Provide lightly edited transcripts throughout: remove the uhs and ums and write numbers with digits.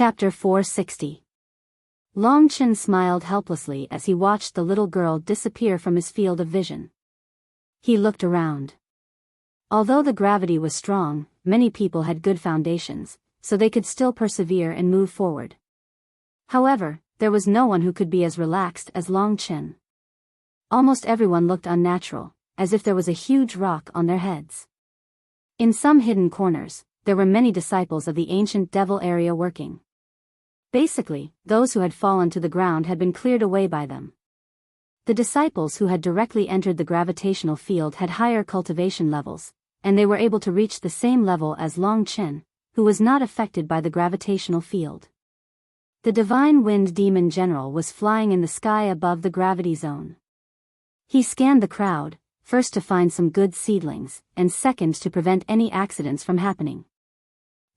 Chapter 460. Long Chen smiled helplessly as he watched the little girl disappear from his field of vision. He looked around. Although the gravity was strong, many people had good foundations, so they could still persevere and move forward. However, there was no one who could be as relaxed as Long Chen. Almost everyone looked unnatural, as if there was a huge rock on their heads. In some hidden corners, there were many disciples of the ancient devil area working. Basically, those who had fallen to the ground had been cleared away by them. The disciples who had directly entered the gravitational field had higher cultivation levels, and they were able to reach the same level as Long Chen, who was not affected by the gravitational field. The divine wind demon general was flying in the sky above the gravity zone. He scanned the crowd, first to find some good seedlings, and second to prevent any accidents from happening.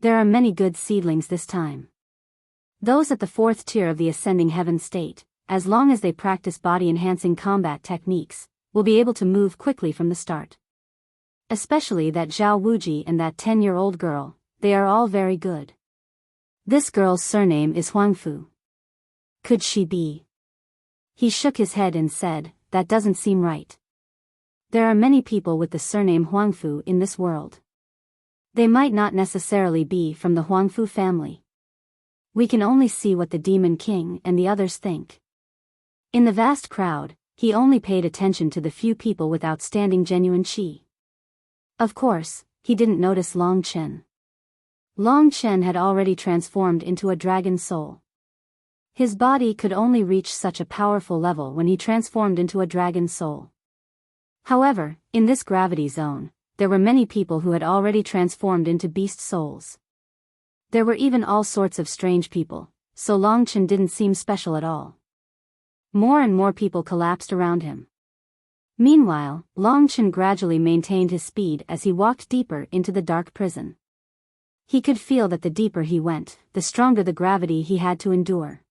There are many good seedlings this time. Those at the fourth tier of the ascending heaven state, as long as they practice body-enhancing combat techniques, will be able to move quickly from the start. Especially that Zhao Wuji and that 10-year-old girl, they are all very good. This girl's surname is Huangfu. Could she be? He shook his head and said, that doesn't seem right. There are many people with the surname Huangfu in this world. They might not necessarily be from the Huangfu family. We can only see what the Demon King and the others think. In the vast crowd, he only paid attention to the few people with outstanding genuine qi. Of course, he didn't notice Long Chen. Long Chen had already transformed into a dragon soul. His body could only reach such a powerful level when he transformed into a dragon soul. However, in this gravity zone, there were many people who had already transformed into beast souls. There were even all sorts of strange people, so Long Chen didn't seem special at all. More and more people collapsed around him. Meanwhile, Long Chen gradually maintained his speed as he walked deeper into the dark prison. He could feel that the deeper he went, the stronger the gravity he had to endure.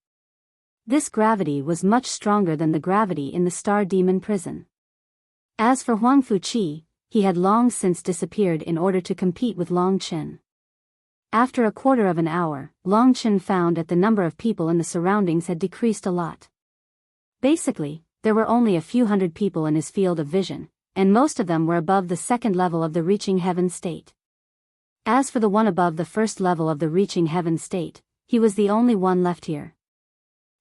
This gravity was much stronger than the gravity in the Star Demon prison. As for Huangfu Qi, he had long since disappeared in order to compete with Long Chen. After a quarter of an hour, Long Chen found that the number of people in the surroundings had decreased a lot. Basically, there were only a few hundred people in his field of vision, and most of them were above the second level of the reaching heaven state. As for the one above the first level of the reaching heaven state, he was the only one left here.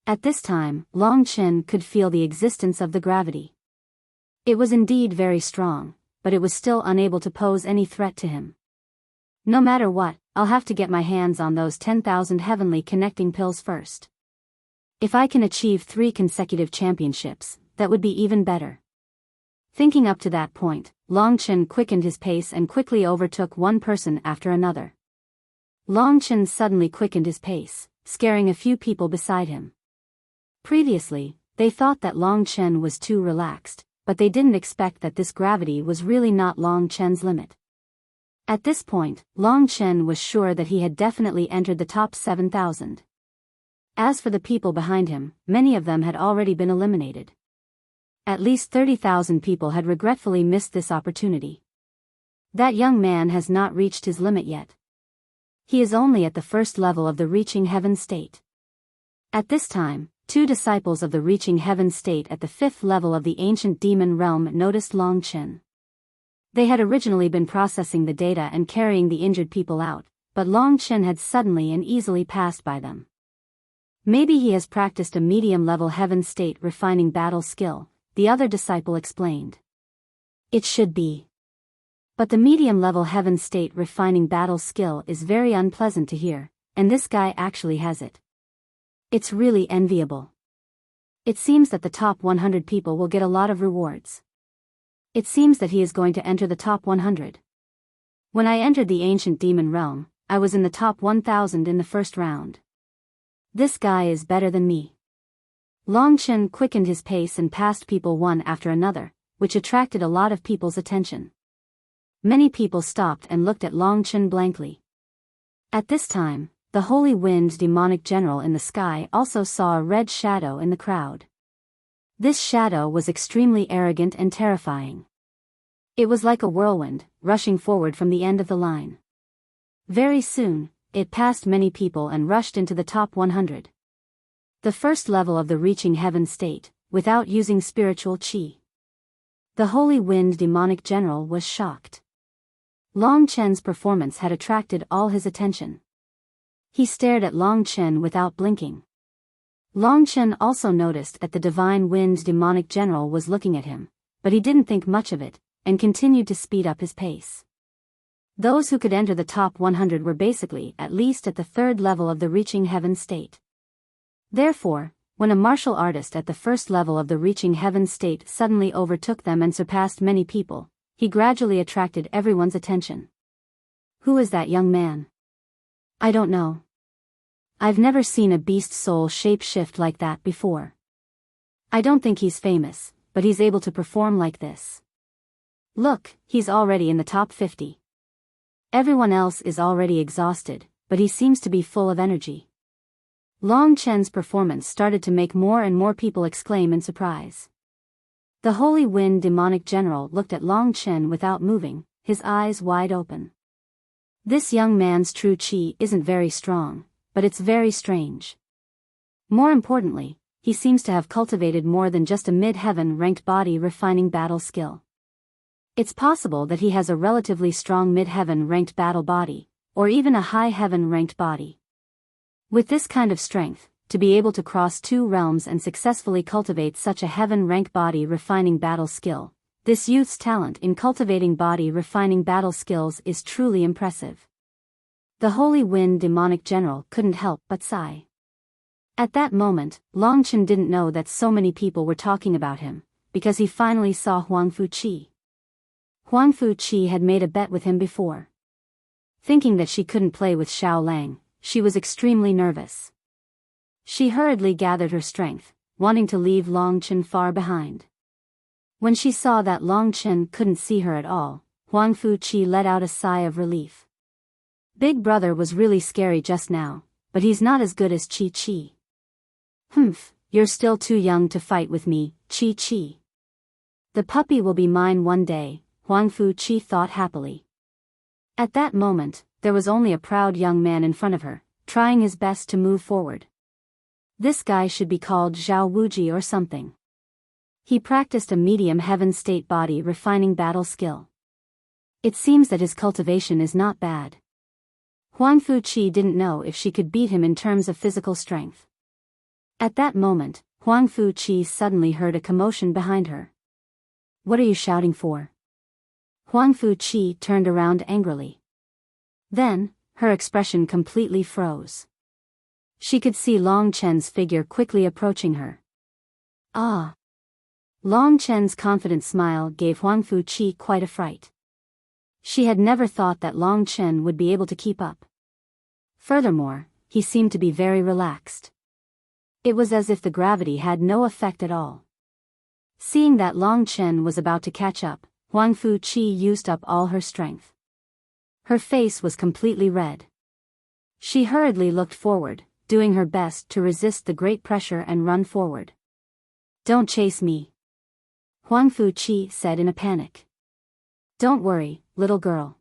At this time, Long Chen could feel the existence of the gravity. It was indeed very strong, but it was still unable to pose any threat to him. No matter what, I'll have to get my hands on those 10,000 heavenly connecting pills first. If I can achieve 3 consecutive championships, that would be even better. Thinking up to that point, Long Chen quickened his pace and quickly overtook one person after another. Long Chen suddenly quickened his pace, scaring a few people beside him. Previously, they thought that Long Chen was too relaxed, but they didn't expect that this gravity was really not Long Chen's limit. At this point, Long Chen was sure that he had definitely entered the top 7,000. As for the people behind him, many of them had already been eliminated. At least 30,000 people had regretfully missed this opportunity. That young man has not reached his limit yet. He is only at the first level of the reaching heaven state. At this time, 2 disciples of the reaching heaven state at the 5th level of the ancient demon realm noticed Long Chen. They had originally been processing the data and carrying the injured people out, but Long Chen had suddenly and easily passed by them. Maybe he has practiced a medium-level heaven state refining battle skill, the other disciple explained. It should be. But the medium-level heaven state refining battle skill is very unpleasant to hear, and this guy actually has it. It's really enviable. It seems that the top 100 people will get a lot of rewards. It seems that he is going to enter the top 100. When I entered the ancient demon realm, I was in the top 1,000 in the first round. This guy is better than me. Long Chen quickened his pace and passed people one after another, which attracted a lot of people's attention. Many people stopped and looked at Long Chen blankly. At this time, the holy wind demonic general in the sky also saw a red shadow in the crowd. This shadow was extremely arrogant and terrifying. It was like a whirlwind, rushing forward from the end of the line. Very soon, it passed many people and rushed into the top 100. The first level of the reaching heaven state, without using spiritual qi. The Holy Wind demonic general was shocked. Long Chen's performance had attracted all his attention. He stared at Long Chen without blinking. Long Chen also noticed that the Divine Wind demonic general was looking at him, but he didn't think much of it, and continued to speed up his pace. Those who could enter the top 100 were basically at least at the third level of the reaching heaven state. Therefore, when a martial artist at the first level of the reaching heaven state suddenly overtook them and surpassed many people, he gradually attracted everyone's attention. Who is that young man? I don't know. I've never seen a beast soul shape-shift like that before. I don't think he's famous, but he's able to perform like this. Look, he's already in the top 50. Everyone else is already exhausted, but he seems to be full of energy. Long Chen's performance started to make more and more people exclaim in surprise. The Holy Wind demonic general looked at Long Chen without moving, his eyes wide open. This young man's true qi isn't very strong, but it's very strange. More importantly, he seems to have cultivated more than just a mid-heaven ranked body refining battle skill. It's possible that he has a relatively strong mid-heaven ranked battle body, or even a high heaven ranked body. With this kind of strength, to be able to cross 2 realms and successfully cultivate such a heaven rank body refining battle skill, this youth's talent in cultivating body refining battle skills is truly impressive. The Holy Wind demonic general couldn't help but sigh. At that moment, Long Chen didn't know that so many people were talking about him, because he finally saw Huang Fuqi. Huang Fuqi had made a bet with him before. Thinking that she couldn't play with Xiao Lang, she was extremely nervous. She hurriedly gathered her strength, wanting to leave Long Chen far behind. When she saw that Long Chen couldn't see her at all, Huang Fuqi let out a sigh of relief. Big brother was really scary just now, but he's not as good as Chi Chi. Humph, you're still too young to fight with me, Chi Chi. The puppy will be mine one day, Huang Fuqi thought happily. At that moment, there was only a proud young man in front of her, trying his best to move forward. This guy should be called Zhao Wuji or something. He practiced a medium heaven state body refining battle skill. It seems that his cultivation is not bad. Huang Fuqi didn't know if she could beat him in terms of physical strength. At that moment, Huang Fuqi suddenly heard a commotion behind her. What are you shouting for? Huang Fuqi turned around angrily. Then, her expression completely froze. She could see Long Chen's figure quickly approaching her. Ah! Long Chen's confident smile gave Huang Fuqi quite a fright. She had never thought that Long Chen would be able to keep up. Furthermore, he seemed to be very relaxed. It was as if the gravity had no effect at all. Seeing that Long Chen was about to catch up, Huang Fuqi used up all her strength. Her face was completely red. She hurriedly looked forward, doing her best to resist the great pressure and run forward. Don't chase me, Huang Fuqi said in a panic. Don't worry, little girl.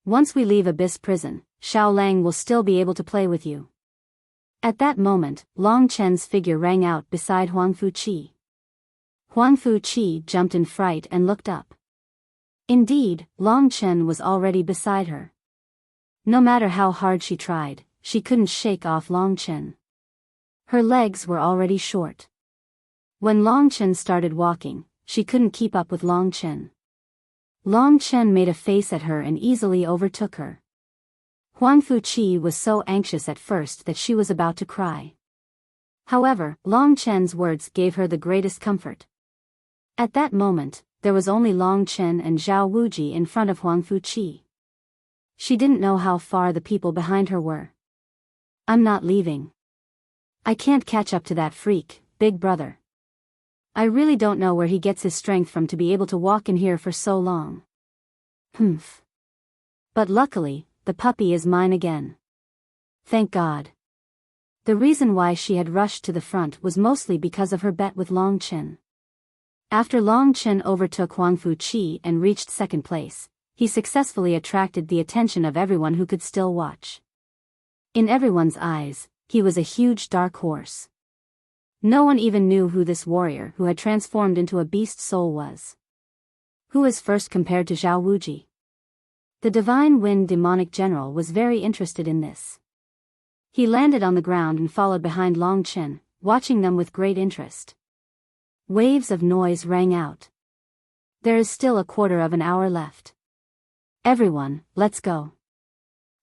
Once we leave Abyss Prison, Xiao Lang will still be able to play with you. At that moment, Long Chen's figure rang out beside Huang Fuqi. Huang Fuqi jumped in fright and looked up. Indeed, Long Chen was already beside her. No matter how hard she tried, she couldn't shake off Long Chen. Her legs were already short. When Long Chen started walking, she couldn't keep up with Long Chen. Long Chen made a face at her and easily overtook her. Huang Fuqi was so anxious at first that she was about to cry. However, Long Chen's words gave her the greatest comfort. At that moment, there was only Long Chen and Zhao Wuji in front of Huang Fuqi. She didn't know how far the people behind her were. I'm not leaving. I can't catch up to that freak, big brother. I really don't know where he gets his strength from to be able to walk in here for so long. Humph. But luckily, the puppy is mine again. Thank God. The reason why she had rushed to the front was mostly because of her bet with Long Chen. After Long Chen overtook Huang Fuqi and reached second place, he successfully attracted the attention of everyone who could still watch. In everyone's eyes, he was a huge dark horse. No one even knew who this warrior who had transformed into a beast soul was. Who is first compared to Zhao Wuji? The Divine Wind demonic general was very interested in this. He landed on the ground and followed behind Long Chen, watching them with great interest. Waves of noise rang out. There is still a quarter of an hour left. Everyone, let's go.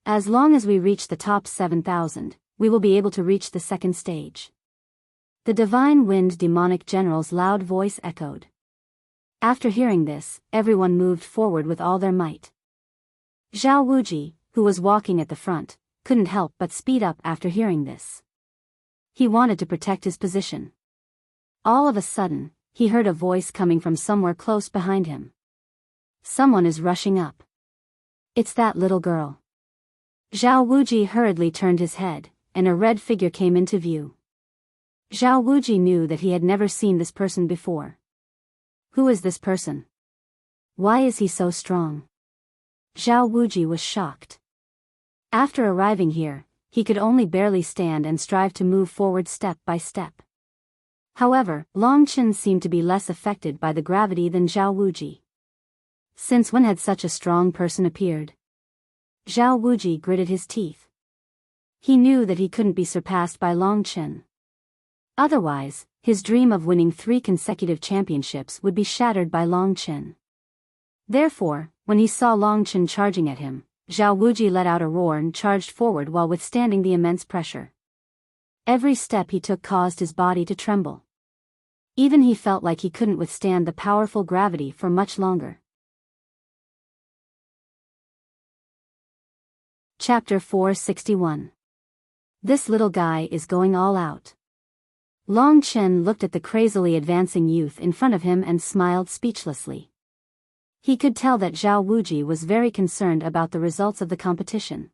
As long as we reach the top 7,000, we will be able to reach the second stage. The Divine Wind demonic general's loud voice echoed. After hearing this, everyone moved forward with all their might. Zhao Wuji, who was walking at the front, couldn't help but speed up after hearing this. He wanted to protect his position. All of a sudden, he heard a voice coming from somewhere close behind him. Someone is rushing up. It's that little girl. Zhao Wuji hurriedly turned his head, and a red figure came into view. Zhao Wuji knew that he had never seen this person before. Who is this person? Why is he so strong? Zhao Wuji was shocked. After arriving here, he could only barely stand and strive to move forward step by step. However, Long Chen seemed to be less affected by the gravity than Zhao Wuji. Since when had such a strong person appeared? Zhao Wuji gritted his teeth. He knew that he couldn't be surpassed by Long Chen. Otherwise, his dream of winning 3 consecutive championships would be shattered by Long Chen. Therefore, when he saw Long Chen charging at him, Zhao Wuji let out a roar and charged forward while withstanding the immense pressure. Every step he took caused his body to tremble. Even he felt like he couldn't withstand the powerful gravity for much longer. Chapter 461. This little guy is going all out. Long Chen looked at the crazily advancing youth in front of him and smiled speechlessly. He could tell that Zhao Wuji was very concerned about the results of the competition.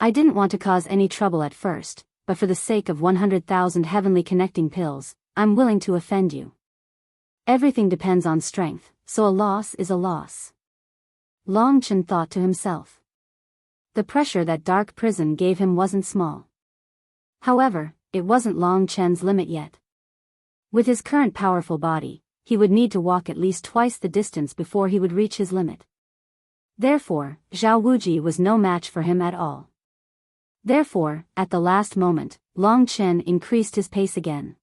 I didn't want to cause any trouble at first, but for the sake of 100,000 heavenly connecting pills, I'm willing to offend you. Everything depends on strength, so a loss is a loss. Long Chen thought to himself. The pressure that dark prison gave him wasn't small. However, it wasn't Long Chen's limit yet. With his current powerful body, he would need to walk at least twice the distance before he would reach his limit. Therefore, Zhao Wuji was no match for him at all. Therefore, at the last moment, Long Chen increased his pace again.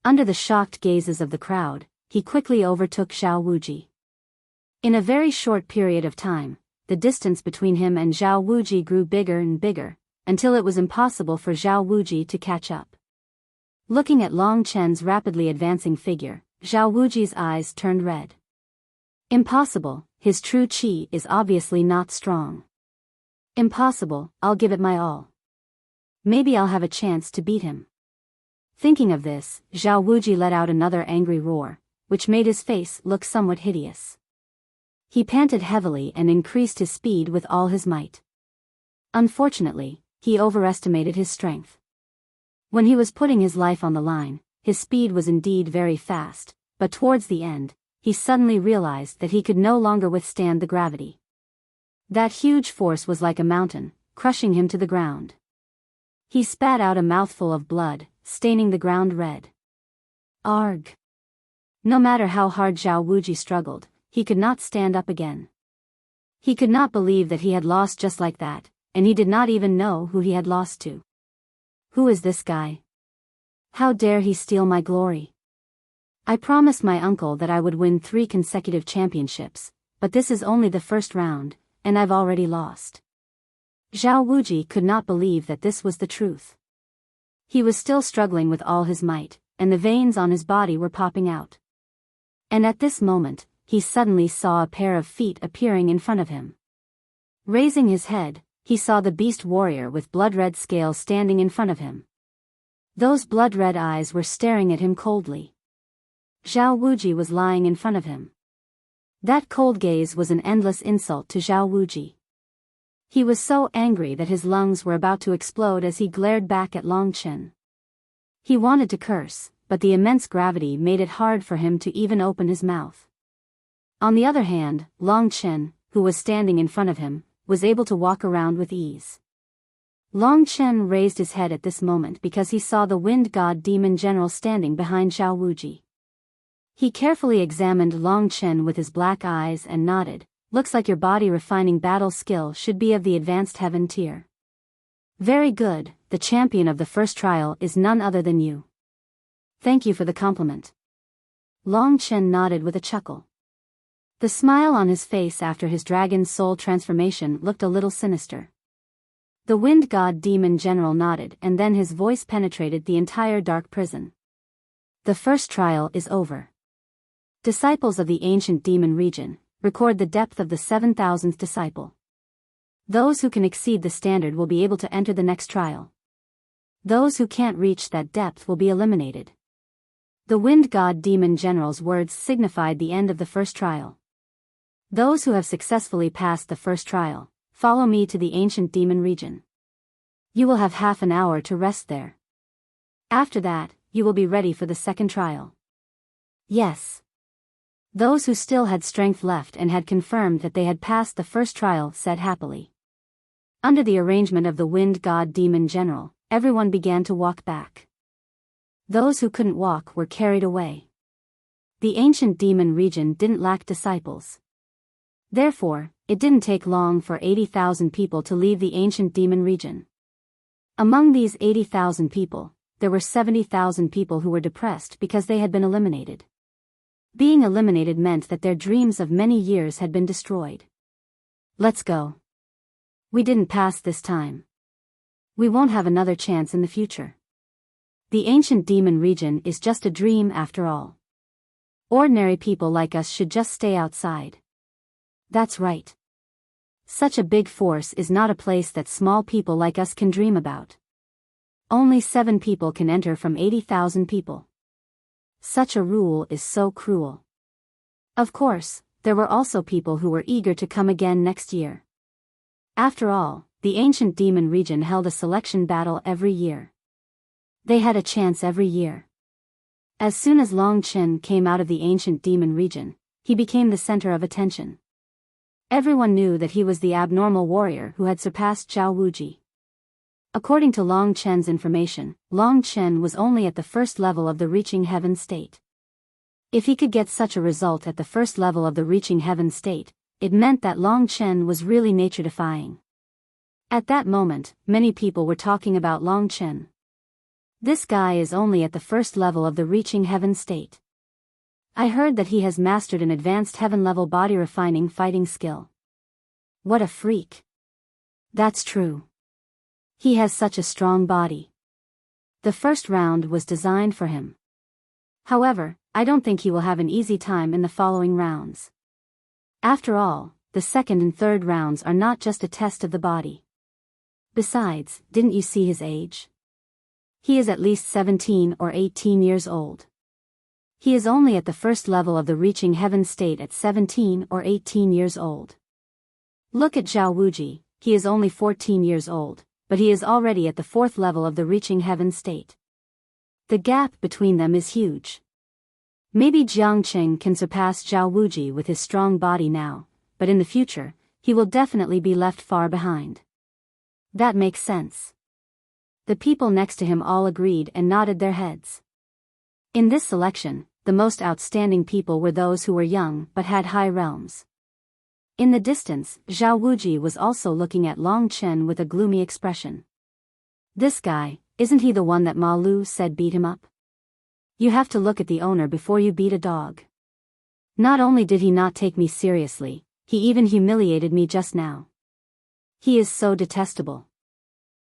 Under the shocked gazes of the crowd, he quickly overtook Zhao Wuji. In a very short period of time, the distance between him and Zhao Wuji grew bigger and bigger, until it was impossible for Zhao Wuji to catch up. Looking at Long Chen's rapidly advancing figure, Zhao Wuji's eyes turned red. Impossible, his true qi is obviously not strong. Impossible, I'll give it my all. Maybe I'll have a chance to beat him. Thinking of this, Zhao Wuji let out another angry roar, which made his face look somewhat hideous. He panted heavily and increased his speed with all his might. Unfortunately, he overestimated his strength. When he was putting his life on the line, his speed was indeed very fast, but towards the end, he suddenly realized that he could no longer withstand the gravity. That huge force was like a mountain, crushing him to the ground. He spat out a mouthful of blood, staining the ground red. Arg! No matter how hard Zhao Wuji struggled, he could not stand up again. He could not believe that he had lost just like that, and he did not even know who he had lost to. Who is this guy? How dare he steal my glory? I promised my uncle that I would win 3 consecutive championships, but this is only the first round, and I've already lost. Zhao Wuji could not believe that this was the truth. He was still struggling with all his might, and the veins on his body were popping out. And at this moment, he suddenly saw a pair of feet appearing in front of him. Raising his head, he saw the beast warrior with blood-red scales standing in front of him. Those blood-red eyes were staring at him coldly. Zhao Wuji was lying in front of him. That cold gaze was an endless insult to Zhao Wuji. He was so angry that his lungs were about to explode as he glared back at Long Chen. He wanted to curse, but the immense gravity made it hard for him to even open his mouth. On the other hand, Long Chen, who was standing in front of him, was able to walk around with ease. Long Chen raised his head at this moment because he saw the wind god demon general standing behind Zhao Wuji. He carefully examined Long Chen with his black eyes and nodded. Looks like your body refining battle skill should be of the advanced heaven tier. Very good, the champion of the first trial is none other than you. Thank you for the compliment. Long Chen nodded with a chuckle. The smile on his face after his dragon soul transformation looked a little sinister. The wind god demon general nodded and then his voice penetrated the entire dark prison. The first trial is over. Disciples of the ancient demon region, record the depth of the 7,000th disciple. Those who can exceed the standard will be able to enter the next trial. Those who can't reach that depth will be eliminated. The wind god demon general's words signified the end of the first trial. Those who have successfully passed the first trial, follow me to the ancient demon region. You will have half an hour to rest there. After that, you will be ready for the second trial. Yes. Those who still had strength left and had confirmed that they had passed the first trial said happily. Under the arrangement of the wind god demon general, everyone began to walk back. Those who couldn't walk were carried away. The ancient demon region didn't lack disciples. Therefore, it didn't take long for 80,000 people to leave the ancient demon region. Among these 80,000 people, there were 70,000 people who were depressed because they had been eliminated. Being eliminated meant that their dreams of many years had been destroyed. Let's go. We didn't pass this time. We won't have another chance in the future. The ancient demon region is just a dream after all. Ordinary people like us should just stay outside. That's right. Such a big force is not a place that small people like us can dream about. Only 7 people can enter from 80,000 people. Such a rule is so cruel. Of course, there were also people who were eager to come again next year. After all, the ancient demon region held a selection battle every year. They had a chance every year. As soon as Long Chen came out of the ancient demon region, he became the center of attention. Everyone knew that he was the abnormal warrior who had surpassed Zhao Wuji. According to Long Chen's information, Long Chen was only at the first level of the reaching heaven state. If he could get such a result at the first level of the reaching heaven state, it meant that Long Chen was really nature-defying. At that moment, many people were talking about Long Chen. This guy is only at the first level of the reaching heaven state. I heard that he has mastered an advanced heaven-level body-refining fighting skill. What a freak. That's true. He has such a strong body. The first round was designed for him. However, I don't think he will have an easy time in the following rounds. After all, the second and third rounds are not just a test of the body. Besides, didn't you see his age? He is at least 17 or 18 years old. He is only at the first level of the reaching heaven state at 17 or 18 years old. Look at Zhao Wuji, he is only 14 years old, but he is already at the fourth level of the reaching heaven state. The gap between them is huge. Maybe Jiang Qing can surpass Zhao Wuji with his strong body now, but in the future, he will definitely be left far behind. That makes sense. The people next to him all agreed and nodded their heads. In this selection, the most outstanding people were those who were young but had high realms. In the distance, Zhao Wuji was also looking at Long Chen with a gloomy expression. This guy, isn't he the one that Ma Lu said beat him up? You have to look at the owner before you beat a dog. Not only did he not take me seriously, he even humiliated me just now. He is so detestable.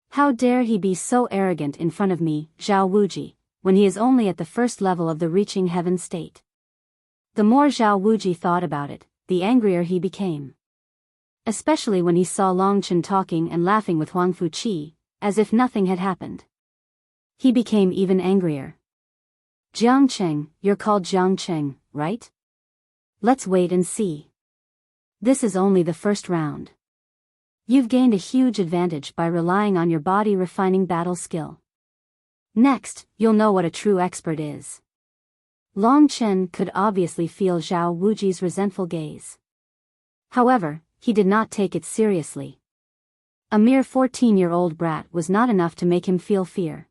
How dare he be so arrogant in front of me, Zhao Wuji, when he is only at the first level of the reaching heaven state. The more Zhao Wuji thought about it, the angrier he became. Especially when he saw Long Chen talking and laughing with Huang Fuqi, as if nothing had happened. He became even angrier. Jiang Qing, you're called Jiang Qing, right? Let's wait and see. This is only the first round. You've gained a huge advantage by relying on your body refining battle skill. Next, you'll know what a true expert is. Long Chen could obviously feel Zhao Wuji's resentful gaze. However, he did not take it seriously. A mere 14-year-old brat was not enough to make him feel fear.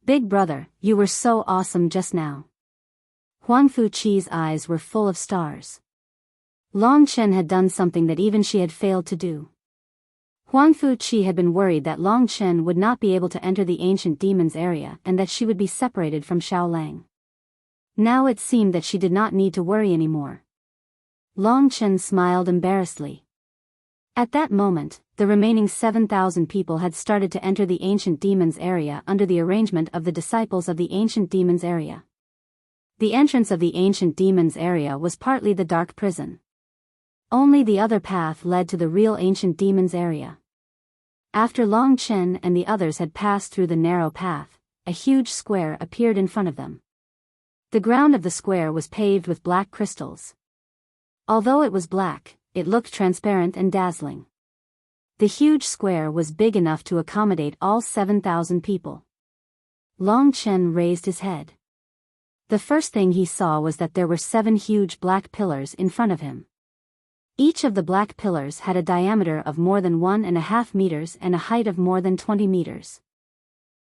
Big brother, you were so awesome just now. Huang Fuqi's eyes were full of stars. Long Chen had done something that even she had failed to do. Huang Fuqi had been worried that Long Chen would not be able to enter the ancient demon's area and that she would be separated from Xiaolang. Now it seemed that she did not need to worry anymore. Long Chen smiled embarrassedly. At that moment, the remaining 7,000 people had started to enter the ancient demon's area under the arrangement of the disciples of the ancient demon's area. The entrance of the ancient demon's area was partly the dark prison. Only the other path led to the real ancient demon's area. After Long Chen and the others had passed through the narrow path, a huge square appeared in front of them. The ground of the square was paved with black crystals. Although it was black, it looked transparent and dazzling. The huge square was big enough to accommodate all 7,000 people. Long Chen raised his head. The first thing he saw was that there were 7 huge black pillars in front of him. Each of the black pillars had a diameter of more than 1.5 meters and a height of more than 20 meters.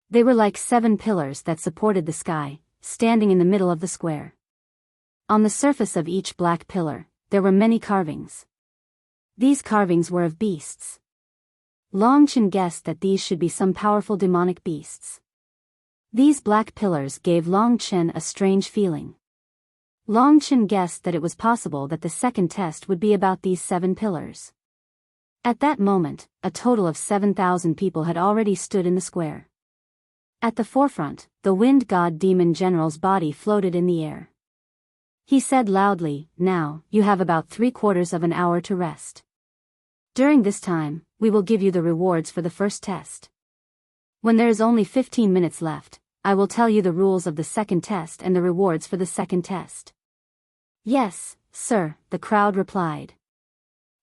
They were like 7 pillars that supported the sky, standing in the middle of the square. On the surface of each black pillar, there were many carvings. These carvings were of beasts. Long Chen guessed that these should be some powerful demonic beasts. These black pillars gave Long Chen a strange feeling. Long Chen guessed that it was possible that the second test would be about these 7 pillars. At that moment, a total of 7,000 people had already stood in the square. At the forefront, the wind god demon general's body floated in the air. He said loudly, "Now, you have about 3/4 of an hour to rest. During this time, we will give you the rewards for the first test. When there is only 15 minutes left, I will tell you the rules of the second test and the rewards for the second test." "Yes, sir," the crowd replied.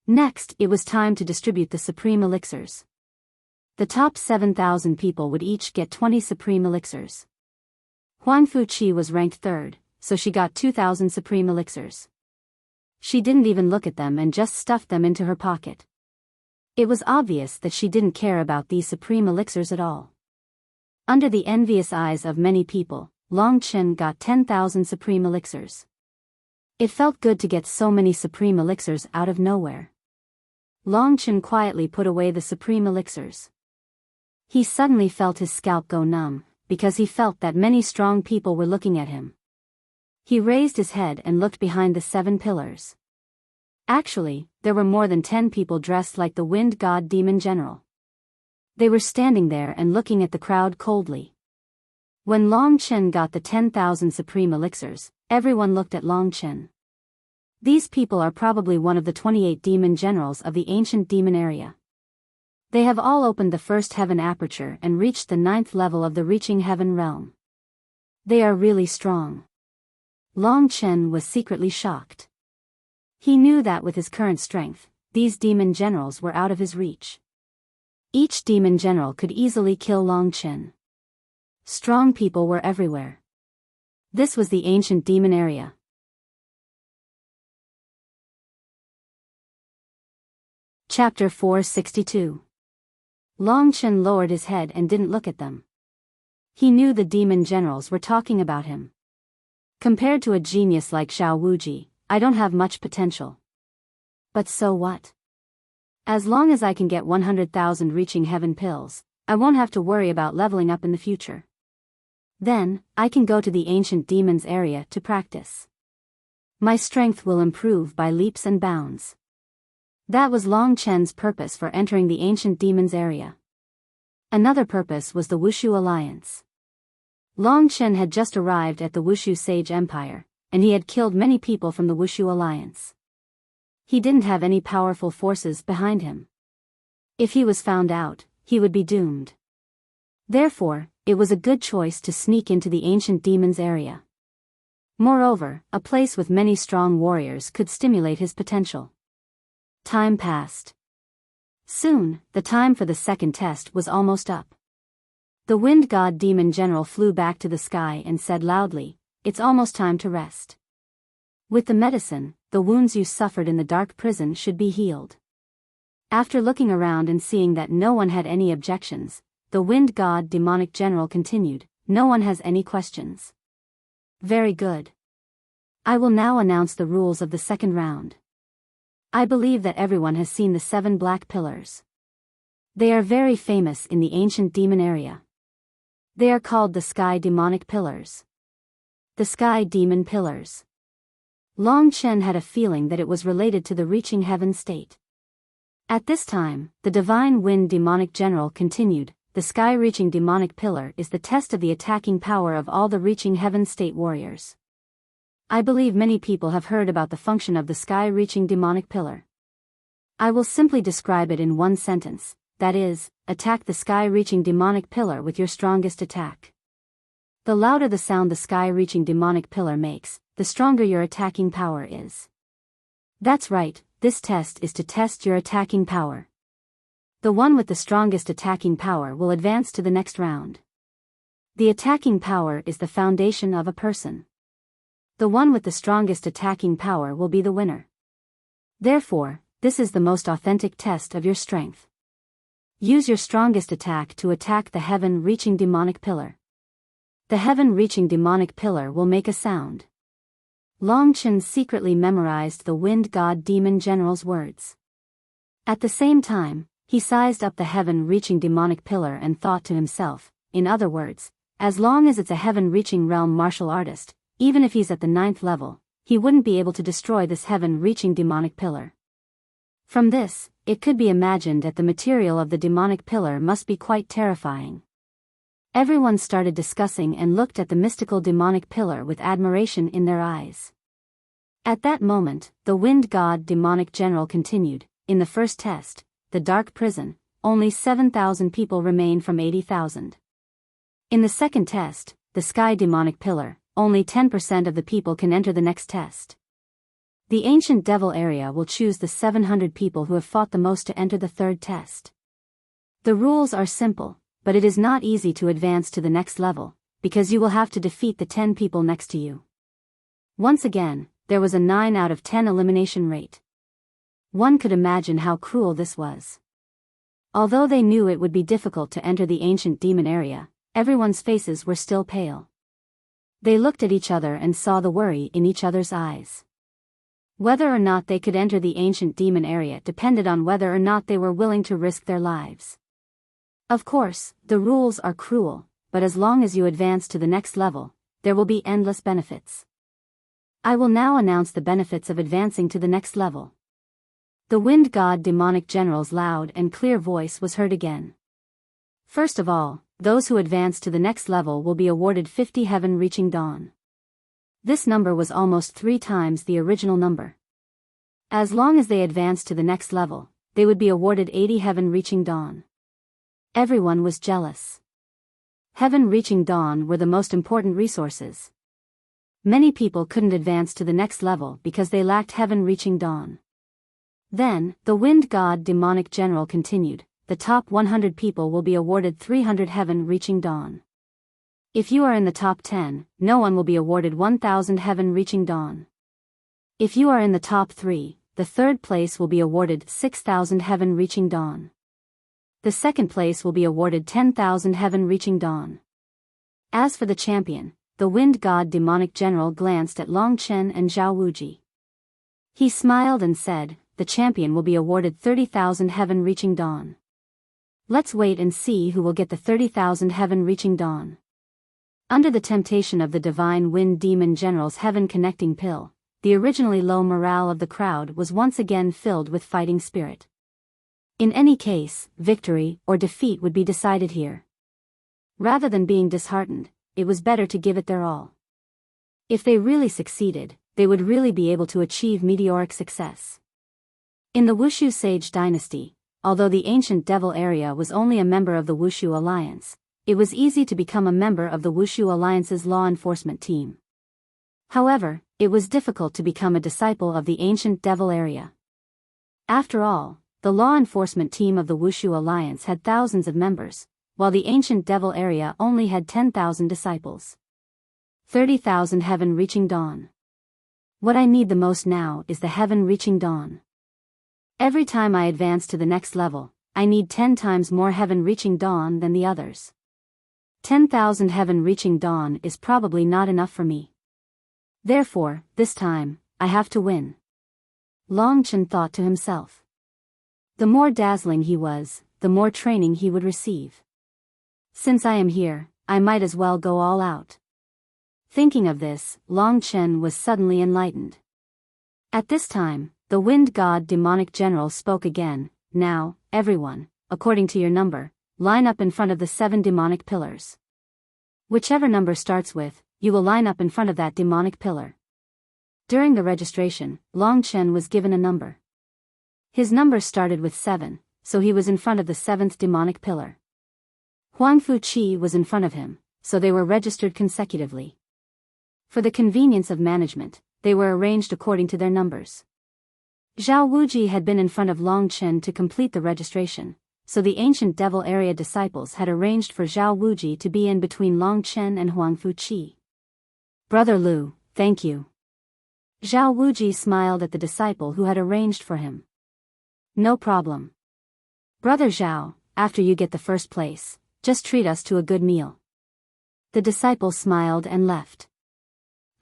Next, it was time to distribute the supreme elixirs. The top 7,000 people would each get 20 supreme elixirs. Huang Fuqi was ranked 3rd, so she got 2,000 supreme elixirs. She didn't even look at them and just stuffed them into her pocket. It was obvious that she didn't care about these supreme elixirs at all. Under the envious eyes of many people, Long Chen got 10,000 supreme elixirs. It felt good to get so many supreme elixirs out of nowhere. Long Chen quietly put away the supreme elixirs. He suddenly felt his scalp go numb, because he felt that many strong people were looking at him. He raised his head and looked behind the 7 pillars. Actually, there were more than 10 people dressed like the wind god demon general. They were standing there and looking at the crowd coldly. When Long Chen got the 10,000 supreme elixirs, everyone looked at Long Chen. These people are probably one of the 28 demon generals of the ancient demon area. They have all opened the first heaven aperture and reached the 9th level of the reaching heaven realm. They are really strong. Long Chen was secretly shocked. He knew that with his current strength, these demon generals were out of his reach. Each demon general could easily kill Long Chen. Strong people were everywhere. This was the ancient demon area. Chapter 462. Long Chen lowered his head and didn't look at them. He knew the demon generals were talking about him. Compared to a genius like Xiao Wuji, I don't have much potential. But so what? As long as I can get 100,000 reaching heaven pills, I won't have to worry about leveling up in the future. Then, I can go to the ancient demons area to practice. My strength will improve by leaps and bounds. That was Long Chen's purpose for entering the ancient demons area. Another purpose was the Wushu alliance. Long Chen had just arrived at the Wushu Sage Empire, and he had killed many people from the Wushu alliance. He didn't have any powerful forces behind him. If he was found out, he would be doomed. Therefore, it was a good choice to sneak into the ancient demons area. Moreover, a place with many strong warriors could stimulate his potential. Time passed. Soon, the time for the second test was almost up. The wind god demon general flew back to the sky and said loudly, "It's almost time to rest. With the medicine, the wounds you suffered in the dark prison should be healed." After looking around and seeing that no one had any objections, the wind god demonic general continued, "No one has any questions. Very good. I will now announce the rules of the second round. I believe that everyone has seen the 7 black pillars. They are very famous in the ancient demon area. They are called the Sky Demonic Pillars. The Sky Demon Pillars." Long Chen had a feeling that it was related to the reaching heaven state. At this time, the Divine Wind Demonic General continued, "The Sky-reaching Demonic Pillar is the test of the attacking power of all the reaching heaven state warriors. I believe many people have heard about the function of the Sky-reaching Demonic Pillar. I will simply describe it in one sentence, that is, attack the Sky-reaching Demonic Pillar with your strongest attack. The louder the sound the Sky-reaching Demonic Pillar makes, the stronger your attacking power is. That's right, this test is to test your attacking power. The one with the strongest attacking power will advance to the next round. The attacking power is the foundation of a person. The one with the strongest attacking power will be the winner. Therefore, this is the most authentic test of your strength. Use your strongest attack to attack the heaven-reaching demonic pillar. The heaven-reaching demonic pillar will make a sound." Long Chen secretly memorized the wind god demon general's words. At the same time, he sized up the heaven-reaching demonic pillar and thought to himself, in other words, as long as it's a heaven-reaching realm martial artist, even if he's at the 9th level, he wouldn't be able to destroy this heaven-reaching demonic pillar. From this, it could be imagined that the material of the demonic pillar must be quite terrifying. Everyone started discussing and looked at the mystical demonic pillar with admiration in their eyes. At that moment, the wind god demonic general continued, "In the first test, the dark prison, only 7,000 people remain from 80,000. In the second test, the sky demonic pillar, only 10% of the people can enter the next test. The ancient devil area will choose the 700 people who have fought the most to enter the third test. The rules are simple, but it is not easy to advance to the next level, because you will have to defeat the 10 people next to you." Once again, there was a 9 out of 10 elimination rate. One could imagine how cruel this was. Although they knew it would be difficult to enter the ancient demon area, everyone's faces were still pale. They looked at each other and saw the worry in each other's eyes. Whether or not they could enter the ancient demon area depended on whether or not they were willing to risk their lives. Of course, the rules are cruel, but as long as you advance to the next level, there will be endless benefits. I will now announce the benefits of advancing to the next level. The wind god demonic general's loud and clear voice was heard again. First of all, those who advance to the next level will be awarded 50 heaven-reaching dawn. This number was almost 3 times the original number. As long as they advanced to the next level, they would be awarded 80 heaven-reaching dawn. Everyone was jealous. Heaven-reaching dawn were the most important resources. Many people couldn't advance to the next level because they lacked heaven-reaching dawn. Then, the wind god demonic general continued, "The top 100 people will be awarded 300 heaven-reaching dawn. If you are in the top 10, no one will be awarded 1,000 heaven-reaching dawn. If you are in the top 3, the third place will be awarded 6,000 heaven-reaching dawn. The second place will be awarded 10,000 heaven-reaching dawn." As for the champion, the wind god demonic general glanced at Long Chen and Zhao Wuji. He smiled and said, "The champion will be awarded 30,000 heaven-reaching dawn. Let's wait and see who will get the 30,000 heaven-reaching dawn." Under the temptation of the divine wind demon general's heaven-connecting pill, the originally low morale of the crowd was once again filled with fighting spirit. In any case, victory or defeat would be decided here. Rather than being disheartened, it was better to give it their all. If they really succeeded, they would really be able to achieve meteoric success. In the Wushu Sage dynasty, although the ancient devil area was only a member of the Wushu Alliance, it was easy to become a member of the Wushu Alliance's law enforcement team. However, it was difficult to become a disciple of the ancient devil area. After all, the law enforcement team of the Wushu Alliance had thousands of members, while the ancient devil area only had 10,000 disciples. 30,000 heaven-reaching dawn. What I need the most now is the heaven-reaching dawn. Every time I advance to the next level, I need 10 times more heaven-reaching dawn than the others. 10,000 heaven-reaching dawn is probably not enough for me. Therefore, this time, I have to win. Long Chen thought to himself. The more dazzling he was, the more training he would receive. Since I am here, I might as well go all out. Thinking of this, Long Chen was suddenly enlightened. At this time, the wind god demonic general spoke again. Now, everyone, according to your number, line up in front of the 7 demonic pillars. Whichever number starts with, you will line up in front of that demonic pillar. During the registration, Long Chen was given a number. His number started with 7, so he was in front of the 7th demonic pillar. Huang Fuqi was in front of him, so they were registered consecutively. For the convenience of management, they were arranged according to their numbers. Zhao Wuji had been in front of Long Chen to complete the registration, so the ancient devil area disciples had arranged for Zhao Wuji to be in between Long Chen and Huang Fuqi. Brother Lu, thank you. Zhao Wuji smiled at the disciple who had arranged for him. No problem. Brother Zhao, after you get the first place, just treat us to a good meal. The disciple smiled and left.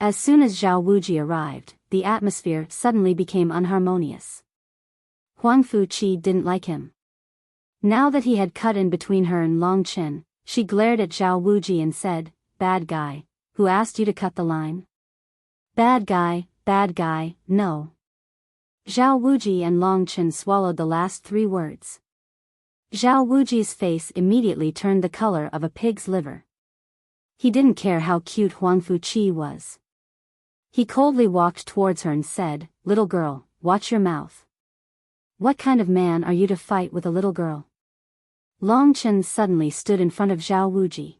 As soon as Zhao Wuji arrived, the atmosphere suddenly became unharmonious. Huang Fuqi didn't like him. Now that he had cut in between her and Long Chen, she glared at Zhao Wuji and said, "Bad guy, who asked you to cut the line?" Bad guy, no. Zhao Wuji and Long Chen swallowed the last 3 words. Zhao Wuji's face immediately turned the color of a pig's liver. He didn't care how cute Huang Fuqi was. He coldly walked towards her and said, "Little girl, watch your mouth. What kind of man are you to fight with a little girl?" Long Chen suddenly stood in front of Zhao Wuji.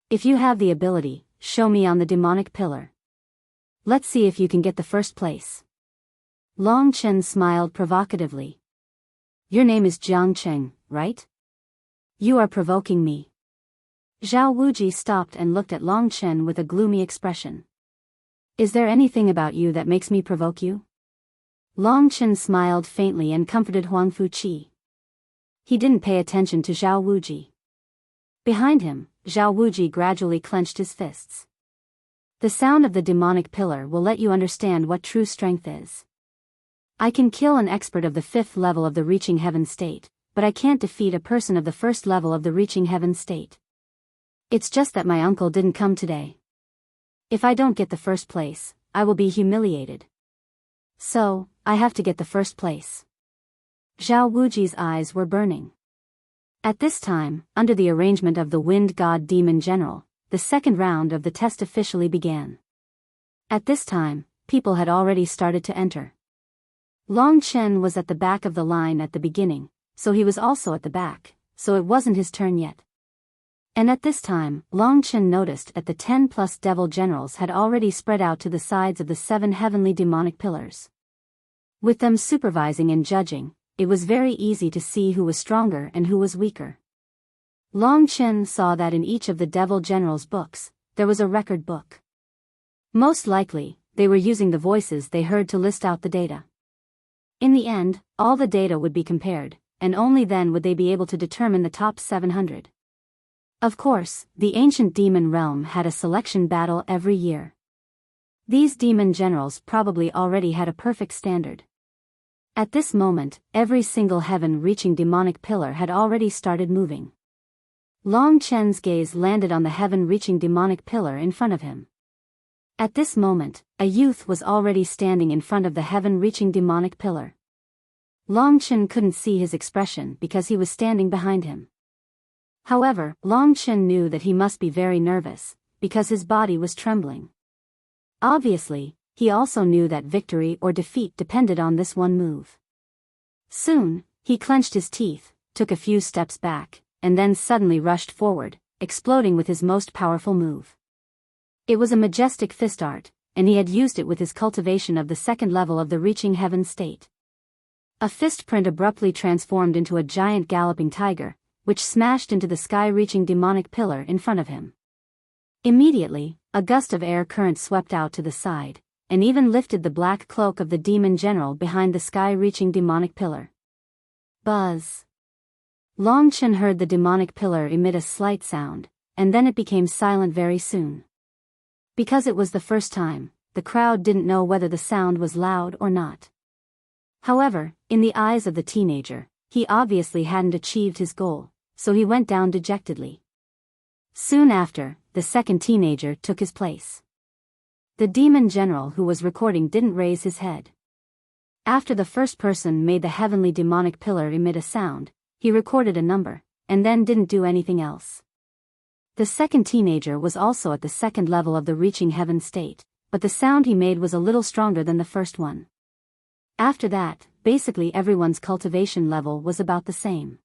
"If you have the ability, show me on the demonic pillar. Let's see if you can get the first place." Long Chen smiled provocatively. "Your name is Jiang Cheng, right? You are provoking me." Zhao Wuji stopped and looked at Long Chen with a gloomy expression. "Is there anything about you that makes me provoke you?" Long Chen smiled faintly and comforted Huang Fuqi. He didn't pay attention to Zhao Wuji. Behind him, Zhao Wuji gradually clenched his fists. "The sound of the demonic pillar will let you understand what true strength is. I can kill an expert of the 5th level of the reaching heaven state, but I can't defeat a person of the 1st level of the reaching heaven state. It's just that my uncle didn't come today. If I don't get the first place, I will be humiliated. So, I have to get the first place." Zhao Wuji's eyes were burning. At this time, under the arrangement of the Wind God Demon General, the second round of the test officially began. At this time, people had already started to enter. Long Chen was at the back of the line at the beginning, so he was also at the back, so it wasn't his turn yet. And at this time, Long Chen noticed that the 10+ devil generals had already spread out to the sides of the 7 heavenly demonic pillars. With them supervising and judging, it was very easy to see who was stronger and who was weaker. Long Chen saw that in each of the devil generals' books, there was a record book. Most likely, they were using the voices they heard to list out the data. In the end, all the data would be compared, and only then would they be able to determine the top 700. Of course, the ancient demon realm had a selection battle every year. These demon generals probably already had a perfect standard. At this moment, every single heaven-reaching demonic pillar had already started moving. Long Chen's gaze landed on the heaven-reaching demonic pillar in front of him. At this moment, a youth was already standing in front of the heaven-reaching demonic pillar. Long Chen couldn't see his expression because he was standing behind him. However, Long Chen knew that he must be very nervous, because his body was trembling. Obviously, he also knew that victory or defeat depended on this one move. Soon, he clenched his teeth, took a few steps back, and then suddenly rushed forward, exploding with his most powerful move. It was a majestic fist art, and he had used it with his cultivation of the 2nd level of the reaching heaven state. A fist print abruptly transformed into a giant galloping tiger, which smashed into the sky-reaching demonic pillar in front of him. Immediately, a gust of air current swept out to the side, and even lifted the black cloak of the demon general behind the sky-reaching demonic pillar. Buzz. Long Chen heard the demonic pillar emit a slight sound, and then it became silent very soon. Because it was the first time, the crowd didn't know whether the sound was loud or not. However, in the eyes of the teenager, he obviously hadn't achieved his goal, so he went down dejectedly. Soon after, the second teenager took his place. The demon general who was recording didn't raise his head. After the first person made the heavenly demonic pillar emit a sound, he recorded a number, and then didn't do anything else. The second teenager was also at the second level of the reaching heaven state, but the sound he made was a little stronger than the first one. After that, basically everyone's cultivation level was about the same.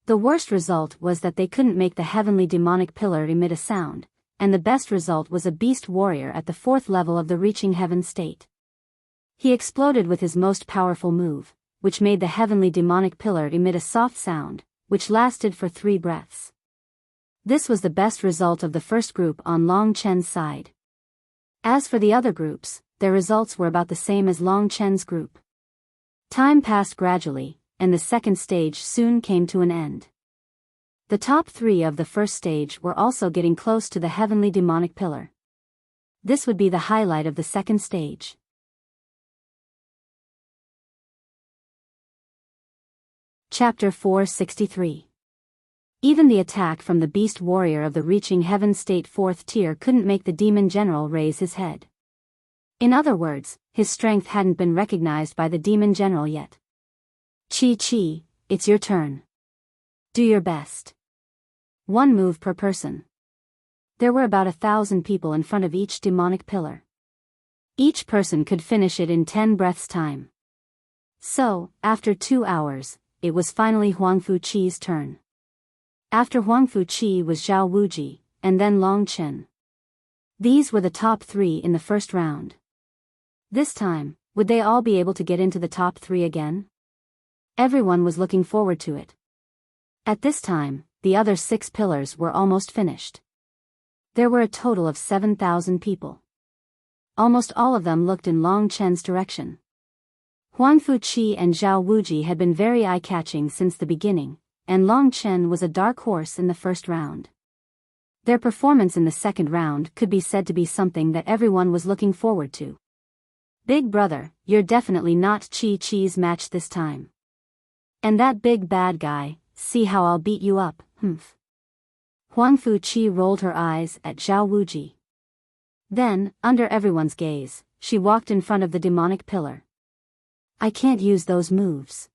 The worst result was that they couldn't make the heavenly demonic pillar emit a sound, and the best result was a beast warrior at the fourth level of the reaching heaven state. He exploded with his most powerful move, which made the heavenly demonic pillar emit a soft sound, which lasted for 3 breaths. This was the best result of the first group on Long Chen's side. As for the other groups, their results were about the same as Long Chen's group. Time passed gradually, and the second stage soon came to an end. The top 3 of the first stage were also getting close to the heavenly demonic pillar. This would be the highlight of the second stage. Chapter 463. Even the attack from the beast warrior of the reaching heaven state 4th tier couldn't make the demon general raise his head. In other words, his strength hadn't been recognized by the demon general yet. Chi, it's your turn. Do your best. 1 move per person. There were about 1,000 people in front of each demonic pillar. Each person could finish it in 10 breaths time. So, after 2 hours, it was finally Huangfu Qi's turn. After Huangfu Qi was Zhao Wuji, and then Long Chen. These were the top 3 in the first round. This time, would they all be able to get into the top 3 again? Everyone was looking forward to it. At this time, the other 6 pillars were almost finished. There were a total of 7,000 people. Almost all of them looked in Long Chen's direction. Huangfu Qi and Zhao Wuji had been very eye-catching since the beginning, and Long Chen was a dark horse in the first round. Their performance in the second round could be said to be something that everyone was looking forward to. Big brother, you're definitely not Qi's match this time. And that big bad guy, see how I'll beat you up, humph. Huangfu Qi rolled her eyes at Zhao Wuji. Then, under everyone's gaze, she walked in front of the demonic pillar. I can't use those moves.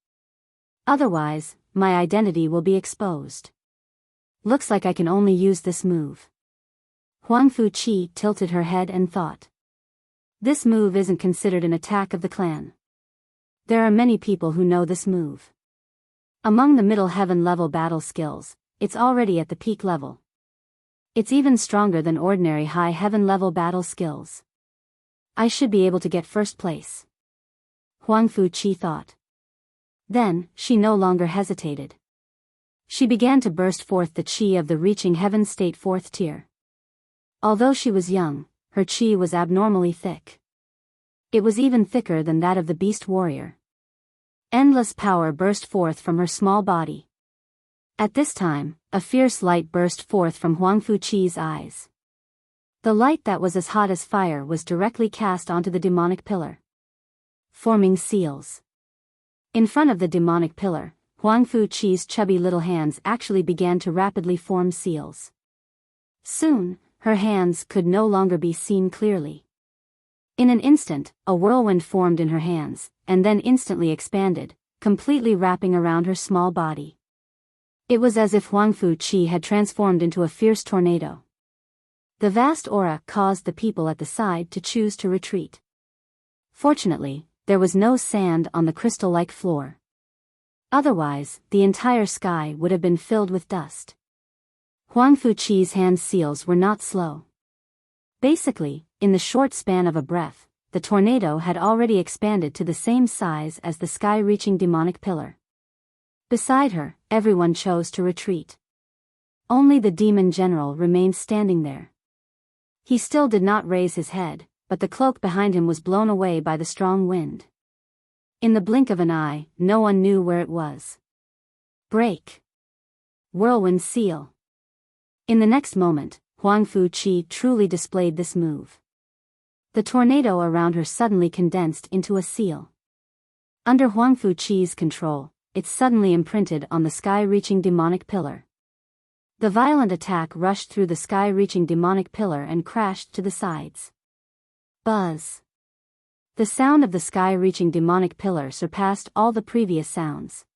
Otherwise, my identity will be exposed. Looks like I can only use this move. Huangfu Qi tilted her head and thought. This move isn't considered an attack of the clan. There are many people who know this move. Among the middle heaven level battle skills, it's already at the peak level. It's even stronger than ordinary high heaven level battle skills. I should be able to get first place. Huangfu Qi thought. Then, she no longer hesitated. She began to burst forth the qi of the reaching heaven state 4th tier. Although she was young, her qi was abnormally thick. It was even thicker than that of the beast warrior. Endless power burst forth from her small body. At this time, a fierce light burst forth from Huangfu Qi's eyes. The light that was as hot as fire was directly cast onto the demonic pillar, forming seals. In front of the demonic pillar, Huangfu Qi's chubby little hands actually began to rapidly form seals. Soon, her hands could no longer be seen clearly. In an instant, a whirlwind formed in her hands, and then instantly expanded, completely wrapping around her small body. It was as if Huangfu Qi had transformed into a fierce tornado. The vast aura caused the people at the side to choose to retreat. Fortunately, there was no sand on the crystal-like floor. Otherwise, the entire sky would have been filled with dust. Huangfu Qi's hand seals were not slow. Basically, in the short span of a breath, the tornado had already expanded to the same size as the sky-reaching demonic pillar. Beside her, everyone chose to retreat. Only the demon general remained standing there. He still did not raise his head, but the cloak behind him was blown away by the strong wind. In the blink of an eye, no one knew where it was. Break. Whirlwind seal. In the next moment, Huang Fuqi truly displayed this move. The tornado around her suddenly condensed into a seal. Under Huang Fuqi's control, it suddenly imprinted on the sky-reaching demonic pillar. The violent attack rushed through the sky-reaching demonic pillar and crashed to the sides. Buzz. The sound of the sky-reaching demonic pillar surpassed all the previous sounds.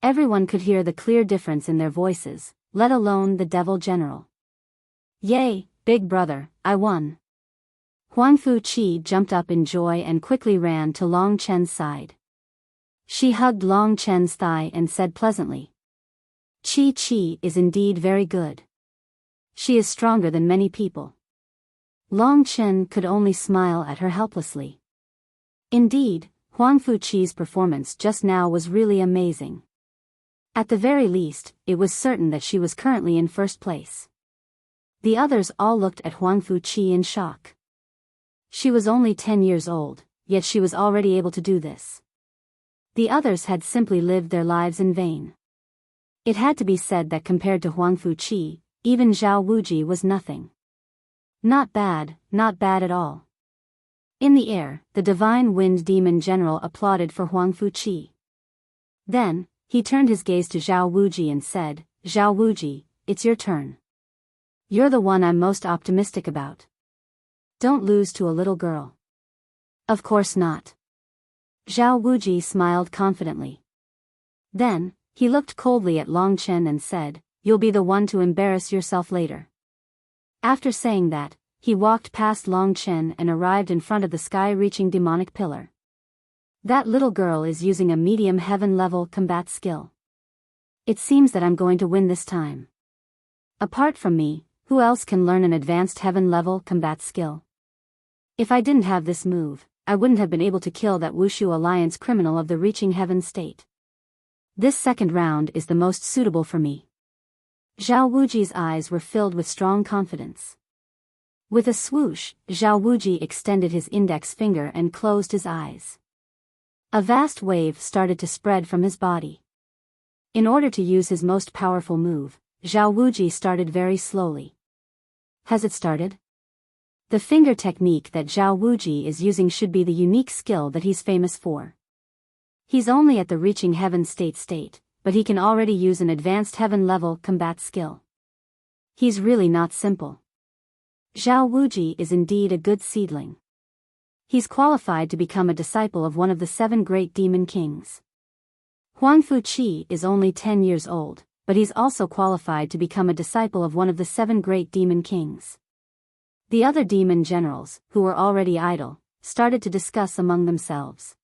Everyone could hear the clear difference in their voices, let alone the devil general. Yay, big brother, I won. Huang Fuqi jumped up in joy and quickly ran to Long Chen's side. She hugged Long Chen's thigh and said pleasantly, Chi is indeed very good. She is stronger than many people. Long Chen could only smile at her helplessly. Indeed, Huang Fuqi's performance just now was really amazing. At the very least, it was certain that she was currently in first place. The others all looked at Huang Fuqi in shock. She was only 10 years old, yet she was already able to do this. The others had simply lived their lives in vain. It had to be said that compared to Huang Fuqi, even Zhao Wuji was nothing. Not bad at all. In the air, the divine wind demon general applauded for Huang Fuqi. Then, he turned his gaze to Zhao Wuji and said, Zhao Wuji, it's your turn. You're the one I'm most optimistic about. Don't lose to a little girl. Of course not. Zhao Wuji smiled confidently. Then, he looked coldly at Long Chen and said, You'll be the one to embarrass yourself later. After saying that, he walked past Long Chen and arrived in front of the sky-reaching demonic pillar. That little girl is using a medium heaven-level combat skill. It seems that I'm going to win this time. Apart from me, who else can learn an advanced heaven-level combat skill? If I didn't have this move, I wouldn't have been able to kill that Wushu Alliance criminal of the reaching heaven state. This second round is the most suitable for me. Zhao Wuji's eyes were filled with strong confidence. With a swoosh, Zhao Wuji extended his index finger and closed his eyes. A vast wave started to spread from his body. In order to use his most powerful move, Zhao Wuji started very slowly. Has it started? The finger technique that Zhao Wuji is using should be the unique skill that he's famous for. He's only at the reaching heaven state, but he can already use an advanced heaven-level combat skill. He's really not simple. Zhao Wuji is indeed a good seedling. He's qualified to become a disciple of one of the 7 great demon kings. Huang Fuqi is only 10 years old, but he's also qualified to become a disciple of one of the 7 great demon kings. The other demon generals, who were already idle, started to discuss among themselves.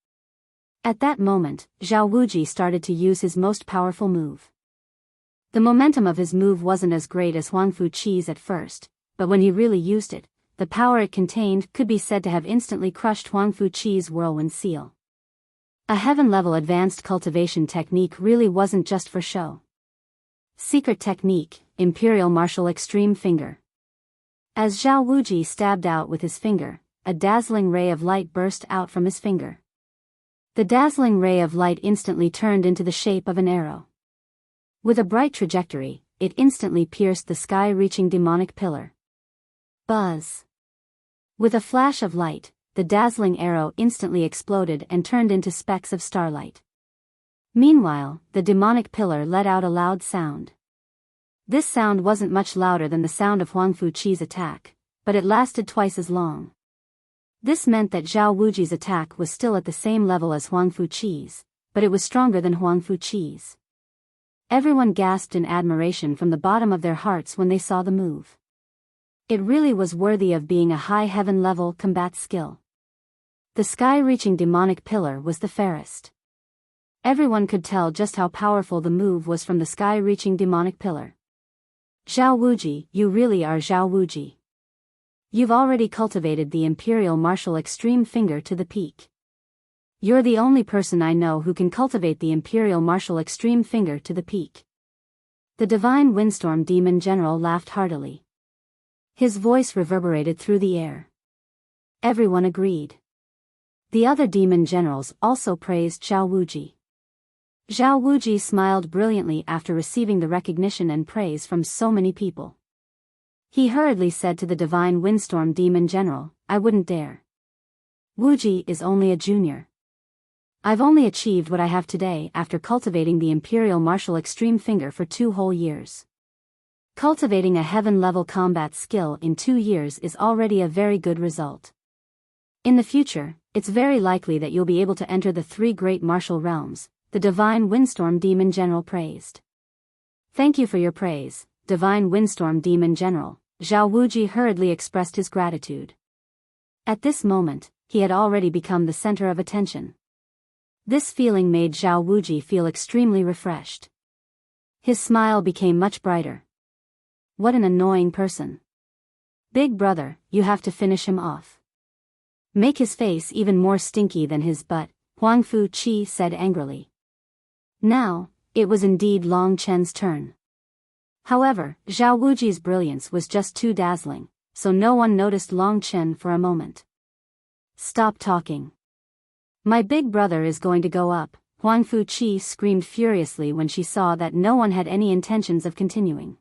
At that moment, Zhao Wuji started to use his most powerful move. The momentum of his move wasn't as great as Huang Fuqi's at first, but when he really used it, the power it contained could be said to have instantly crushed Huang Fuqi's whirlwind seal. A heaven-level advanced cultivation technique really wasn't just for show. Secret technique, Imperial Martial Extreme Finger. As Zhao Wuji stabbed out with his finger, a dazzling ray of light burst out from his finger. The dazzling ray of light instantly turned into the shape of an arrow. With a bright trajectory, it instantly pierced the sky-reaching demonic pillar. Buzz. With a flash of light, the dazzling arrow instantly exploded and turned into specks of starlight. Meanwhile, the demonic pillar let out a loud sound. This sound wasn't much louder than the sound of Huang Fuqi's attack, but it lasted twice as long. This meant that Zhao Wuji's attack was still at the same level as Huang Fuqi's, but it was stronger than Huang Fuqi's. Everyone gasped in admiration from the bottom of their hearts when they saw the move. It really was worthy of being a high heaven-level combat skill. The sky-reaching demonic pillar was the fairest. Everyone could tell just how powerful the move was from the sky-reaching demonic pillar. Zhao Wuji, you really are Zhao Wuji. You've already cultivated the Imperial Martial Extreme Finger to the peak. You're the only person I know who can cultivate the Imperial Martial Extreme Finger to the peak. The Divine Windstorm Demon General laughed heartily. His voice reverberated through the air. Everyone agreed. The other demon generals also praised Zhao Wuji. Zhao Wuji smiled brilliantly after receiving the recognition and praise from so many people. He hurriedly said to the divine windstorm demon general, "I wouldn't dare. Wuji is only a junior. I've only achieved what I have today after cultivating the imperial martial extreme finger for 2 whole years. Cultivating a heaven-level combat skill in 2 years is already a very good result. In the future, it's very likely that you'll be able to enter the 3 great martial realms," the divine windstorm demon general praised. "Thank you for your praise, divine windstorm demon general," Zhao Wuji hurriedly expressed his gratitude. At this moment, he had already become the center of attention. This feeling made Zhao Wuji feel extremely refreshed. His smile became much brighter. What an annoying person. Big brother, you have to finish him off. Make his face even more stinky than his butt, Huang Fu Qi said angrily. Now, it was indeed Long Chen's turn. However, Zhao Wuji's brilliance was just too dazzling, so no one noticed Long Chen for a moment. "Stop talking. My big brother is going to go up," Huang Fu Qi screamed furiously when she saw that no one had any intentions of continuing.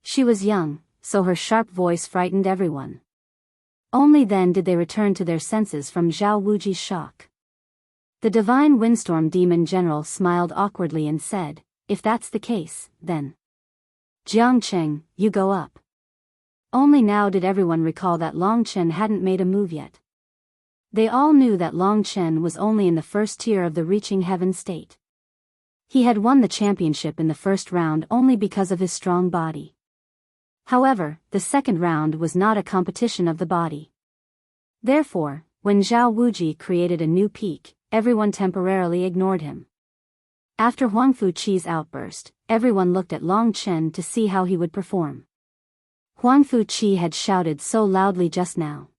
She was young, so her sharp voice frightened everyone. Only then did they return to their senses from Zhao Wuji's shock. The divine windstorm demon general smiled awkwardly and said, "If that's the case, then Jiang Cheng, you go up." Only now did everyone recall that Long Chen hadn't made a move yet. They all knew that Long Chen was only in the first tier of the reaching heaven state. He had won the championship in the first round only because of his strong body. However, the second round was not a competition of the body. Therefore, when Zhao Wuji created a new peak, everyone temporarily ignored him. After Huang Fu Qi's outburst, everyone looked at Long Chen to see how he would perform. Huang Fu Qi had shouted so loudly just now.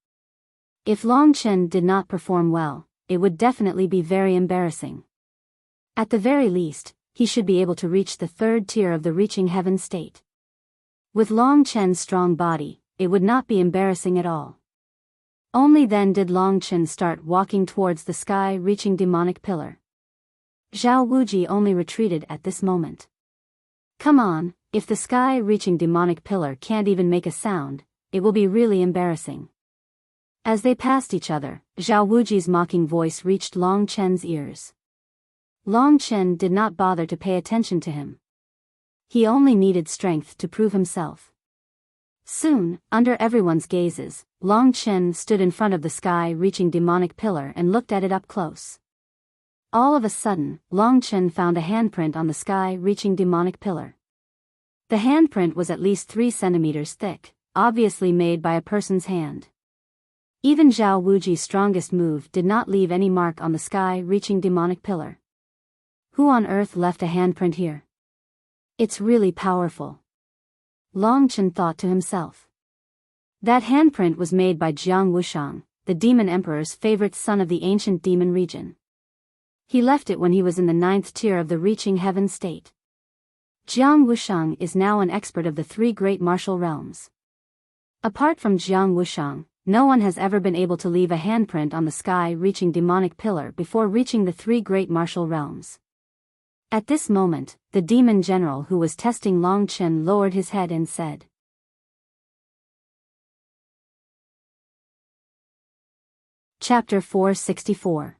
If Long Chen did not perform well, it would definitely be very embarrassing. At the very least, he should be able to reach the 3rd tier of the reaching heaven state. With Long Chen's strong body, it would not be embarrassing at all. Only then did Long Chen start walking towards the sky-reaching demonic pillar. Zhao Wuji only retreated at this moment. Come on, if the sky-reaching demonic pillar can't even make a sound, it will be really embarrassing. As they passed each other, Zhao Wuji's mocking voice reached Long Chen's ears. Long Chen did not bother to pay attention to him. He only needed strength to prove himself. Soon, under everyone's gazes, Long Chen stood in front of the sky-reaching demonic pillar and looked at it up close. All of a sudden, Long Chen found a handprint on the sky-reaching demonic pillar. The handprint was at least 3 centimeters thick, obviously made by a person's hand. Even Zhao Wuji's strongest move did not leave any mark on the sky-reaching demonic pillar. Who on earth left a handprint here? It's really powerful. Long Chen thought to himself. That handprint was made by Jiang Wushang, the demon emperor's favorite son of the ancient demon region. He left it when he was in the 9th tier of the reaching heaven state. Jiang Wushang is now an expert of the 3 great martial realms. Apart from Jiang Wushang, no one has ever been able to leave a handprint on the sky-reaching demonic pillar before reaching the 3 great martial realms. At this moment, the demon general who was testing Long Chen lowered his head and said, Chapter 464.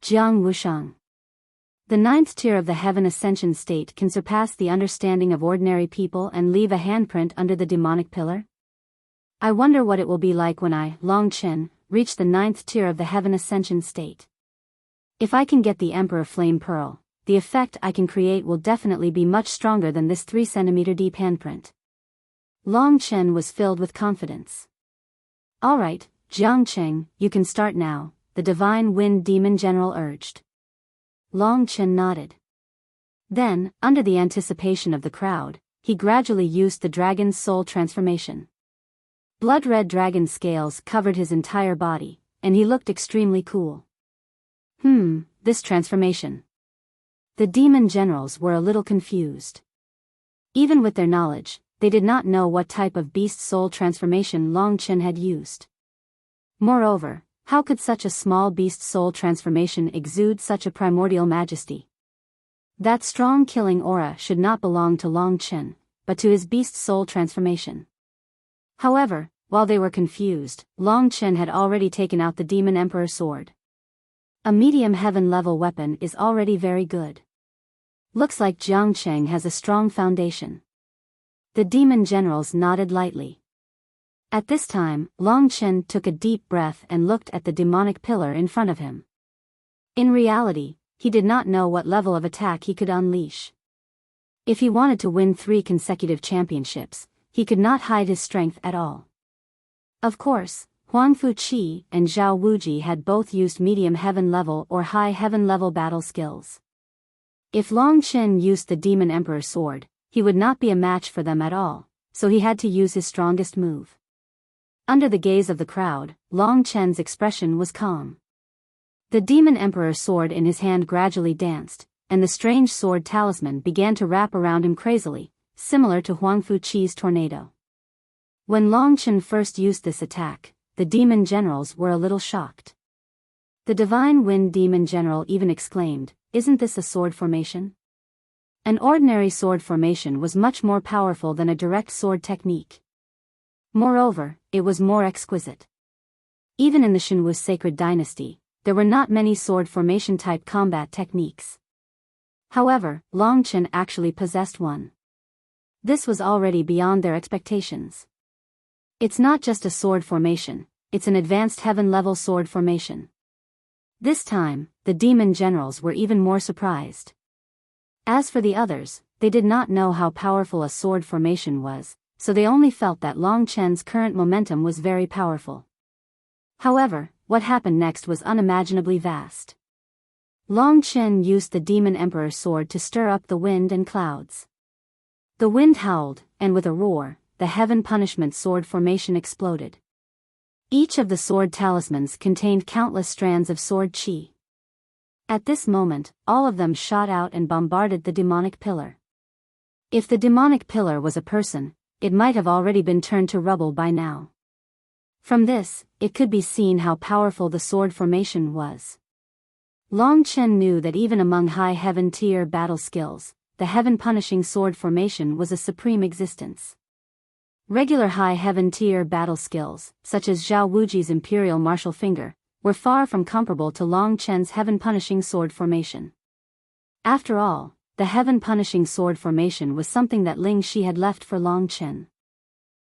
Jiang Wushang. The 9th tier of the heaven ascension state can surpass the understanding of ordinary people and leave a handprint under the demonic pillar? I wonder what it will be like when I, Long Chen, reach the 9th tier of the heaven ascension state. If I can get the Emperor Flame Pearl, the effect I can create will definitely be much stronger than this 3 centimeter deep handprint. Long Chen was filled with confidence. Alright, Jiang Cheng, you can start now, the divine wind demon general urged. Long Chen nodded. Then, under the anticipation of the crowd, he gradually used the dragon's soul transformation. Blood-red dragon scales covered his entire body, and he looked extremely cool. This transformation. The demon generals were a little confused. Even with their knowledge, they did not know what type of beast soul transformation Long Chen had used. Moreover, how could such a small beast soul transformation exude such a primordial majesty? That strong killing aura should not belong to Long Chen, but to his beast soul transformation. However, while they were confused, Long Chen had already taken out the Demon Emperor sword. A medium heaven level weapon is already very good. Looks like Jiang Cheng has a strong foundation. The demon generals nodded lightly. At this time, Long Chen took a deep breath and looked at the demonic pillar in front of him. In reality, he did not know what level of attack he could unleash. If he wanted to win 3 consecutive championships, he could not hide his strength at all. Of course, Huang Fuqi and Zhao Wuji had both used medium heaven level or high heaven level battle skills. If Long Chen used the Demon Emperor sword, he would not be a match for them at all, so he had to use his strongest move. Under the gaze of the crowd, Long Chen's expression was calm. The Demon Emperor sword in his hand gradually danced, and the strange sword talisman began to wrap around him crazily, similar to Huang Fuqi's tornado. When Long Chen first used this attack, the demon generals were a little shocked. The Divine Wind Demon General even exclaimed, "Isn't this a sword formation?" An ordinary sword formation was much more powerful than a direct sword technique. Moreover, it was more exquisite. Even in the Shenwu sacred dynasty, there were not many sword formation type combat techniques. However, Long Chen actually possessed one. This was already beyond their expectations. It's not just a sword formation, it's an advanced heaven-level sword formation. This time, the demon generals were even more surprised. As for the others, they did not know how powerful a sword formation was, so they only felt that Long Chen's current momentum was very powerful. However, what happened next was unimaginably vast. Long Chen used the Demon Emperor sword to stir up the wind and clouds. The wind howled, and with a roar, the Heaven Punishment sword formation exploded. Each of the sword talismans contained countless strands of sword chi. At this moment, all of them shot out and bombarded the demonic pillar. If the demonic pillar was a person, it might have already been turned to rubble by now. From this, it could be seen how powerful the sword formation was. Long Chen knew that even among high heaven tier battle skills, the heaven punishing sword formation was a supreme existence. Regular high heaven tier battle skills, such as Zhao Wuji's imperial martial finger, were far from comparable to Long Chen's heaven punishing sword formation. After all, the heaven punishing sword formation was something that Ling Shi had left for Long Chen.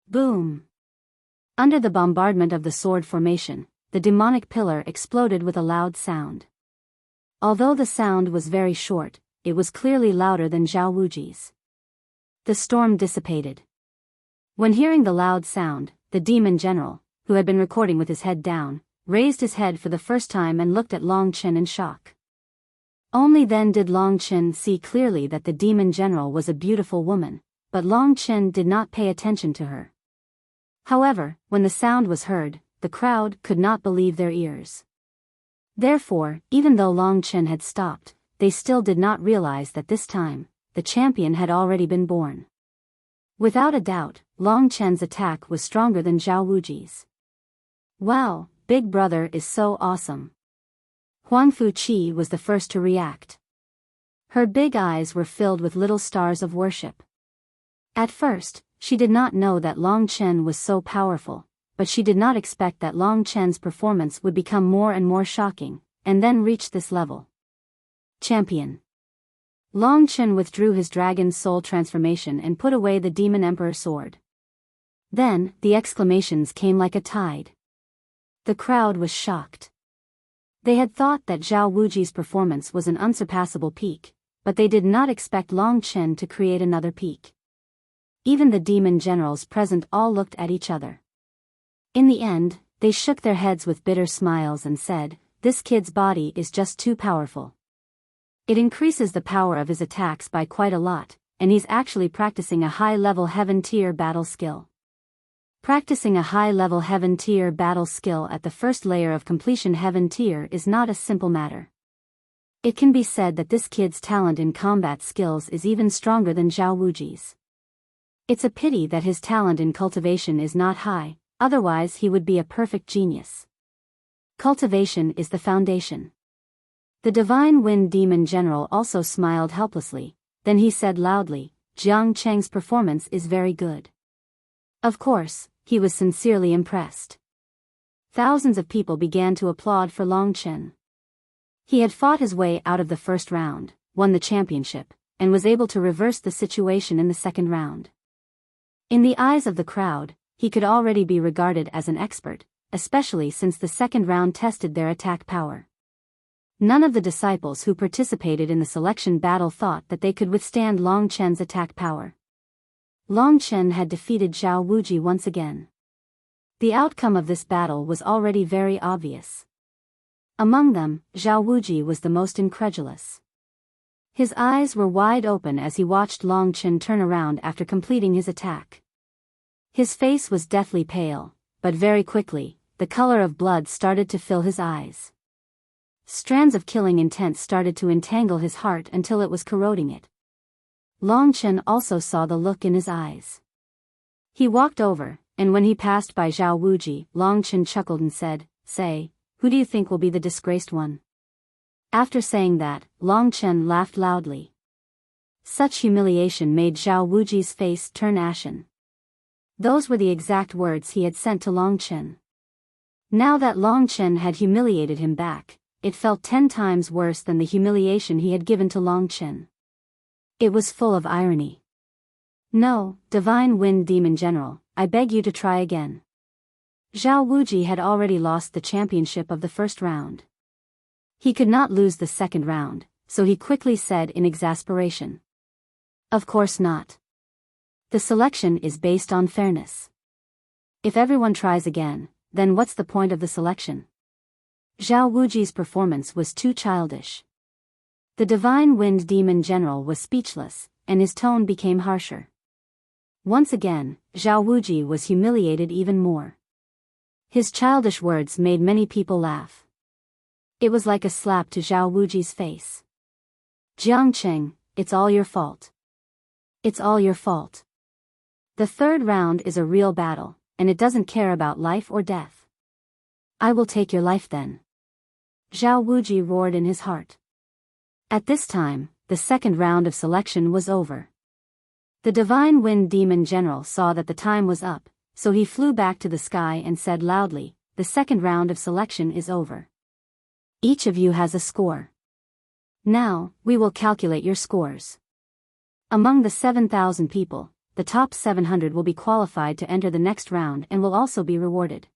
Boom! Under the bombardment of the sword formation, the demonic pillar exploded with a loud sound. Although the sound was very short, it was clearly louder than Zhao Wuji's. The storm dissipated. When hearing the loud sound, the demon general, who had been recording with his head down, raised his head for the first time and looked at Long Chen in shock. Only then did Long Chen see clearly that the demon general was a beautiful woman, but Long Chen did not pay attention to her. However, when the sound was heard, the crowd could not believe their ears. Therefore, even though Long Chen had stopped, they still did not realize that this time, the champion had already been born. Without a doubt, Long Chen's attack was stronger than Zhao Wuji's. Wow, Big Brother is so awesome. Huang Fuqi was the first to react. Her big eyes were filled with little stars of worship. At first, she did not know that Long Chen was so powerful, but she did not expect that Long Chen's performance would become more and more shocking, and then reach this level. Champion. Long Chen withdrew his dragon soul transformation and put away the Demon Emperor sword. Then, the exclamations came like a tide. The crowd was shocked. They had thought that Zhao Wuji's performance was an unsurpassable peak, but they did not expect Long Chen to create another peak. Even the demon generals present all looked at each other. In the end, they shook their heads with bitter smiles and said, "This kid's body is just too powerful. It increases the power of his attacks by quite a lot, and he's actually practicing a high-level heaven tier battle skill." Practicing a high-level heaven tier battle skill at the first layer of completion heaven tier is not a simple matter. It can be said that this kid's talent in combat skills is even stronger than Zhao Wuji's. It's a pity that his talent in cultivation is not high, otherwise he would be a perfect genius. Cultivation is the foundation. The divine wind demon general also smiled helplessly, then he said loudly, Jiang Cheng's performance is very good. Of course, he was sincerely impressed. Thousands of people began to applaud for Long Chen. He had fought his way out of the first round, won the championship, and was able to reverse the situation in the second round. In the eyes of the crowd, he could already be regarded as an expert, especially since the second round tested their attack power. None of the disciples who participated in the selection battle thought that they could withstand Long Chen's attack power. Long Chen had defeated Zhao Wuji once again. The outcome of this battle was already very obvious. Among them, Zhao Wuji was the most incredulous. His eyes were wide open as he watched Long Chen turn around after completing his attack. His face was deathly pale, but very quickly, the color of blood started to fill his eyes. Strands of killing intent started to entangle his heart until it was corroding it. Long Chen also saw the look in his eyes. He walked over, and when he passed by Zhao Wuji, Long Chen chuckled and said, Say, who do you think will be the disgraced one? After saying that, Long Chen laughed loudly. Such humiliation made Zhao Wuji's face turn ashen. Those were the exact words he had sent to Long Chen. Now that Long Chen had humiliated him back, it felt 10 times worse than the humiliation he had given to Long Chen. It was full of irony. No, Divine Wind Demon General, I beg you to try again. Zhao Wuji had already lost the championship of the first round. He could not lose the second round, so he quickly said in exasperation. Of course not. The selection is based on fairness. If everyone tries again, then what's the point of the selection? Zhao Wuji's performance was too childish. The Divine Wind Demon General was speechless, and his tone became harsher. Once again, Zhao Wuji was humiliated even more. His childish words made many people laugh. It was like a slap to Zhao Wuji's face. Jiang Cheng, it's all your fault. It's all your fault. The third round is a real battle, and it doesn't care about life or death. I will take your life then. Zhao Wuji roared in his heart. At this time, the second round of selection was over. The Divine Wind Demon General saw that the time was up, so he flew back to the sky and said loudly, The second round of selection is over. Each of you has a score. Now, we will calculate your scores. Among the 7,000 people, the top 700 will be qualified to enter the next round and will also be rewarded.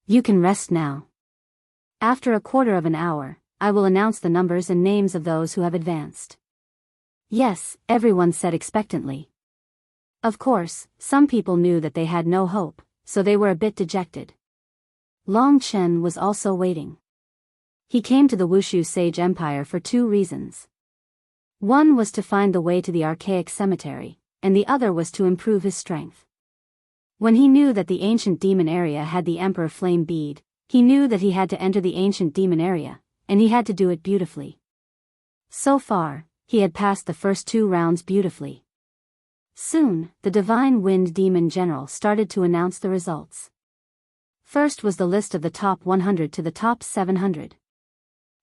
You can rest now. After a quarter of an hour, I will announce the numbers and names of those who have advanced. Yes, everyone said expectantly. Of course, some people knew that they had no hope, so they were a bit dejected. Long Chen was also waiting. He came to the Wushu Sage Empire for 2 reasons. One was to find the way to the archaic cemetery, and the other was to improve his strength. When he knew that the ancient demon area had the Emperor Flame Bead, he knew that he had to enter the ancient demon area, and he had to do it beautifully. So far, he had passed the first 2 rounds beautifully. Soon, the Divine Wind Demon General started to announce the results. First was the list of the top 100 to the top 700.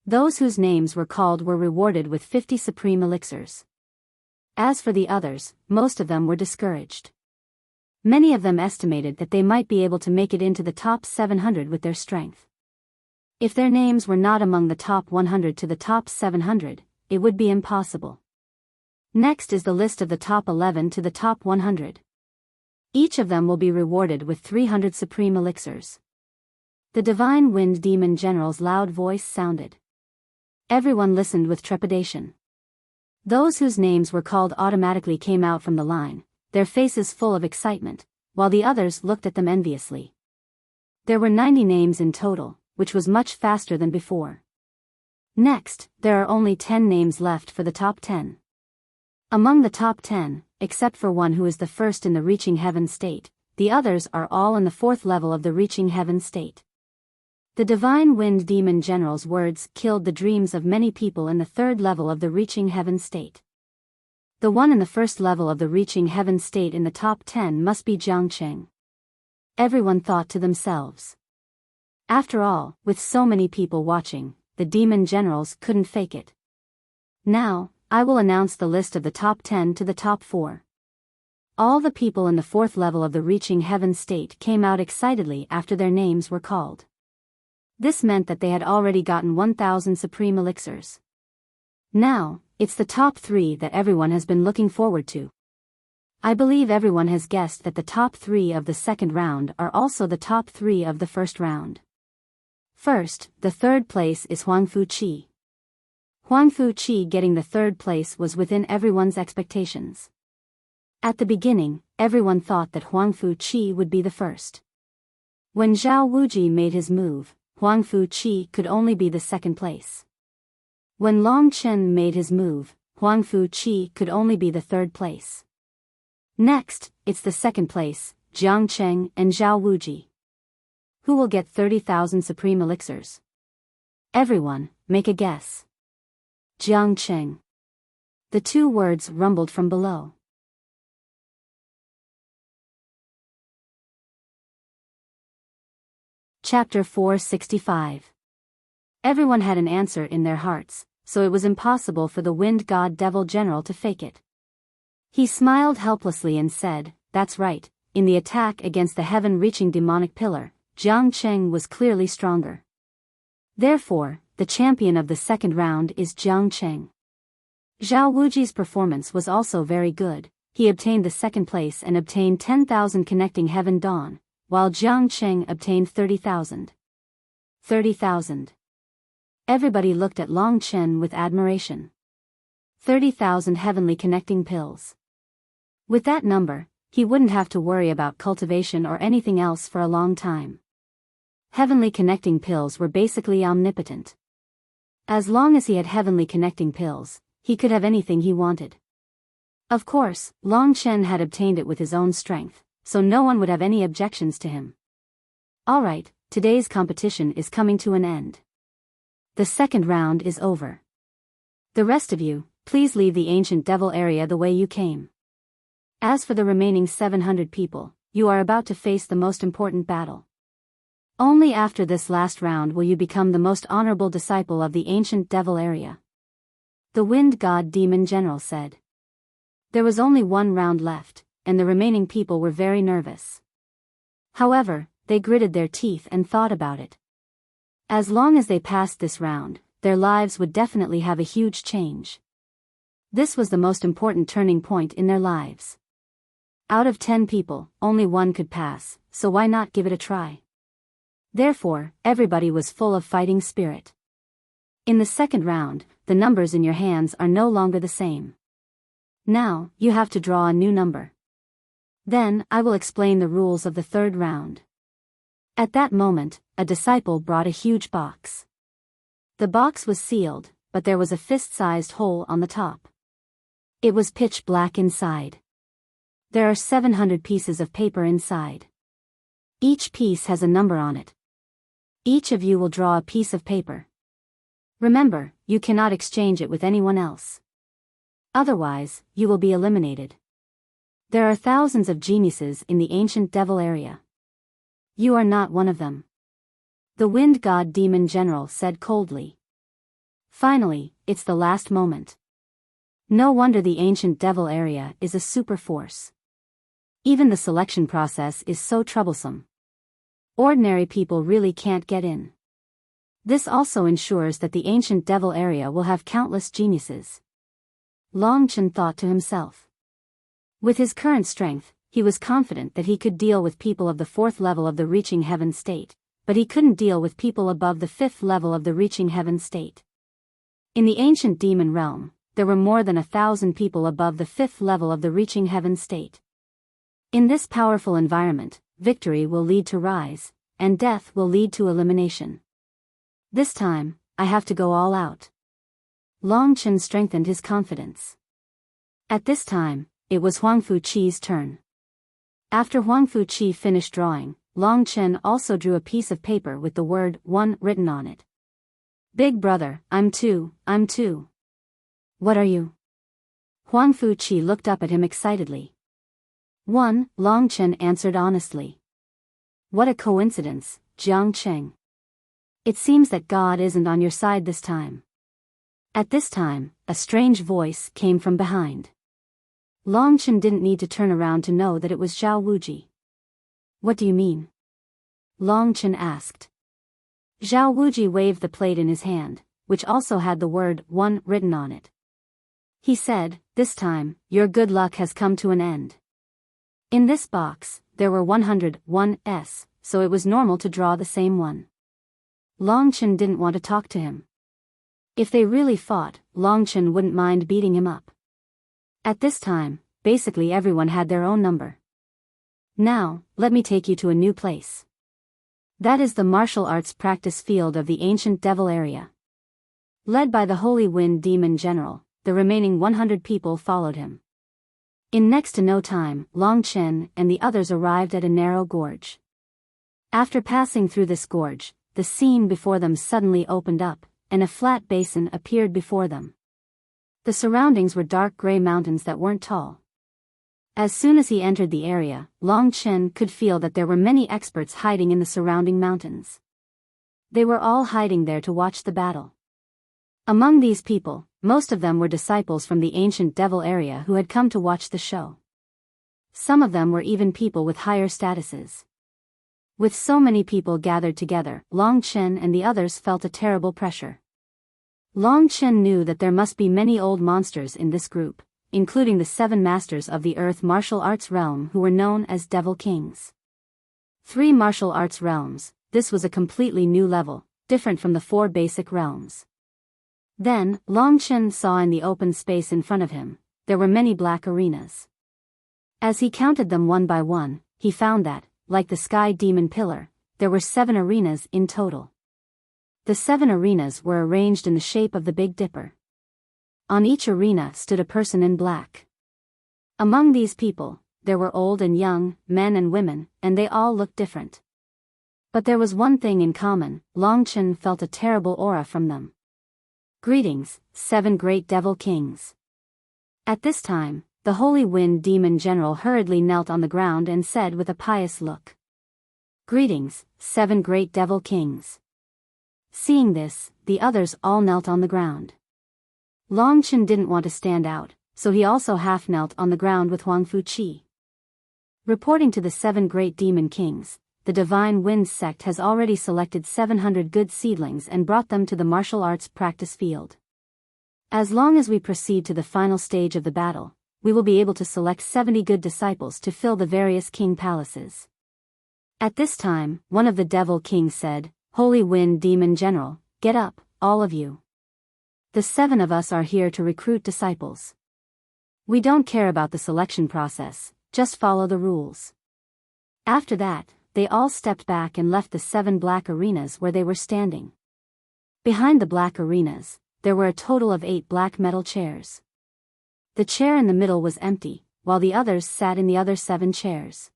Those whose names were called were rewarded with 50 supreme elixirs. As for the others, most of them were discouraged. Many of them estimated that they might be able to make it into the top 700 with their strength. If their names were not among the top 100 to the top 700, it would be impossible. Next is the list of the top 11 to the top 100. Each of them will be rewarded with 300 supreme elixirs. The Divine Wind Demon General's loud voice sounded. Everyone listened with trepidation. Those whose names were called automatically came out from the line, their faces full of excitement, while the others looked at them enviously. There were 90 names in total, which was much faster than before. Next, there are only 10 names left for the top 10. Among the top 10, except for one who is the first in the Reaching Heaven state, the others are all in the 4th level of the Reaching Heaven state. The Divine Wind Demon General's words killed the dreams of many people in the 3rd level of the Reaching Heaven state. The one in the 1st level of the Reaching Heaven state in the top 10 must be Jiang Cheng. Everyone thought to themselves. After all, with so many people watching, the demon generals couldn't fake it. Now, I will announce the list of the top 10 to the top 4. All the people in the 4th level of the reaching heaven state came out excitedly after their names were called. This meant that they had already gotten 1,000 supreme elixirs. Now, it's the top 3 that everyone has been looking forward to. I believe everyone has guessed that the top 3 of the 2nd round are also the top 3 of the 1st round. First, the 3rd place is Huangfu Qi. Huangfu Qi getting the 3rd place was within everyone's expectations. At the beginning, everyone thought that Huangfu Qi would be the first. When Zhao Wuji made his move, Huangfu Qi could only be the 2nd place. When Long Chen made his move, Huangfu Qi could only be the 3rd place. Next, it's the 2nd place, Jiang Cheng and Zhao Wuji. Who will get 30,000 supreme elixirs? Everyone, make a guess. Jiang Cheng. The 2 words rumbled from below. Chapter 465. Everyone had an answer in their hearts, so it was impossible for the Wind God Devil General to fake it. He smiled helplessly and said, "That's right, in the attack against the heaven-reaching demonic pillar, Jiang Cheng was clearly stronger. Therefore, the champion of the 2nd round is Jiang Cheng." Zhao Wuji's performance was also very good. He obtained the 2nd place and obtained 10,000 connecting heaven dawn, while Jiang Cheng obtained 30,000. 30,000. Everybody looked at Long Chen with admiration. 30,000 heavenly connecting pills. With that number, he wouldn't have to worry about cultivation or anything else for a long time. Heavenly connecting pills were basically omnipotent. As long as he had heavenly connecting pills, he could have anything he wanted. Of course, Long Chen had obtained it with his own strength, so no one would have any objections to him. Alright, today's competition is coming to an end. The 2nd round is over. The rest of you, please leave the ancient devil area the way you came. As for the remaining 700 people, you are about to face the most important battle. Only after this last round will you become the most honorable disciple of the ancient devil area. The Wind God Demon General said. There was only 1 round left, and the remaining people were very nervous. However, they gritted their teeth and thought about it. As long as they passed this round, their lives would definitely have a huge change. This was the most important turning point in their lives. Out of 10 people, only 1 could pass, so why not give it a try? Therefore, everybody was full of fighting spirit. In the 2nd round, the numbers in your hands are no longer the same. Now, you have to draw a new number. Then, I will explain the rules of the 3rd round. At that moment, a disciple brought a huge box. The box was sealed, but there was a fist-sized hole on the top. It was pitch black inside. There are 700 pieces of paper inside. Each piece has a number on it. Each of you will draw a piece of paper. Remember, you cannot exchange it with anyone else. Otherwise, you will be eliminated. There are thousands of geniuses in the ancient devil area. You are not one of them. The Wind God Demon General said coldly. Finally, it's the last moment. No wonder the ancient devil area is a super force. Even the selection process is so troublesome. Ordinary people really can't get in. This also ensures that the ancient devil area will have countless geniuses. Long Chen thought to himself. With his current strength, he was confident that he could deal with people of the 4th level of the reaching heaven state, but he couldn't deal with people above the 5th level of the reaching heaven state. In the ancient demon realm, there were more than 1,000 people above the 5th level of the reaching heaven state. In this powerful environment, victory will lead to rise, and death will lead to elimination. This time, I have to go all out. Long Chen strengthened his confidence. At this time, it was Huangfu Qi's turn. After Huangfu Qi finished drawing, Long Chen also drew a piece of paper with the word 1 written on it. Big brother, I'm 2. What are you? Huangfu Qi looked up at him excitedly. 1, Long Chen answered honestly. What a coincidence, Jiang Cheng. It seems that God isn't on your side this time. At this time, a strange voice came from behind. Long Chen didn't need to turn around to know that it was Zhao Wuji. What do you mean? Long Chen asked. Zhao Wuji waved the plate in his hand, which also had the word 1 written on it. He said, this time, your good luck has come to an end. In this box, there were 101s, so it was normal to draw the same one. Long Chen didn't want to talk to him. If they really fought, Long Chen wouldn't mind beating him up. At this time, basically everyone had their own number. Now, let me take you to a new place. That is the martial arts practice field of the ancient devil area. Led by the Holy Wind Demon General, the remaining 100 people followed him. In next to no time, Long Chen and the others arrived at a narrow gorge. After passing through this gorge, the scene before them suddenly opened up, and a flat basin appeared before them. The surroundings were dark gray mountains that weren't tall. As soon as he entered the area, Long Chen could feel that there were many experts hiding in the surrounding mountains. They were all hiding there to watch the battle. Among these people, most of them were disciples from the ancient devil area who had come to watch the show. Some of them were even people with higher statuses. With so many people gathered together, Long Chen and the others felt a terrible pressure. Long Chen knew that there must be many old monsters in this group, including the 7 masters of the earth martial arts realm who were known as Devil Kings. 3 martial arts realms, this was a completely new level, different from the 4 basic realms. Then, Long Chen saw in the open space in front of him, there were many black arenas. As he counted them one by one, he found that, like the Sky Demon Pillar, there were 7 arenas in total. The 7 arenas were arranged in the shape of the Big Dipper. On each arena stood a person in black. Among these people, there were old and young, men and women, and they all looked different. But there was one thing in common, Long Chen felt a terrible aura from them. Greetings, 7 great devil kings. At this time, the Holy Wind Demon General hurriedly knelt on the ground and said with a pious look. Greetings, 7 great devil kings. Seeing this, the others all knelt on the ground. Long Chen didn't want to stand out, so he also half knelt on the ground with Huang Fuqi. Reporting to the 7 great demon kings, the Divine Wind sect has already selected 700 good seedlings and brought them to the martial arts practice field. As long as we proceed to the final stage of the battle, we will be able to select 70 good disciples to fill the various king palaces. At this time, one of the devil kings said, Holy Wind Demon General, get up, all of you. The 7 of us are here to recruit disciples. We don't care about the selection process, just follow the rules. After that, they all stepped back and left the 7 black arenas where they were standing. Behind the black arenas, there were a total of 8 black metal chairs. The chair in the middle was empty, while the others sat in the other 7 chairs.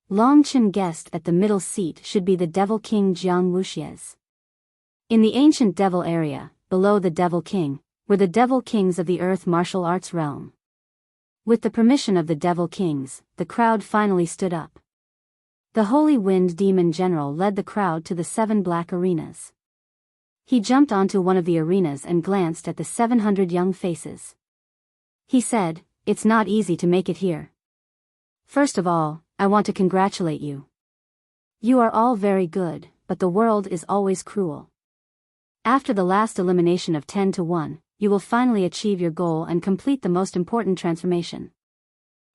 Long Chen guessed that the middle seat should be the Devil King Jiang Wuxia's. In the ancient devil area, below the Devil King, were the Devil Kings of the Earth martial arts realm. With the permission of the Devil Kings, the crowd finally stood up. The Holy Wind Demon General led the crowd to the 7 black arenas. He jumped onto one of the arenas and glanced at the 700 young faces. He said, It's not easy to make it here. First of all, I want to congratulate you. You are all very good, but the world is always cruel. After the last elimination of 10 to 1, you will finally achieve your goal and complete the most important transformation.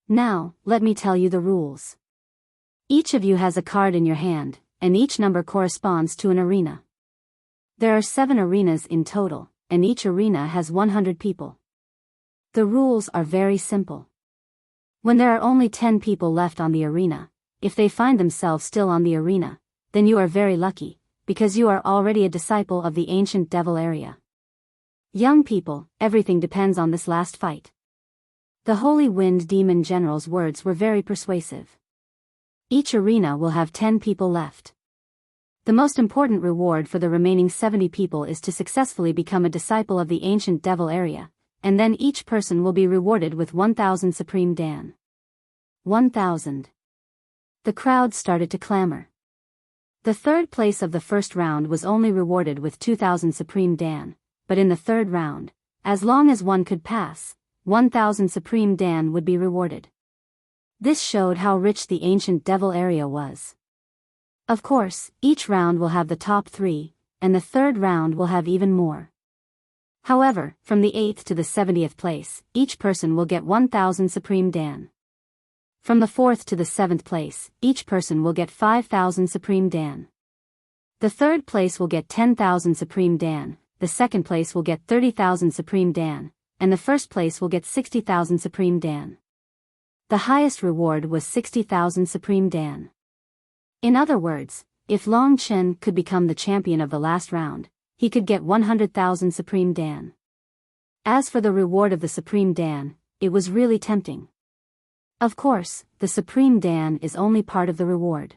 Now, let me tell you the rules. Each of you has a card in your hand, and each number corresponds to an arena. There are 7 arenas in total, and each arena has 100 people. The rules are very simple. When there are only 10 people left on the arena, if they find themselves still on the arena, then you are very lucky, because you are already a disciple of the ancient devil area. Young people, everything depends on this last fight. The Holy Wind Demon General's words were very persuasive. Each arena will have 10 people left. The most important reward for the remaining 70 people is to successfully become a disciple of the ancient devil area, and then each person will be rewarded with 1,000 Supreme Dan. 1,000. The crowd started to clamor. The third place of the first round was only rewarded with 2,000 Supreme Dan, but in the third round, as long as one could pass, 1,000 Supreme Dan would be rewarded. This showed how rich the ancient devil area was. Of course, each round will have the top 3, and the third round will have even more. However, from the 8th to the 70th place, each person will get 1,000 Supreme Dan. From the 4th to the 7th place, each person will get 5,000 Supreme Dan. The third place will get 10,000 Supreme Dan, the second place will get 30,000 Supreme Dan, and the first place will get 60,000 Supreme Dan. The highest reward was 60,000 Supreme Dan. In other words, if Long Chen could become the champion of the last round, he could get 100,000 Supreme Dan. As for the reward of the Supreme Dan, it was really tempting. Of course, the Supreme Dan is only part of the reward.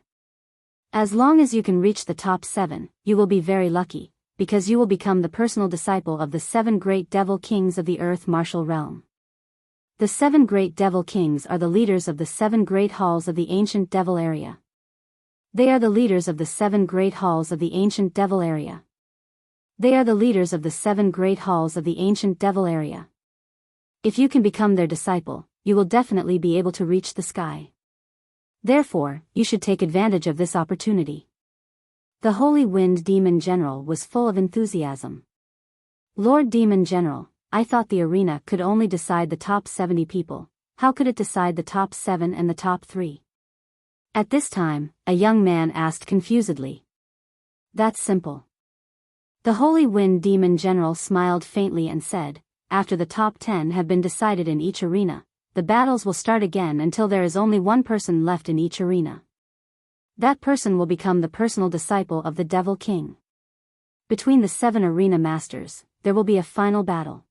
As long as you can reach the top 7, you will be very lucky, because you will become the personal disciple of the 7 great devil kings of the earth martial realm. The 7 great devil kings are the leaders of the 7 great halls of the ancient devil area. They are the leaders of the 7 great halls of the ancient devil area. They are the leaders of the 7 great halls of the ancient devil area. If you can become their disciple, you will definitely be able to reach the sky. Therefore, you should take advantage of this opportunity. The Holy Wind Demon General was full of enthusiasm. Lord Demon General, I thought the arena could only decide the top 70 people. How could it decide the top 7 and the top 3? At this time, a young man asked confusedly. That's simple. The Holy Wind Demon General smiled faintly and said, after the top 10 have been decided in each arena, the battles will start again until there is only one person left in each arena. That person will become the personal disciple of the Devil King. Between the 7 arena masters, there will be a final battle.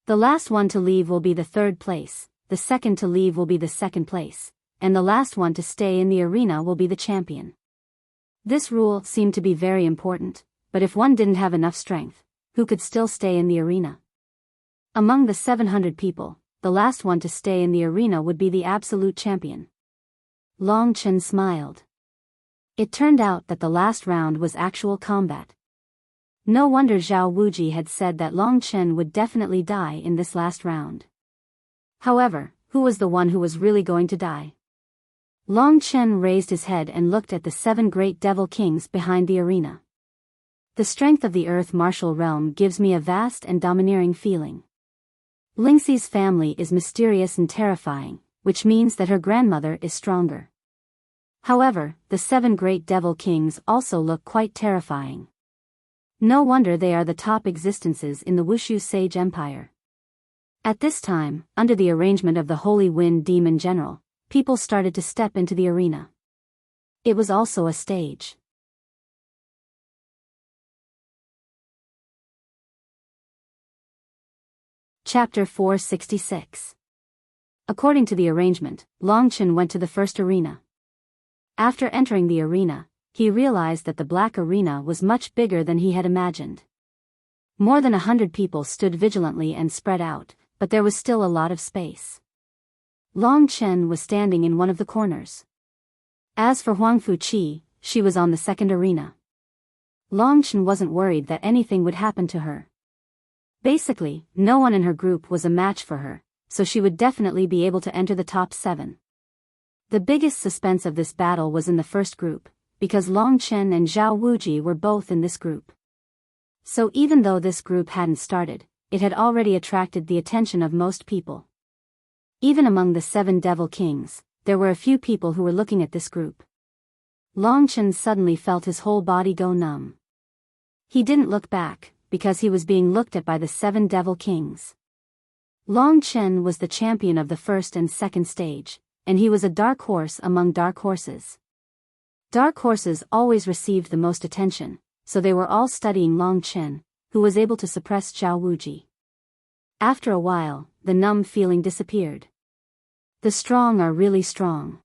The last one to leave will be the 3rd place, the second to leave will be the 2nd place, and the last one to stay in the arena will be the champion. This rule seemed to be very important, but if one didn't have enough strength, who could still stay in the arena? Among the 700 people, the last one to stay in the arena would be the absolute champion. Long Chen smiled. It turned out that the last round was actual combat. No wonder Zhao Wuji had said that Long Chen would definitely die in this last round. However, who was the one who was really going to die? Long Chen raised his head and looked at the 7 great devil kings behind the arena. The strength of the earth martial realm gives me a vast and domineering feeling. Lingxi's family is mysterious and terrifying, which means that her grandmother is stronger. However, the 7 great devil kings also look quite terrifying. No wonder they are the top existences in the Wuxia Sage Empire. At this time, under the arrangement of the Holy Wind Demon General, people started to step into the arena. It was also a stage. Chapter 466. According to the arrangement, Long Chen went to the first arena. After entering the arena, he realized that the black arena was much bigger than he had imagined. More than 100 people stood vigilantly and spread out, but there was still a lot of space. Long Chen was standing in one of the corners. As for Huang Fuqi, she was on the second arena. Long Chen wasn't worried that anything would happen to her. Basically, no one in her group was a match for her, so she would definitely be able to enter the top 7. The biggest suspense of this battle was in the first group, because Long Chen and Zhao Wuji were both in this group. So even though this group hadn't started, it had already attracted the attention of most people. Even among the 7 devil kings, there were a few people who were looking at this group. Long Chen suddenly felt his whole body go numb. He didn't look back, because he was being looked at by the 7 devil kings. Long Chen was the champion of the first and second stage, and he was a dark horse among dark horses. Dark horses always received the most attention, so they were all studying Long Chen, who was able to suppress Zhao Wuji. After a while, the numb feeling disappeared. The strong are really strong.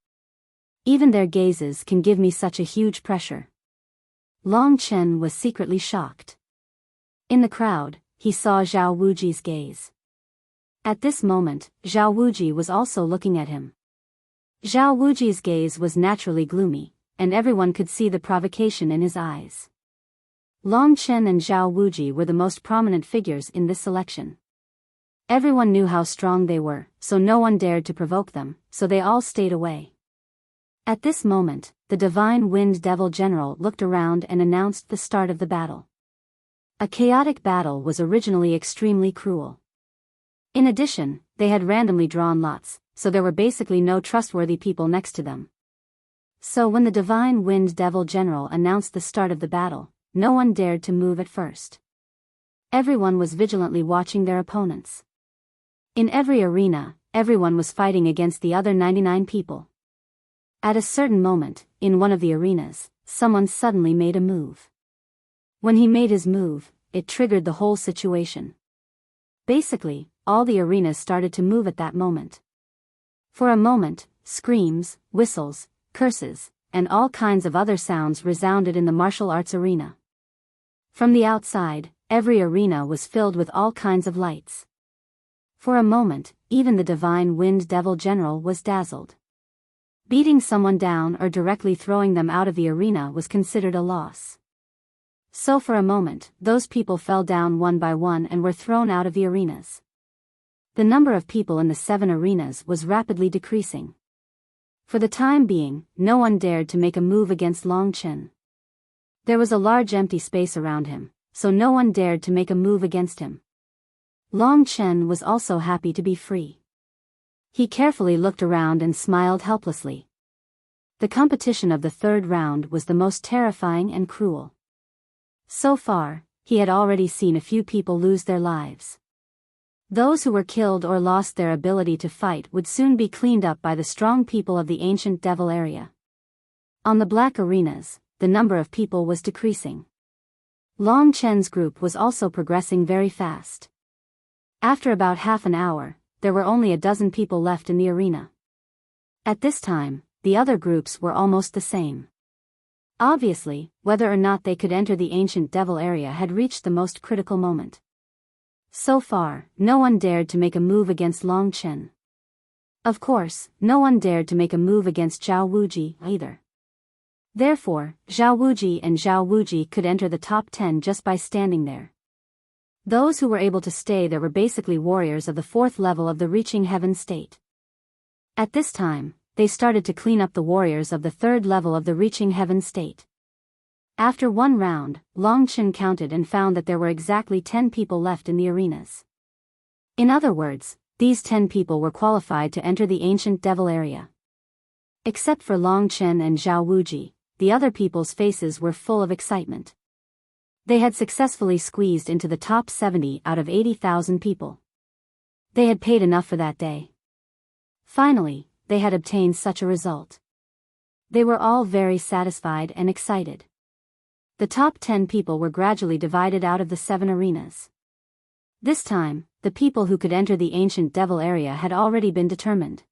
Even their gazes can give me such a huge pressure. Long Chen was secretly shocked. In the crowd, he saw Zhao Wuji's gaze. At this moment, Zhao Wuji was also looking at him. Zhao Wuji's gaze was naturally gloomy, and everyone could see the provocation in his eyes. Long Chen and Zhao Wuji were the most prominent figures in this selection. Everyone knew how strong they were, so no one dared to provoke them, so they all stayed away. At this moment, the Divine Wind Devil General looked around and announced the start of the battle. A chaotic battle was originally extremely cruel. In addition, they had randomly drawn lots, so there were basically no trustworthy people next to them. So when the Divine Wind Devil General announced the start of the battle, no one dared to move at first. Everyone was vigilantly watching their opponents. In every arena, everyone was fighting against the other 99 people. At a certain moment, in one of the arenas, someone suddenly made a move. When he made his move, it triggered the whole situation. Basically, all the arenas started to move at that moment. For a moment, screams, whistles, curses, and all kinds of other sounds resounded in the martial arts arena. From the outside, every arena was filled with all kinds of lights. For a moment, even the Divine Wind Devil General was dazzled. Beating someone down or directly throwing them out of the arena was considered a loss. So for a moment, those people fell down one by one and were thrown out of the arenas. The number of people in the 7 arenas was rapidly decreasing. For the time being, no one dared to make a move against Long Chen. There was a large empty space around him, so no one dared to make a move against him. Long Chen was also happy to be free. He carefully looked around and smiled helplessly. The competition of the 3rd round was the most terrifying and cruel. So far, he had already seen a few people lose their lives. Those who were killed or lost their ability to fight would soon be cleaned up by the strong people of the ancient devil area. On the black arenas, the number of people was decreasing. Long Chen's group was also progressing very fast. After about half an hour, there were only a dozen people left in the arena. At this time, the other groups were almost the same. Obviously, whether or not they could enter the ancient devil area had reached the most critical moment. So far, no one dared to make a move against Long Chen. Of course, no one dared to make a move against Zhao Wuji either. Therefore, Zhao Wuji and Zhao Wuji could enter the top 10 just by standing there. Those who were able to stay there were basically warriors of the 4th level of the Reaching Heaven state. At this time, they started to clean up the warriors of the 3rd level of the Reaching Heaven state. After one round, Long Chen counted and found that there were exactly 10 people left in the arenas. In other words, these 10 people were qualified to enter the ancient devil area. Except for Long Chen and Zhao Wuji, the other people's faces were full of excitement. They had successfully squeezed into the top 70 out of 80,000 people. They had paid enough for that day. Finally, they had obtained such a result. They were all very satisfied and excited. The top 10 people were gradually divided out of the 7 arenas. This time, the people who could enter the ancient devil area had already been determined.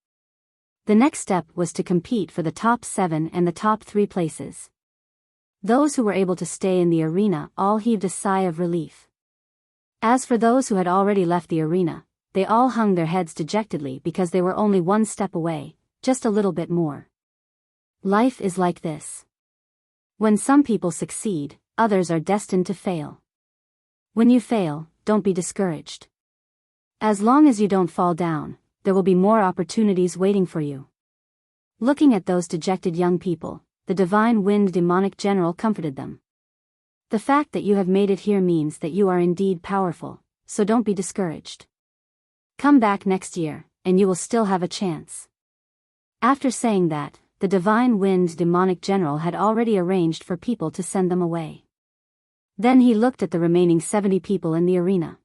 The next step was to compete for the top 7 and the top 3 places. Those who were able to stay in the arena all heaved a sigh of relief. As for those who had already left the arena, they all hung their heads dejectedly because they were only one step away, just a little bit more. Life is like this. When some people succeed, others are destined to fail. When you fail, don't be discouraged. As long as you don't fall down, there will be more opportunities waiting for you. Looking at those dejected young people, the Divine Wind Demonic General comforted them. The fact that you have made it here means that you are indeed powerful, so don't be discouraged. Come back next year, and you will still have a chance. After saying that, the Divine Wind Demonic General had already arranged for people to send them away. Then he looked at the remaining 70 people in the arena.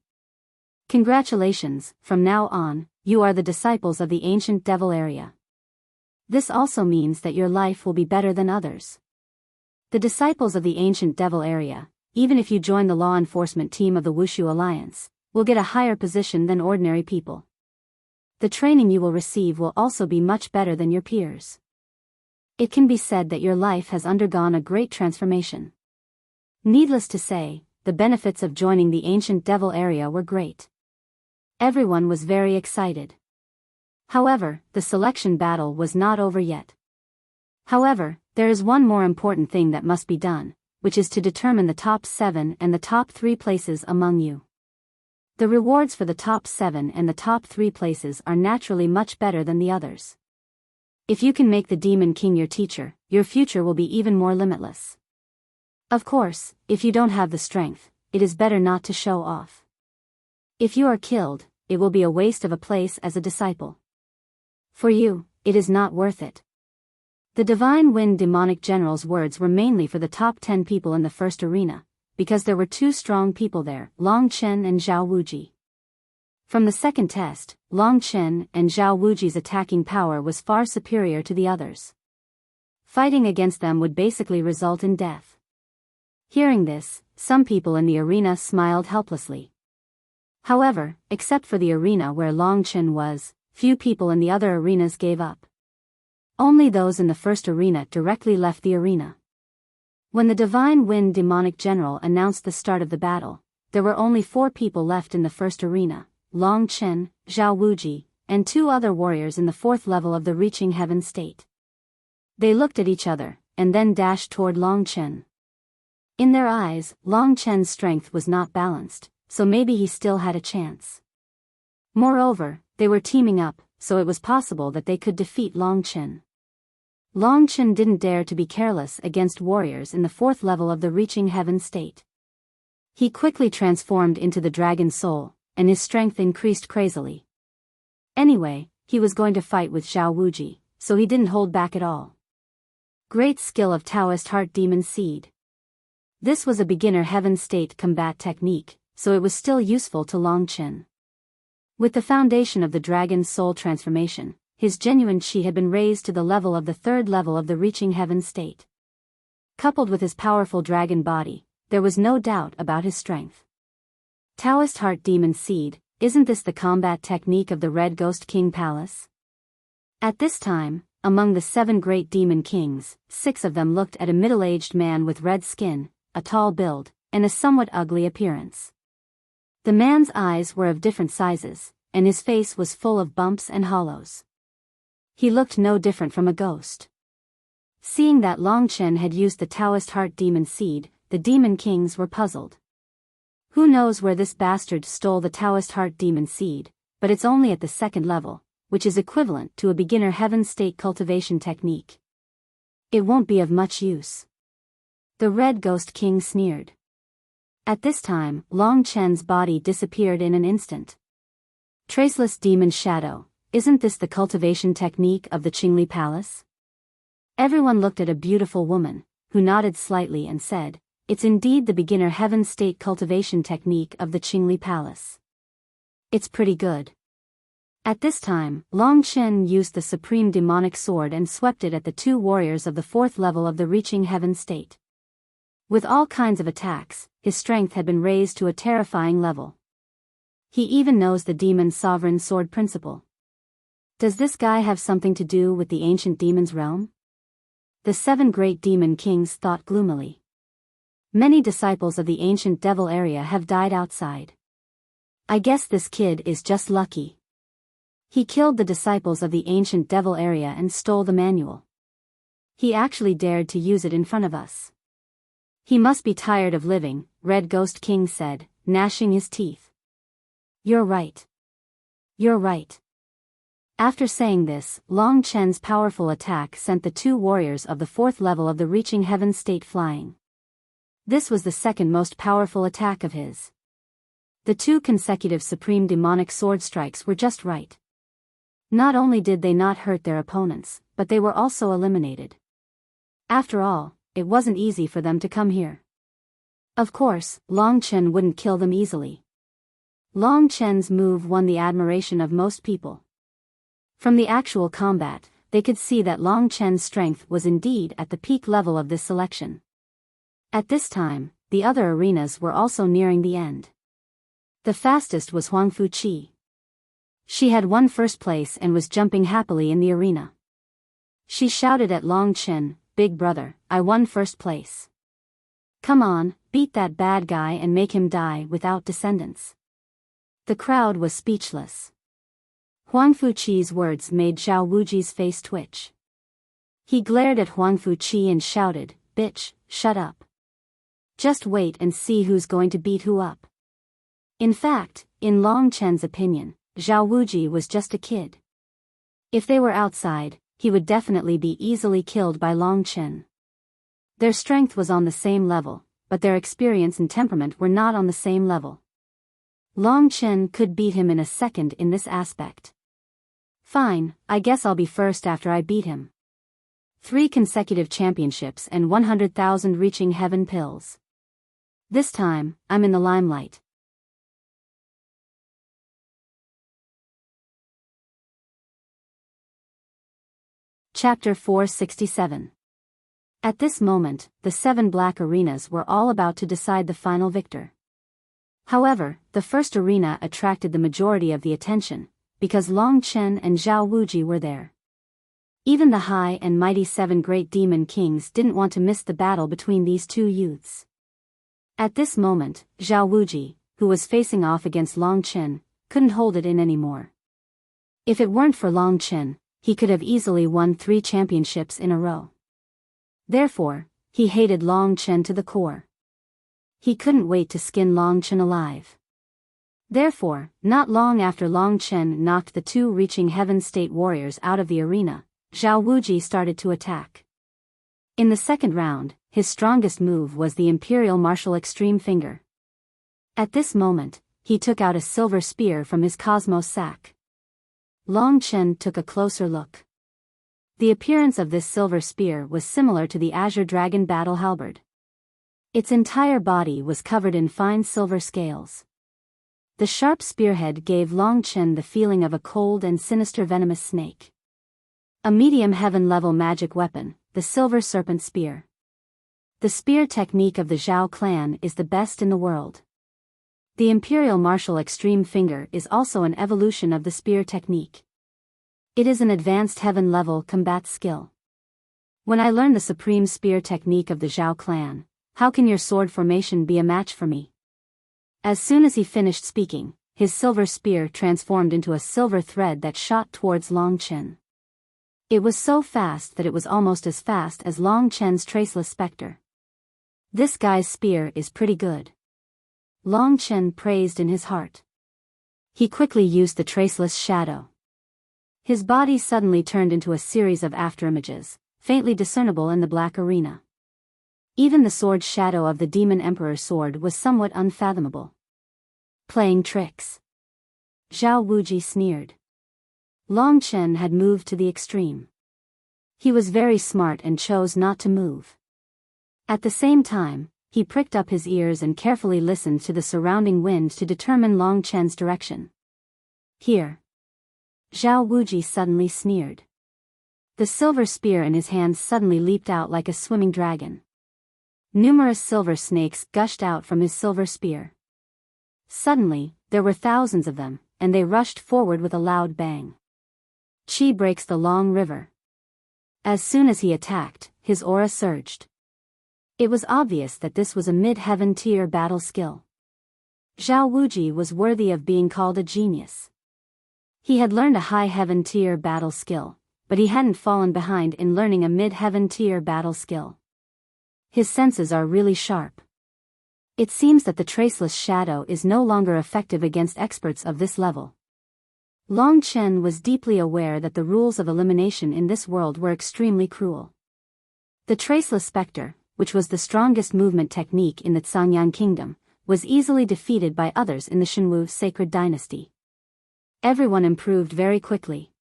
Congratulations, from now on, you are the disciples of the ancient devil area. This also means that your life will be better than others. The disciples of the ancient devil area, even if you join the law enforcement team of the Wushu Alliance, will get a higher position than ordinary people. The training you will receive will also be much better than your peers. It can be said that your life has undergone a great transformation. Needless to say, the benefits of joining the ancient devil area were great. Everyone was very excited. However, the selection battle was not over yet. However, there is one more important thing that must be done, which is to determine the top 7 and the top 3 places among you. The rewards for the top 7 and the top 3 places are naturally much better than the others. If you can make the Demon King your teacher, your future will be even more limitless. Of course, if you don't have the strength, it is better not to show off. If you are killed, it will be a waste of a place as a disciple. For you, it is not worth it. The Divine Wind demonic general's words were mainly for the top 10 people in the first arena, because there were 2 strong people there, Long Chen and Zhao Wuji. From the second test, Long Chen and Zhao Wuji's attacking power was far superior to the others. Fighting against them would basically result in death. Hearing this, some people in the arena smiled helplessly. However, except for the arena where Long Chen was, few people in the other arenas gave up. Only those in the first arena directly left the arena. When the Divine Wind demonic general announced the start of the battle, there were only 4 people left in the first arena, Long Chen, Zhao Wuji, and 2 other warriors in the 4th level of the Reaching Heaven state. They looked at each other, and then dashed toward Long Chen. In their eyes, Long Chen's strength was not balanced, so maybe he still had a chance. Moreover, they were teaming up, so it was possible that they could defeat Long Chen. Long Chen didn't dare to be careless against warriors in the 4th level of the Reaching Heaven state. He quickly transformed into the Dragon Soul, and his strength increased crazily. Anyway, he was going to fight with Zhao Wuji, so he didn't hold back at all. Great skill of Taoist Heart Demon Seed. This was a beginner Heaven state combat technique, so it was still useful to Long Chen. With the foundation of the Dragon Soul transformation, his genuine chi had been raised to the level of the 3rd level of the Reaching Heaven state. Coupled with his powerful dragon body, there was no doubt about his strength. Taoist Heart Demon Seed, isn't this the combat technique of the Red Ghost King Palace? At this time, among the 7 great demon kings, 6 of them looked at a middle-aged man with red skin, a tall build, and a somewhat ugly appearance. The man's eyes were of different sizes, and his face was full of bumps and hollows. He looked no different from a ghost. Seeing that Long Chen had used the Taoist Heart Demon Seed, the demon kings were puzzled. Who knows where this bastard stole the Taoist Heart Demon Seed, but it's only at the 2nd level, which is equivalent to a beginner Heaven state cultivation technique. It won't be of much use. The Red Ghost King sneered. At this time, Long Chen's body disappeared in an instant. Traceless Demon Shadow, isn't this the cultivation technique of the Qingli Palace? Everyone looked at a beautiful woman, who nodded slightly and said, "It's indeed the beginner Heaven state cultivation technique of the Qingli Palace. It's pretty good." At this time, Long Chen used the Supreme Demonic Sword and swept it at the 2 warriors of the 4th level of the Reaching Heaven state. With all kinds of attacks, his strength had been raised to a terrifying level. He even knows the Demon Sovereign Sword principle. Does this guy have something to do with the ancient demon's realm? The 7 great demon kings thought gloomily. Many disciples of the ancient devil area have died outside. I guess this kid is just lucky. He killed the disciples of the ancient devil area and stole the manual. He actually dared to use it in front of us. He must be tired of living, Red Ghost King said, gnashing his teeth. You're right. You're right. After saying this, Long Chen's powerful attack sent the 2 warriors of the 4th level of the Reaching Heaven state flying. This was the 2nd most powerful attack of his. The 2 consecutive Supreme Demonic Sword strikes were just right. Not only did they not hurt their opponents, but they were also eliminated. After all, it wasn't easy for them to come here. Of course, Long Chen wouldn't kill them easily. Long Chen's move won the admiration of most people. From the actual combat, they could see that Long Chen's strength was indeed at the peak level of this selection. At this time, the other arenas were also nearing the end. The fastest was Huangfu Qi. She had won first place and was jumping happily in the arena. She shouted at Long Chen, "Big brother, I won first place. Come on, beat that bad guy and make him die without descendants." The crowd was speechless. Huangfu Qi's words made Zhao Wuji's face twitch. He glared at Huang Fuqi and shouted, "Bitch, shut up. Just wait and see who's going to beat who up." In fact, in Long Chen's opinion, Zhao Wuji was just a kid. If they were outside, he would definitely be easily killed by Long Chen. Their strength was on the same level, but their experience and temperament were not on the same level. Long Chen could beat him in a second in this aspect. Fine, I guess I'll be first after I beat him. 3 consecutive championships and 100,000 reaching heaven pills. This time, I'm in the limelight. Chapter 467. At this moment, the 7 black arenas were all about to decide the final victor. However, the first arena attracted the majority of the attention, because Long Chen and Zhao Wuji were there. Even the high and mighty 7 great demon kings didn't want to miss the battle between these 2 youths. At this moment, Zhao Wuji, who was facing off against Long Chen, couldn't hold it in anymore. If it weren't for Long Chen, he could have easily won 3 championships in a row. Therefore, he hated Long Chen to the core. He couldn't wait to skin Long Chen alive. Therefore, not long after Long Chen knocked the 2 reaching heaven state warriors out of the arena, Zhao Wuji started to attack. In the second round, his strongest move was the Imperial Martial Extreme Finger. At this moment, he took out a silver spear from his Cosmos sack. Long Chen took a closer look. The appearance of this silver spear was similar to the Azure Dragon battle halberd. Its entire body was covered in fine silver scales. The sharp spearhead gave Long Chen the feeling of a cold and sinister venomous snake. A medium heaven-level magic weapon, the Silver Serpent Spear. The spear technique of the Zhao clan is the best in the world. The Imperial Martial Extreme Finger is also an evolution of the spear technique. It is an advanced heaven-level combat skill. When I learn the supreme spear technique of the Zhao clan, how can your sword formation be a match for me? As soon as he finished speaking, his silver spear transformed into a silver thread that shot towards Long Chen. It was so fast that it was almost as fast as Long Chen's traceless specter. This guy's spear is pretty good. Long Chen praised in his heart. He quickly used the traceless shadow. His body suddenly turned into a series of afterimages, faintly discernible in the black arena. Even the sword shadow of the Demon Emperor's sword was somewhat unfathomable. Playing tricks. Zhao Wuji sneered. Long Chen had moved to the extreme. He was very smart and chose not to move. At the same time, he pricked up his ears and carefully listened to the surrounding wind to determine Long Chen's direction. Here. Zhao Wuji suddenly sneered. The silver spear in his hands suddenly leaped out like a swimming dragon. Numerous silver snakes gushed out from his silver spear. Suddenly, there were thousands of them, and they rushed forward with a loud bang. Qi breaks the long river. As soon as he attacked, his aura surged. It was obvious that this was a mid-heaven tier battle skill. Zhao Wuji was worthy of being called a genius. He had learned a high heaven tier battle skill, but he hadn't fallen behind in learning a mid-heaven tier battle skill. His senses are really sharp. It seems that the traceless shadow is no longer effective against experts of this level. Long Chen was deeply aware that the rules of elimination in this world were extremely cruel. The traceless specter, which was the strongest movement technique in the Xiangyang kingdom, was easily defeated by others in the Shenwu sacred dynasty. Everyone improved very quickly.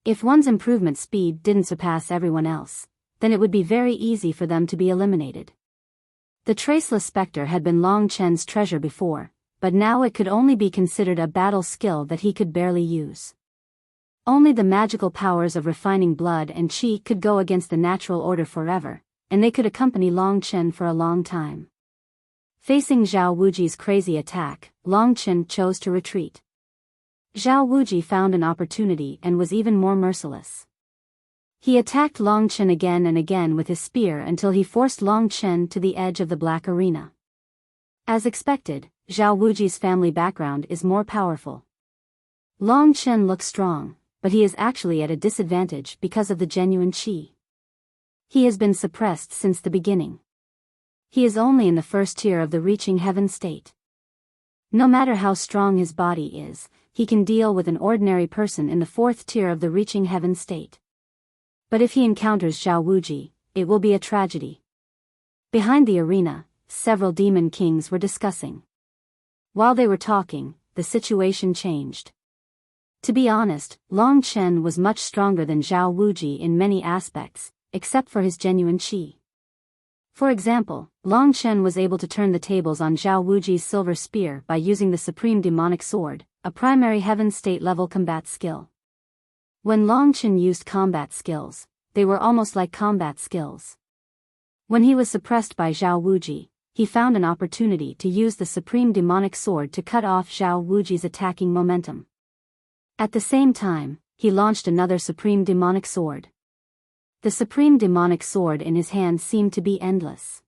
If one's improvement speed didn't surpass everyone else, then it would be very easy for them to be eliminated. The traceless specter had been Long Chen's treasure before, but now it could only be considered a battle skill that he could barely use. Only the magical powers of refining blood and qi could go against the natural order forever, and they could accompany Long Chen for a long time. Facing Zhao Wuji's crazy attack, Long Chen chose to retreat. Zhao Wuji found an opportunity and was even more merciless. He attacked Long Chen again and again with his spear until he forced Long Chen to the edge of the black arena. As expected, Zhao Wuji's family background is more powerful. Long Chen looks strong, but he is actually at a disadvantage because of the genuine qi. He has been suppressed since the beginning. He is only in the first tier of the reaching heaven state. No matter how strong his body is, he can deal with an ordinary person in the fourth tier of the reaching heaven state. But if he encounters Zhao Wuji, it will be a tragedy. Behind the arena, several demon kings were discussing. While they were talking, the situation changed. To be honest, Long Chen was much stronger than Zhao Wuji in many aspects, except for his genuine qi. For example, Long Chen was able to turn the tables on Zhao Wuji's silver spear by using the Supreme Demonic Sword, a primary heaven state level combat skill. When Long Chen used combat skills, they were almost like combat skills. When he was suppressed by Zhao Wuji, he found an opportunity to use the Supreme Demonic Sword to cut off Zhao Wuji's attacking momentum. At the same time, he launched another Supreme Demonic Sword. The Supreme Demonic Sword in his hand seemed to be endless.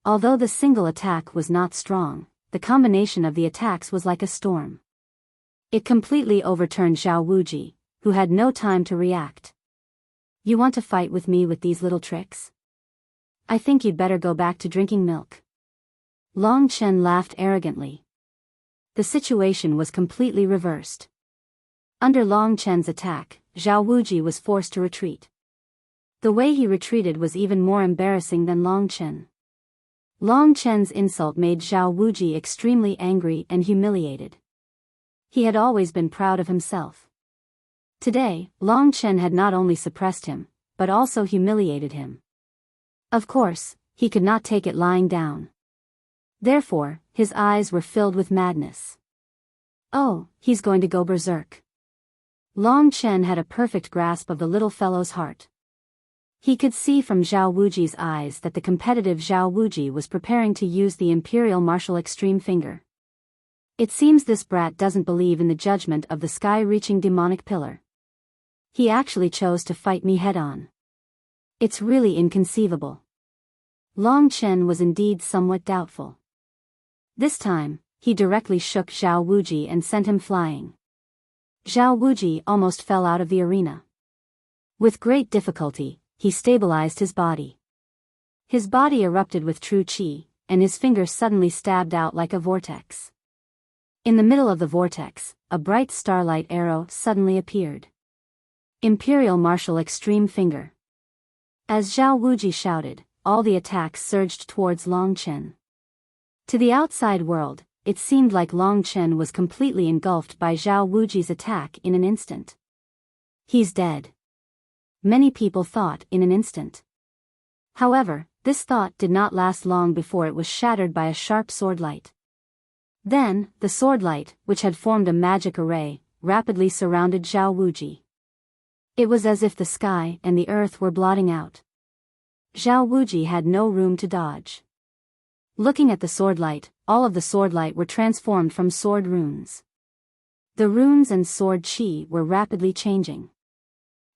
Although the single attack was not strong, the combination of the attacks was like a storm. It completely overturned Zhao Wuji, who had no time to react. You want to fight with me with these little tricks? I think you'd better go back to drinking milk. Long Chen laughed arrogantly. The situation was completely reversed. Under Long Chen's attack, Zhao Wuji was forced to retreat. The way he retreated was even more embarrassing than Long Chen. Long Chen's insult made Zhao Wuji extremely angry and humiliated. He had always been proud of himself. Today, Long Chen had not only suppressed him, but also humiliated him. Of course, he could not take it lying down. Therefore, his eyes were filled with madness. Oh, he's going to go berserk. Long Chen had a perfect grasp of the little fellow's heart. He could see from Zhao Wuji's eyes that the competitive Zhao Wuji was preparing to use the Imperial Martial Extreme Finger. It seems this brat doesn't believe in the judgment of the sky-reaching demonic pillar. He actually chose to fight me head-on. It's really inconceivable. Long Chen was indeed somewhat doubtful. This time, he directly shook Zhao Wuji and sent him flying. Zhao Wuji almost fell out of the arena. With great difficulty, he stabilized his body. His body erupted with true qi, and his finger suddenly stabbed out like a vortex. In the middle of the vortex, a bright starlight arrow suddenly appeared. Imperial Martial Extreme Finger. As Zhao Wuji shouted, all the attacks surged towards Long Chen. To the outside world, it seemed like Long Chen was completely engulfed by Zhao Wuji's attack in an instant. He's dead. Many people thought in an instant. However, this thought did not last long before it was shattered by a sharp sword light. Then, the sword light, which had formed a magic array, rapidly surrounded Zhao Wuji. It was as if the sky and the earth were blotting out. Zhao Wuji had no room to dodge. Looking at the sword light, all of the sword light were transformed from sword runes. The runes and sword qi were rapidly changing.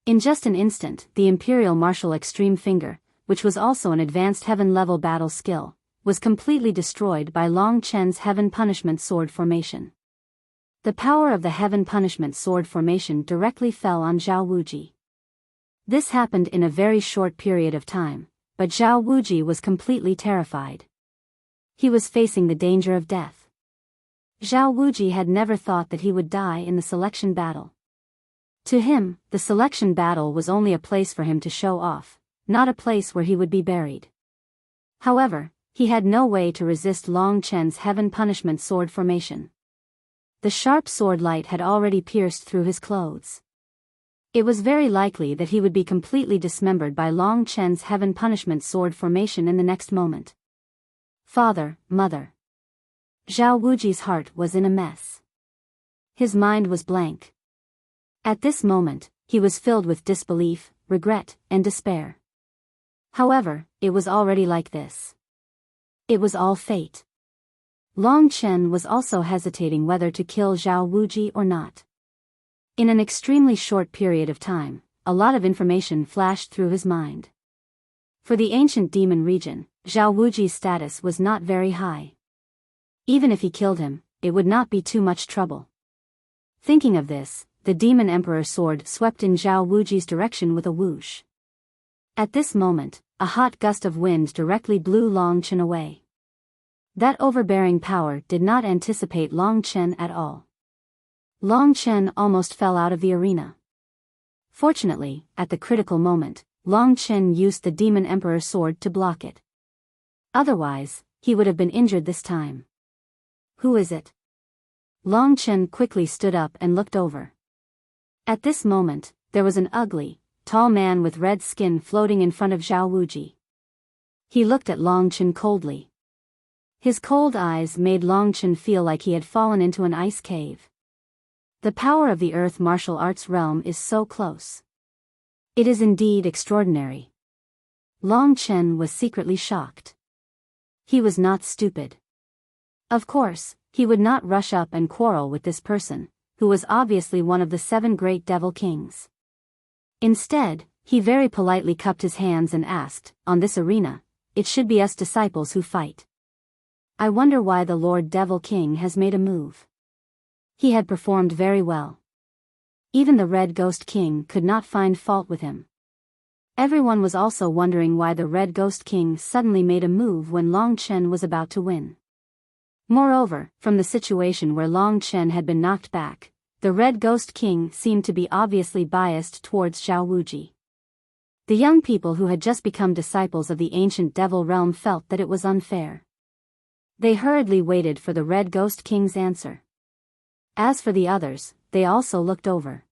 In just an instant, the Imperial Martial Extreme Finger, which was also an advanced heaven-level battle skill, was completely destroyed by Long Chen's Heaven Punishment Sword Formation. The power of the Heaven Punishment Sword Formation directly fell on Zhao Wuji. This happened in a very short period of time, but Zhao Wuji was completely terrified. He was facing the danger of death. Zhao Wuji had never thought that he would die in the selection battle. To him, the selection battle was only a place for him to show off, not a place where he would be buried. However, he had no way to resist Long Chen's Heaven Punishment Sword Formation. The sharp sword light had already pierced through his clothes. It was very likely that he would be completely dismembered by Long Chen's Heaven Punishment Sword Formation in the next moment. Father, mother. Zhao Wuji's heart was in a mess. His mind was blank. At this moment, he was filled with disbelief, regret, and despair. However, it was already like this. It was all fate. Long Chen was also hesitating whether to kill Zhao Wuji or not. In an extremely short period of time, a lot of information flashed through his mind. For the ancient demon region, Zhao Wuji's status was not very high. Even if he killed him, it would not be too much trouble. Thinking of this, the demon emperor sword swept in Zhao Wuji's direction with a whoosh. At this moment, a hot gust of wind directly blew Long Chen away. That overbearing power did not anticipate Long Chen at all. Long Chen almost fell out of the arena. Fortunately, at the critical moment, Long Chen used the Demon Emperor sword to block it. Otherwise, he would have been injured this time. Who is it? Long Chen quickly stood up and looked over. At this moment, there was an ugly, tall man with red skin floating in front of Zhao Wuji. He looked at Long Chen coldly. His cold eyes made Long Chen feel like he had fallen into an ice cave. The power of the earth martial arts realm is so close. It is indeed extraordinary. Long Chen was secretly shocked. He was not stupid. Of course, he would not rush up and quarrel with this person, who was obviously one of the 7 great devil kings. Instead, he very politely cupped his hands and asked, "On this arena, it should be us disciples who fight. I wonder why the Lord Devil King has made a move." He had performed very well. Even the Red Ghost King could not find fault with him. Everyone was also wondering why the Red Ghost King suddenly made a move when Long Chen was about to win. Moreover, from the situation where Long Chen had been knocked back, the Red Ghost King seemed to be obviously biased towards Zhao Wuji. The young people who had just become disciples of the ancient devil realm felt that it was unfair. They hurriedly waited for the Red Ghost King's answer. As for the others, they also looked over.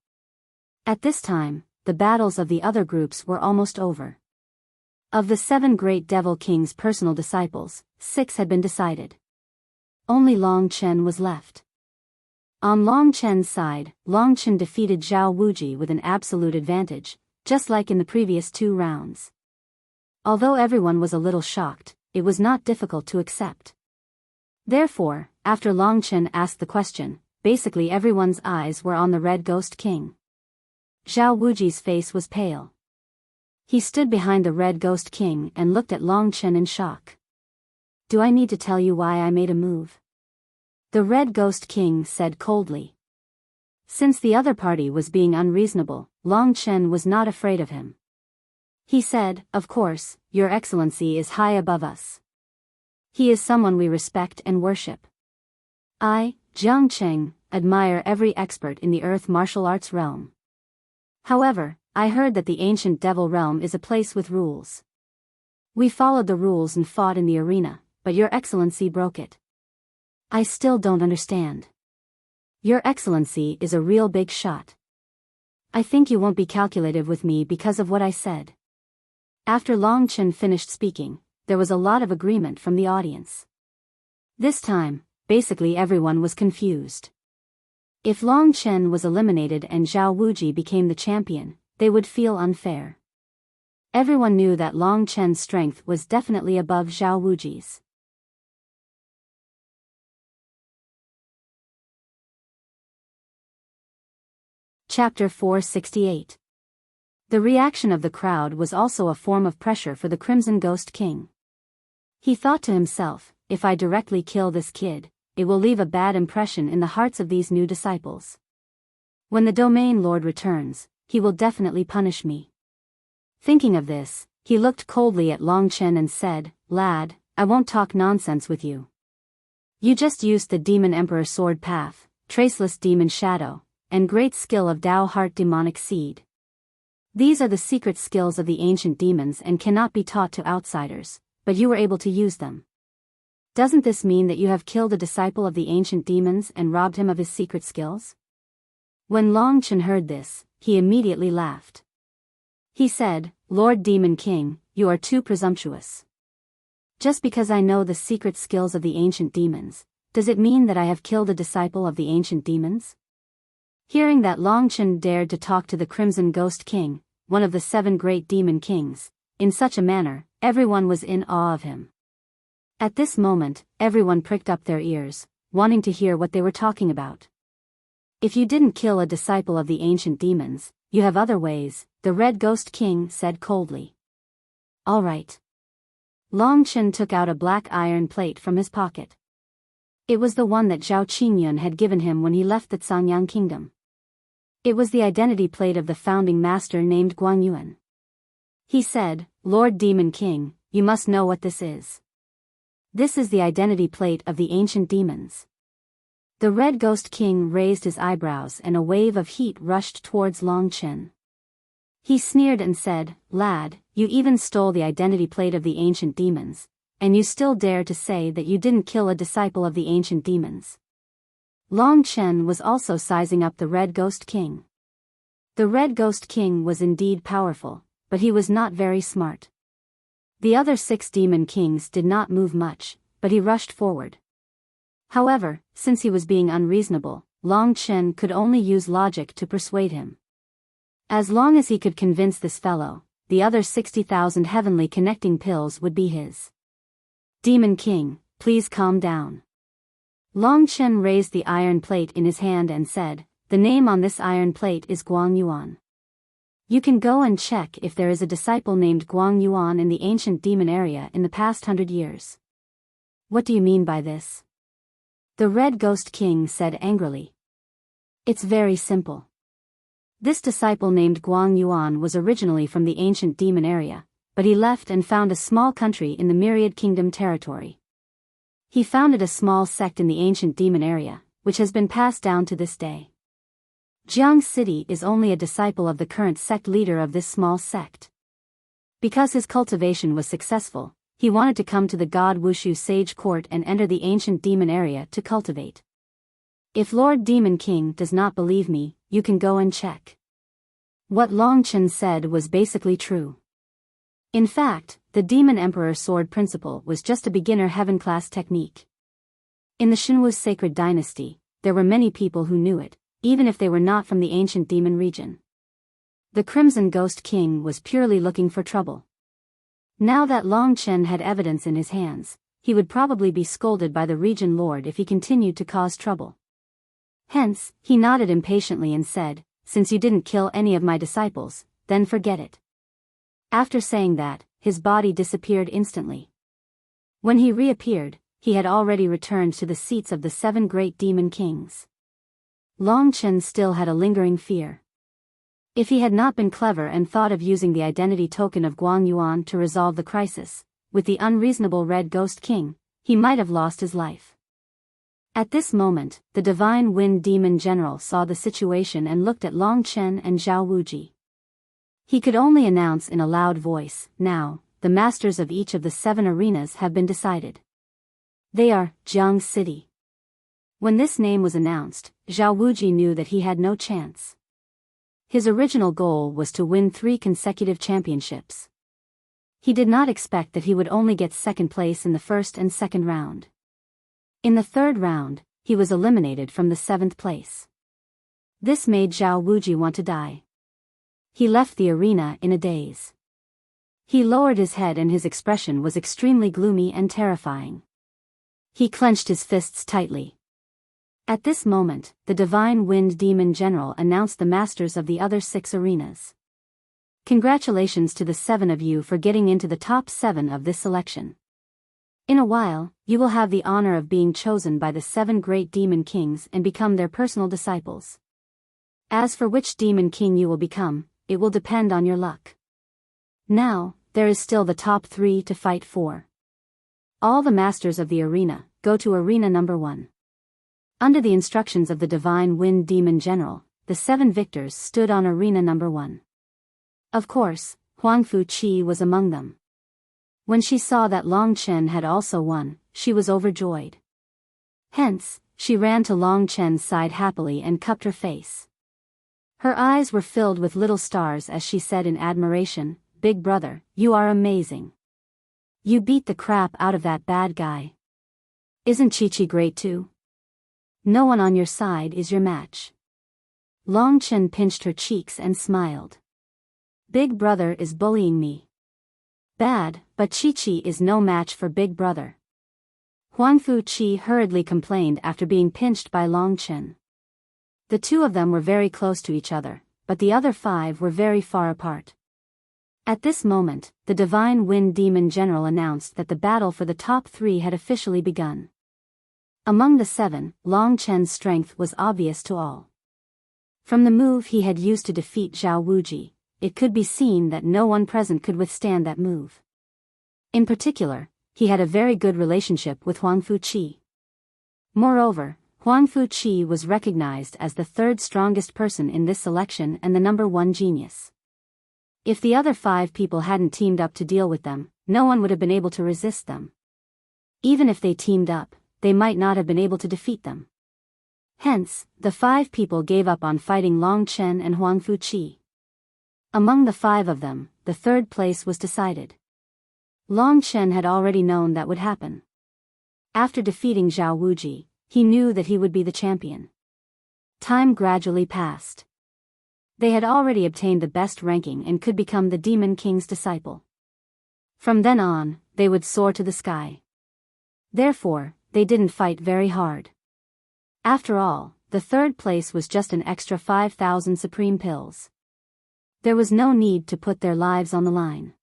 At this time, the battles of the other groups were almost over. Of the 7 great devil kings' personal disciples, 6 had been decided. Only Long Chen was left. On Long Chen's side, Long Chen defeated Zhao Wuji with an absolute advantage, just like in the previous 2 rounds. Although everyone was a little shocked, it was not difficult to accept. Therefore, after Long Chen asked the question, basically everyone's eyes were on the Red Ghost King. Zhao Wuji's face was pale. He stood behind the Red Ghost King and looked at Long Chen in shock. "Do I need to tell you why I made a move?" The Red Ghost King said coldly. Since the other party was being unreasonable, Long Chen was not afraid of him. He said, "Of course, Your Excellency is high above us. He is someone we respect and worship. I, Jiang Cheng, admire every expert in the earth martial arts realm. However, I heard that the ancient devil realm is a place with rules. We followed the rules and fought in the arena, but Your Excellency broke it. I still don't understand. Your Excellency is a real big shot. I think you won't be calculative with me because of what I said." After Long Chen finished speaking, there was a lot of agreement from the audience. This time, basically everyone was confused. If Long Chen was eliminated and Zhao Wuji became the champion, they would feel unfair. Everyone knew that Long Chen's strength was definitely above Zhao Wuji's. Chapter 468. The reaction of the crowd was also a form of pressure for the Crimson Ghost King. He thought to himself, "If I directly kill this kid, it will leave a bad impression in the hearts of these new disciples. When the Domain Lord returns, he will definitely punish me." Thinking of this, he looked coldly at Long Chen and said, "Lad, I won't talk nonsense with you. You just used the Demon Emperor Sword Path, Traceless Demon Shadow, and great skill of Dao Heart Demonic Seed. These are the secret skills of the ancient demons and cannot be taught to outsiders, but you were able to use them. Doesn't this mean that you have killed a disciple of the ancient demons and robbed him of his secret skills?" When Long Chen heard this, he immediately laughed. He said, "Lord Demon King, you are too presumptuous. Just because I know the secret skills of the ancient demons, does it mean that I have killed a disciple of the ancient demons?" Hearing that Long Chen dared to talk to the Crimson Ghost King, one of the 7 great demon kings, in such a manner, everyone was in awe of him. At this moment, everyone pricked up their ears, wanting to hear what they were talking about. "If you didn't kill a disciple of the ancient demons, you have other ways," the Red Ghost King said coldly. "All right." Long Chen took out a black iron plate from his pocket. It was the one that Zhao Qingyun had given him when he left the Cangyang Kingdom. It was the identity plate of the founding master named Guangyuan. He said, "Lord Demon King, you must know what this is. This is the identity plate of the ancient demons." The Red Ghost King raised his eyebrows and a wave of heat rushed towards Long Chen. He sneered and said, "Lad, you even stole the identity plate of the ancient demons, and you still dare to say that you didn't kill a disciple of the ancient demons." Long Chen was also sizing up the Red Ghost King. The Red Ghost King was indeed powerful, but he was not very smart. The other 6 demon kings did not move much, but he rushed forward. However, since he was being unreasonable, Long Chen could only use logic to persuade him. As long as he could convince this fellow, the other 60,000 heavenly connecting pills would be his. "Demon King, please calm down." Long Chen raised the iron plate in his hand and said, "The name on this iron plate is Guang Yuan. You can go and check if there is a disciple named Guang Yuan in the ancient demon area in the past 100 years. "What do you mean by this?" the Red Ghost King said angrily. "It's very simple. This disciple named Guang Yuan was originally from the ancient demon area, but he left and found a small country in the Myriad Kingdom territory. He founded a small sect in the ancient demon area, which has been passed down to this day. Jiang City is only a disciple of the current sect leader of this small sect. Because his cultivation was successful, he wanted to come to the god Wushu sage court and enter the ancient demon area to cultivate. If Lord Demon King does not believe me, you can go and check." What Long Chen said was basically true. In fact, the Demon Emperor Sword Principle was just a beginner heaven-class technique. In the Shinwu Sacred Dynasty, there were many people who knew it, even if they were not from the ancient demon region. The Crimson Ghost King was purely looking for trouble. Now that Long Chen had evidence in his hands, he would probably be scolded by the region lord if he continued to cause trouble. Hence, he nodded impatiently and said, "Since you didn't kill any of my disciples, then forget it." After saying that, his body disappeared instantly. When he reappeared, he had already returned to the seats of the 7 great demon kings. Long Chen still had a lingering fear. If he had not been clever and thought of using the identity token of Guang Yuan to resolve the crisis, with the unreasonable Red Ghost King, he might have lost his life. At this moment, the Divine Wind Demon General saw the situation and looked at Long Chen and Zhao Wuji. He could only announce in a loud voice, "Now, the masters of each of the 7 arenas have been decided. They are Jiang City." When this name was announced, Zhao Wuji knew that he had no chance. His original goal was to win 3 consecutive championships. He did not expect that he would only get second place in the first and second round. In the third round, he was eliminated from the 7th place. This made Zhao Wuji want to die. He left the arena in a daze. He lowered his head and his expression was extremely gloomy and terrifying. He clenched his fists tightly. At this moment, the Divine Wind Demon General announced the masters of the other 6 arenas. "Congratulations to the 7 of you for getting into the top 7 of this selection. In a while, you will have the honor of being chosen by the 7 great demon kings and become their personal disciples. As for which demon king you will become, it will depend on your luck. Now, there is still the top 3 to fight for. All the masters of the arena, go to arena number 1. Under the instructions of the Divine Wind Demon General, the 7 victors stood on arena number 1. Of course, Huangfu Qi was among them. When she saw that Long Chen had also won, she was overjoyed. Hence, she ran to Long Chen's side happily and cupped her face. Her eyes were filled with little stars as she said in admiration, "Big brother, you are amazing. You beat the crap out of that bad guy. Isn't Chi-Chi great too? No one on your side is your match." Long Chen pinched her cheeks and smiled. "Big brother is bullying me. Bad, but Chi-Chi is no match for Big brother." Huangfu Qi hurriedly complained after being pinched by Long Chen. The 2 of them were very close to each other, but the other 5 were very far apart. At this moment, the Divine Wind Demon General announced that the battle for the top 3 had officially begun. Among the 7, Long Chen's strength was obvious to all. From the move he had used to defeat Zhao Wuji, it could be seen that no one present could withstand that move. In particular, he had a very good relationship with Huang Fuqi. Moreover, Huang Fuqi was recognized as the third strongest person in this selection and the number one genius. If the other 5 people hadn't teamed up to deal with them, no one would have been able to resist them. Even if they teamed up, they might not have been able to defeat them. Hence, the 5 people gave up on fighting Long Chen and Huang Fuqi. Among the 5 of them, the third place was decided. Long Chen had already known that would happen. After defeating Zhao Wuji, he knew that he would be the champion. Time gradually passed. They had already obtained the best ranking and could become the Demon King's disciple. From then on, they would soar to the sky. Therefore, they didn't fight very hard. After all, the third place was just an extra 5,000 supreme pills. There was no need to put their lives on the line.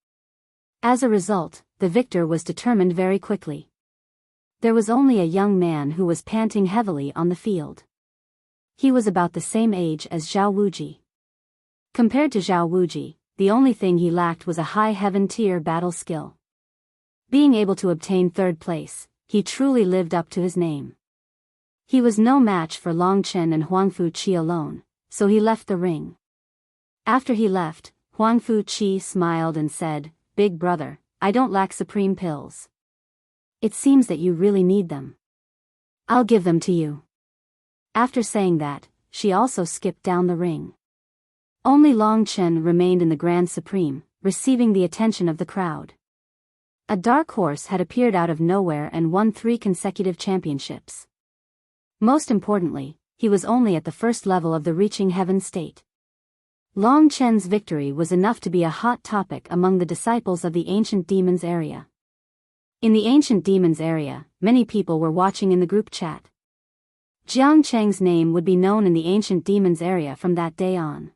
As a result, the victor was determined very quickly. There was only a young man who was panting heavily on the field. He was about the same age as Zhao Wuji. Compared to Zhao Wuji, the only thing he lacked was a high heaven-tier battle skill. Being able to obtain third place, he truly lived up to his name. He was no match for Long Chen and Huang Fuqi alone, so he left the ring. After he left, Huang Fuqi smiled and said, "Big brother, I don't lack supreme pills. It seems that you really need them. I'll give them to you." After saying that, she also skipped down the ring. Only Long Chen remained in the Grand Supreme, receiving the attention of the crowd. A dark horse had appeared out of nowhere and won 3 consecutive championships. Most importantly, he was only at the first level of the reaching heaven state. Long Chen's victory was enough to be a hot topic among the disciples of the Ancient Demons area. In the Ancient Demons area, many people were watching in the group chat. Jiang Cheng's name would be known in the Ancient Demons area from that day on.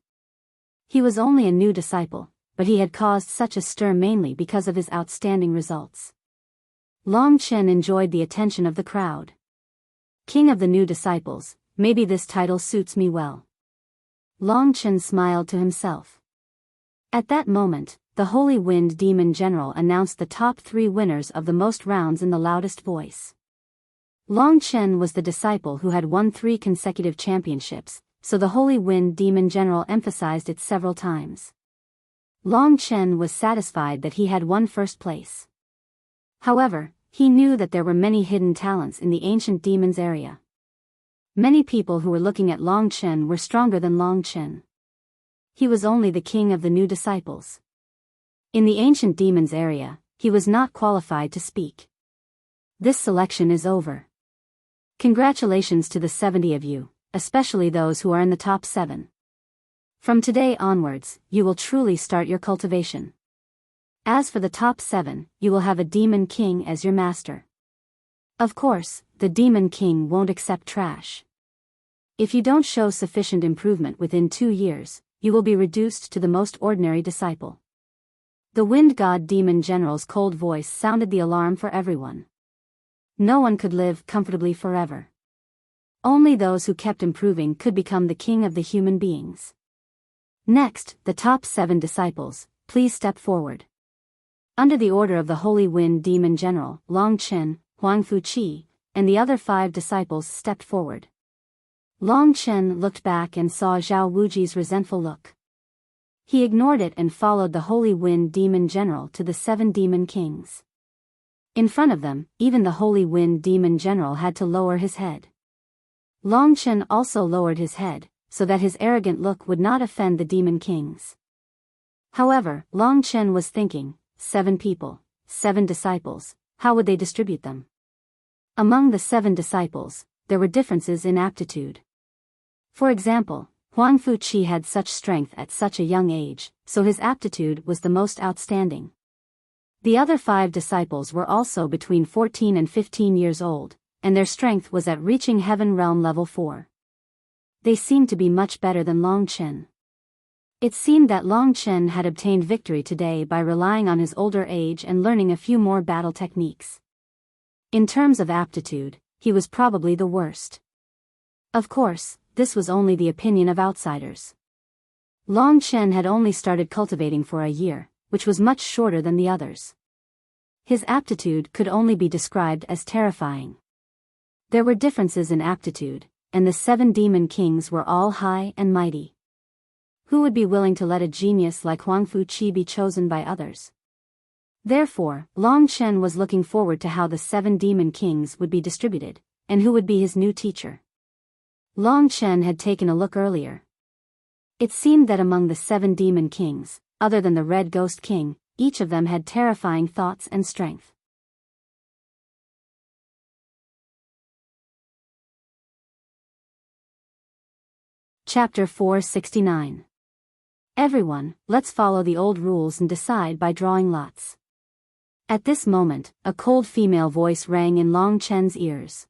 He was only a new disciple, but he had caused such a stir mainly because of his outstanding results. Long Chen enjoyed the attention of the crowd. King of the new disciples, maybe this title suits me well. Long Chen smiled to himself. At that moment, the Holy Wind Demon General announced the top 3 winners of the most rounds in the loudest voice. Long Chen was the disciple who had won 3 consecutive championships, so the Holy Wind Demon General emphasized it several times. Long Chen was satisfied that he had won first place. However, he knew that there were many hidden talents in the Ancient Demons area. Many people who were looking at Long Chen were stronger than Long Chen. He was only the king of the new disciples. In the Ancient Demons area, he was not qualified to speak. This selection is over. Congratulations to the 70 of you, especially those who are in the top 7. From today onwards, you will truly start your cultivation. As for the top 7, you will have a Demon King as your master. Of course, the Demon King won't accept trash. If you don't show sufficient improvement within 2 years, you will be reduced to the most ordinary disciple. The Wind God Demon General's cold voice sounded the alarm for everyone. No one could live comfortably forever. Only those who kept improving could become the king of the human beings. Next, the top 7 disciples, please step forward. Under the order of the Holy Wind Demon General, Long Chen, Huang Fuqi, and the other 5 disciples stepped forward. Long Chen looked back and saw Zhao Wuji's resentful look. He ignored it and followed the Holy Wind Demon General to the 7 Demon Kings. In front of them, even the Holy Wind Demon General had to lower his head. Long Chen also lowered his head, so that his arrogant look would not offend the Demon Kings. However, Long Chen was thinking, 7 people, 7 disciples, how would they distribute them? Among the 7 disciples, there were differences in aptitude. For example, Huang Fuqi had such strength at such a young age, so his aptitude was the most outstanding. The other 5 disciples were also between 14 and 15 years old, and their strength was at reaching Heaven Realm level 4. They seemed to be much better than Long Chen. It seemed that Long Chen had obtained victory today by relying on his older age and learning a few more battle techniques. In terms of aptitude, he was probably the worst. Of course, this was only the opinion of outsiders. Long Chen had only started cultivating for a year, which was much shorter than the others. His aptitude could only be described as terrifying. There were differences in aptitude, and the 7 demon kings were all high and mighty. Who would be willing to let a genius like Huangfu Qi be chosen by others? Therefore, Long Chen was looking forward to how the 7 demon kings would be distributed, and who would be his new teacher. Long Chen had taken a look earlier. It seemed that among the 7 demon kings, other than the Red Ghost King, each of them had terrifying thoughts and strength. Chapter 469. Everyone, let's follow the old rules and decide by drawing lots. At this moment, a cold female voice rang in Long Chen's ears.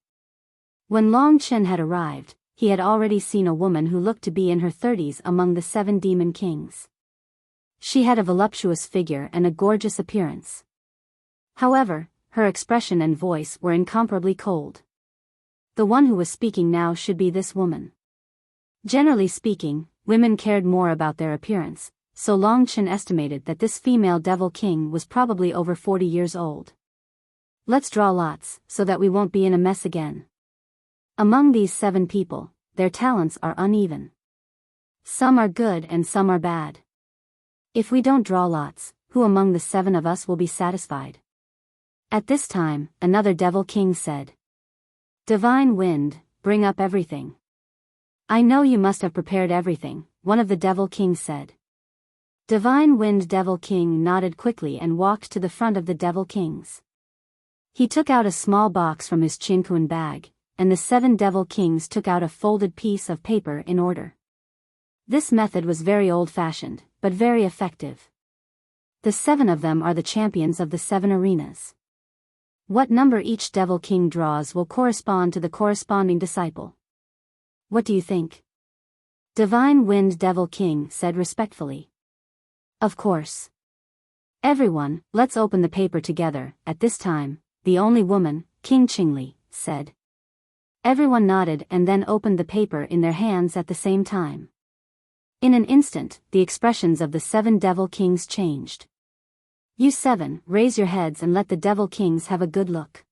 When Long Chen had arrived, he had already seen a woman who looked to be in her 30s among the 7 demon kings. She had a voluptuous figure and a gorgeous appearance. However, her expression and voice were incomparably cold. The one who was speaking now should be this woman. Generally speaking, women cared more about their appearance, so Long Chen estimated that this female devil king was probably over 40 years old. Let's draw lots, so that we won't be in a mess again. Among these 7 people, their talents are uneven. Some are good and some are bad. If we don't draw lots, who among the 7 of us will be satisfied? At this time, another devil king said. Divine Wind, bring up everything. I know you must have prepared everything, one of the devil kings said. Divine Wind Devil King nodded quickly and walked to the front of the devil kings. He took out a small box from his Qinquan bag, and the 7 devil kings took out a folded piece of paper in order. This method was very old-fashioned, but very effective. The 7 of them are the champions of the 7 arenas. What number each devil king draws will correspond to the corresponding disciple. What do you think? Divine Wind Devil King said respectfully. Of course. Everyone, let's open the paper together. At this time, the only woman, King Qingli, said. Everyone nodded and then opened the paper in their hands at the same time. In an instant, the expressions of the 7 devil kings changed. You 7, raise your heads and let the devil kings have a good look.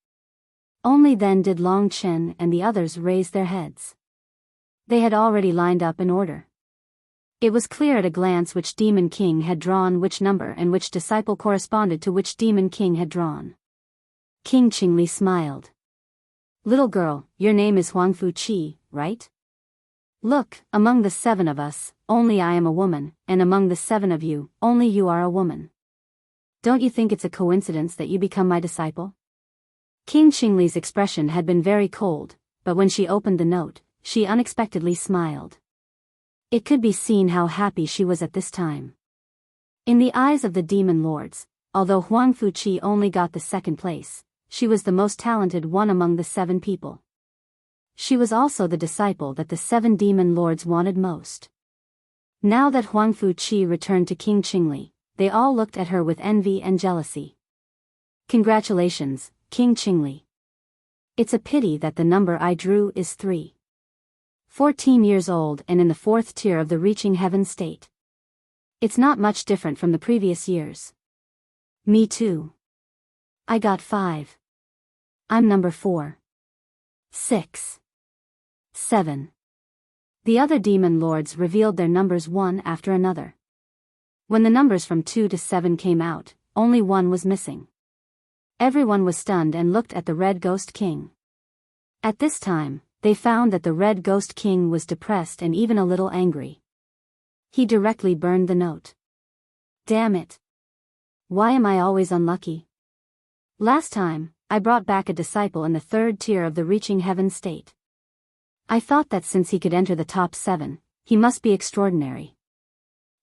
Only then did Long Chen and the others raise their heads. They had already lined up in order. It was clear at a glance which demon king had drawn which number and which disciple corresponded to which demon king had drawn. King Qingli smiled. Little girl, your name is Huangfu Qi, right? Look, among the 7 of us, only I am a woman, and among the 7 of you, only you are a woman. Don't you think it's a coincidence that you become my disciple? King Qingli's expression had been very cold, but when she opened the note, she unexpectedly smiled. It could be seen how happy she was at this time. In the eyes of the demon lords, although Huangfu Qi only got the 2nd place, she was the most talented one among the 7 people. She was also the disciple that the 7 demon lords wanted most. Now that Huangfu Qi returned to King Qingli, they all looked at her with envy and jealousy. Congratulations, King Qingli. It's a pity that the number I drew is 3. 14 years old and in the 4th tier of the reaching heaven state. It's not much different from the previous years. Me too. I got 5. I'm number 4. 6. 7. The other demon lords revealed their numbers one after another. When the numbers from 2 to 7 came out, only 1 was missing. Everyone was stunned and looked at the Red Ghost King. At this time, they found that the Red Ghost King was depressed and even a little angry. He directly burned the note. Damn it. Why am I always unlucky? Last time, I brought back a disciple in the 3rd tier of the reaching heaven state. I thought that since he could enter the top 7, he must be extraordinary.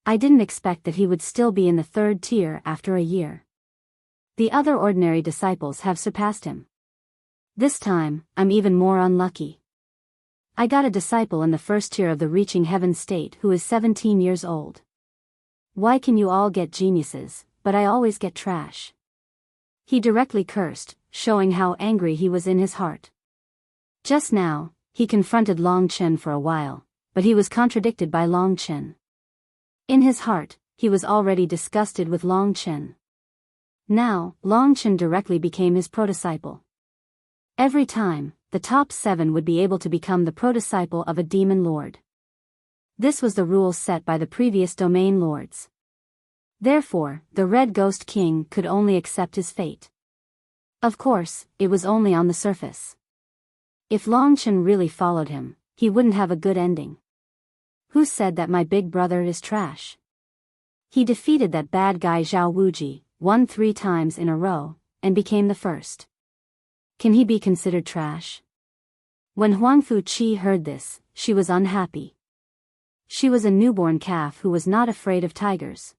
I didn't expect that he would still be in the 3rd tier after a year. The other ordinary disciples have surpassed him. This time, I'm even more unlucky. I got a disciple in the 1st tier of the reaching heaven state who is 17 years old. Why can you all get geniuses, but I always get trash? He directly cursed, showing how angry he was in his heart. Just now, he confronted Long Chen for a while, but he was contradicted by Long Chen. In his heart, he was already disgusted with Long Chen. Now, Long Chen directly became his prodisciple. Every time, the top 7 would be able to become the prodisciple of a demon lord. This was the rule set by the previous domain lords. Therefore, the Red Ghost King could only accept his fate. Of course, it was only on the surface. If Long Chen really followed him, he wouldn't have a good ending. Who said that my big brother is trash? He defeated that bad guy Zhao Wuji, won 3 times in a row, and became the first. Can he be considered trash? When Huang Fuqi heard this, she was unhappy. She was a newborn calf who was not afraid of tigers.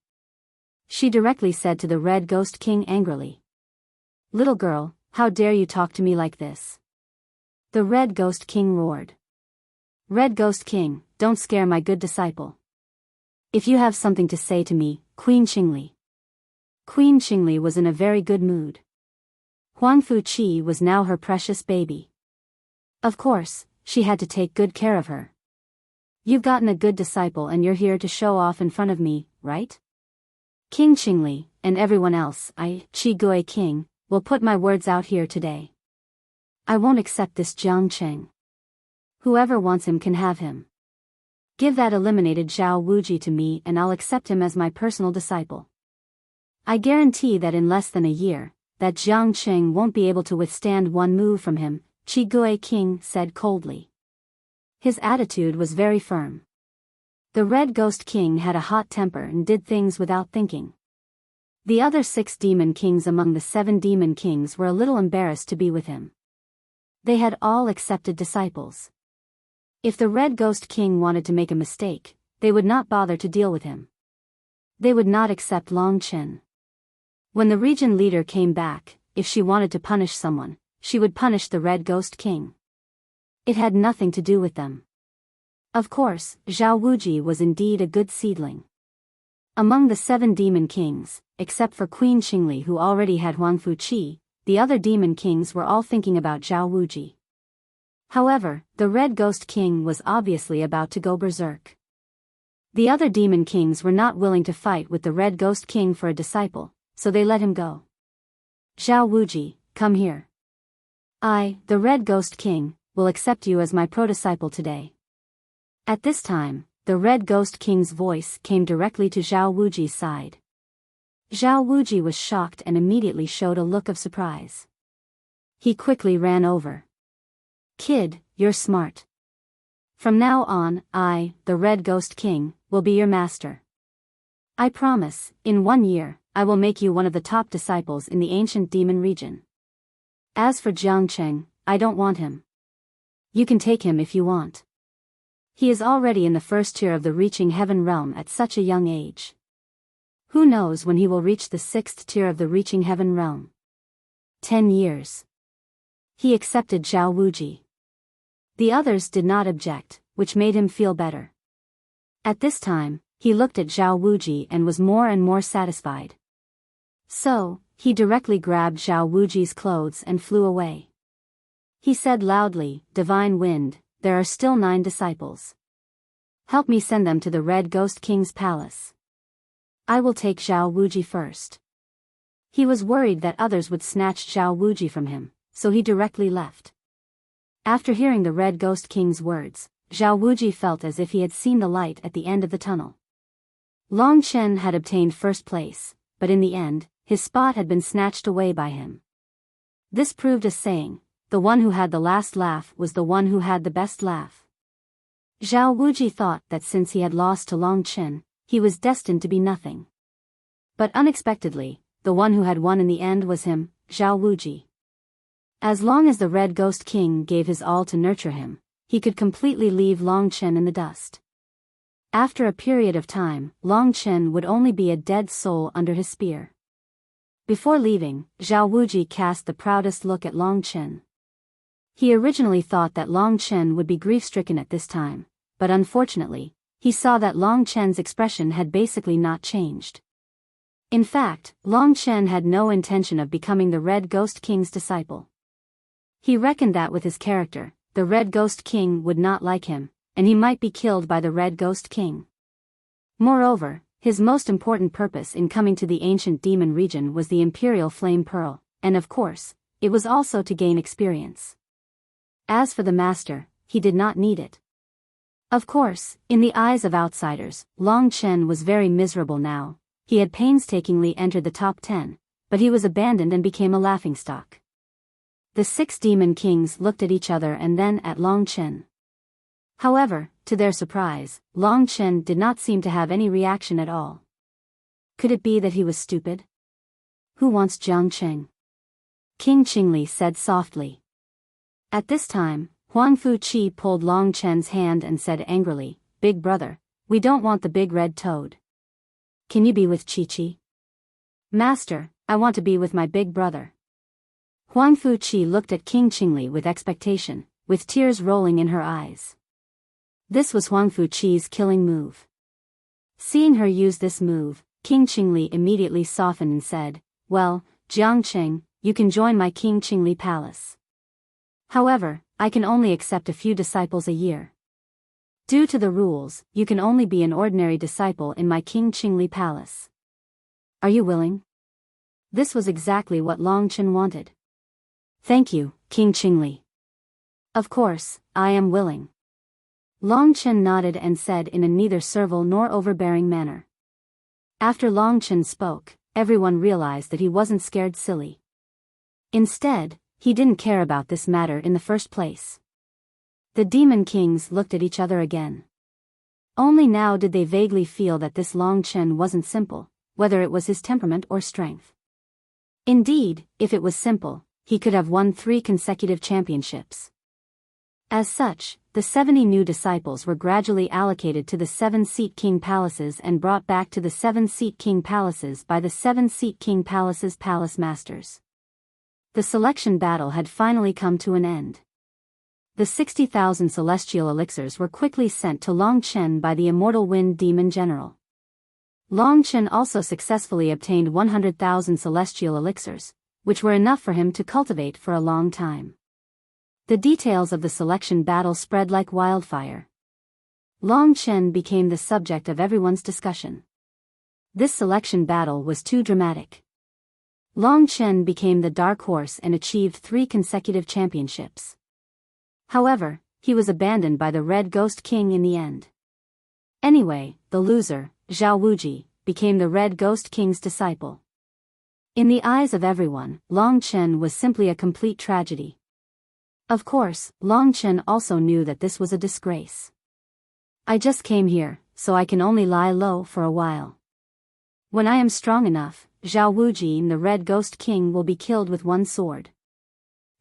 She directly said to the Red Ghost King angrily, "Little girl, how dare you talk to me like this?" The Red Ghost King roared. "Red Ghost King, don't scare my good disciple. If you have something to say to me, Queen Qingli." Queen Qingli was in a very good mood. Huang Fuqi was now her precious baby. Of course, she had to take good care of her. "You've gotten a good disciple and you're here to show off in front of me, right? King Qingli, and everyone else, Qi Gui King, will put my words out here today. I won't accept this Jiang Cheng. Whoever wants him can have him. Give that eliminated Zhao Wuji to me and I'll accept him as my personal disciple. I guarantee that in less than a year, that Jiang Cheng won't be able to withstand one move from him," Qi Gui King said coldly. His attitude was very firm. The Red Ghost King had a hot temper and did things without thinking. The other 6 demon kings among the 7 demon kings were a little embarrassed to be with him. They had all accepted disciples. If the Red Ghost King wanted to make a mistake, they would not bother to deal with him. They would not accept Long Chen. When the region leader came back, if she wanted to punish someone, she would punish the Red Ghost King. It had nothing to do with them. Of course, Zhao Wuji was indeed a good seedling. Among the 7 demon kings, except for Queen Qingli who already had Huang Fuqi, the other demon kings were all thinking about Zhao Wuji. However, the Red Ghost King was obviously about to go berserk. The other demon kings were not willing to fight with the Red Ghost King for a disciple, so they let him go. "Zhao Wuji, come here. I, the Red Ghost King, will accept you as my prodisciple today." At this time, the Red Ghost King's voice came directly to Zhao Wuji's side. Zhao Wuji was shocked and immediately showed a look of surprise. He quickly ran over. "Kid, you're smart. From now on, I, the Red Ghost King, will be your master. I promise, in 1 year, I will make you one of the top disciples in the ancient demon region. As for Jiang Cheng, I don't want him. You can take him if you want. He is already in the first tier of the reaching heaven realm at such a young age. Who knows when he will reach the 6th tier of the reaching heaven realm? 10 years. He accepted Zhao Wuji. The others did not object, which made him feel better. At this time, he looked at Zhao Wuji and was more and more satisfied. So, he directly grabbed Zhao Wuji's clothes and flew away. He said loudly, "Divine Wind, there are still 9 disciples. Help me send them to the Red Ghost King's palace. I will take Zhao Wuji first." He was worried that others would snatch Zhao Wuji from him, so he directly left. After hearing the Red Ghost King's words, Zhao Wuji felt as if he had seen the light at the end of the tunnel. Long Chen had obtained first place, but in the end, his spot had been snatched away by him. This proved a saying, the one who had the last laugh was the one who had the best laugh. Zhao Wuji thought that since he had lost to Long Chen, he was destined to be nothing. But unexpectedly, the one who had won in the end was him, Zhao Wuji. As long as the Red Ghost King gave his all to nurture him, he could completely leave Long Chen in the dust. After a period of time, Long Chen would only be a dead soul under his spear. Before leaving, Zhao Wuji cast the proudest look at Long Chen. He originally thought that Long Chen would be grief-stricken at this time, but unfortunately, he saw that Long Chen's expression had basically not changed. In fact, Long Chen had no intention of becoming the Red Ghost King's disciple. He reckoned that with his character, the Red Ghost King would not like him, and he might be killed by the Red Ghost King. Moreover, His most important purpose in coming to the ancient demon region was the Imperial Flame Pearl, and of course, it was also to gain experience. As for the master, he did not need it. Of course, in the eyes of outsiders, Long Chen was very miserable now. He had painstakingly entered the top 10, but he was abandoned and became a laughingstock. The 6 demon kings looked at each other and then at Long Chen. However, to their surprise, Long Chen did not seem to have any reaction at all. Could it be that he was stupid? Who wants Jiang Cheng? King Qingli said softly. At this time, Huang Fuqi pulled Long Chen's hand and said angrily, "Big brother, we don't want the big red toad. Can you be with Chi-Chi?" "Master, I want to be with my big brother." Huang Fuqi looked at King Qingli with expectation, with tears rolling in her eyes. This was Huang Fuqi's killing move. Seeing her use this move, King Qingli immediately softened and said, "Well, Jiang Cheng, you can join my King Qingli palace. However, I can only accept a few disciples a year. Due to the rules, you can only be an ordinary disciple in my King Qingli palace. Are you willing?" This was exactly what Long Chen wanted. "Thank you, King Qingli. Of course, I am willing." Long Chen nodded and said in a neither servile nor overbearing manner. After Long Chen spoke, everyone realized that he wasn't scared silly. Instead, he didn't care about this matter in the first place. The demon kings looked at each other again. Only now did they vaguely feel that this Long Chen wasn't simple, whether it was his temperament or strength. Indeed, if it was simple, he could have won 3 consecutive championships. As such, the 70 new disciples were gradually allocated to the 7-seat king palaces and brought back to the 7-seat king palaces by the 7-seat king palaces' palace masters. The selection battle had finally come to an end. The 60,000 celestial elixirs were quickly sent to Long Chen by the immortal wind demon general. Long Chen also successfully obtained 100,000 celestial elixirs, which were enough for him to cultivate for a long time. The details of the selection battle spread like wildfire. Long Chen became the subject of everyone's discussion. This selection battle was too dramatic. Long Chen became the dark horse and achieved 3 consecutive championships. However, he was abandoned by the Red Ghost King in the end. Anyway, the loser, Zhao Wuji, became the Red Ghost King's disciple. In the eyes of everyone, Long Chen was simply a complete tragedy. Of course, Long Chen also knew that this was a disgrace. "I just came here, so I can only lie low for a while. When I am strong enough, Zhao Wuji, the Red Ghost King, will be killed with one sword."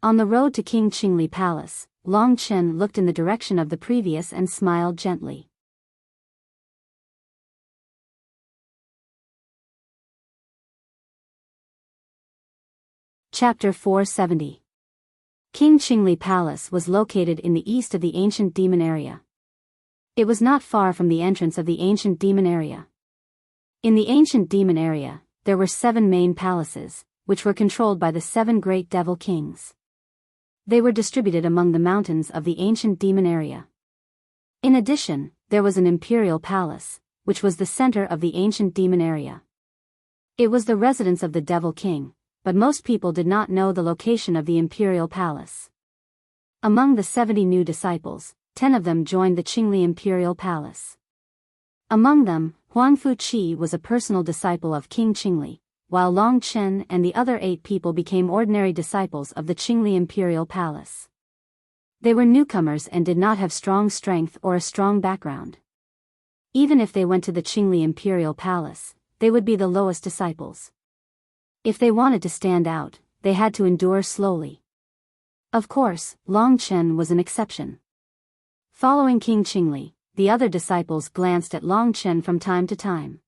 On the road to King Qingli Palace, Long Chen looked in the direction of the previous and smiled gently. Chapter 470. King Qingli Palace was located in the east of the ancient demon area. It was not far from the entrance of the ancient demon area. In the ancient demon area, there were 7 main palaces, which were controlled by the 7 great devil kings. They were distributed among the mountains of the ancient demon area. In addition, there was an imperial palace, which was the center of the ancient demon area. It was the residence of the devil king, but most people did not know the location of the imperial palace. Among the 70 new disciples, 10 of them joined the Qingli imperial palace. Among them, Huang Fuqi was a personal disciple of King Qingli, while Long Chen and the other 8 people became ordinary disciples of the Qingli imperial palace. They were newcomers and did not have strong strength or a strong background. Even if they went to the Qingli imperial palace, they would be the lowest disciples. If they wanted to stand out, they had to endure slowly. Of course, Long Chen was an exception. Following King Qingli, the other disciples glanced at Long Chen from time to time.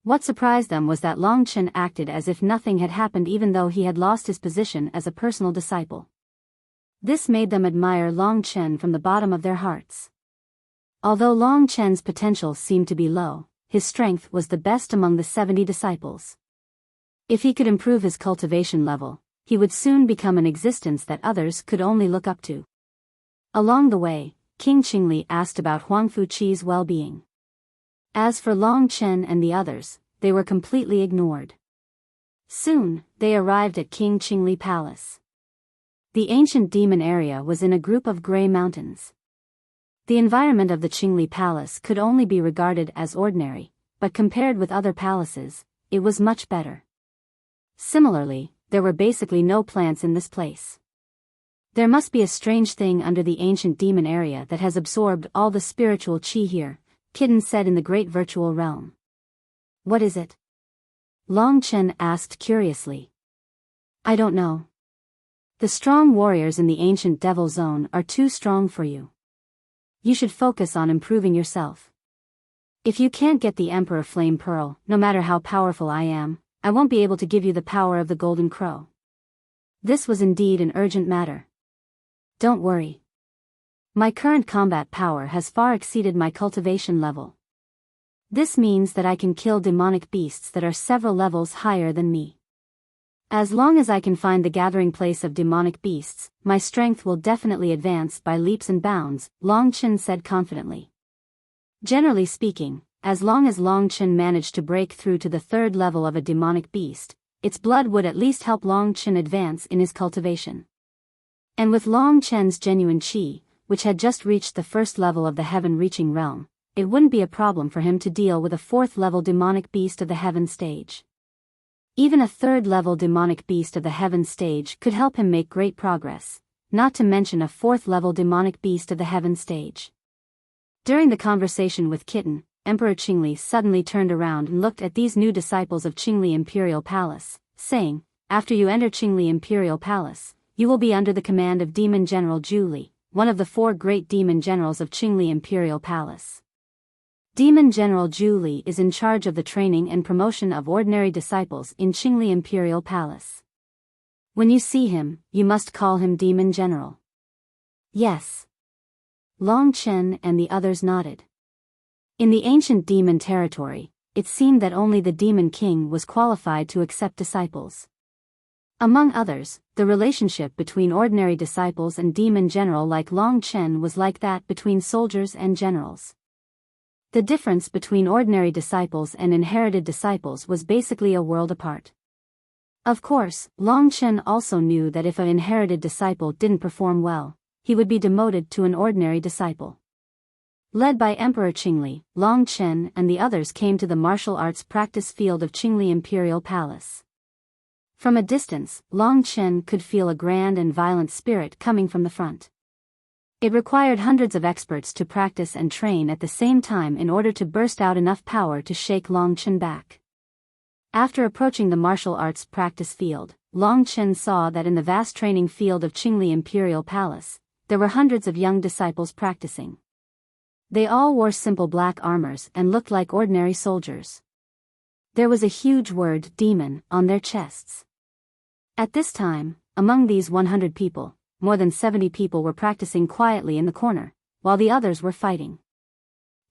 What surprised them was that Long Chen acted as if nothing had happened even though he had lost his position as a personal disciple. This made them admire Long Chen from the bottom of their hearts. Although Long Chen's potential seemed to be low, his strength was the best among the 70 disciples. If he could improve his cultivation level, he would soon become an existence that others could only look up to. Along the way, King Qingli asked about Huang Fuqi's well-being. As for Long Chen and the others, they were completely ignored. Soon, they arrived at King Qingli Palace. The ancient demon area was in a group of gray mountains. The environment of the Qingli Palace could only be regarded as ordinary, but compared with other palaces, it was much better. Similarly, there were basically no plants in this place. There must be a strange thing under the ancient demon area that has absorbed all the spiritual qi here, Kitten said in the great virtual realm. What is it? Long Chen asked curiously. I don't know. The strong warriors in the ancient devil zone are too strong for you. You should focus on improving yourself. If you can't get the Emperor Flame Pearl, no matter how powerful I am, I won't be able to give you the power of the Golden Crow. This was indeed an urgent matter. Don't worry. My current combat power has far exceeded my cultivation level. This means that I can kill demonic beasts that are several levels higher than me. As long as I can find the gathering place of demonic beasts, my strength will definitely advance by leaps and bounds, Long Chen said confidently. Generally speaking, as long as Long Chen managed to break through to the third level of a demonic beast, its blood would at least help Long Chen advance in his cultivation. And with Long Chen's genuine qi, which had just reached the first level of the heaven-reaching realm, it wouldn't be a problem for him to deal with a fourth-level demonic beast of the heaven stage. Even a third-level demonic beast of the heaven stage could help him make great progress, not to mention a fourth-level demonic beast of the heaven stage. During the conversation with Kitten, Emperor Qingli suddenly turned around and looked at these new disciples of Qingli Imperial Palace, saying, After you enter Qingli Imperial Palace, you will be under the command of Demon General Zhu Li, one of the 4 great demon generals of Qingli Imperial Palace. Demon General Zhu Li is in charge of the training and promotion of ordinary disciples in Qingli Imperial Palace. When you see him, you must call him Demon General. Yes. Long Chen and the others nodded. In the ancient demon territory, it seemed that only the Demon King was qualified to accept disciples. Among others, the relationship between ordinary disciples and demon general like Long Chen was like that between soldiers and generals. The difference between ordinary disciples and inherited disciples was basically a world apart. Of course, Long Chen also knew that if an inherited disciple didn't perform well, he would be demoted to an ordinary disciple. Led by Emperor Qingli, Long Chen and the others came to the martial arts practice field of Qingli Imperial Palace. From a distance, Long Chen could feel a grand and violent spirit coming from the front. It required hundreds of experts to practice and train at the same time in order to burst out enough power to shake Long Chen back. After approaching the martial arts practice field, Long Chen saw that in the vast training field of Qingli Imperial Palace, there were hundreds of young disciples practicing. They all wore simple black armors and looked like ordinary soldiers. There was a huge word, demon, on their chests. At this time, among these 100 people, more than 70 people were practicing quietly in the corner, while the others were fighting.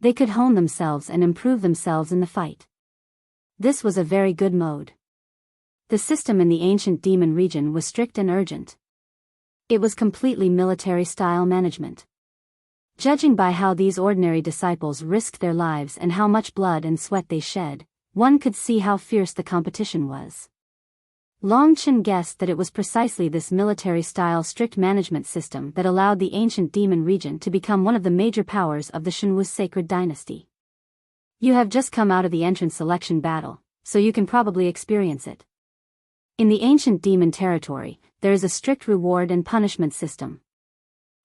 They could hone themselves and improve themselves in the fight. This was a very good mode. The system in the ancient demon region was strict and urgent. It was completely military-style management. Judging by how these ordinary disciples risked their lives and how much blood and sweat they shed, one could see how fierce the competition was. Long Chen guessed that it was precisely this military-style strict management system that allowed the ancient demon region to become one of the major powers of the Shenwu sacred dynasty. You have just come out of the entrance selection battle, so you can probably experience it. In the ancient demon territory, there is a strict reward and punishment system.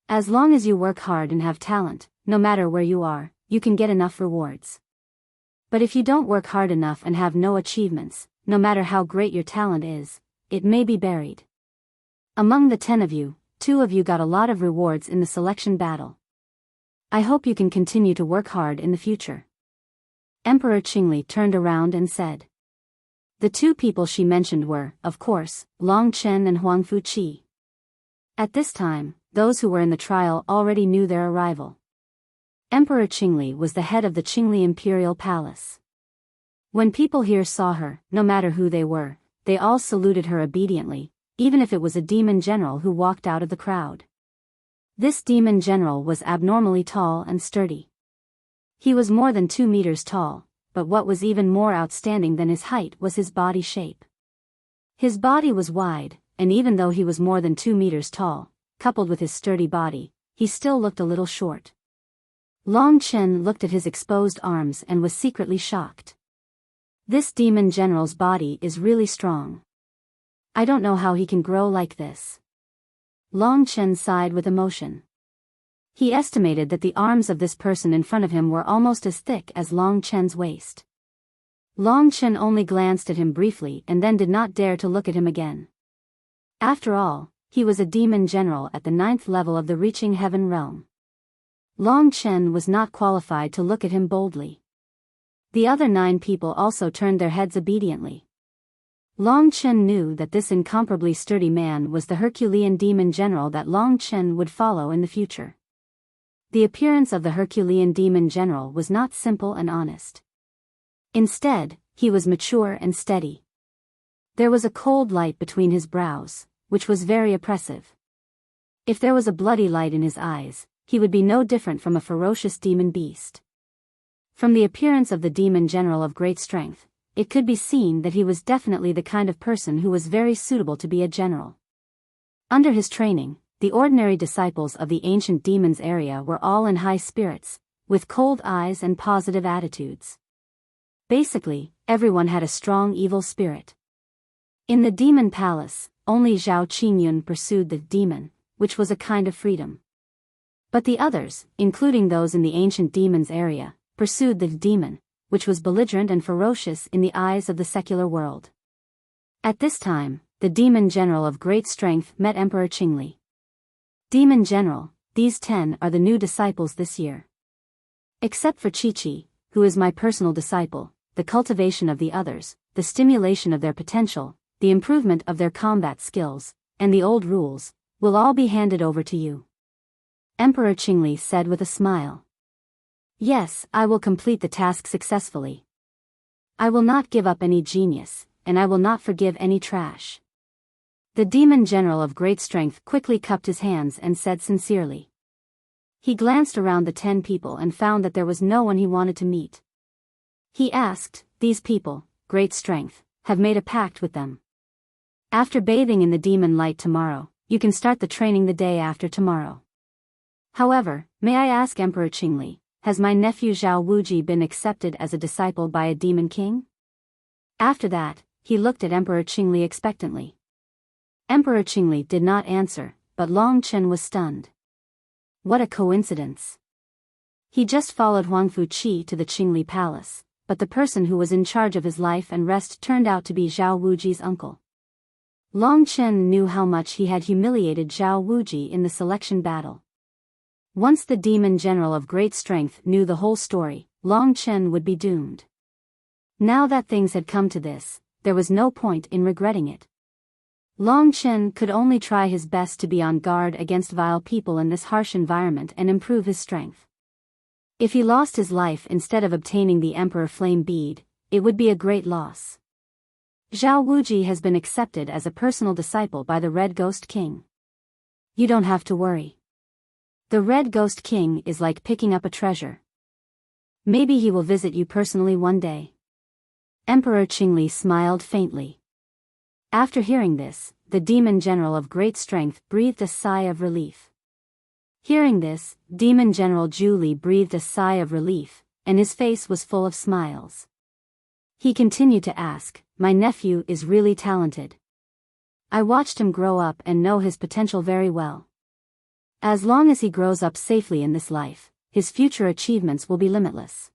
As long as you work hard and have talent, no matter where you are, you can get enough rewards. But if you don't work hard enough and have no achievements, no matter how great your talent is, it may be buried. Among the 10 of you, 2 of you got a lot of rewards in the selection battle. I hope you can continue to work hard in the future. Emperor Qingli turned around and said. The 2 people she mentioned were, of course, Long Chen and Huang Fuqi. At this time, those who were in the trial already knew their arrival. Emperor Qingli was the head of the Qingli Imperial Palace. When people here saw her, no matter who they were, they all saluted her obediently, even if it was a demon general who walked out of the crowd. This demon general was abnormally tall and sturdy. He was more than 2 meters tall, but what was even more outstanding than his height was his body shape. His body was wide, and even though he was more than 2 meters tall, coupled with his sturdy body, he still looked a little short. Long Chen looked at his exposed arms and was secretly shocked. This demon general's body is really strong. I don't know how he can grow like this. Long Chen sighed with emotion. He estimated that the arms of this person in front of him were almost as thick as Long Chen's waist. Long Chen only glanced at him briefly and then did not dare to look at him again. After all, he was a demon general at the 9th level of the Reaching Heaven realm. Long Chen was not qualified to look at him boldly. The other 9 people also turned their heads obediently. Long Chen knew that this incomparably sturdy man was the Herculean demon general that Long Chen would follow in the future. The appearance of the Herculean demon general was not simple and honest. Instead, he was mature and steady. There was a cold light between his brows, which was very oppressive. If there was a bloody light in his eyes, he would be no different from a ferocious demon beast. From the appearance of the demon general of great strength, it could be seen that he was definitely the kind of person who was very suitable to be a general. Under his training, the ordinary disciples of the ancient demons area were all in high spirits, with cold eyes and positive attitudes. Basically, everyone had a strong evil spirit. In the demon palace, only Zhao Qingyun pursued the demon, which was a kind of freedom. But the others, including those in the ancient demons area, pursued the demon, which was belligerent and ferocious in the eyes of the secular world. At this time, the demon general of great strength met Emperor Qingli. Demon General, these 10 are the new disciples this year. Except for Chi-Chi, who is my personal disciple, the cultivation of the others, the stimulation of their potential, the improvement of their combat skills, and the old rules, will all be handed over to you. Emperor Qingli said with a smile. Yes, I will complete the task successfully. I will not give up any genius, and I will not forgive any trash. The demon general of great strength quickly cupped his hands and said sincerely. He glanced around the 10 people and found that there was no one he wanted to meet. He asked, these people, great strength, have made a pact with them. After bathing in the demon light tomorrow, you can start the training the day after tomorrow. However, may I ask Emperor Qingli, has my nephew Zhao Wuji been accepted as a disciple by a demon king? After that, he looked at Emperor Qingli expectantly. Emperor Qingli did not answer, but Long Chen was stunned. What a coincidence. He just followed Huangfu Qi to the Qingli palace, but the person who was in charge of his life and rest turned out to be Zhao Wuji's uncle. Long Chen knew how much he had humiliated Zhao Wuji in the selection battle. Once the demon general of great strength knew the whole story, Long Chen would be doomed. Now that things had come to this, there was no point in regretting it. Long Chen could only try his best to be on guard against vile people in this harsh environment and improve his strength. If he lost his life instead of obtaining the Emperor Flame Bead, it would be a great loss. Zhao Wuji has been accepted as a personal disciple by the Red Ghost King. You don't have to worry. The Red Ghost King is like picking up a treasure. Maybe he will visit you personally one day. Emperor Qingli smiled faintly. After hearing this, the demon general of great strength breathed a sigh of relief. Hearing this, demon general Zhu Li breathed a sigh of relief, and his face was full of smiles. He continued to ask, my nephew is really talented. I watched him grow up and know his potential very well. As long as he grows up safely in this life, his future achievements will be limitless.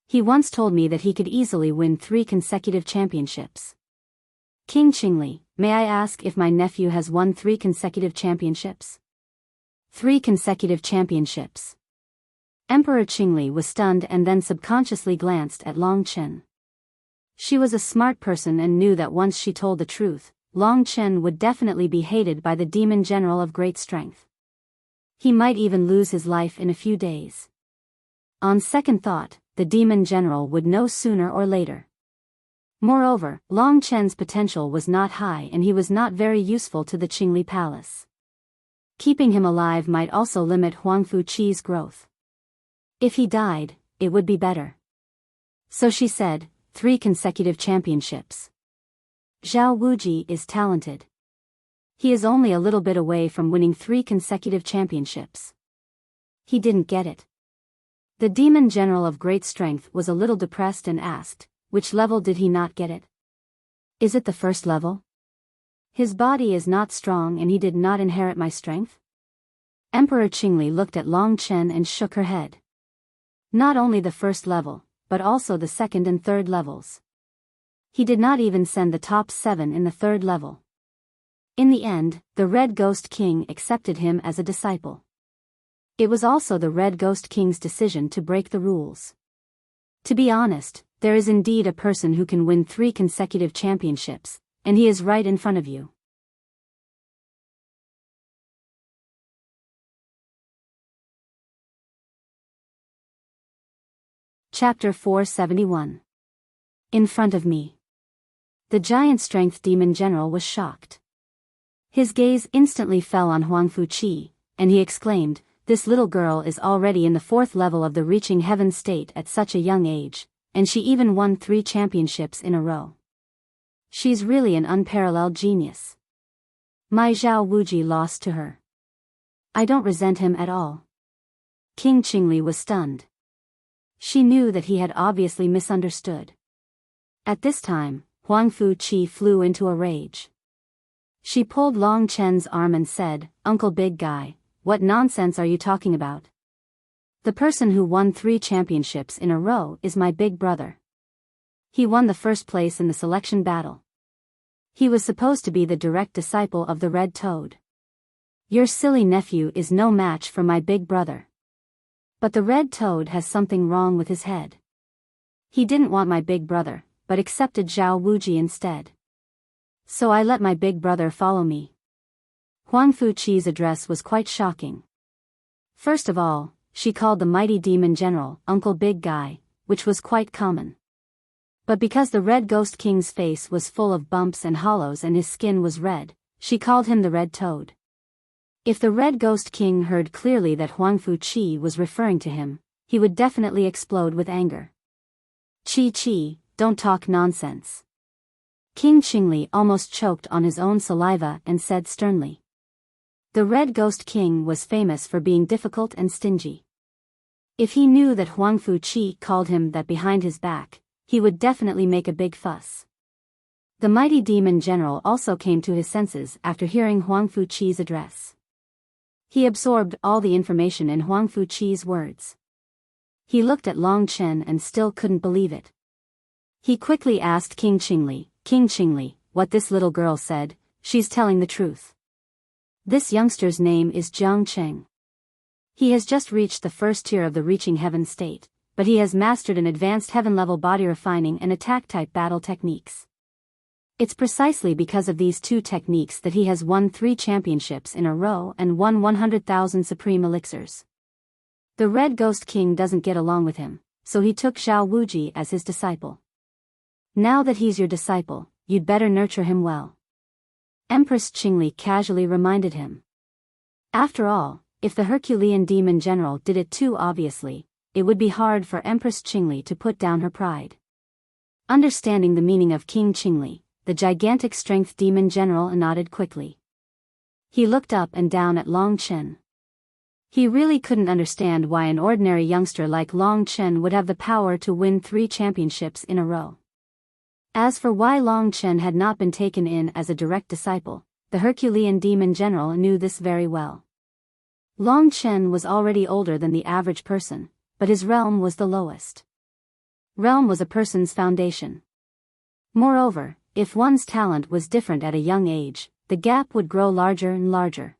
He once told me that he could easily win 3 consecutive championships. King Qingli, may I ask if my nephew has won 3 consecutive championships? 3 consecutive championships. Emperor Qingli was stunned and then subconsciously glanced at Long Chen. She was a smart person and knew that once she told the truth, Long Chen would definitely be hated by the demon general of great strength. He might even lose his life in a few days. On second thought, the demon general would know sooner or later. Moreover, Long Chen's potential was not high and he was not very useful to the Qingli palace. Keeping him alive might also limit Huangfu Qi's growth. If he died, it would be better. So she said, 3 consecutive championships. Zhao Wuji is talented. He is only a little bit away from winning 3 consecutive championships. He didn't get it. The demon general of great strength was a little depressed and asked, which level did he not get it? Is it the first level? His body is not strong and he did not inherit my strength? Emperor Qingli looked at Long Chen and shook her head. Not only the first level, but also the second and third levels. He did not even send the top 7 in the third level. In the end, the Red Ghost King accepted him as a disciple. It was also the Red Ghost King's decision to break the rules. To be honest, there is indeed a person who can win 3 consecutive championships, and he is right in front of you. Chapter 471. In front of me. The giant strength demon general was shocked. His gaze instantly fell on Huang Fuqi, and he exclaimed, "This little girl is already in the 4th level of the reaching heaven state at such a young age, and she even won 3 championships in a row. She's really an unparalleled genius. My Zhao Wuji lost to her. I don't resent him at all." King Qingli was stunned. She knew that he had obviously misunderstood. At this time, Huang Fuqi flew into a rage. She pulled Long Chen's arm and said, "Uncle Big Guy, what nonsense are you talking about? The person who won 3 championships in a row is my big brother. He won the first place in the selection battle. He was supposed to be the direct disciple of the Red Toad. Your silly nephew is no match for my big brother. But the Red Toad has something wrong with his head. He didn't want my big brother, but accepted Zhao Wuji instead. So I let my big brother follow me." Huang Fuqi's address was quite shocking. First of all, she called the mighty demon general Uncle Big Guy, which was quite common. But because the Red Ghost King's face was full of bumps and hollows and his skin was red, she called him the Red Toad. If the Red Ghost King heard clearly that Huang Fuqi was referring to him, he would definitely explode with anger. "Chi, don't talk nonsense." King Qingli almost choked on his own saliva and said sternly. The Red Ghost King was famous for being difficult and stingy. If he knew that Huang Fuqi called him that behind his back, he would definitely make a big fuss. The mighty demon general also came to his senses after hearing Huang Fuqi's address. He absorbed all the information in Huang Fuqi's words. He looked at Long Chen and still couldn't believe it. He quickly asked King Qingli, what this little girl said, she's telling the truth. This youngster's name is Jiang Cheng. He has just reached the first tier of the reaching heaven state, but he has mastered an advanced heaven-level body refining and attack-type battle techniques. It's precisely because of these 2 techniques that he has won 3 championships in a row and won 100,000 supreme elixirs. The Red Ghost King doesn't get along with him, so he took Zhao Wuji as his disciple. Now that he's your disciple, you'd better nurture him well. Empress Qingli casually reminded him. After all, if the Herculean demon general did it too obviously, it would be hard for Empress Qingli to put down her pride. Understanding the meaning of King Qingli, the gigantic strength demon general nodded quickly. He looked up and down at Long Chen. He really couldn't understand why an ordinary youngster like Long Chen would have the power to win 3 championships in a row. As for why Long Chen had not been taken in as a direct disciple, the Herculean demon general knew this very well. Long Chen was already older than the average person, but his realm was the lowest. Realm was a person's foundation. Moreover, if one's talent was different at a young age, the gap would grow larger and larger.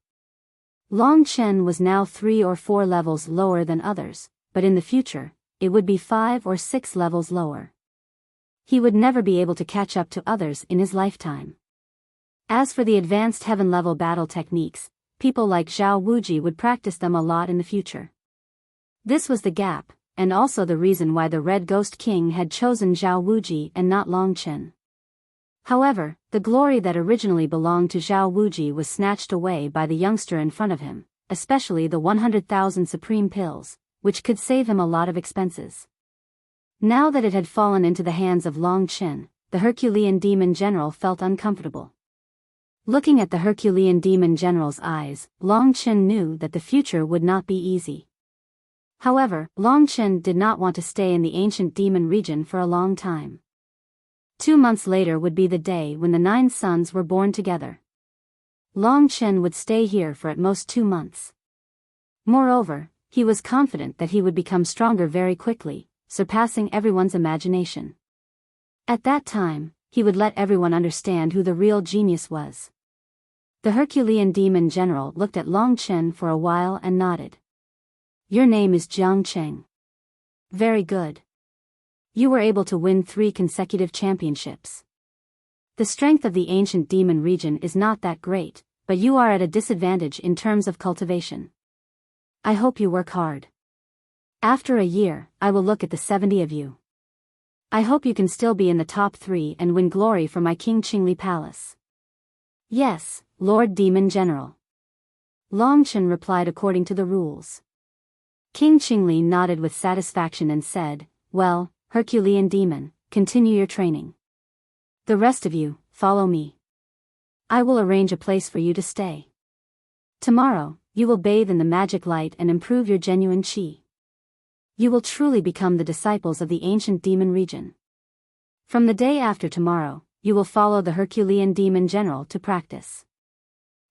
Long Chen was now 3 or 4 levels lower than others, but in the future, it would be 5 or 6 levels lower. He would never be able to catch up to others in his lifetime. As for the advanced heaven-level battle techniques, people like Zhao Wuji would practice them a lot in the future. This was the gap, and also the reason why the Red Ghost King had chosen Zhao Wuji and not Long Chen. However, the glory that originally belonged to Zhao Wuji was snatched away by the youngster in front of him, especially the 100,000 supreme pills, which could save him a lot of expenses. Now that it had fallen into the hands of Long Chen, the Herculean demon general felt uncomfortable. Looking at the Herculean demon general's eyes, Long Chen knew that the future would not be easy. However, Long Chen did not want to stay in the ancient demon region for a long time. 2 months later would be the day when the 9 sons were born together. Long Chen would stay here for at most 2 months. Moreover, he was confident that he would become stronger very quickly, surpassing everyone's imagination. At that time, he would let everyone understand who the real genius was. The Herculean demon general looked at Long Chen for a while and nodded. Your name is Jiang Cheng. Very good. You were able to win 3 consecutive championships. The strength of the ancient demon region is not that great, but you are at a disadvantage in terms of cultivation. I hope you work hard. After a year, I will look at the 70 of you. I hope you can still be in the top 3 and win glory for my King Qingli Palace. Yes, Lord Demon General. Long Chen replied according to the rules. King Qingli nodded with satisfaction and said, well, Herculean demon, continue your training. The rest of you, follow me. I will arrange a place for you to stay. Tomorrow, you will bathe in the magic light and improve your genuine qi. You will truly become the disciples of the ancient demon region. From the day after tomorrow, you will follow the Herculean demon general to practice.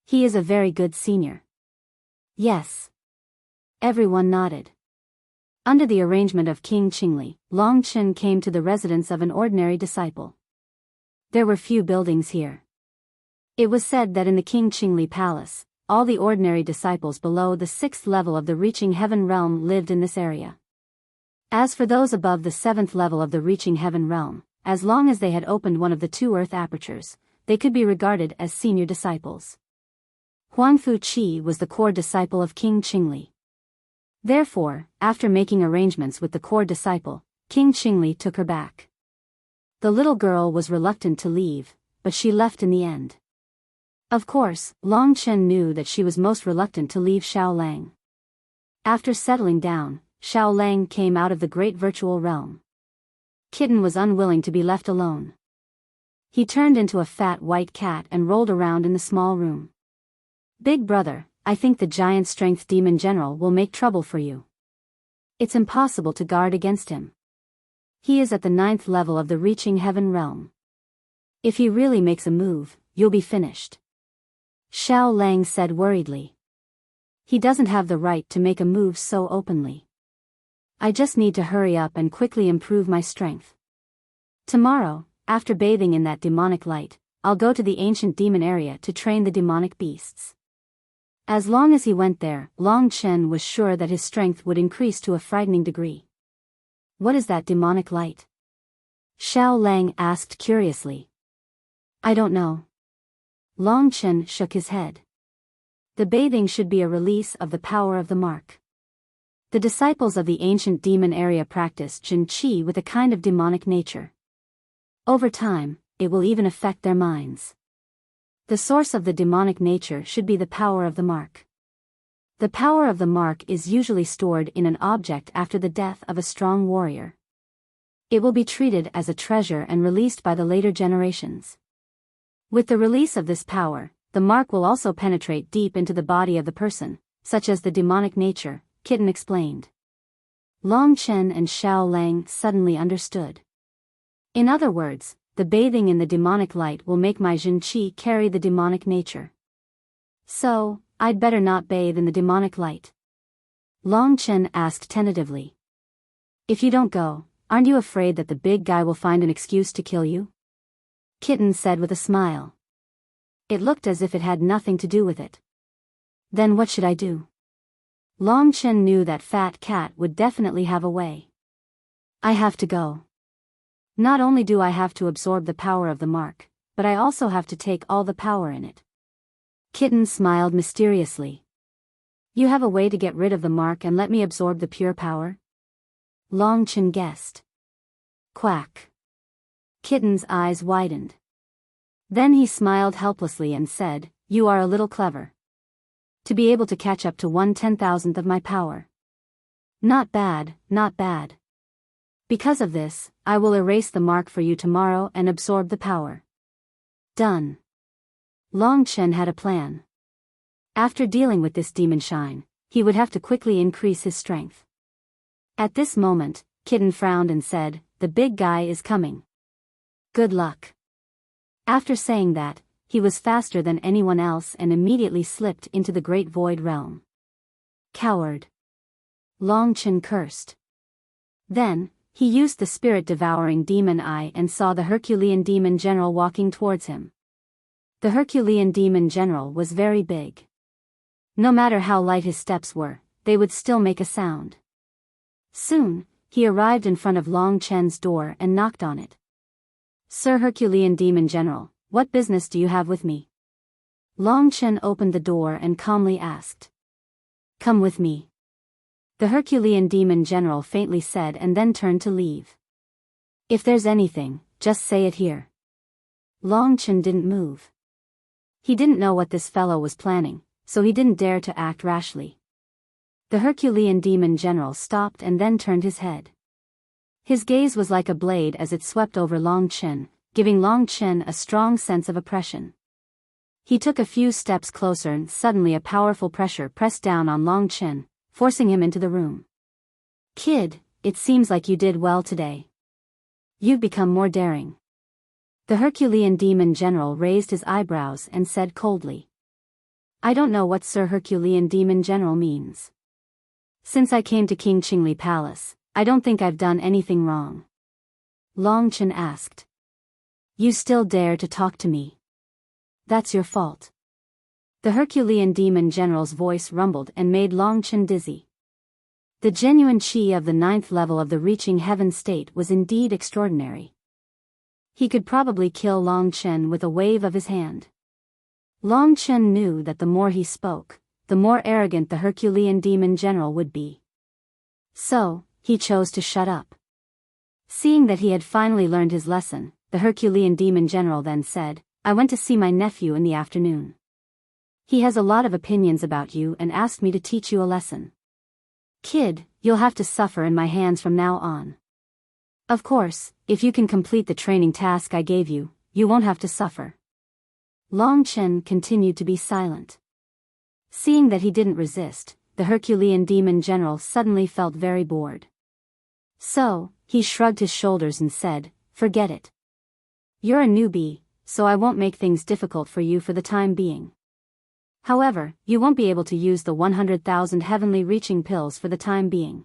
He is a very good senior. Yes. Everyone nodded. Under the arrangement of King Qingli, Long Chen came to the residence of an ordinary disciple. There were few buildings here. It was said that in the King Qingli Palace, all the ordinary disciples below the 6th level of the Reaching Heaven realm lived in this area. As for those above the 7th level of the Reaching Heaven realm, as long as they had opened one of the 2 earth apertures, they could be regarded as senior disciples. Huangfu Qi was the core disciple of King Qingli. Therefore, after making arrangements with the core disciple, King Qingli took her back. The little girl was reluctant to leave, but she left in the end. Of course, Long Chen knew that she was most reluctant to leave Xiaolang. After settling down, Xiaolang came out of the great virtual realm. Kitten was unwilling to be left alone. He turned into a fat white cat and rolled around in the small room. Big brother, I think the giant strength demon general will make trouble for you. It's impossible to guard against him. He is at the 9th level of the Reaching Heaven realm. If he really makes a move, you'll be finished. Xiao Lang said worriedly. He doesn't have the right to make a move so openly. I just need to hurry up and quickly improve my strength. Tomorrow, after bathing in that demonic light, I'll go to the ancient demon area to train the demonic beasts. As long as he went there, Long Chen was sure that his strength would increase to a frightening degree. What is that demonic light? Xiao Lang asked curiously. I don't know. Long Chen shook his head. The bathing should be a release of the power of the mark. The disciples of the ancient demon area practice Jin Qi with a kind of demonic nature. Over time, it will even affect their minds. The source of the demonic nature should be the power of the mark. The power of the mark is usually stored in an object after the death of a strong warrior. It will be treated as a treasure and released by the later generations. With the release of this power, the mark will also penetrate deep into the body of the person, such as the demonic nature, Kitten explained. Long Chen and Xiao Lang suddenly understood. In other words, the bathing in the demonic light will make my Jin Qi carry the demonic nature. So, I'd better not bathe in the demonic light? Long Chen asked tentatively. If you don't go, aren't you afraid that the big guy will find an excuse to kill you? Kitten said with a smile. It looked as if it had nothing to do with it. Then what should I do? Long Chen knew that fat cat would definitely have a way. I have to go. Not only do I have to absorb the power of the mark, but I also have to take all the power in it. Kitten smiled mysteriously. You have a way to get rid of the mark and let me absorb the pure power? Long Chen guessed. Quack. Kitten's eyes widened. Then he smiled helplessly and said, You are a little clever. To be able to catch up to 1/10,000th of my power. Not bad, not bad. Because of this, I will erase the mark for you tomorrow and absorb the power. Done. Long Chen had a plan. After dealing with this demon shine, he would have to quickly increase his strength. At this moment, Kitten frowned and said, "The big guy is coming. Good luck." After saying that, he was faster than anyone else and immediately slipped into the Great Void Realm. Coward. Long Chen cursed. Then, he used the spirit-devouring demon eye and saw the Herculean demon general walking towards him. The Herculean demon general was very big. No matter how light his steps were, they would still make a sound. Soon, he arrived in front of Long Chen's door and knocked on it. "Sir Herculean demon general, what business do you have with me?" Long Chen opened the door and calmly asked. "Come with me," the Herculean demon general faintly said and then turned to leave. "If there's anything, just say it here." Long Chen didn't move. He didn't know what this fellow was planning, so he didn't dare to act rashly. The Herculean demon general stopped and then turned his head. His gaze was like a blade as it swept over Long Chen, giving Long Chen a strong sense of oppression. He took a few steps closer and suddenly a powerful pressure pressed down on Long Chen, forcing him into the room. "Kid, it seems like you did well today. You've become more daring." The Herculean demon general raised his eyebrows and said coldly. "I don't know what Sir Herculean demon general means. Since I came to King Qingli Palace, I don't think I've done anything wrong." Long Chen asked. "You still dare to talk to me? That's your fault." The Herculean demon general's voice rumbled and made Long Chen dizzy. The genuine chi of the 9th level of the reaching heaven state was indeed extraordinary. He could probably kill Long Chen with a wave of his hand. Long Chen knew that the more he spoke, the more arrogant the Herculean demon general would be. So, he chose to shut up. Seeing that he had finally learned his lesson, the Herculean demon general then said, "I went to see my nephew in the afternoon. He has a lot of opinions about you and asked me to teach you a lesson. Kid, you'll have to suffer in my hands from now on. Of course, if you can complete the training task I gave you, you won't have to suffer." Long Chen continued to be silent. Seeing that he didn't resist, the Herculean demon general suddenly felt very bored. So, he shrugged his shoulders and said, "Forget it. You're a newbie, so I won't make things difficult for you for the time being. However, you won't be able to use the 100,000 heavenly reaching pills for the time being.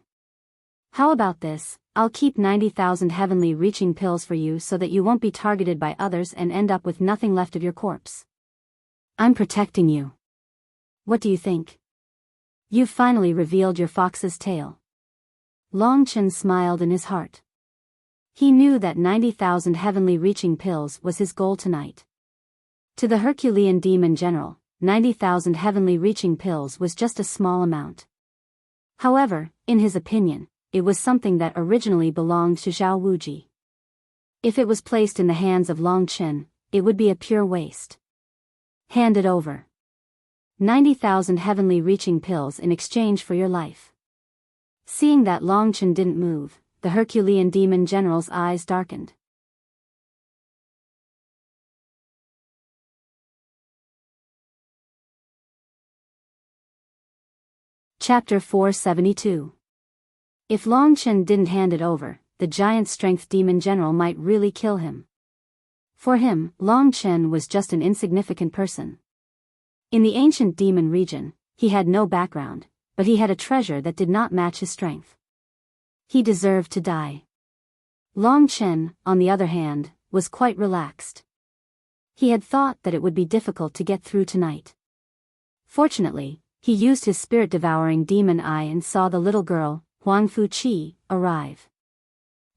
How about this? I'll keep 90,000 heavenly reaching pills for you so that you won't be targeted by others and end up with nothing left of your corpse. I'm protecting you. What do you think? You've finally revealed your fox's tail." Long Chen smiled in his heart. He knew that 90,000 heavenly reaching pills was his goal tonight. To the Herculean demon general, 90,000 heavenly reaching pills was just a small amount. However, in his opinion, it was something that originally belonged to Zhao Wuji. If it was placed in the hands of Long Chen, it would be a pure waste. Hand it over. 90,000 heavenly reaching pills in exchange for your life. Seeing that Long Chen didn't move, the Herculean demon general's eyes darkened. Chapter 472. If Long Chen didn't hand it over, the giant strength demon general might really kill him. For him, Long Chen was just an insignificant person. In the ancient demon region, he had no background, but he had a treasure that did not match his strength. He deserved to die. Long Chen, on the other hand, was quite relaxed. He had thought that it would be difficult to get through tonight. Fortunately, he used his spirit-devouring demon eye and saw the little girl, Huang Fuqi, arrive.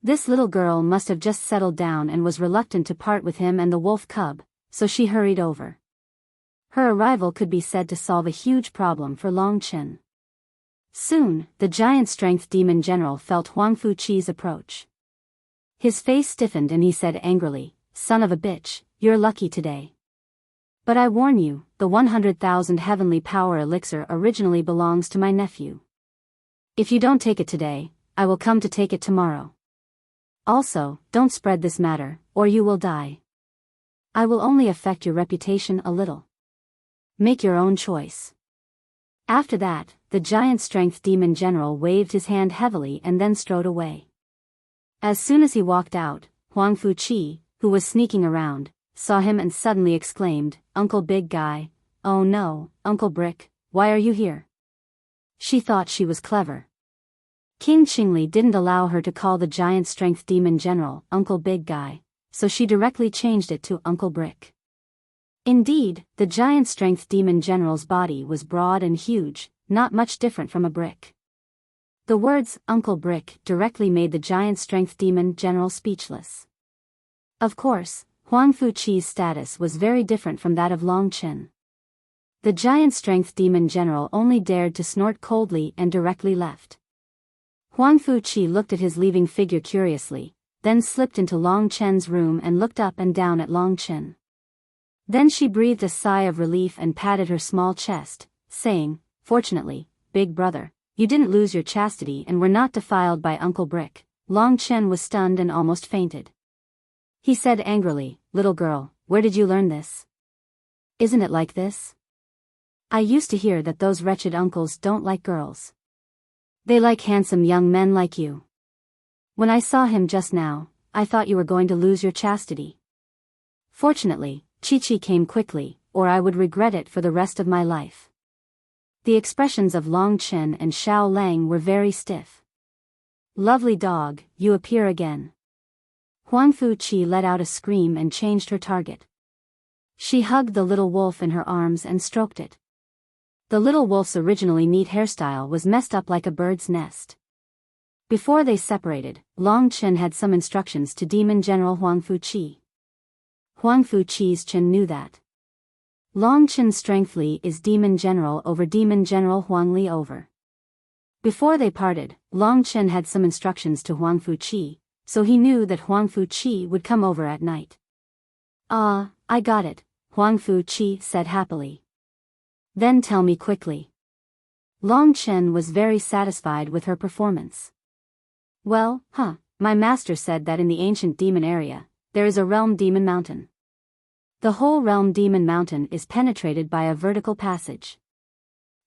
This little girl must have just settled down and was reluctant to part with him and the wolf cub, so she hurried over. Her arrival could be said to solve a huge problem for Long Chen. Soon, the giant strength demon general felt Huang Fuqi's approach. His face stiffened and he said angrily, "Son of a bitch, you're lucky today. But I warn you, the 100,000 heavenly power elixir originally belongs to my nephew. If you don't take it today, I will come to take it tomorrow." Also, don't spread this matter, or you will die. I will only affect your reputation a little. Make your own choice. After that, the giant strength demon general waved his hand heavily and then strode away. As soon as he walked out, Huang Fuqi, who was sneaking around, saw him and suddenly exclaimed, "Uncle Big Guy, oh no, Uncle Brick, why are you here?" She thought she was clever. King Qingli didn't allow her to call the giant strength demon general Uncle Big Guy, so she directly changed it to Uncle Brick. Indeed, the giant strength demon general's body was broad and huge, not much different from a brick. The words Uncle Brick directly made the giant strength demon general speechless. Of course, Huang Fuqi's status was very different from that of Long Chen. The giant strength demon general only dared to snort coldly and directly left. Huang Fuqi looked at his leaving figure curiously, then slipped into Long Chen's room and looked up and down at Long Chen. Then she breathed a sigh of relief and patted her small chest, saying, "Fortunately, big brother, you didn't lose your chastity and were not defiled by Uncle Brick." Long Chen was stunned and almost fainted. He said angrily, "Little girl, where did you learn this? Isn't it like this? I used to hear that those wretched uncles don't like girls. They like handsome young men like you. When I saw him just now, I thought you were going to lose your chastity. Fortunately, Chi-Chi came quickly, or I would regret it for the rest of my life." The expressions of Long Chen and Xiao Lang were very stiff. "Lovely dog, you appear again." Huang Fuqi let out a scream and changed her target. She hugged the little wolf in her arms and stroked it. The little wolf's originally neat hairstyle was messed up like a bird's nest. Before they separated, Long Chen had some instructions to Demon General Huang Fuqi. Huang Fuqi's Chen knew that. Long Chen's strength Li is Demon General over Demon General Huang Li over. Before they parted, Long Chen had some instructions to Huang Fuqi, so he knew that Huang Fuqi would come over at night. "Ah, I got it," Huang Fuqi said happily. "Then tell me quickly." Long Chen was very satisfied with her performance. "Well, my master said that in the ancient demon area, there is a realm demon mountain. The whole realm demon mountain is penetrated by a vertical passage.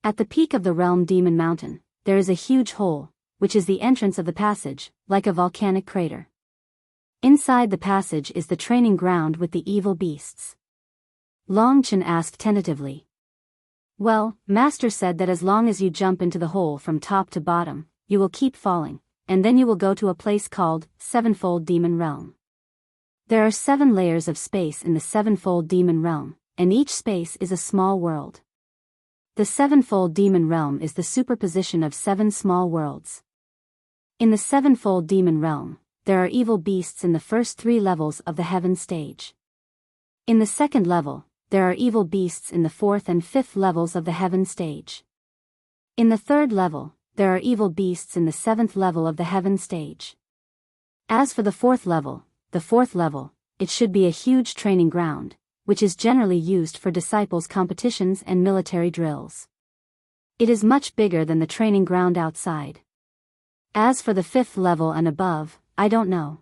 At the peak of the realm demon mountain, there is a huge hole, which is the entrance of the passage, like a volcanic crater. Inside the passage is the training ground with the evil beasts." Long Chen asked tentatively. "Well, master said that as long as you jump into the hole from top to bottom, you will keep falling, and then you will go to a place called Sevenfold Demon Realm. There are 7 layers of space in the Sevenfold Demon Realm, and each space is a small world. The Sevenfold Demon Realm is the superposition of 7 small worlds. In the Sevenfold Demon Realm, there are evil beasts in the first 3 levels of the heaven stage. In the second level, there are evil beasts in the 4th and 5th levels of the heaven stage. In the 3rd level, there are evil beasts in the 7th level of the heaven stage. As for the 4th level, it should be a huge training ground, which is generally used for disciples' competitions and military drills. It is much bigger than the training ground outside. As for the 5th level and above, I don't know.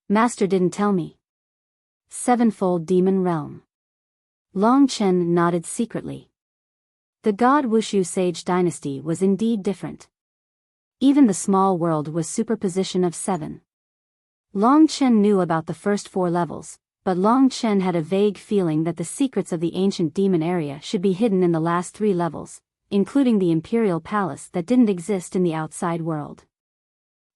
Master didn't tell me." Sevenfold Demon Realm. Long Chen nodded secretly. The god Wushu Sage dynasty was indeed different. Even the small world was superposition of 7. Long Chen knew about the first 4 levels, but Long Chen had a vague feeling that the secrets of the ancient demon area should be hidden in the last 3 levels, including the imperial palace that didn't exist in the outside world.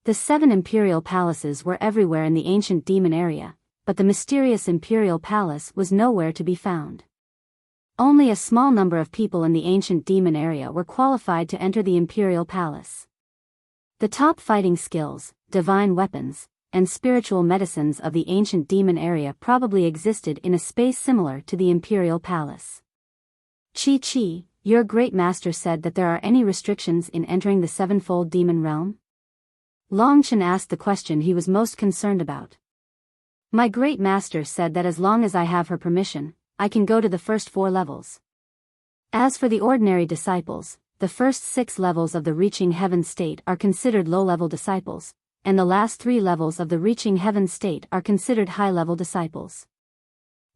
The 7 imperial palaces were everywhere in the ancient demon area, but the mysterious imperial palace was nowhere to be found. Only a small number of people in the ancient demon area were qualified to enter the imperial palace. The top fighting skills, divine weapons, and spiritual medicines of the ancient demon area probably existed in a space similar to the imperial palace. Chi-Chi, your great master said that there are any restrictions in entering the Sevenfold Demon Realm? Long Chen asked the question he was most concerned about. My great master said that as long as I have her permission, I can go to the first 4 levels. As for the ordinary disciples, the first 6 levels of the reaching heaven state are considered low-level disciples, and the last 3 levels of the reaching heaven state are considered high-level disciples.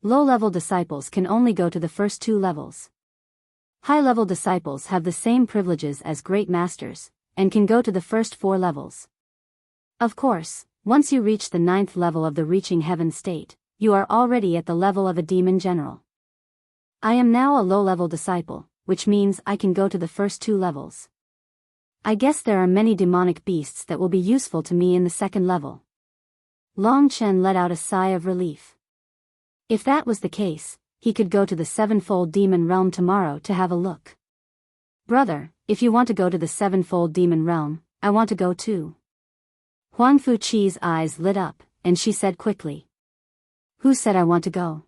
Low-level disciples can only go to the first 2 levels. High-level disciples have the same privileges as great masters, and can go to the first 4 levels. Of course, once you reach the 9th level of the reaching heaven state, you are already at the level of a demon general. I am now a low-level disciple, which means I can go to the first 2 levels. I guess there are many demonic beasts that will be useful to me in the 2nd level. Long Chen let out a sigh of relief. If that was the case, he could go to the 7-fold demon realm tomorrow to have a look. Brother, if you want to go to the 7-fold demon realm, I want to go too. Huang Fuqi's eyes lit up, and she said quickly. Who said I want to go?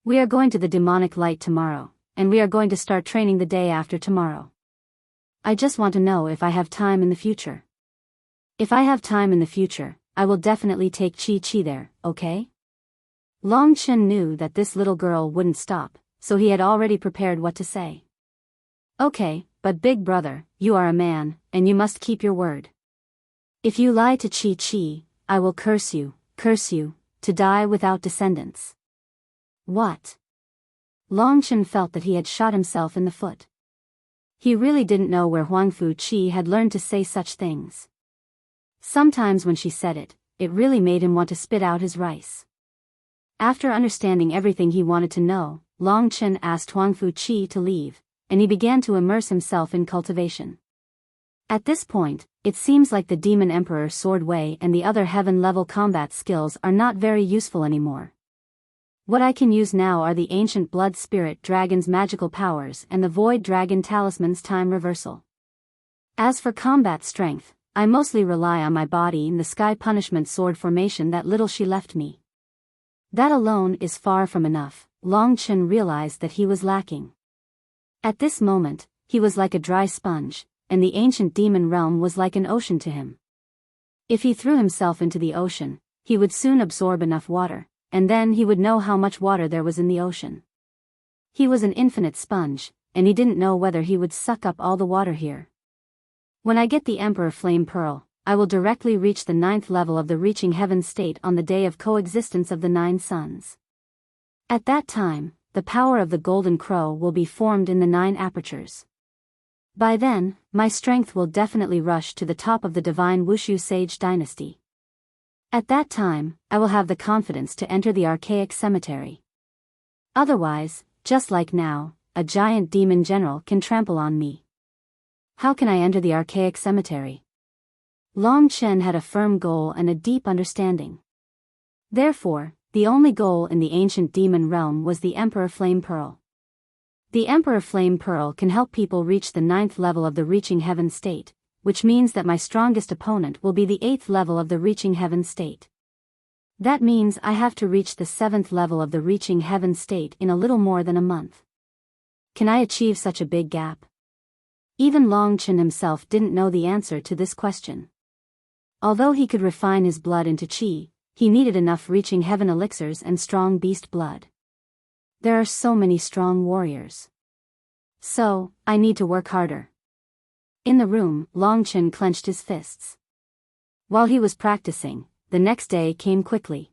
We are going to the demonic light tomorrow, and we are going to start training the day after tomorrow. I just want to know if I have time in the future. If I have time in the future, I will definitely take Chi there, okay? Long Chen knew that this little girl wouldn't stop, so he had already prepared what to say. Okay, but big brother, you are a man, and you must keep your word. If you lie to Chi, I will curse you, to die without descendants. What? Long Chen felt that he had shot himself in the foot. He really didn't know where Huang Fuqi had learned to say such things. Sometimes when she said it, it really made him want to spit out his rice. After understanding everything he wanted to know, Long Chen asked Huang Fuqi to leave, and he began to immerse himself in cultivation. At this point, it seems like the Demon Emperor Sword Wei and the other heaven-level combat skills are not very useful anymore. What I can use now are the Ancient Blood Spirit Dragon's magical powers and the Void Dragon Talisman's time reversal. As for combat strength, I mostly rely on my body and the Sky Punishment Sword formation that little she left me. That alone is far from enough. Long Chen realized that he was lacking. At this moment, he was like a dry sponge, and the ancient demon realm was like an ocean to him. If he threw himself into the ocean, he would soon absorb enough water, and then he would know how much water there was in the ocean. He was an infinite sponge, and he didn't know whether he would suck up all the water here. When I get the Emperor Flame Pearl, I will directly reach the 9th level of the reaching heaven state on the day of coexistence of the 9 suns. At that time, the power of the Golden Crow will be formed in the 9 apertures. By then, my strength will definitely rush to the top of the divine Wuxia Sage dynasty. At that time, I will have the confidence to enter the archaic cemetery. Otherwise, just like now, a giant demon general can trample on me. How can I enter the archaic cemetery? Long Chen had a firm goal and a deep understanding. Therefore, the only goal in the ancient demon realm was the Emperor Flame Pearl. The Emperor Flame Pearl can help people reach the 9th level of the reaching heaven state, which means that my strongest opponent will be the 8th level of the reaching heaven state. That means I have to reach the 7th level of the reaching heaven state in a little more than a month. Can I achieve such a big gap? Even Long Chen himself didn't know the answer to this question. Although he could refine his blood into qi, he needed enough reaching heaven elixirs and strong beast blood. There are so many strong warriors. So, I need to work harder. In the room, Long Chen clenched his fists. While he was practicing, the next day came quickly.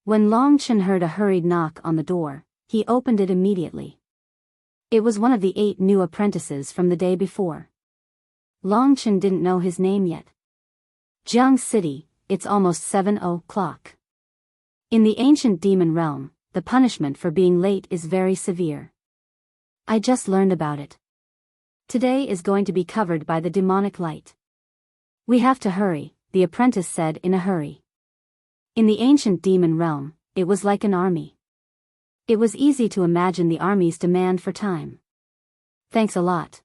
When Long Chen heard a hurried knock on the door, he opened it immediately. It was one of the 8 new apprentices from the day before. Long Chen didn't know his name yet. Jiang City, it's almost 7:00. In the ancient demon realm, the punishment for being late is very severe. I just learned about it. Today is going to be covered by the demonic light. We have to hurry, the apprentice said in a hurry. In the ancient demon realm, it was like an army. It was easy to imagine the army's demand for time. Thanks a lot.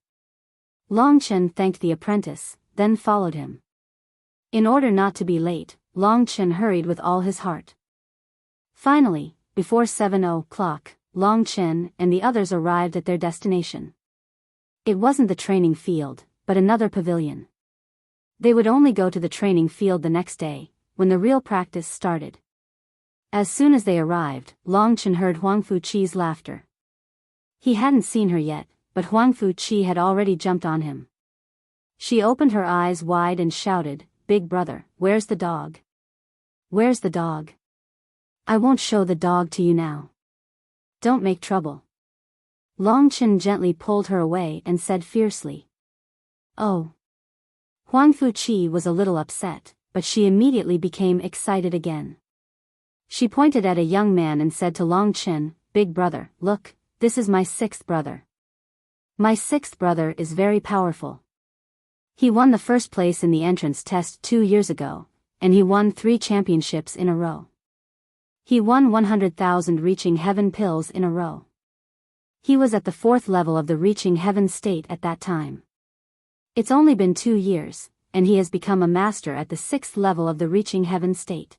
Long Chen thanked the apprentice, then followed him. In order not to be late, Long Chen hurried with all his heart. Finally, before 7:00, Long Chen and the others arrived at their destination. It wasn't the training field, but another pavilion. They would only go to the training field the next day, when the real practice started. As soon as they arrived, Long Chen heard Huang Fuqi's laughter. He hadn't seen her yet, but Huang Fuqi had already jumped on him. She opened her eyes wide and shouted, big brother, where's the dog? Where's the dog? I won't show the dog to you now. Don't make trouble. Long Chen gently pulled her away and said fiercely. Oh. Huang Fuqi was a little upset, but she immediately became excited again. She pointed at a young man and said to Long Chen, big brother, look, this is my sixth brother. My sixth brother is very powerful. He won the first place in the entrance test 2 years ago, and he won 3 championships in a row. He won 100,000 reaching heaven pills in a row. He was at the 4th level of the reaching heaven state at that time. It's only been 2 years, and he has become a master at the 6th level of the reaching heaven state.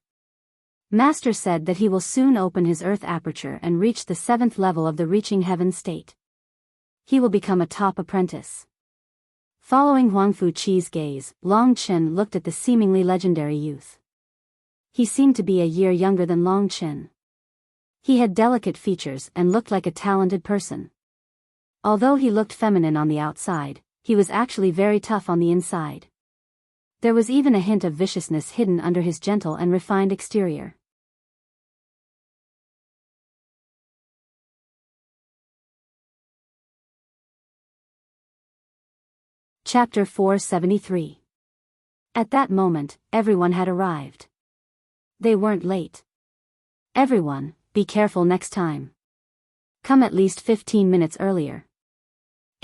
Master said that he will soon open his earth aperture and reach the 7th level of the reaching heaven state. He will become a top apprentice. Following Huang Fuqi's gaze, Long Chen looked at the seemingly legendary youth. He seemed to be a year younger than Long Chen. He had delicate features and looked like a talented person. Although he looked feminine on the outside, he was actually very tough on the inside. There was even a hint of viciousness hidden under his gentle and refined exterior. Chapter 473. At that moment, everyone had arrived. They weren't late. Everyone, be careful next time. Come at least 15 minutes earlier.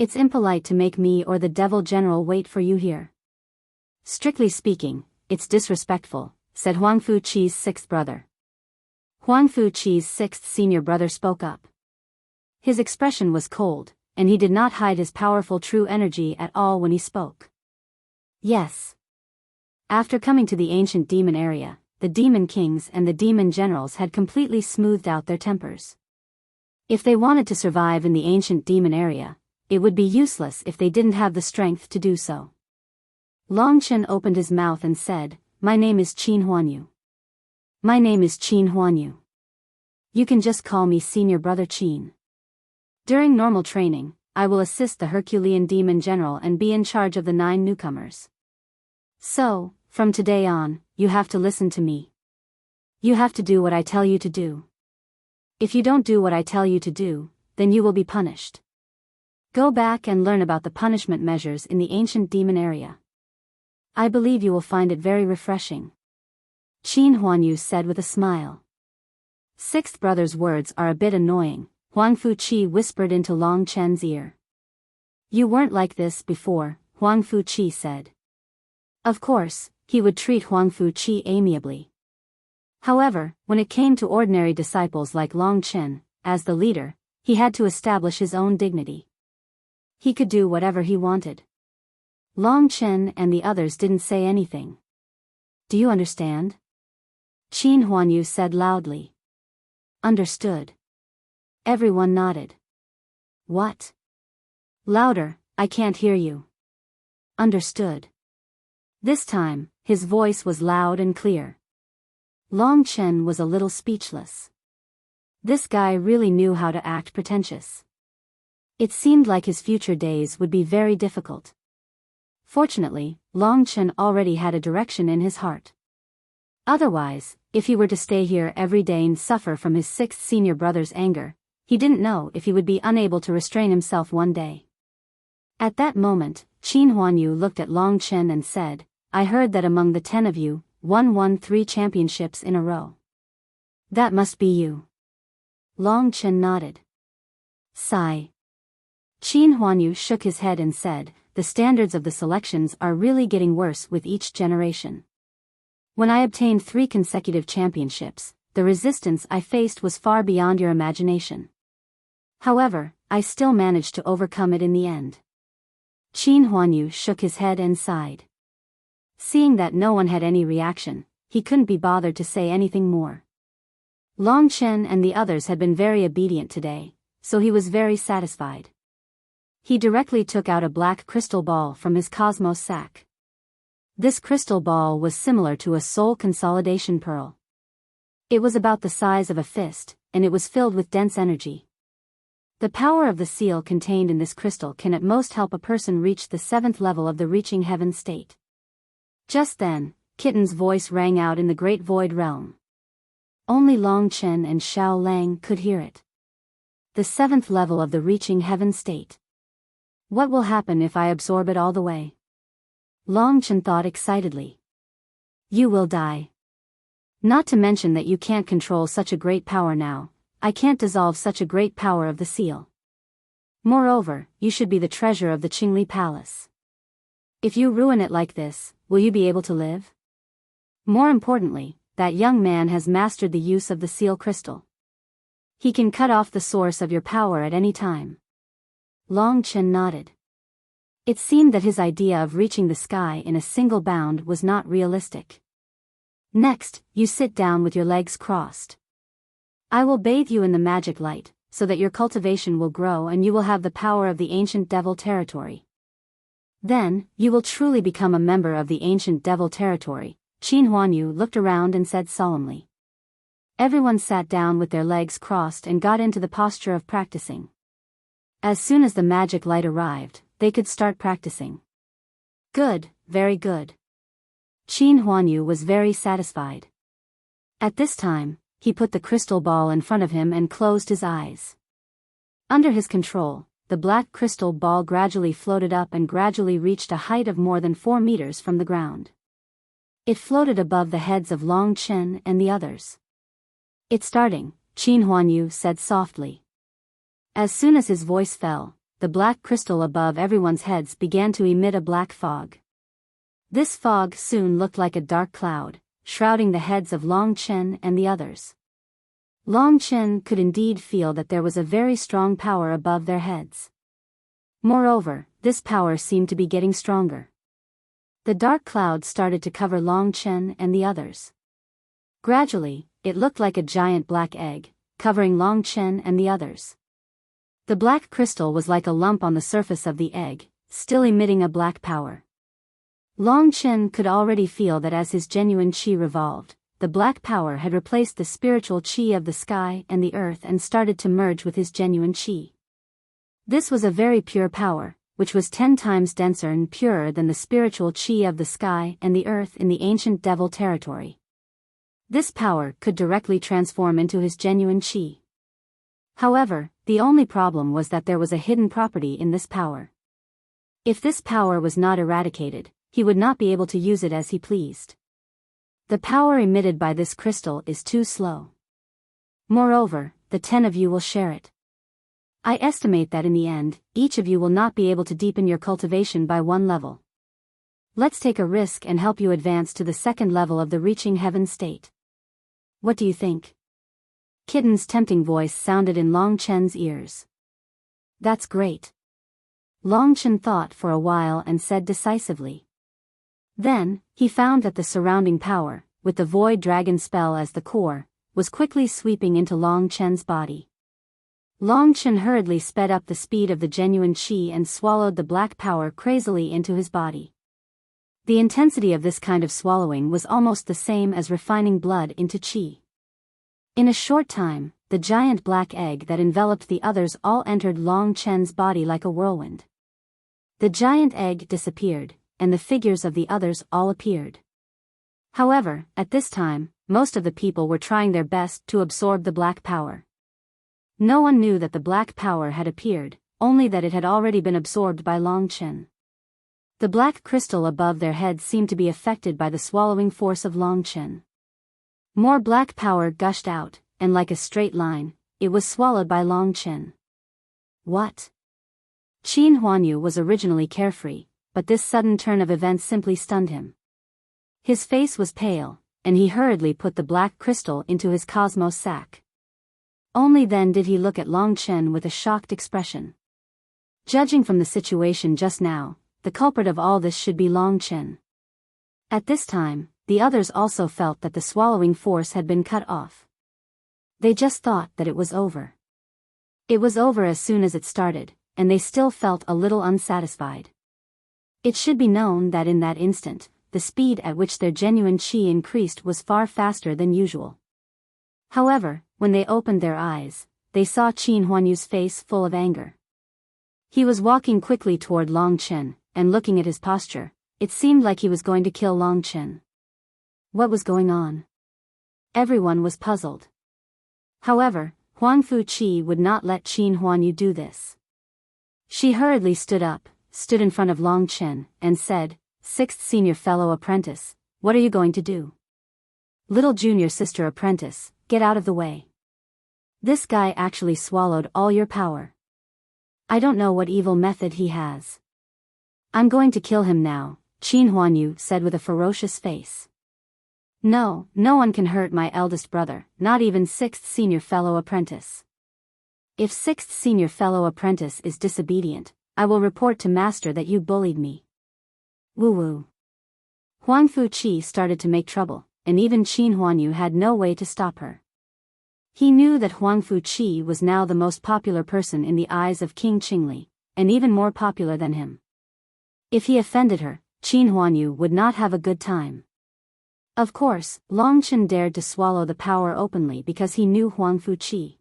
It's impolite to make me or the Devil General wait for you here. Strictly speaking, it's disrespectful, said Huang Fuqi's 6th brother. Huang Fuqi's 6th senior brother spoke up. His expression was cold, and he did not hide his powerful true energy at all when he spoke. Yes. After coming to the ancient demon area, the demon kings and the demon generals had completely smoothed out their tempers. If they wanted to survive in the ancient demon area, it would be useless if they didn't have the strength to do so. Long Chen opened his mouth and said, my name is Qin Huanyu. My name is Qin Huanyu. You can just call me senior brother Qin. During normal training, I will assist the Herculean demon general and be in charge of the 9 newcomers. So, from today on, you have to listen to me. You have to do what I tell you to do. If you don't do what I tell you to do, then you will be punished. Go back and learn about the punishment measures in the ancient demon area. I believe you will find it very refreshing. Qin Huanyu said with a smile. 6th brother's words are a bit annoying, Huang Fuqi whispered into Long Chen's ear. You weren't like this before, Huang Fuqi said. Of course, he would treat Huang Fuqi amiably. However, when it came to ordinary disciples like Long Chen, as the leader, he had to establish his own dignity. He could do whatever he wanted. Long Chen and the others didn't say anything. Do you understand? Qin Huanyu said loudly. Understood. Everyone nodded. What? Louder, I can't hear you. Understood. This time, his voice was loud and clear. Long Chen was a little speechless. This guy really knew how to act pretentious. It seemed like his future days would be very difficult. Fortunately, Long Chen already had a direction in his heart. Otherwise, if he were to stay here every day and suffer from his 6th senior brother's anger, he didn't know if he would be unable to restrain himself one day. At that moment, Qin Huanyu looked at Long Chen and said, I heard that among the 10 of you, one won 3 championships in a row. That must be you. Long Chen nodded. Sigh. Qin Huanyu shook his head and said, the standards of the selections are really getting worse with each generation. When I obtained 3 consecutive championships, the resistance I faced was far beyond your imagination. However, I still managed to overcome it in the end. Qin Huanyu shook his head and sighed. Seeing that no one had any reaction, he couldn't be bothered to say anything more. Long Chen and the others had been very obedient today, so he was very satisfied. He directly took out a black crystal ball from his cosmos sack. This crystal ball was similar to a soul consolidation pearl. It was about the size of a fist, and it was filled with dense energy. The power of the seal contained in this crystal can at most help a person reach the 7th level of the reaching heaven state. Just then, Kitten's voice rang out in the great void realm. Only Long Chen and Xiao Lang could hear it. The 7th level of the reaching heaven state. What will happen if I absorb it all the way? Long Chen thought excitedly. You will die. Not to mention that you can't control such a great power now. I can't dissolve such a great power of the seal. Moreover, you should be the treasure of the Qingli Palace. If you ruin it like this, will you be able to live? More importantly, that young man has mastered the use of the seal crystal. He can cut off the source of your power at any time. Long Chen nodded. It seemed that his idea of reaching the sky in a single bound was not realistic. Next, you sit down with your legs crossed. I will bathe you in the magic light, so that your cultivation will grow and you will have the power of the ancient devil territory. Then, you will truly become a member of the ancient devil territory. Qin Huanyu looked around and said solemnly. Everyone sat down with their legs crossed and got into the posture of practicing. As soon as the magic light arrived, they could start practicing. Good, very good. Qin Huanyu was very satisfied. At this time, he put the crystal ball in front of him and closed his eyes. Under his control, the black crystal ball gradually floated up and gradually reached a height of more than 4 meters from the ground. It floated above the heads of Long Chen and the others. It's starting, Qin Huanyu said softly. As soon as his voice fell, the black crystal above everyone's heads began to emit a black fog. This fog soon looked like a dark cloud, shrouding the heads of Long Chen and the others. Long Chen could indeed feel that there was a very strong power above their heads. Moreover, this power seemed to be getting stronger. The dark cloud started to cover Long Chen and the others. Gradually, it looked like a giant black egg, covering Long Chen and the others. The black crystal was like a lump on the surface of the egg, still emitting a black power. Long Chen could already feel that as his genuine qi revolved, the black power had replaced the spiritual qi of the sky and the earth and started to merge with his genuine qi. This was a very pure power, which was 10 times denser and purer than the spiritual qi of the sky and the earth in the ancient devil territory. This power could directly transform into his genuine qi. However, the only problem was that there was a hidden property in this power. If this power was not eradicated, he would not be able to use it as he pleased. The power emitted by this crystal is too slow. Moreover, the 10 of you will share it. I estimate that in the end, each of you will not be able to deepen your cultivation by 1 level. Let's take a risk and help you advance to the 2nd level of the reaching heaven state. What do you think? Kitten's tempting voice sounded in Long Chen's ears. That's great. Long Chen thought for a while and said decisively. Then, he found that the surrounding power, with the void dragon spell as the core, was quickly sweeping into Long Chen's body. Long Chen hurriedly sped up the speed of the genuine qi and swallowed the black power crazily into his body. The intensity of this kind of swallowing was almost the same as refining blood into qi. In a short time, the giant black egg that enveloped the others all entered Long Chen's body like a whirlwind. The giant egg disappeared, and the figures of the others all appeared. However, at this time, most of the people were trying their best to absorb the black power. No one knew that the black power had appeared, only that it had already been absorbed by Long Chen. The black crystal above their heads seemed to be affected by the swallowing force of Long Chen. More black power gushed out, and like a straight line, it was swallowed by Long Chen. What? Qin Huanyu was originally carefree, but this sudden turn of events simply stunned him. His face was pale, and he hurriedly put the black crystal into his cosmos sack. Only then did he look at Long Chen with a shocked expression. Judging from the situation just now, the culprit of all this should be Long Chen. At this time, the others also felt that the swallowing force had been cut off. They just thought that it was over. It was over as soon as it started, and they still felt a little unsatisfied. It should be known that in that instant, the speed at which their genuine qi increased was far faster than usual. However, when they opened their eyes, they saw Qin Huanyu's face full of anger. He was walking quickly toward Long Chen, and looking at his posture, it seemed like he was going to kill Long Chen. What was going on? Everyone was puzzled. However, Huang Fuqi would not let Qin Huanyu do this. She hurriedly stood up, stood in front of Long Chen, and said, "Sixth senior fellow apprentice, what are you going to do? Little junior sister apprentice, get out of the way. This guy actually swallowed all your power. I don't know what evil method he has. I'm going to kill him now," Qin Huanyu said with a ferocious face. No, no one can hurt my eldest brother, not even sixth senior fellow apprentice. If sixth senior fellow apprentice is disobedient, I will report to master that you bullied me. Woo-woo. Huang Fuqi started to make trouble, and even Qin Huanyu had no way to stop her. He knew that Huang Fuqi was now the most popular person in the eyes of King Qingli, and even more popular than him. If he offended her, Qin Huanyu would not have a good time. Of course, Long Chen dared to swallow the power openly because he knew Huang Fuqi.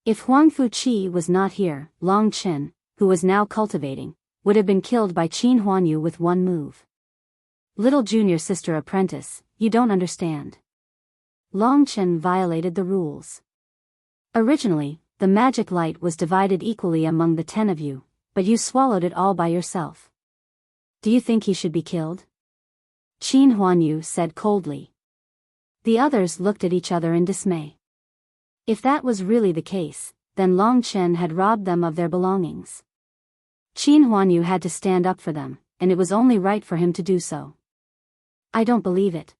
If Huang Fuqi was not here, Long Chen, who was now cultivating, would have been killed by Qin Huanyu with one move. Little junior sister apprentice, you don't understand. Long Chen violated the rules. Originally, the magic light was divided equally among the 10 of you, but you swallowed it all by yourself. Do you think he should be killed? Qin Huanyu said coldly. The others looked at each other in dismay. If that was really the case, then Long Chen had robbed them of their belongings. Qin Huanyu had to stand up for them, and it was only right for him to do so. I don't believe it.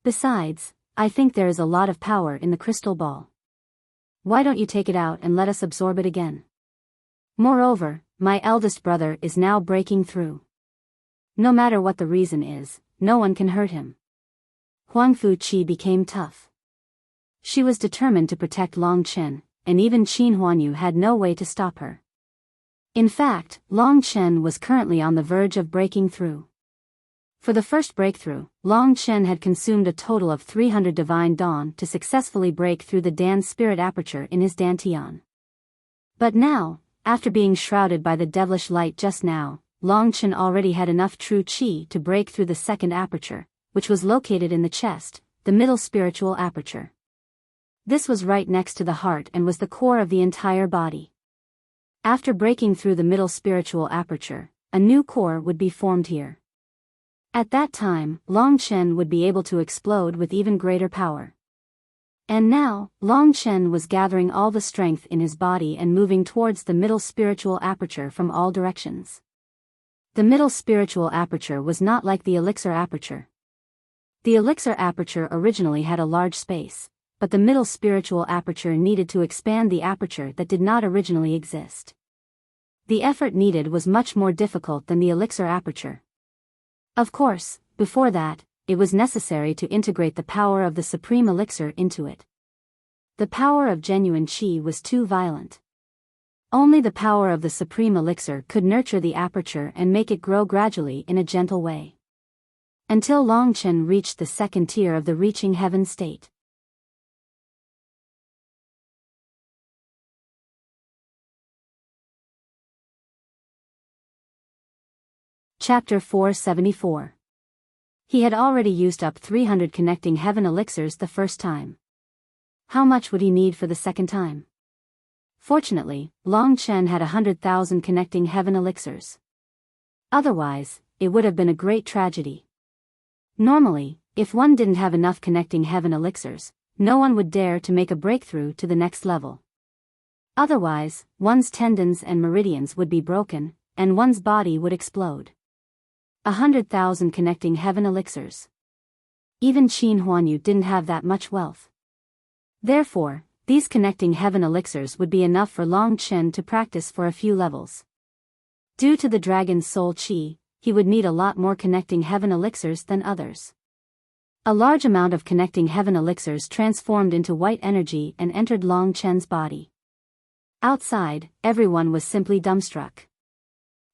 Besides, I think there is a lot of power in the crystal ball. Why don't you take it out and let us absorb it again? Moreover, my eldest brother is now breaking through. No matter what the reason is, no one can hurt him. Huang Fuqi became tough. She was determined to protect Long Chen, and even Qin Huanyu had no way to stop her. In fact, Long Chen was currently on the verge of breaking through. For the first breakthrough, Long Chen had consumed a total of 300 divine dawn to successfully break through the Dan spirit aperture in his dantian. But now, after being shrouded by the devilish light just now, Long Chen already had enough true qi to break through the second aperture, which was located in the chest, the middle spiritual aperture. This was right next to the heart and was the core of the entire body. After breaking through the middle spiritual aperture, a new core would be formed here. At that time, Long Chen would be able to explode with even greater power. And now, Long Chen was gathering all the strength in his body and moving towards the middle spiritual aperture from all directions. The middle spiritual aperture was not like the elixir aperture. The elixir aperture originally had a large space, but the middle spiritual aperture needed to expand the aperture that did not originally exist. The effort needed was much more difficult than the elixir aperture. Of course, before that, it was necessary to integrate the power of the supreme elixir into it. The power of genuine qi was too violent. Only the power of the supreme elixir could nurture the aperture and make it grow gradually in a gentle way. Until Long Chen reached the second tier of the reaching heaven state. Chapter 474. He had already used up 300 connecting heaven elixirs the first time. How much would he need for the second time? Fortunately, Long Chen had 100,000 connecting heaven elixirs. Otherwise, it would have been a great tragedy. Normally, if one didn't have enough connecting heaven elixirs, no one would dare to make a breakthrough to the next level. Otherwise, one's tendons and meridians would be broken, and one's body would explode. 100,000 connecting heaven elixirs. Even Qin Huanyu didn't have that much wealth. Therefore, these connecting heaven elixirs would be enough for Long Chen to practice for a few levels. Due to the dragon's soul qi, he would need a lot more connecting heaven elixirs than others. A large amount of connecting heaven elixirs transformed into white energy and entered Long Chen's body. Outside, everyone was simply dumbstruck.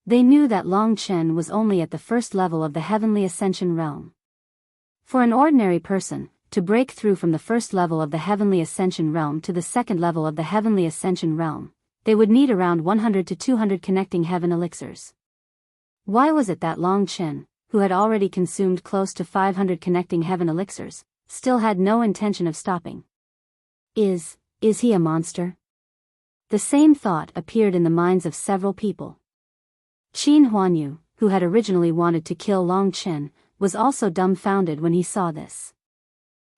They knew that Long Chen was only at the first level of the heavenly ascension realm. For an ordinary person, to break through from the first level of the heavenly ascension realm to the second level of the heavenly ascension realm, they would need around 100 to 200 connecting heaven elixirs. Why was it that Long Chen, who had already consumed close to 500 connecting heaven elixirs, still had no intention of stopping? Is he a monster? The same thought appeared in the minds of several people. Qin Huanyu, who had originally wanted to kill Long Chen, was also dumbfounded when he saw this.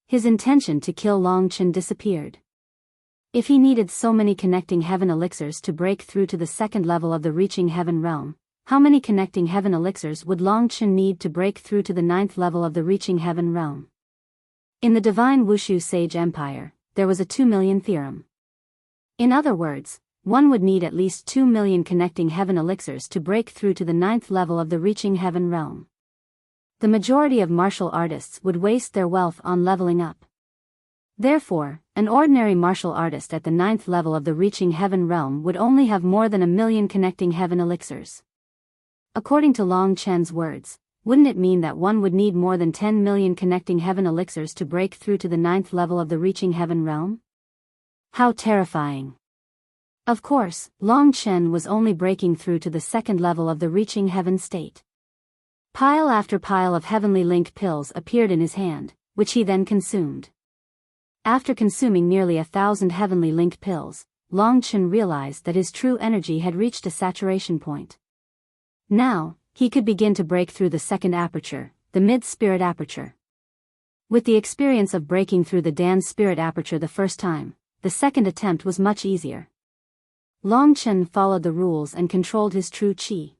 His intention to kill Long Chen disappeared. If he needed so many connecting heaven elixirs to break through to the second level of the reaching heaven realm, how many connecting heaven elixirs would Long Chen need to break through to the 9th level of the reaching heaven realm? In the divine Wushu Sage Empire, there was a 2 million theorem. In other words, one would need at least 2 million connecting heaven elixirs to break through to the 9th level of the reaching heaven realm. The majority of martial artists would waste their wealth on leveling up. Therefore, an ordinary martial artist at the 9th level of the reaching heaven realm would only have more than 1 million connecting heaven elixirs. According to Long Chen's words, wouldn't it mean that one would need more than 10 million connecting heaven elixirs to break through to the 9th level of the reaching heaven realm? How terrifying! Of course, Long Chen was only breaking through to the 2nd level of the reaching heaven state. Pile after pile of heavenly link pills appeared in his hand, which he then consumed. After consuming nearly 1,000 heavenly link pills, Long Chen realized that his true energy had reached a saturation point. Now, he could begin to break through the second aperture, the mid-spirit aperture. With the experience of breaking through the Dan spirit aperture the first time, the second attempt was much easier. Long Chen followed the rules and controlled his true qi.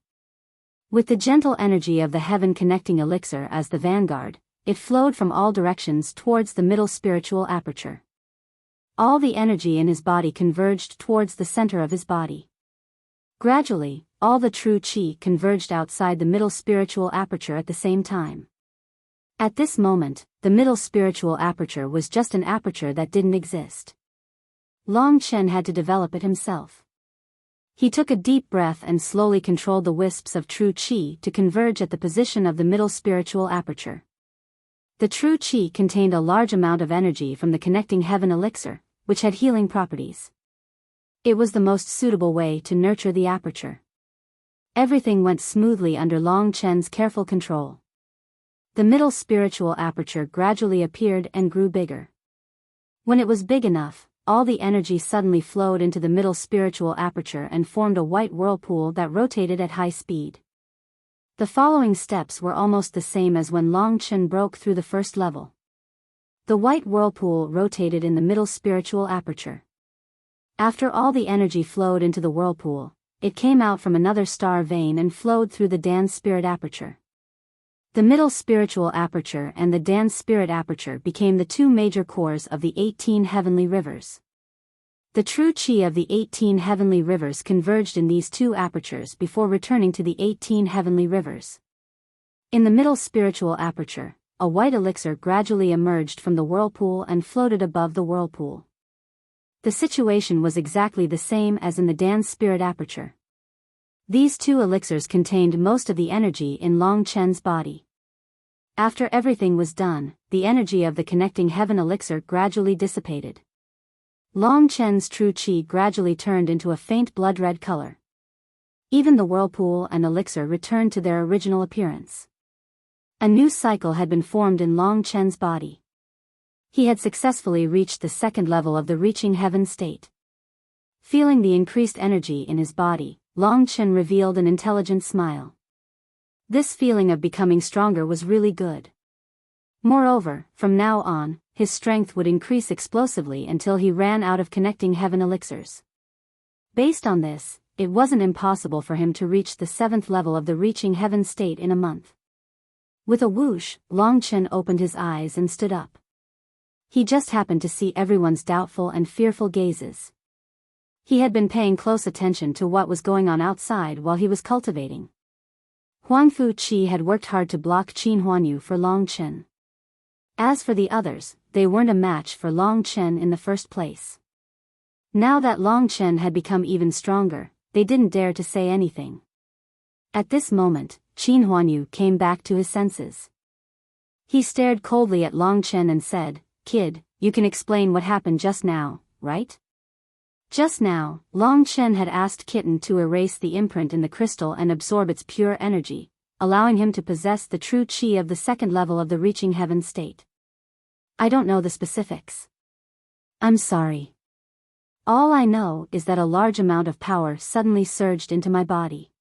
With the gentle energy of the heaven connecting elixir as the vanguard, it flowed from all directions towards the middle spiritual aperture. All the energy in his body converged towards the center of his body. Gradually, all the true qi converged outside the middle spiritual aperture at the same time. At this moment, the middle spiritual aperture was just an aperture that didn't exist. Long Chen had to develop it himself. He took a deep breath and slowly controlled the wisps of true qi to converge at the position of the middle spiritual aperture. The true qi contained a large amount of energy from the connecting heaven elixir, which had healing properties. It was the most suitable way to nurture the aperture. Everything went smoothly under Long Chen's careful control. The middle spiritual aperture gradually appeared and grew bigger. When it was big enough, all the energy suddenly flowed into the middle spiritual aperture and formed a white whirlpool that rotated at high speed. The following steps were almost the same as when Long Chen broke through the first level. The white whirlpool rotated in the middle spiritual aperture. After all the energy flowed into the whirlpool, it came out from another star vein and flowed through the Dan spirit aperture. The middle spiritual aperture and the Dan spirit aperture became the 2 major cores of the 18 heavenly rivers. The true qi of the 18 heavenly rivers converged in these 2 apertures before returning to the 18 heavenly rivers. In the middle spiritual aperture, a white elixir gradually emerged from the whirlpool and floated above the whirlpool. The situation was exactly the same as in the Dan spirit aperture. These 2 elixirs contained most of the energy in Long Chen's body. After everything was done, the energy of the connecting heaven elixir gradually dissipated. Long Chen's true qi gradually turned into a faint blood-red color. Even the whirlpool and elixir returned to their original appearance. A new cycle had been formed in Long Chen's body. He had successfully reached the second level of the reaching heaven state. Feeling the increased energy in his body, Long Chen revealed an intelligent smile. This feeling of becoming stronger was really good. Moreover, from now on, his strength would increase explosively until he ran out of connecting heaven elixirs. Based on this, it wasn't impossible for him to reach the 7th level of the reaching heaven state in a month. With a whoosh, Long Chen opened his eyes and stood up. He just happened to see everyone's doubtful and fearful gazes. He had been paying close attention to what was going on outside while he was cultivating. Huangfu Qi had worked hard to block Qin Huanyu for Long Chen. As for the others, they weren't a match for Long Chen in the first place. Now that Long Chen had become even stronger, they didn't dare to say anything. At this moment, Qin Huanyu came back to his senses. He stared coldly at Long Chen and said, "Kid, you can explain what happened just now, right?" Just now, Long Chen had asked Kitten to erase the imprint in the crystal and absorb its pure energy, allowing him to possess the true chi of the second level of the reaching heaven state. I don't know the specifics. I'm sorry. All I know is that a large amount of power suddenly surged into my body.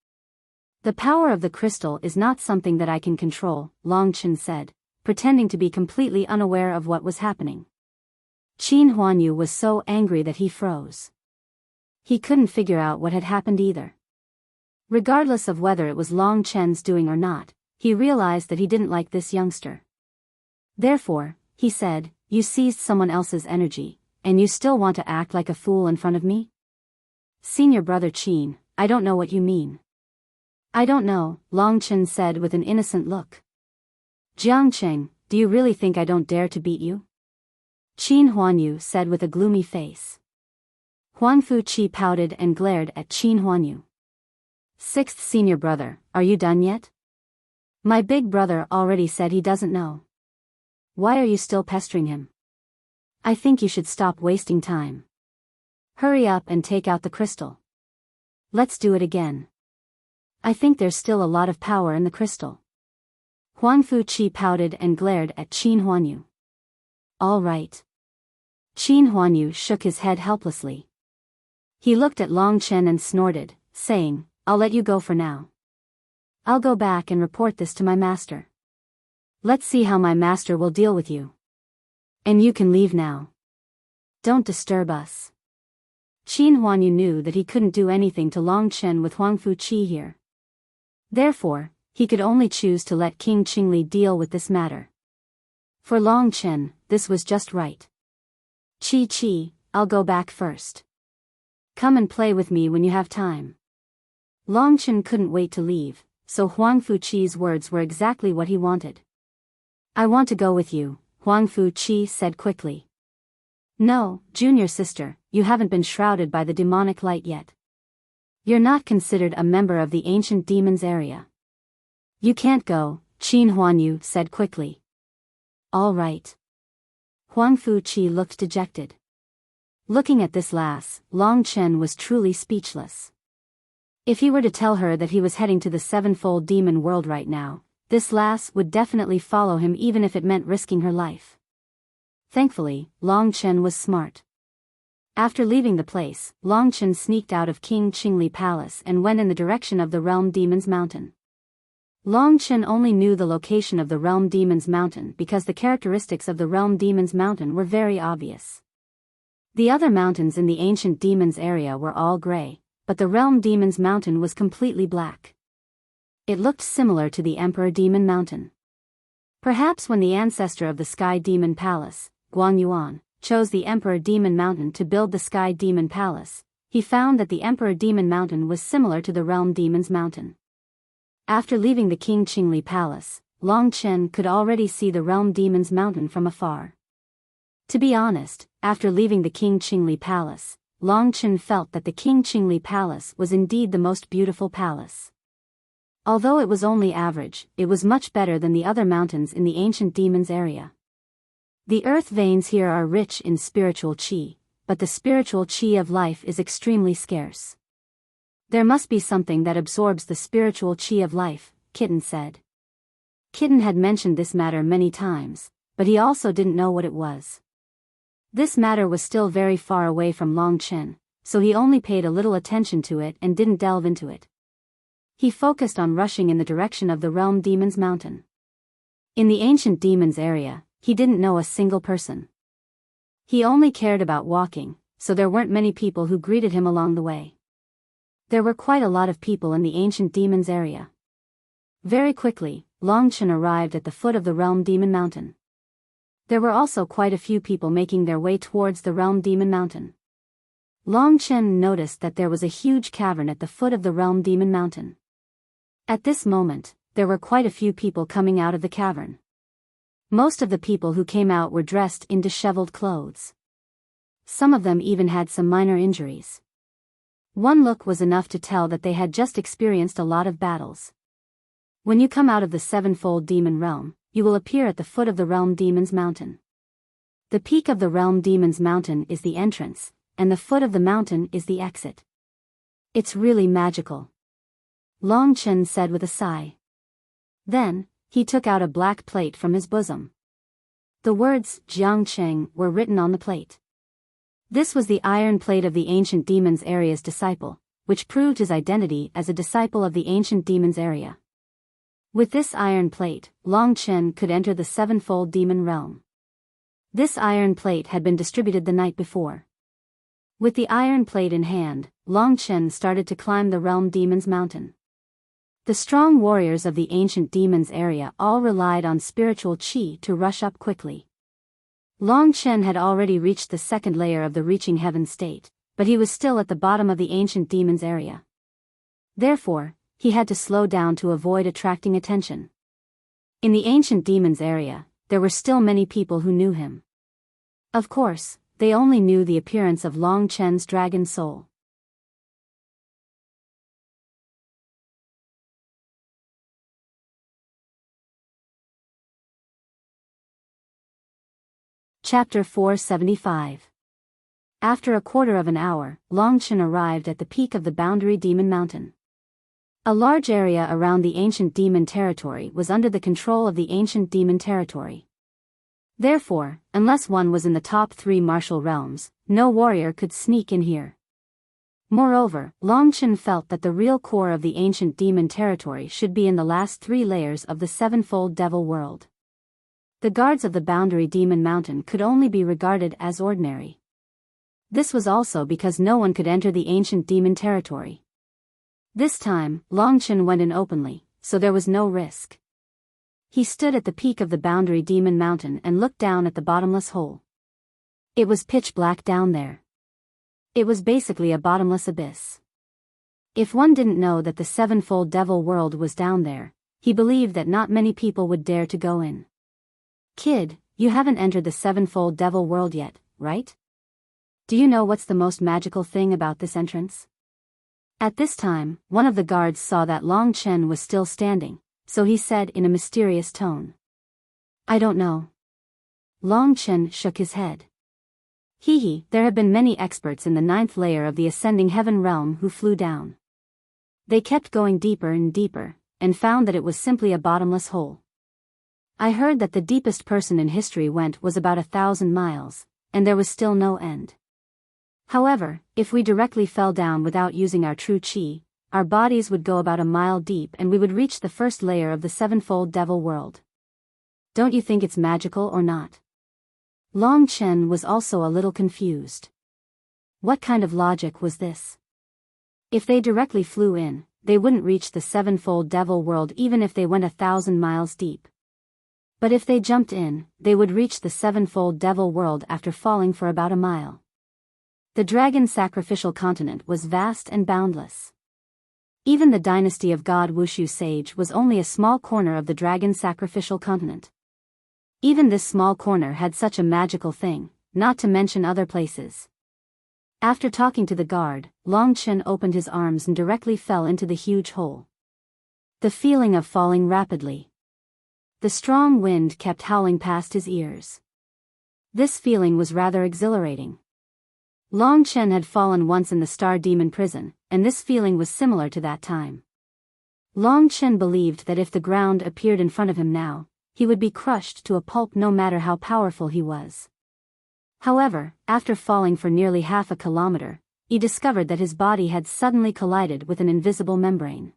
The power of the crystal is not something that I can control, Long Chen said, pretending to be completely unaware of what was happening. Qin Huanyu was so angry that he froze. He couldn't figure out what had happened either. Regardless of whether it was Long Chen's doing or not, he realized that he didn't like this youngster. Therefore, he said, "You seized someone else's energy, and you still want to act like a fool in front of me? Senior brother Qin, I don't know what you mean." "I don't know," Long Chen said with an innocent look. "Jiangcheng, do you really think I don't dare to beat you?" Qin Huanyu said with a gloomy face. Huangfu Qi pouted and glared at Qin Huanyu. "Sixth senior brother, are you done yet? My big brother already said he doesn't know. Why are you still pestering him? I think you should stop wasting time. Hurry up and take out the crystal. Let's do it again. I think there's still a lot of power in the crystal." Huangfu Qi pouted and glared at Qin Huanyu. "All right." Qin Huanyu shook his head helplessly. He looked at Long Chen and snorted, saying, "I'll let you go for now. I'll go back and report this to my master. Let's see how my master will deal with you. And you can leave now. Don't disturb us." Qin Huanyu knew that he couldn't do anything to Long Chen with Huangfu Qi here. Therefore, he could only choose to let King Qingli deal with this matter. For Long Chen, this was just right. "Qi, I'll go back first. Come and play with me when you have time." Long Chen couldn't wait to leave, so Huangfu Qi's words were exactly what he wanted. "I want to go with you," Huangfu Qi said quickly. "No, junior sister, you haven't been shrouded by the demonic light yet. You're not considered a member of the ancient demons area. You can't go," Qin Huanyu said quickly. "All right." Huangfu Qi looked dejected. Looking at this lass, Long Chen was truly speechless. If he were to tell her that he was heading to the sevenfold demon world right now, this lass would definitely follow him even if it meant risking her life. Thankfully, Long Chen was smart. After leaving the place, Long Chen sneaked out of King Qingli Palace and went in the direction of the Realm Demon's Mountain. Long Chen only knew the location of the Realm Demon's Mountain because the characteristics of the Realm Demon's Mountain were very obvious. The other mountains in the ancient demons area were all gray, but the Realm Demon's Mountain was completely black. It looked similar to the Emperor Demon Mountain. Perhaps when the ancestor of the Sky Demon Palace, Guangyuan, chose the Emperor Demon Mountain to build the Sky Demon Palace, he found that the Emperor Demon Mountain was similar to the Realm Demon's Mountain. After leaving the King Qingli Palace, Long Chen could already see the Realm Demon's Mountain from afar. To be honest, after leaving the King Qingli Palace, Long Chen felt that the King Qingli Palace was indeed the most beautiful palace. Although it was only average, it was much better than the other mountains in the ancient demons area. The earth veins here are rich in spiritual qi, but the spiritual qi of life is extremely scarce. "There must be something that absorbs the spiritual qi of life," Kitten said. Kitten had mentioned this matter many times, but he also didn't know what it was. This matter was still very far away from Long Chen, so he only paid a little attention to it and didn't delve into it. He focused on rushing in the direction of the Realm Demon's Mountain. In the ancient demons area, he didn't know a single person. He only cared about walking, so there weren't many people who greeted him along the way. There were quite a lot of people in the ancient demons area. Very quickly, Long Chen arrived at the foot of the Realm Demon Mountain. There were also quite a few people making their way towards the Realm Demon Mountain. Long Chen noticed that there was a huge cavern at the foot of the Realm Demon Mountain. At this moment, there were quite a few people coming out of the cavern. Most of the people who came out were dressed in disheveled clothes. Some of them even had some minor injuries. One look was enough to tell that they had just experienced a lot of battles. When you come out of the sevenfold demon realm, you will appear at the foot of the Realm Demon's Mountain. The peak of the Realm Demon's Mountain is the entrance, and the foot of the mountain is the exit. It's really magical. Long Chen said with a sigh. Then, he took out a black plate from his bosom. The words, Jiangcheng, were written on the plate. This was the iron plate of the ancient demon's area's disciple, which proved his identity as a disciple of the ancient demon's area. With this iron plate, Long Chen could enter the sevenfold demon realm. This iron plate had been distributed the night before. With the iron plate in hand, Long Chen started to climb the realm demon's mountain. The strong warriors of the ancient demon's area all relied on spiritual qi to rush up quickly. Long Chen had already reached the second layer of the reaching heaven state, but he was still at the bottom of the ancient demon's area. Therefore, he had to slow down to avoid attracting attention. In the ancient demon's area, there were still many people who knew him. Of course, they only knew the appearance of Long Chen's dragon soul. Chapter 475. After a quarter of an hour, Long Chen arrived at the peak of the boundary demon mountain. A large area around the ancient demon territory was under the control of the ancient demon territory. Therefore, unless one was in the top 3 martial realms, no warrior could sneak in here. Moreover, Long Chen felt that the real core of the ancient demon territory should be in the last 3 layers of the sevenfold devil world. The guards of the boundary demon mountain could only be regarded as ordinary. This was also because no one could enter the ancient demon territory. This time, Long Chen went in openly, so there was no risk. He stood at the peak of the boundary demon mountain and looked down at the bottomless hole. It was pitch black down there. It was basically a bottomless abyss. If one didn't know that the sevenfold devil world was down there, he believed that not many people would dare to go in. Kid, you haven't entered the sevenfold devil world yet, right? Do you know what's the most magical thing about this entrance? At this time, one of the guards saw that Long Chen was still standing, so he said in a mysterious tone. I don't know. Long Chen shook his head. There have been many experts in the 9th layer of the ascending heaven realm who flew down. They kept going deeper and deeper, and found that it was simply a bottomless hole. I heard that the deepest person in history went was about 1,000 miles, and there was still no end. However, if we directly fell down without using our true qi, our bodies would go about a mile deep and we would reach the first layer of the sevenfold devil world. Don't you think it's magical or not? Long Chen was also a little confused. What kind of logic was this? If they directly flew in, they wouldn't reach the sevenfold devil world even if they went 1,000 miles deep. But if they jumped in, they would reach the sevenfold devil world after falling for about a mile. The dragon sacrificial continent was vast and boundless. Even the dynasty of god Wuxia Sage was only a small corner of the dragon sacrificial continent. Even this small corner had such a magical thing, not to mention other places. After talking to the guard, Long Chen opened his arms and directly fell into the huge hole. The feeling of falling rapidly. The strong wind kept howling past his ears. This feeling was rather exhilarating. Long Chen had fallen once in the star demon prison, and this feeling was similar to that time. Long Chen believed that if the ground appeared in front of him now, he would be crushed to a pulp no matter how powerful he was. However, after falling for nearly half a kilometer, he discovered that his body had suddenly collided with an invisible membrane.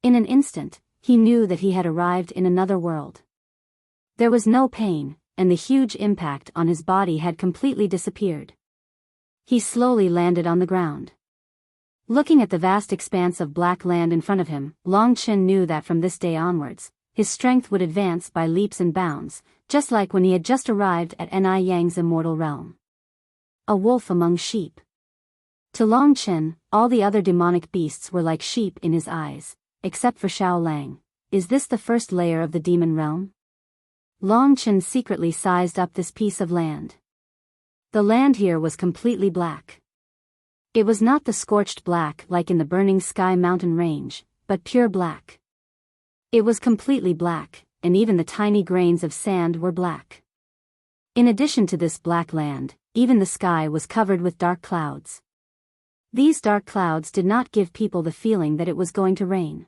In an instant, he knew that he had arrived in another world. There was no pain, and the huge impact on his body had completely disappeared. He slowly landed on the ground. Looking at the vast expanse of black land in front of him, Long Chen knew that from this day onwards, his strength would advance by leaps and bounds, just like when he had just arrived at Ni Yang's immortal realm. A wolf among sheep. To Long Chen, all the other demonic beasts were like sheep in his eyes, except for Xiao Lang. Is this the first layer of the demon realm? Long Chen secretly sized up this piece of land. The land here was completely black. It was not the scorched black like in the burning sky mountain range, but pure black. It was completely black, and even the tiny grains of sand were black. In addition to this black land, even the sky was covered with dark clouds. These dark clouds did not give people the feeling that it was going to rain.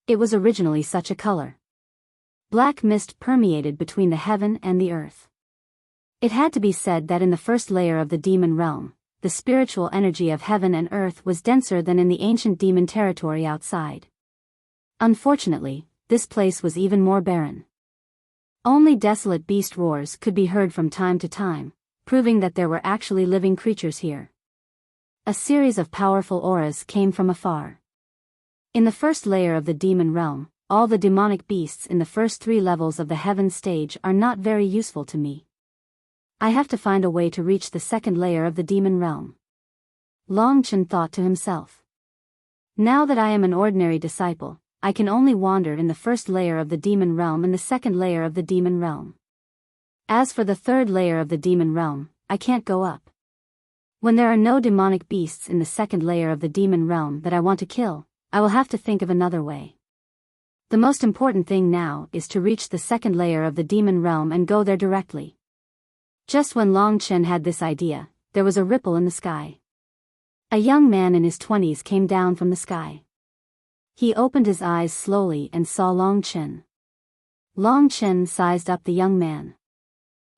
It was originally such a color. Black mist permeated between the heaven and the earth. It had to be said that in the first layer of the demon realm, the spiritual energy of heaven and earth was denser than in the ancient demon territory outside. Unfortunately, this place was even more barren. Only desolate beast roars could be heard from time to time, proving that there were actually living creatures here. A series of powerful auras came from afar. In the first layer of the demon realm, all the demonic beasts in the first 3 levels of the heaven stage are not very useful to me. I have to find a way to reach the second layer of the demon realm. Long Chen thought to himself. Now that I am an ordinary disciple, I can only wander in the first layer of the demon realm and the second layer of the demon realm. As for the third layer of the demon realm, I can't go up. When there are no demonic beasts in the second layer of the demon realm that I want to kill, I will have to think of another way. The most important thing now is to reach the second layer of the demon realm and go there directly. Just when Long Chen had this idea, there was a ripple in the sky. A young man in his 20s came down from the sky. He opened his eyes slowly and saw Long Chen. Long Chen sized up the young man.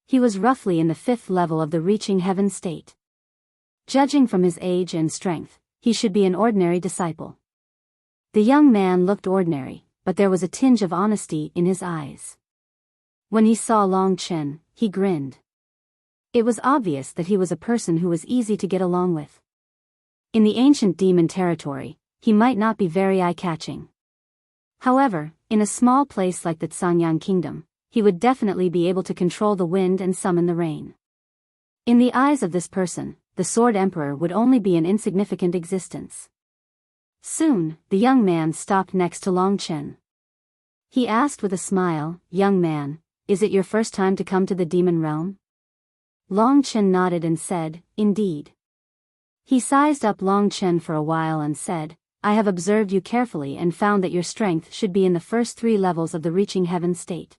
He was roughly in the 5th level of the reaching heaven state. Judging from his age and strength, he should be an ordinary disciple. The young man looked ordinary, but there was a tinge of honesty in his eyes. When he saw Long Chen, he grinned. It was obvious that he was a person who was easy to get along with. In the ancient demon territory, he might not be very eye-catching. However, in a small place like the Sanyang Kingdom, he would definitely be able to control the wind and summon the rain. In the eyes of this person, the Sword Emperor would only be an insignificant existence. Soon, the young man stopped next to Long Chen. He asked with a smile, "Young man, is it your first time to come to the demon realm?" Long Chen nodded and said, "Indeed." He sized up Long Chen for a while and said, "I have observed you carefully and found that your strength should be in the first 3 levels of the reaching heaven state.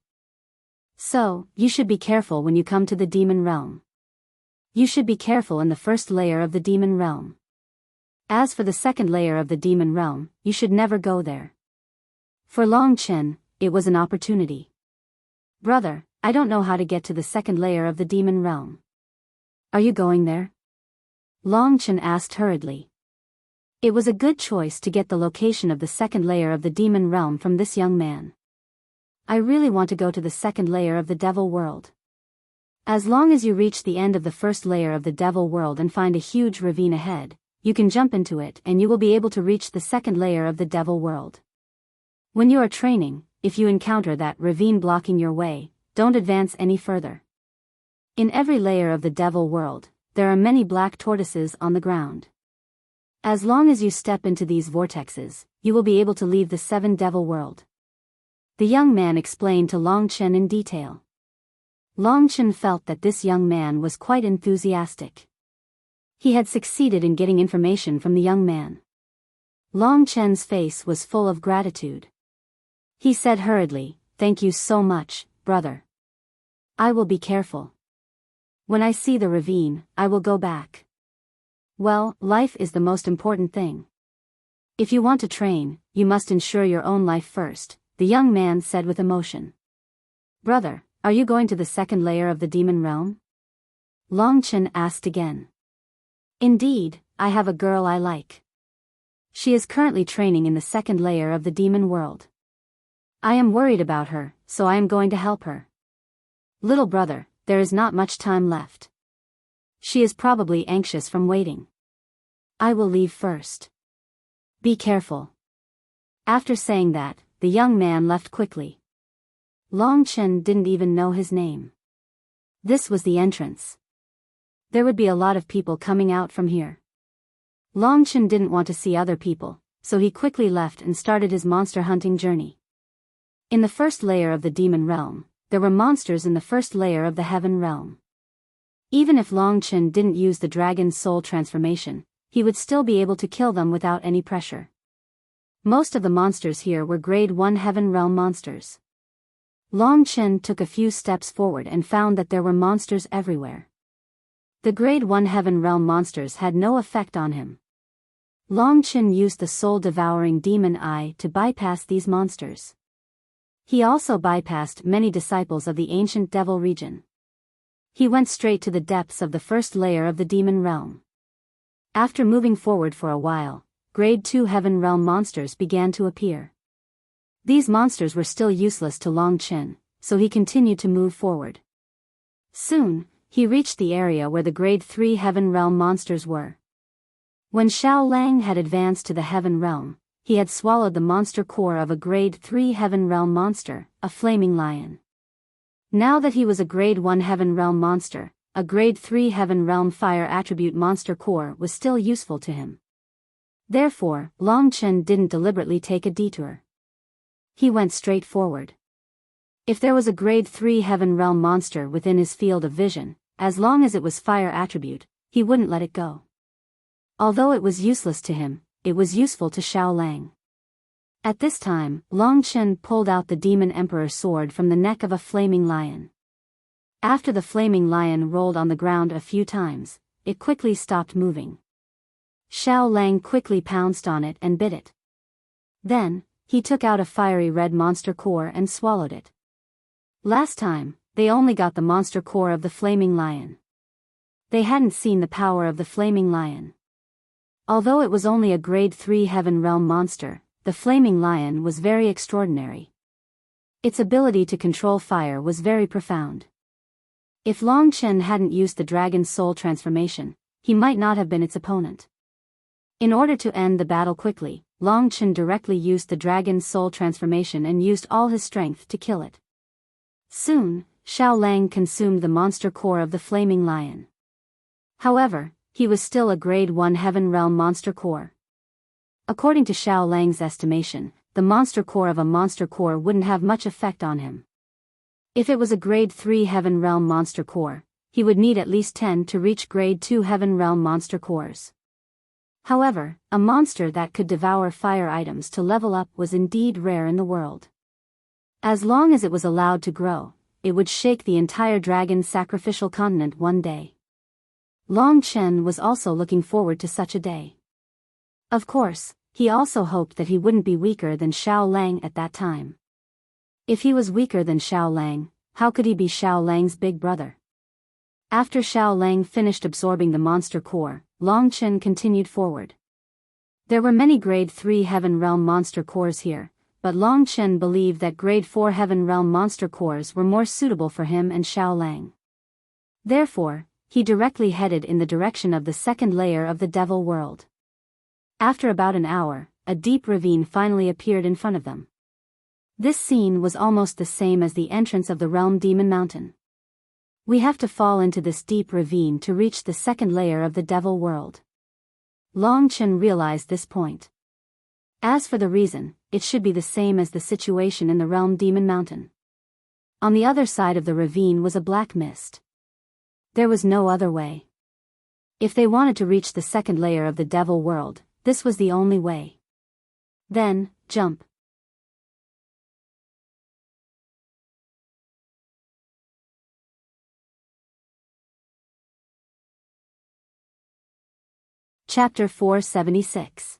So, you should be careful when you come to the demon realm. You should be careful in the first layer of the demon realm. As for the second layer of the demon realm, you should never go there." For Long Chen, it was an opportunity. "Brother, I don't know how to get to the second layer of the demon realm. Are you going there?" Long Chen asked hurriedly. It was a good choice to get the location of the second layer of the demon realm from this young man. "I really want to go to the second layer of the devil world." As long as you reach the end of the first layer of the devil world and find a huge ravine ahead, you can jump into it and you will be able to reach the second layer of the devil world. When you are training, if you encounter that ravine blocking your way, don't advance any further. In every layer of the devil world, there are many black tortoises on the ground. As long as you step into these vortexes, you will be able to leave the 7 devil world. The young man explained to Long Chen in detail. Long Chen felt that this young man was quite enthusiastic. He had succeeded in getting information from the young man. Long Chen's face was full of gratitude. He said hurriedly, "Thank you so much, brother. I will be careful. When I see the ravine, I will go back." Well, life is the most important thing. If you want to train, you must ensure your own life first, the young man said with emotion. "Brother, are you going to the second layer of the demon realm?" Long Chen asked again. "Indeed, I have a girl I like. She is currently training in the second layer of the demon world. I am worried about her, so I am going to help her. Little brother, there is not much time left. She is probably anxious from waiting. I will leave first. Be careful." After saying that, the young man left quickly. Long Chen didn't even know his name. This was the entrance. There would be a lot of people coming out from here. Long Chen didn't want to see other people, so he quickly left and started his monster hunting journey. In the first layer of the demon realm, there were monsters in the first layer of the heaven realm. Even if Long Chen didn't use the dragon's soul transformation, he would still be able to kill them without any pressure. Most of the monsters here were grade 1 heaven realm monsters. Long Chen took a few steps forward and found that there were monsters everywhere. The Grade 1 Heaven Realm monsters had no effect on him. Long Chen used the soul-devouring demon eye to bypass these monsters. He also bypassed many disciples of the ancient devil region. He went straight to the depths of the first layer of the demon realm. After moving forward for a while, Grade 2 Heaven Realm monsters began to appear. These monsters were still useless to Long Chen, so he continued to move forward. Soon, he reached the area where the Grade 3 Heaven Realm monsters were. When Xiao Lang had advanced to the Heaven Realm, he had swallowed the monster core of a Grade 3 Heaven Realm monster, a flaming lion. Now that he was a Grade 1 Heaven Realm monster, a Grade 3 Heaven Realm fire attribute monster core was still useful to him. Therefore, Long Chen didn't deliberately take a detour. He went straight forward. If there was a Grade 3 Heaven Realm monster within his field of vision, as long as it was fire attribute, he wouldn't let it go. Although it was useless to him, it was useful to Xiao Lang. At this time, Long Chen pulled out the Demon Emperor sword from the neck of a flaming lion. After the flaming lion rolled on the ground a few times, it quickly stopped moving. Xiao Lang quickly pounced on it and bit it. Then, he took out a fiery red monster core and swallowed it. Last time, they only got the monster core of the flaming lion. They hadn't seen the power of the flaming lion. Although it was only a Grade 3 Heaven Realm monster, the flaming lion was very extraordinary. Its ability to control fire was very profound. If Long Chen hadn't used the dragon's soul transformation, he might not have been its opponent. In order to end the battle quickly, Long Chen directly used the dragon's soul transformation and used all his strength to kill it. Soon, Xiao Lang consumed the monster core of the flaming lion. However, he was still a Grade 1 Heaven Realm monster core. According to Xiao Lang's estimation, the monster core of a monster core wouldn't have much effect on him. If it was a Grade 3 Heaven Realm monster core, he would need at least 10 to reach Grade 2 Heaven Realm monster cores. However, a monster that could devour fire items to level up was indeed rare in the world. As long as it was allowed to grow, it would shake the entire dragon sacrificial continent one day. Long Chen was also looking forward to such a day. Of course, he also hoped that he wouldn't be weaker than Xiao Lang at that time. If he was weaker than Xiao Lang, how could he be Xiao Lang's big brother? After Xiao Lang finished absorbing the monster core, Long Chen continued forward. There were many Grade 3 Heaven Realm monster cores here, but Long Chen believed that Grade 4 Heaven Realm monster cores were more suitable for him and Xiao Lang. Therefore, he directly headed in the direction of the second layer of the devil world. After about an hour, a deep ravine finally appeared in front of them. This scene was almost the same as the entrance of the realm demon mountain. We have to fall into this deep ravine to reach the second layer of the devil world. Long Chen realized this point. As for the reason, it should be the same as the situation in the realm demon mountain. On the other side of the ravine was a black mist. There was no other way. If they wanted to reach the second layer of the devil world, this was the only way. Then, jump. Chapter 476.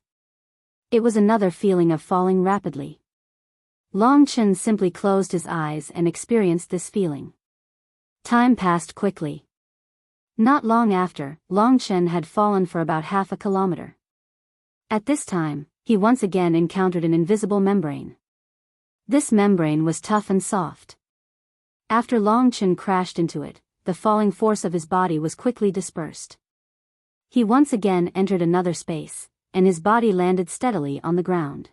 It was another feeling of falling rapidly. Long Chen simply closed his eyes and experienced this feeling. Time passed quickly. Not long after, Long Chen had fallen for about half a kilometer. At this time, he once again encountered an invisible membrane. This membrane was tough and soft. After Long Chen crashed into it, the falling force of his body was quickly dispersed. He once again entered another space, and his body landed steadily on the ground.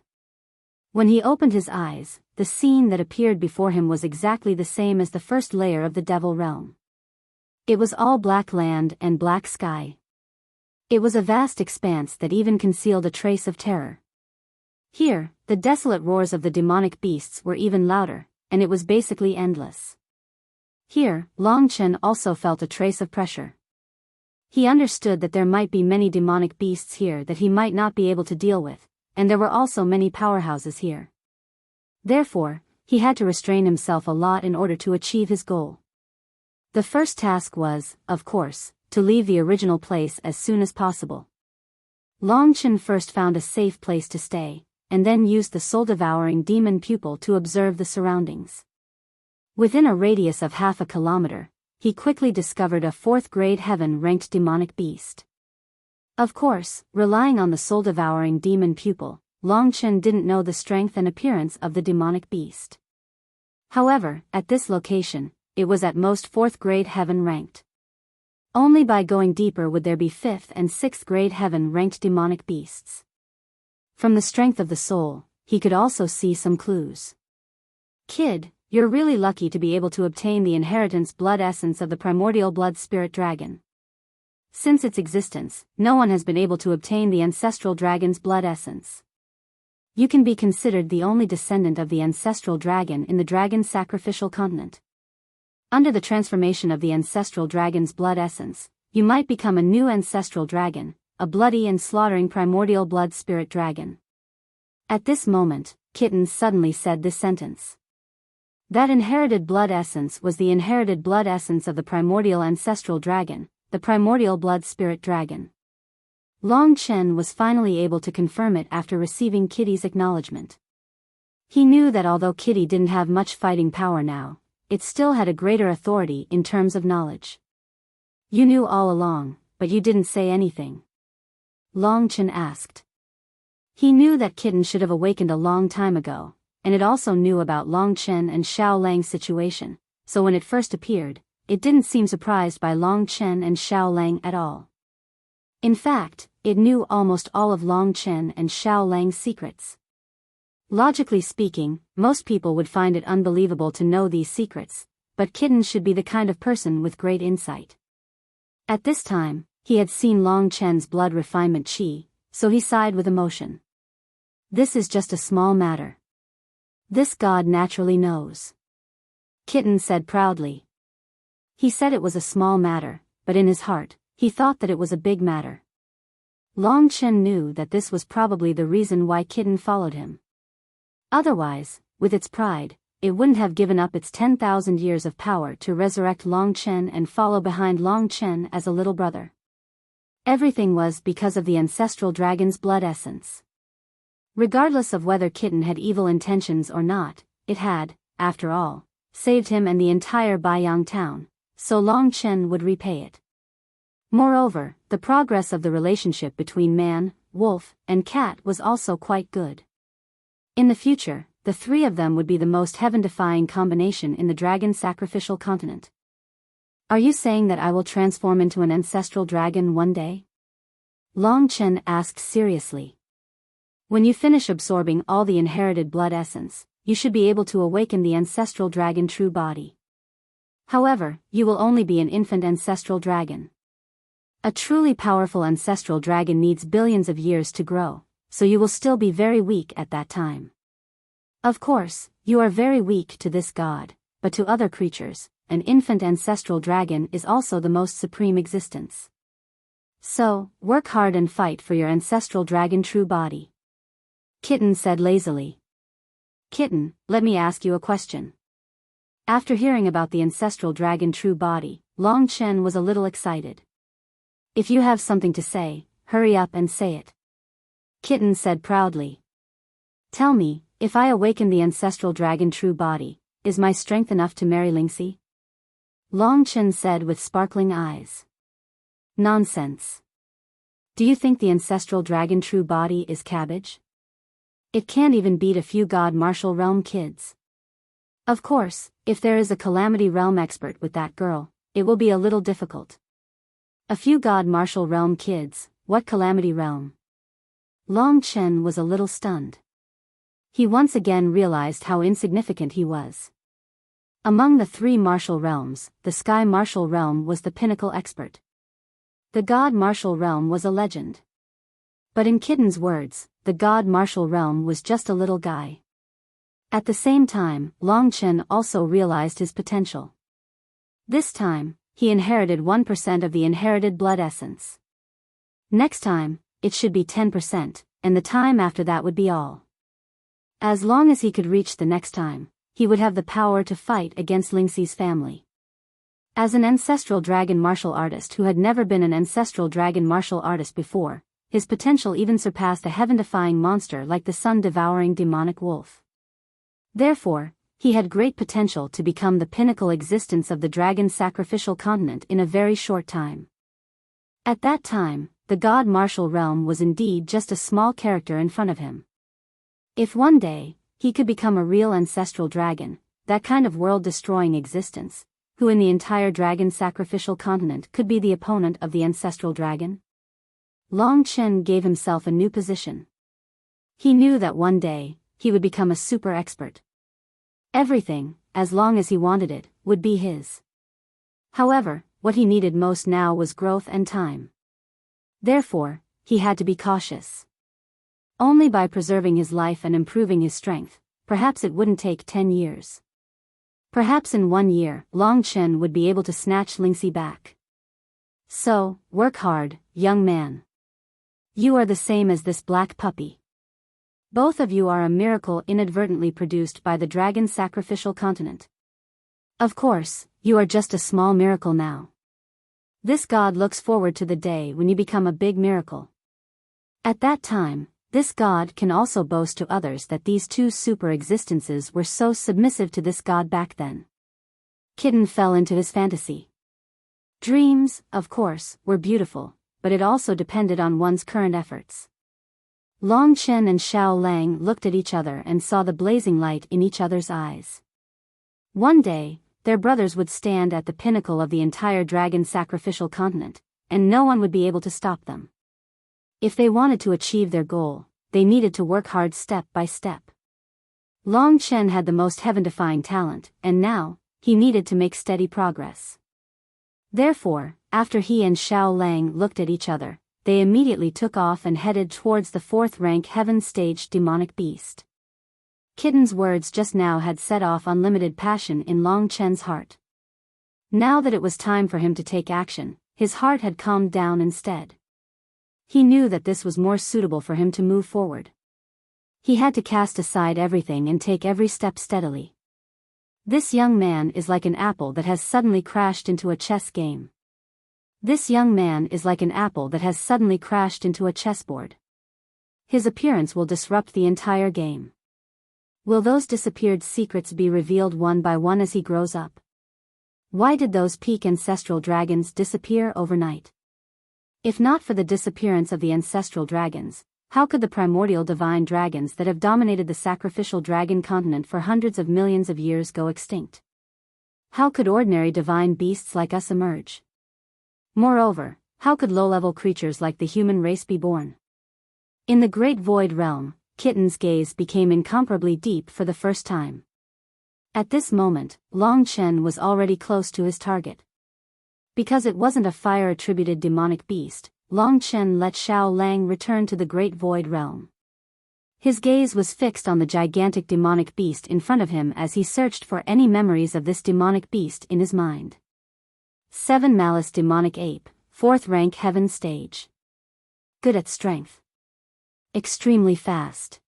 When he opened his eyes, the scene that appeared before him was exactly the same as the first layer of the devil realm. It was all black land and black sky. It was a vast expanse that even concealed a trace of terror. Here, the desolate roars of the demonic beasts were even louder, and it was basically endless. Here, Long Chen also felt a trace of pressure. He understood that there might be many demonic beasts here that he might not be able to deal with, and there were also many powerhouses here. Therefore, he had to restrain himself a lot in order to achieve his goal. The first task was, of course, to leave the original place as soon as possible. Long Chen first found a safe place to stay, and then used the soul-devouring demon pupil to observe the surroundings. Within a radius of half a kilometer, he quickly discovered a 4th-grade heaven-ranked demonic beast. Of course, relying on the soul-devouring demon pupil, Long Chen didn't know the strength and appearance of the demonic beast. However, at this location, it was at most 4th-grade heaven-ranked. Only by going deeper would there be 5th and 6th-grade heaven-ranked demonic beasts. From the strength of the soul, he could also see some clues. Kid, you're really lucky to be able to obtain the inheritance blood essence of the primordial blood spirit dragon. Since its existence, no one has been able to obtain the ancestral dragon's blood essence. You can be considered the only descendant of the ancestral dragon in the dragon sacrificial continent. Under the transformation of the ancestral dragon's blood essence, you might become a new ancestral dragon, a bloody and slaughtering primordial blood spirit dragon. At this moment, Kitten suddenly said this sentence. That inherited blood essence was the inherited blood essence of the primordial ancestral dragon, the primordial blood spirit dragon. Long Chen was finally able to confirm it after receiving Kitty's acknowledgement. He knew that although Kitty didn't have much fighting power now, it still had a greater authority in terms of knowledge. You knew all along, but you didn't say anything. Long Chen asked. He knew that Kitten should have awakened a long time ago, and it also knew about Long Chen and Xiao Lang's situation, so when it first appeared, it didn't seem surprised by Long Chen and Xiao Lang at all. In fact, it knew almost all of Long Chen and Xiao Lang's secrets. Logically speaking, most people would find it unbelievable to know these secrets, but Kitten should be the kind of person with great insight. At this time, he had seen Long Chen's blood refinement chi, so he sighed with emotion. This is just a small matter. This god naturally knows. Kitten said proudly. He said it was a small matter, but in his heart, he thought that it was a big matter. Long Chen knew that this was probably the reason why Kitten followed him. Otherwise, with its pride, it wouldn't have given up its 10,000 years of power to resurrect Long Chen and follow behind Long Chen as a little brother. Everything was because of the ancestral dragon's blood essence. Regardless of whether Kitten had evil intentions or not, it had, after all, saved him and the entire Biyao town, so Long Chen would repay it. Moreover, the progress of the relationship between man, wolf, and cat was also quite good. In the future, the three of them would be the most heaven-defying combination in the dragon sacrificial continent. Are you saying that I will transform into an ancestral dragon one day? Long Chen asked seriously. When you finish absorbing all the inherited blood essence, you should be able to awaken the ancestral dragon true body. However, you will only be an infant ancestral dragon. A truly powerful ancestral dragon needs billions of years to grow, so you will still be very weak at that time. Of course, you are very weak to this god, but to other creatures, an infant ancestral dragon is also the most supreme existence. So, work hard and fight for your ancestral dragon true body. Kitten said lazily. Kitten, let me ask you a question. After hearing about the ancestral dragon true body, Long Chen was a little excited. If you have something to say, hurry up and say it. Kitten said proudly. Tell me, if I awaken the ancestral dragon true body, is my strength enough to marry Lingxi? Long Chen said with sparkling eyes. Nonsense. Do you think the ancestral dragon true body is cabbage? It can't even beat a few god martial realm kids. Of course, if there is a calamity realm expert with that girl, it will be a little difficult. A few god martial realm kids, what calamity realm? Long Chen was a little stunned. He once again realized how insignificant he was. Among the three martial realms, the sky martial realm was the pinnacle expert. The god martial realm was a legend. But in Kitten's words, the god martial realm was just a little guy. At the same time, Long Chen also realized his potential. This time, he inherited 1% of the inherited blood essence. Next time, it should be 10%, and the time after that would be all. As long as he could reach the next time, he would have the power to fight against Lingxi's family. As an ancestral dragon martial artist who had never been an ancestral dragon martial artist before, his potential even surpassed a heaven-defying monster like the sun-devouring demonic wolf. Therefore, he had great potential to become the pinnacle existence of the dragon sacrificial continent in a very short time. At that time, the god martial realm was indeed just a small character in front of him. If one day, he could become a real ancestral dragon, that kind of world-destroying existence, who in the entire dragon sacrificial continent could be the opponent of the ancestral dragon? Long Chen gave himself a new position. He knew that one day, he would become a super expert. Everything, as long as he wanted it, would be his. However, what he needed most now was growth and time. Therefore, he had to be cautious. Only by preserving his life and improving his strength, perhaps it wouldn't take 10 years. Perhaps in 1 year, Long Chen would be able to snatch Lingxi back. So, work hard, young man. You are the same as this black puppy. Both of you are a miracle inadvertently produced by the dragon sacrificial continent. Of course, you are just a small miracle now. This god looks forward to the day when you become a big miracle. At that time, this god can also boast to others that these two super existences were so submissive to this god back then. Kitten fell into his fantasy. Dreams, of course, were beautiful, but it also depended on one's current efforts. Long Chen and Xiao Lang looked at each other and saw the blazing light in each other's eyes. One day, their brothers would stand at the pinnacle of the entire dragon sacrificial continent, and no one would be able to stop them. If they wanted to achieve their goal, they needed to work hard step by step. Long Chen had the most heaven-defying talent, and now, he needed to make steady progress. Therefore, after he and Xiao Lang looked at each other, they immediately took off and headed towards the 4th-rank heaven-staged demonic beast. Kitten's words just now had set off unlimited passion in Long Chen's heart. Now that it was time for him to take action, his heart had calmed down instead. He knew that this was more suitable for him to move forward. He had to cast aside everything and take every step steadily. This young man is like an apple that has suddenly crashed into a chess game. This young man is like an apple that has suddenly crashed into a chessboard. His appearance will disrupt the entire game. Will those disappeared secrets be revealed one by one as he grows up? Why did those peak ancestral dragons disappear overnight? If not for the disappearance of the ancestral dragons, how could the primordial divine dragons that have dominated the sacrificial dragon continent for hundreds of millions of years go extinct? How could ordinary divine beasts like us emerge? Moreover, how could low-level creatures like the human race be born? In the great void realm, Kitten's gaze became incomparably deep for the first time. At this moment, Long Chen was already close to his target. Because it wasn't a fire-attributed demonic beast, Long Chen let Xiao Lang return to the great void realm. His gaze was fixed on the gigantic demonic beast in front of him as he searched for any memories of this demonic beast in his mind. 7 Malice Demonic Ape, 4th rank Heaven Stage. Good at strength. Extremely fast.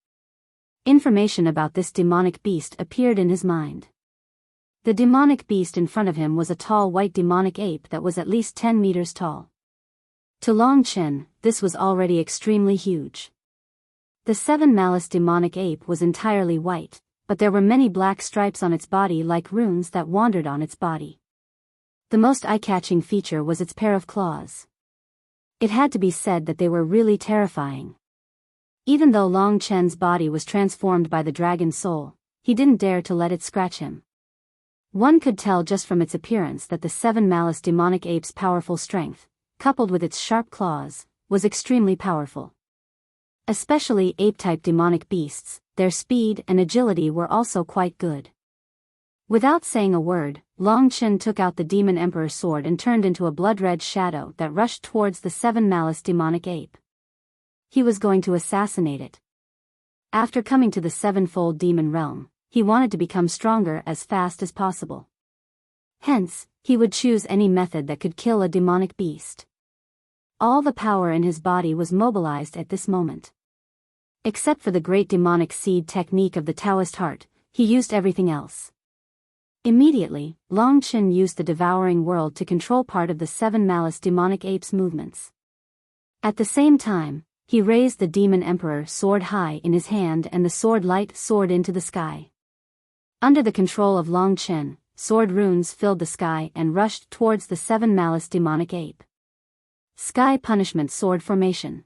Information about this demonic beast appeared in his mind. The demonic beast in front of him was a tall white demonic ape that was at least 10 meters tall. To Long Chen, this was already extremely huge. The 7 Malice Demonic Ape was entirely white, but there were many black stripes on its body like runes that wandered on its body. The most eye-catching feature was its pair of claws. It had to be said that they were really terrifying. Even though Long Chen's body was transformed by the dragon soul, he didn't dare to let it scratch him. One could tell just from its appearance that the 7 Malice Demonic Ape's powerful strength, coupled with its sharp claws, was extremely powerful. Especially ape-type demonic beasts, their speed and agility were also quite good. Without saying a word, Long Chen took out the Demon Emperor's sword and turned into a blood-red shadow that rushed towards the 7 Malice Demonic Ape. He was going to assassinate it. After coming to the sevenfold demon realm, he wanted to become stronger as fast as possible. Hence, he would choose any method that could kill a demonic beast. All the power in his body was mobilized at this moment. Except for the great demonic seed technique of the Taoist heart, he used everything else. Immediately, Long Chen used the devouring world to control part of the 7 malice demonic apes' movements. At the same time, he raised the Demon Emperor sword high in his hand and the sword light soared into the sky. Under the control of Long Chen, sword runes filled the sky and rushed towards the 7 malice demonic ape. Sky Punishment Sword Formation.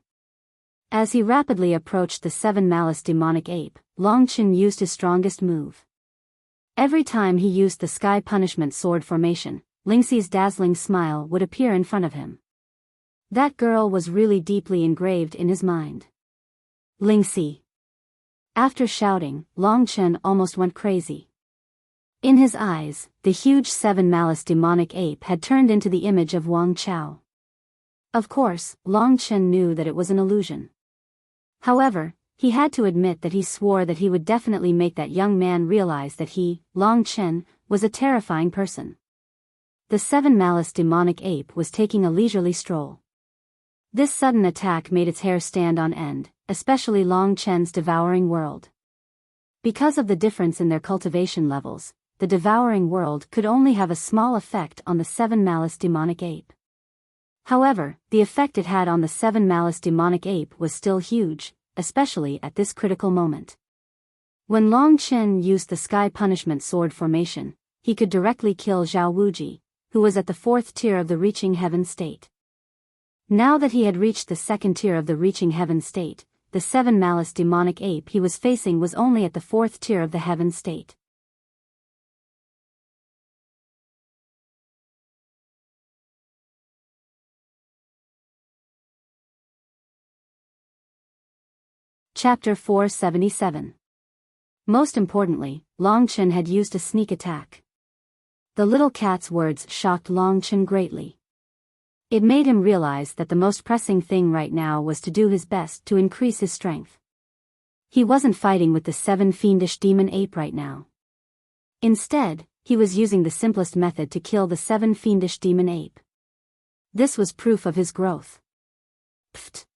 As he rapidly approached the 7 malice demonic ape, Long Chen used his strongest move. Every time he used the Sky Punishment Sword Formation, Lingxi's dazzling smile would appear in front of him. That girl was really deeply engraved in his mind. Lingxi. After shouting, Long Chen almost went crazy. In his eyes, the huge 7 malice demonic ape had turned into the image of Wang Chao. Of course, Long Chen knew that it was an illusion. However, he had to admit that he swore that he would definitely make that young man realize that he, Long Chen, was a terrifying person. The 7 malice demonic ape was taking a leisurely stroll. This sudden attack made its hair stand on end, especially Long Chen's devouring world. Because of the difference in their cultivation levels, the devouring world could only have a small effect on the 7 malice demonic ape. However, the effect it had on the 7 malice demonic ape was still huge, especially at this critical moment. When Long Chen used the Sky Punishment Sword Formation, he could directly kill Zhao Wuji, who was at the 4th tier of the Reaching Heaven state. Now that he had reached the 2nd tier of the Reaching Heaven state, the 7 malice demonic ape he was facing was only at the 4th tier of the Heaven state. Chapter 477. Most importantly, Long Chen had used a sneak attack. The little cat's words shocked Long Chen greatly. It made him realize that the most pressing thing right now was to do his best to increase his strength. He wasn't fighting with the 7 fiendish demon ape right now. Instead, he was using the simplest method to kill the 7 fiendish demon ape. This was proof of his growth. Pfft.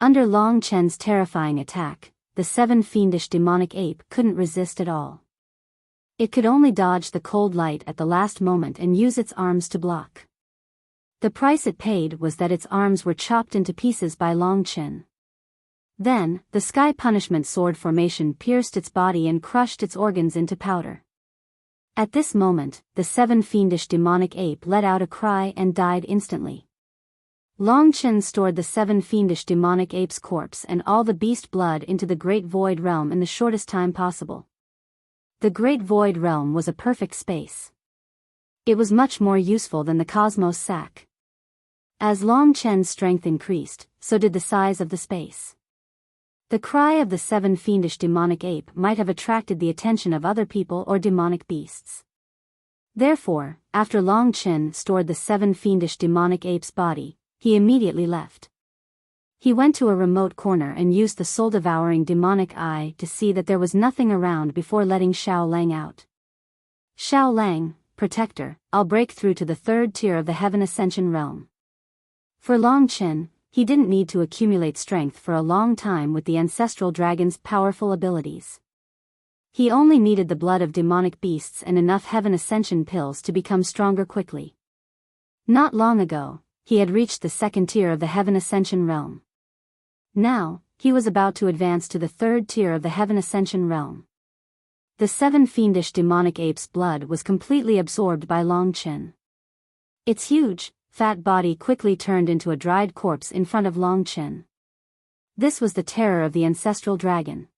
Under Long Chen's terrifying attack, the 7 fiendish demonic ape couldn't resist at all. It could only dodge the cold light at the last moment and use its arms to block. The price it paid was that its arms were chopped into pieces by Long Chen. Then, the Sky Punishment Sword Formation pierced its body and crushed its organs into powder. At this moment, the 7 fiendish demonic ape let out a cry and died instantly. Long Chen stored the 7 fiendish demonic ape's corpse and all the beast blood into the Great Void Realm in the shortest time possible. The Great Void Realm was a perfect space. It was much more useful than the Cosmos Sack. As Long Chen's strength increased, so did the size of the space. The cry of the 7 fiendish demonic ape might have attracted the attention of other people or demonic beasts. Therefore, after Long Chen stored the 7 fiendish demonic ape's body, he immediately left. He went to a remote corner and used the soul-devouring demonic eye to see that there was nothing around before letting Xiao Lang out. Xiao Lang, Protector, I'll break through to the 3rd tier of the Heaven Ascension realm. For Long Chen, he didn't need to accumulate strength for a long time with the Ancestral Dragon's powerful abilities. He only needed the blood of demonic beasts and enough Heaven Ascension pills to become stronger quickly. Not long ago, he had reached the 2nd tier of the Heaven Ascension realm. Now, he was about to advance to the 3rd tier of the Heaven Ascension realm. The 7 fiendish demonic ape's blood was completely absorbed by Long Chen. Its huge, fat body quickly turned into a dried corpse in front of Long Chen. This was the terror of the Ancestral Dragon.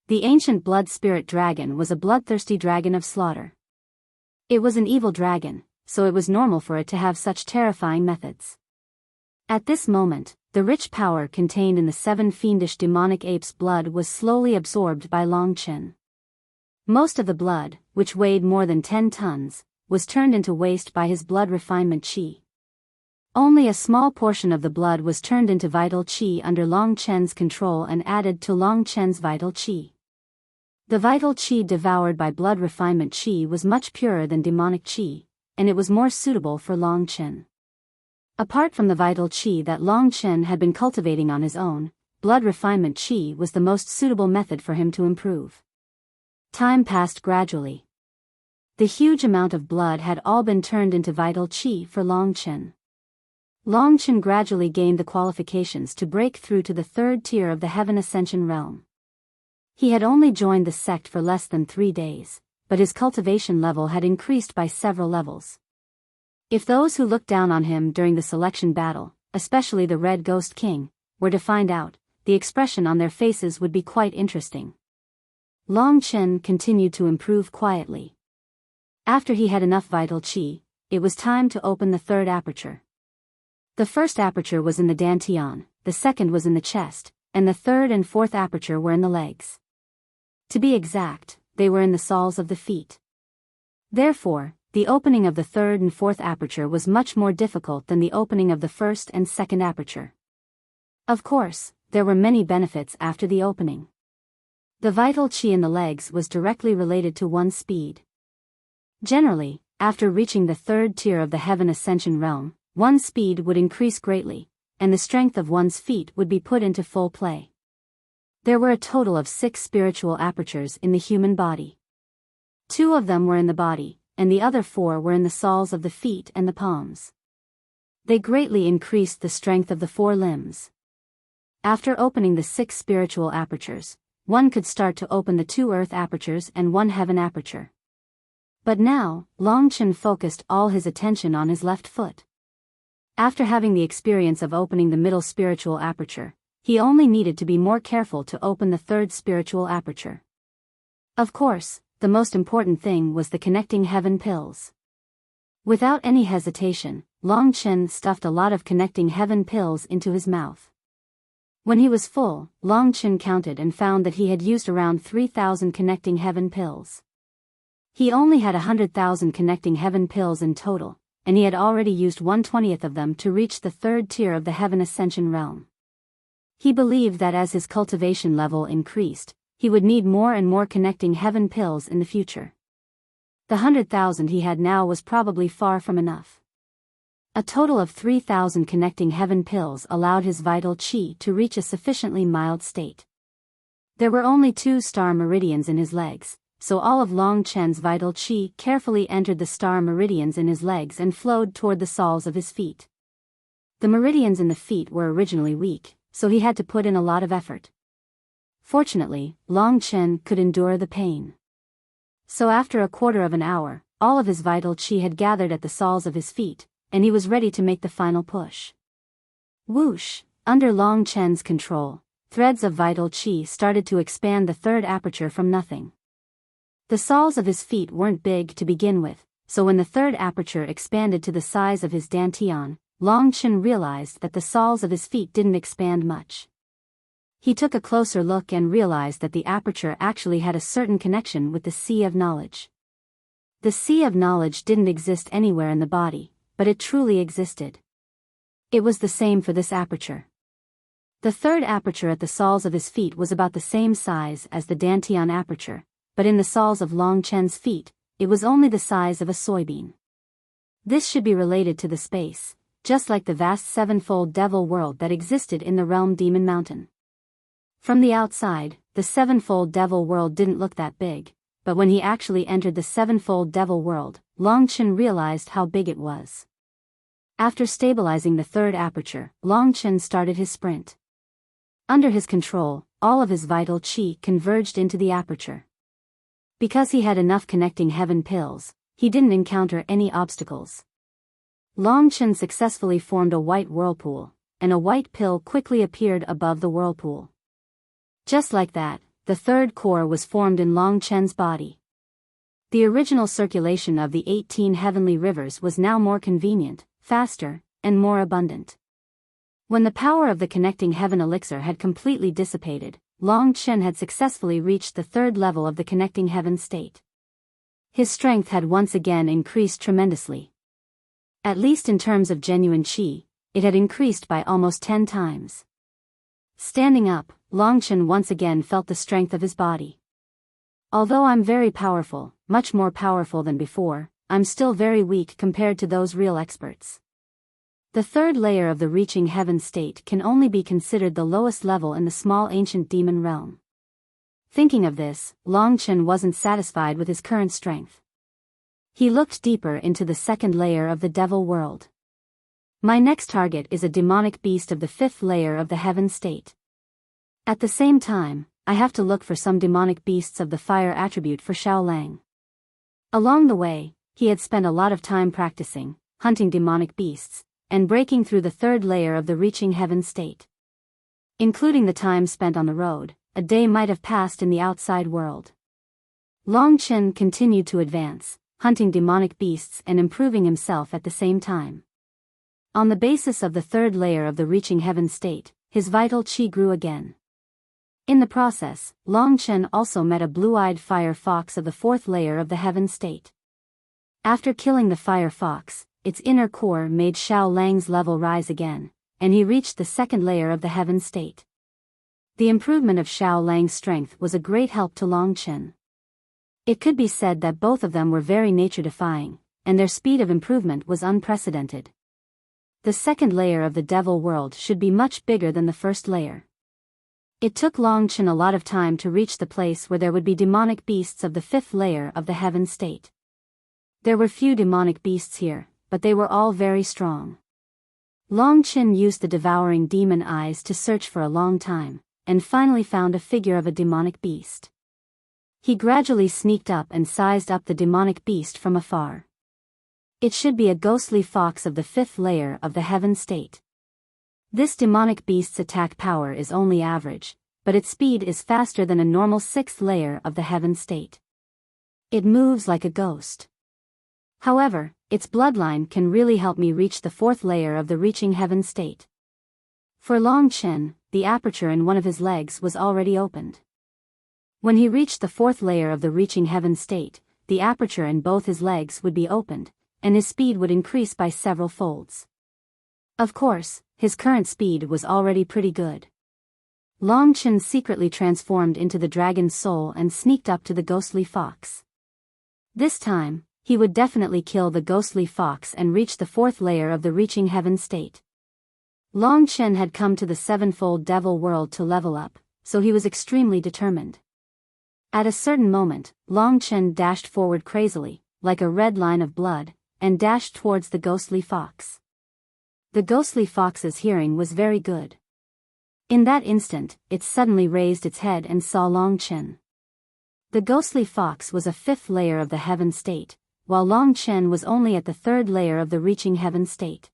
The ancient blood spirit dragon was a bloodthirsty dragon of slaughter. It was an evil dragon, so it was normal for it to have such terrifying methods. At this moment, the rich power contained in the 7 fiendish demonic ape's blood was slowly absorbed by Long Chen. Most of the blood, which weighed more than 10 tons, was turned into waste by his blood refinement qi. Only a small portion of the blood was turned into vital qi under Long Chen's control and added to Long Chen's vital qi. The vital qi devoured by blood refinement qi was much purer than demonic qi, and it was more suitable for Long Chen. Apart from the vital qi that Long Chen had been cultivating on his own, blood refinement qi was the most suitable method for him to improve. Time passed gradually. The huge amount of blood had all been turned into vital qi for Long Chen. Long Chen gradually gained the qualifications to break through to the third tier of the Heaven Ascension realm. He had only joined the sect for less than 3 days, but his cultivation level had increased by several levels. If those who looked down on him during the selection battle, especially the Red Ghost King, were to find out, the expression on their faces would be quite interesting. Long Chen continued to improve quietly. After he had enough vital qi, it was time to open the third aperture. The first aperture was in the dantian, the second was in the chest, and the third and fourth aperture were in the legs. To be exact, they were in the soles of the feet. Therefore, the opening of the third and fourth aperture was much more difficult than the opening of the first and second aperture. Of course, there were many benefits after the opening. The vital qi in the legs was directly related to one's speed. Generally, after reaching the third tier of the Heaven Ascension realm, one's speed would increase greatly, and the strength of one's feet would be put into full play. There were a total of 6 spiritual apertures in the human body. 2 of them were in the body, and the other 4 were in the soles of the feet and the palms. They greatly increased the strength of the 4 limbs. After opening the 6 spiritual apertures, one could start to open the 2 earth apertures and 1 heaven aperture. But now, Long Chen focused all his attention on his left foot. After having the experience of opening the middle spiritual aperture, he only needed to be more careful to open the third spiritual aperture. Of course, the most important thing was the connecting heaven pills. Without any hesitation, Long Chen stuffed a lot of connecting heaven pills into his mouth. When he was full, Long Chen counted and found that he had used around 3,000 connecting heaven pills. He only had 100,000 connecting heaven pills in total, and he had already used 1/20th of them to reach the third tier of the Heaven Ascension realm. He believed that as his cultivation level increased, he would need more and more connecting heaven pills in the future. The 100,000 he had now was probably far from enough. A total of 3,000 connecting heaven pills allowed his vital qi to reach a sufficiently mild state. There were only 2 star meridians in his legs, so all of Long Chen's vital qi carefully entered the star meridians in his legs and flowed toward the soles of his feet. The meridians in the feet were originally weak, so he had to put in a lot of effort. Fortunately, Long Chen could endure the pain. So after a quarter of an hour, all of his vital qi had gathered at the soles of his feet, and he was ready to make the final push. Whoosh! Under Long Chen's control, threads of vital qi started to expand the third aperture from nothing. The soles of his feet weren't big to begin with, so when the third aperture expanded to the size of his dantian, Long Chen realized that the soles of his feet didn't expand much. He took a closer look and realized that the aperture actually had a certain connection with the sea of knowledge. The sea of knowledge didn't exist anywhere in the body, but it truly existed. It was the same for this aperture. The third aperture at the soles of his feet was about the same size as the dantian aperture, but in the soles of Long Chen's feet, it was only the size of a soybean. This should be related to the space, just like the vast sevenfold devil world that existed in the realm Demon Mountain. From the outside, the sevenfold devil world didn't look that big, but when he actually entered the sevenfold devil world, Long Chen realized how big it was. After stabilizing the third aperture, Long Chen started his sprint. Under his control, all of his vital qi converged into the aperture. Because he had enough connecting heaven pills, he didn't encounter any obstacles. Long Chen successfully formed a white whirlpool, and a white pill quickly appeared above the whirlpool. Just like that, the third core was formed in Long Chen's body. The original circulation of the 18 heavenly rivers was now more convenient, faster, and more abundant. When the power of the connecting heaven elixir had completely dissipated, Long Chen had successfully reached the third level of the connecting heaven state. His strength had once again increased tremendously. At least in terms of genuine qi, it had increased by almost 10 times. Standing up, Long Chen once again felt the strength of his body. Although I'm very powerful, much more powerful than before, I'm still very weak compared to those real experts. The third layer of the reaching heaven state can only be considered the lowest level in the small ancient demon realm. Thinking of this, Long Chen wasn't satisfied with his current strength. He looked deeper into the second layer of the devil world. My next target is a demonic beast of the fifth layer of the heaven state. At the same time, I have to look for some demonic beasts of the fire attribute for Xiaolang. Along the way, he had spent a lot of time practicing, hunting demonic beasts, and breaking through the third layer of the reaching heaven state. Including the time spent on the road, a day might have passed in the outside world. Long Chen continued to advance, hunting demonic beasts and improving himself at the same time. On the basis of the third layer of the reaching heaven state, his vital qi grew again. In the process, Long Chen also met a blue-eyed fire fox of the fourth layer of the heaven state. After killing the fire fox, its inner core made Xiao Lang's level rise again, and he reached the second layer of the heaven state. The improvement of Xiao Lang's strength was a great help to Long Chen. It could be said that both of them were very nature-defying, and their speed of improvement was unprecedented. The second layer of the devil world should be much bigger than the first layer. It took Long Chen a lot of time to reach the place where there would be demonic beasts of the fifth layer of the heaven state. There were few demonic beasts here, but they were all very strong. Long Chen used the devouring demon eyes to search for a long time, and finally found a figure of a demonic beast. He gradually sneaked up and sized up the demonic beast from afar. It should be a ghostly fox of the fifth layer of the heaven state. This demonic beast's attack power is only average, but its speed is faster than a normal sixth layer of the heaven state. It moves like a ghost. However, its bloodline can really help me reach the fourth layer of the reaching heaven state. For Long Chen, the aperture in one of his legs was already opened. When he reached the fourth layer of the reaching heaven state, the aperture in both his legs would be opened, and his speed would increase by several folds. Of course, his current speed was already pretty good. Long Chen secretly transformed into the dragon's soul and sneaked up to the ghostly fox. This time, he would definitely kill the ghostly fox and reach the fourth layer of the reaching heaven state. Long Chen had come to the sevenfold devil world to level up, so he was extremely determined. At a certain moment, Long Chen dashed forward crazily, like a red line of blood, and dashed towards the ghostly fox. The ghostly fox's hearing was very good. In that instant, it suddenly raised its head and saw Long Chen. The ghostly fox was a fifth layer of the heaven state, while Long Chen was only at the third layer of the reaching heaven state.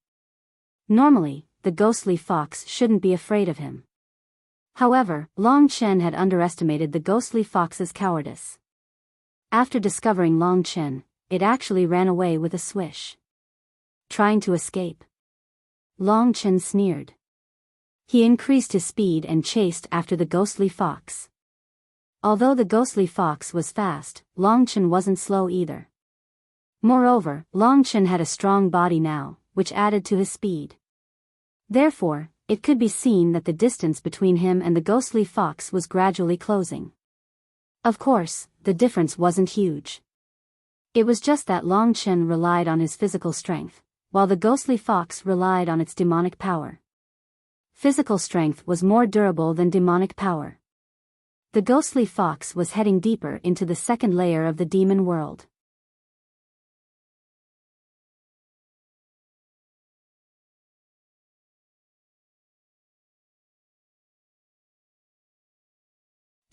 Normally, the ghostly fox shouldn't be afraid of him. However, Long Chen had underestimated the ghostly fox's cowardice. After discovering Long Chen, it actually ran away with a swish. Trying to escape. Long Chen sneered. He increased his speed and chased after the ghostly fox. Although the ghostly fox was fast, Long Chen wasn't slow either. Moreover, Long Chen had a strong body now, which added to his speed. Therefore, it could be seen that the distance between him and the ghostly fox was gradually closing. Of course, the difference wasn't huge. It was just that Long Chen relied on his physical strength, while the ghostly fox relied on its demonic power. Physical strength was more durable than demonic power. The ghostly fox was heading deeper into the second layer of the demon world.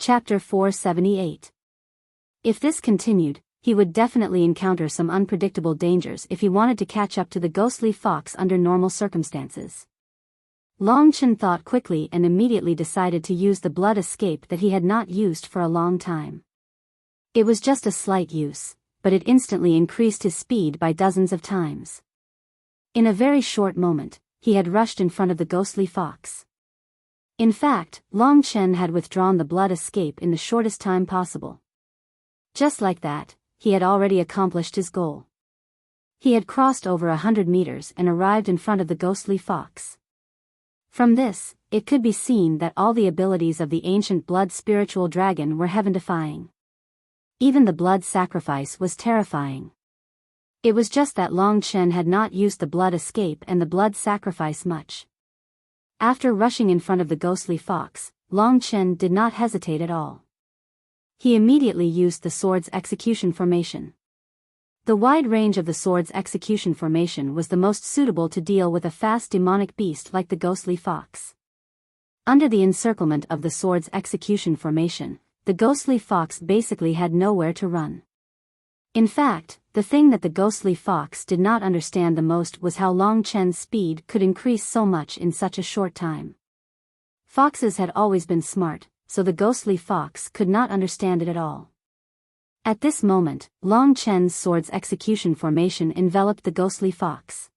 Chapter 478. If this continued, he would definitely encounter some unpredictable dangers if he wanted to catch up to the ghostly fox under normal circumstances. Long Chen thought quickly and immediately decided to use the blood escape that he had not used for a long time. It was just a slight use, but it instantly increased his speed by dozens of times. In a very short moment, he had rushed in front of the ghostly fox. In fact, Long Chen had withdrawn the blood escape in the shortest time possible. Just like that, he had already accomplished his goal. He had crossed over 100 meters and arrived in front of the ghostly fox. From this, it could be seen that all the abilities of the ancient blood spiritual dragon were heaven-defying. Even the blood sacrifice was terrifying. It was just that Long Chen had not used the blood escape and the blood sacrifice much. After rushing in front of the ghostly fox, Long Chen did not hesitate at all. He immediately used the sword's execution formation. The wide range of the sword's execution formation was the most suitable to deal with a fast demonic beast like the ghostly fox. Under the encirclement of the sword's execution formation, the ghostly fox basically had nowhere to run. In fact, the thing that the ghostly fox did not understand the most was how Long Chen's speed could increase so much in such a short time. Foxes had always been smart, so the ghostly fox could not understand it at all. At this moment, Long Chen's sword's execution formation enveloped the ghostly fox.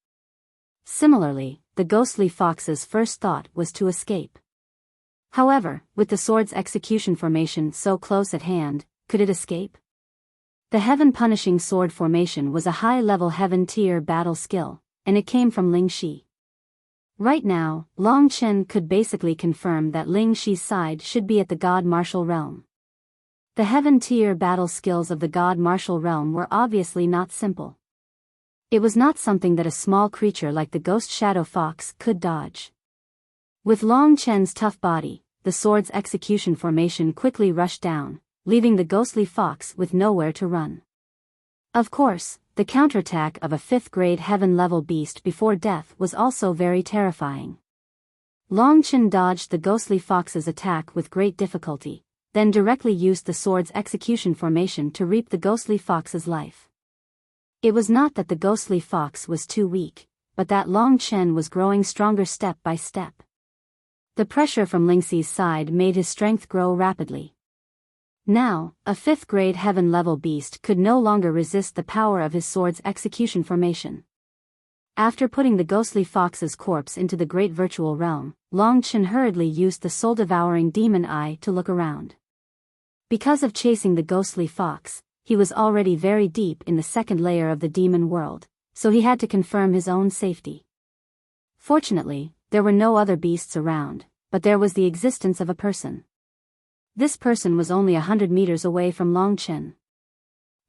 Similarly, the ghostly fox's first thought was to escape. However, with the sword's execution formation so close at hand, could it escape? The heaven-punishing sword formation was a high-level heaven-tier battle skill, and it came from Ling Shi. Right now, Long Chen could basically confirm that Ling Shi's side should be at the God Martial Realm. The heaven-tier battle skills of the God Martial Realm were obviously not simple. It was not something that a small creature like the Ghost Shadow Fox could dodge. With Long Chen's tough body, the sword's execution formation quickly rushed down, leaving the ghostly fox with nowhere to run. Of course, the counterattack of a 5th-grade heaven-level beast before death was also very terrifying. Long Chen dodged the ghostly fox's attack with great difficulty, then directly used the sword's execution formation to reap the ghostly fox's life. It was not that the ghostly fox was too weak, but that Long Chen was growing stronger step by step. The pressure from Ling Xi's side made his strength grow rapidly. Now, a 5th-grade heaven-level beast could no longer resist the power of his sword's execution formation. After putting the ghostly fox's corpse into the great virtual realm, Long Chen hurriedly used the soul-devouring demon eye to look around. Because of chasing the ghostly fox, he was already very deep in the 2nd layer of the demon world, so he had to confirm his own safety. Fortunately, there were no other beasts around, but there was the existence of a person. This person was only 100 meters away from Long Chen.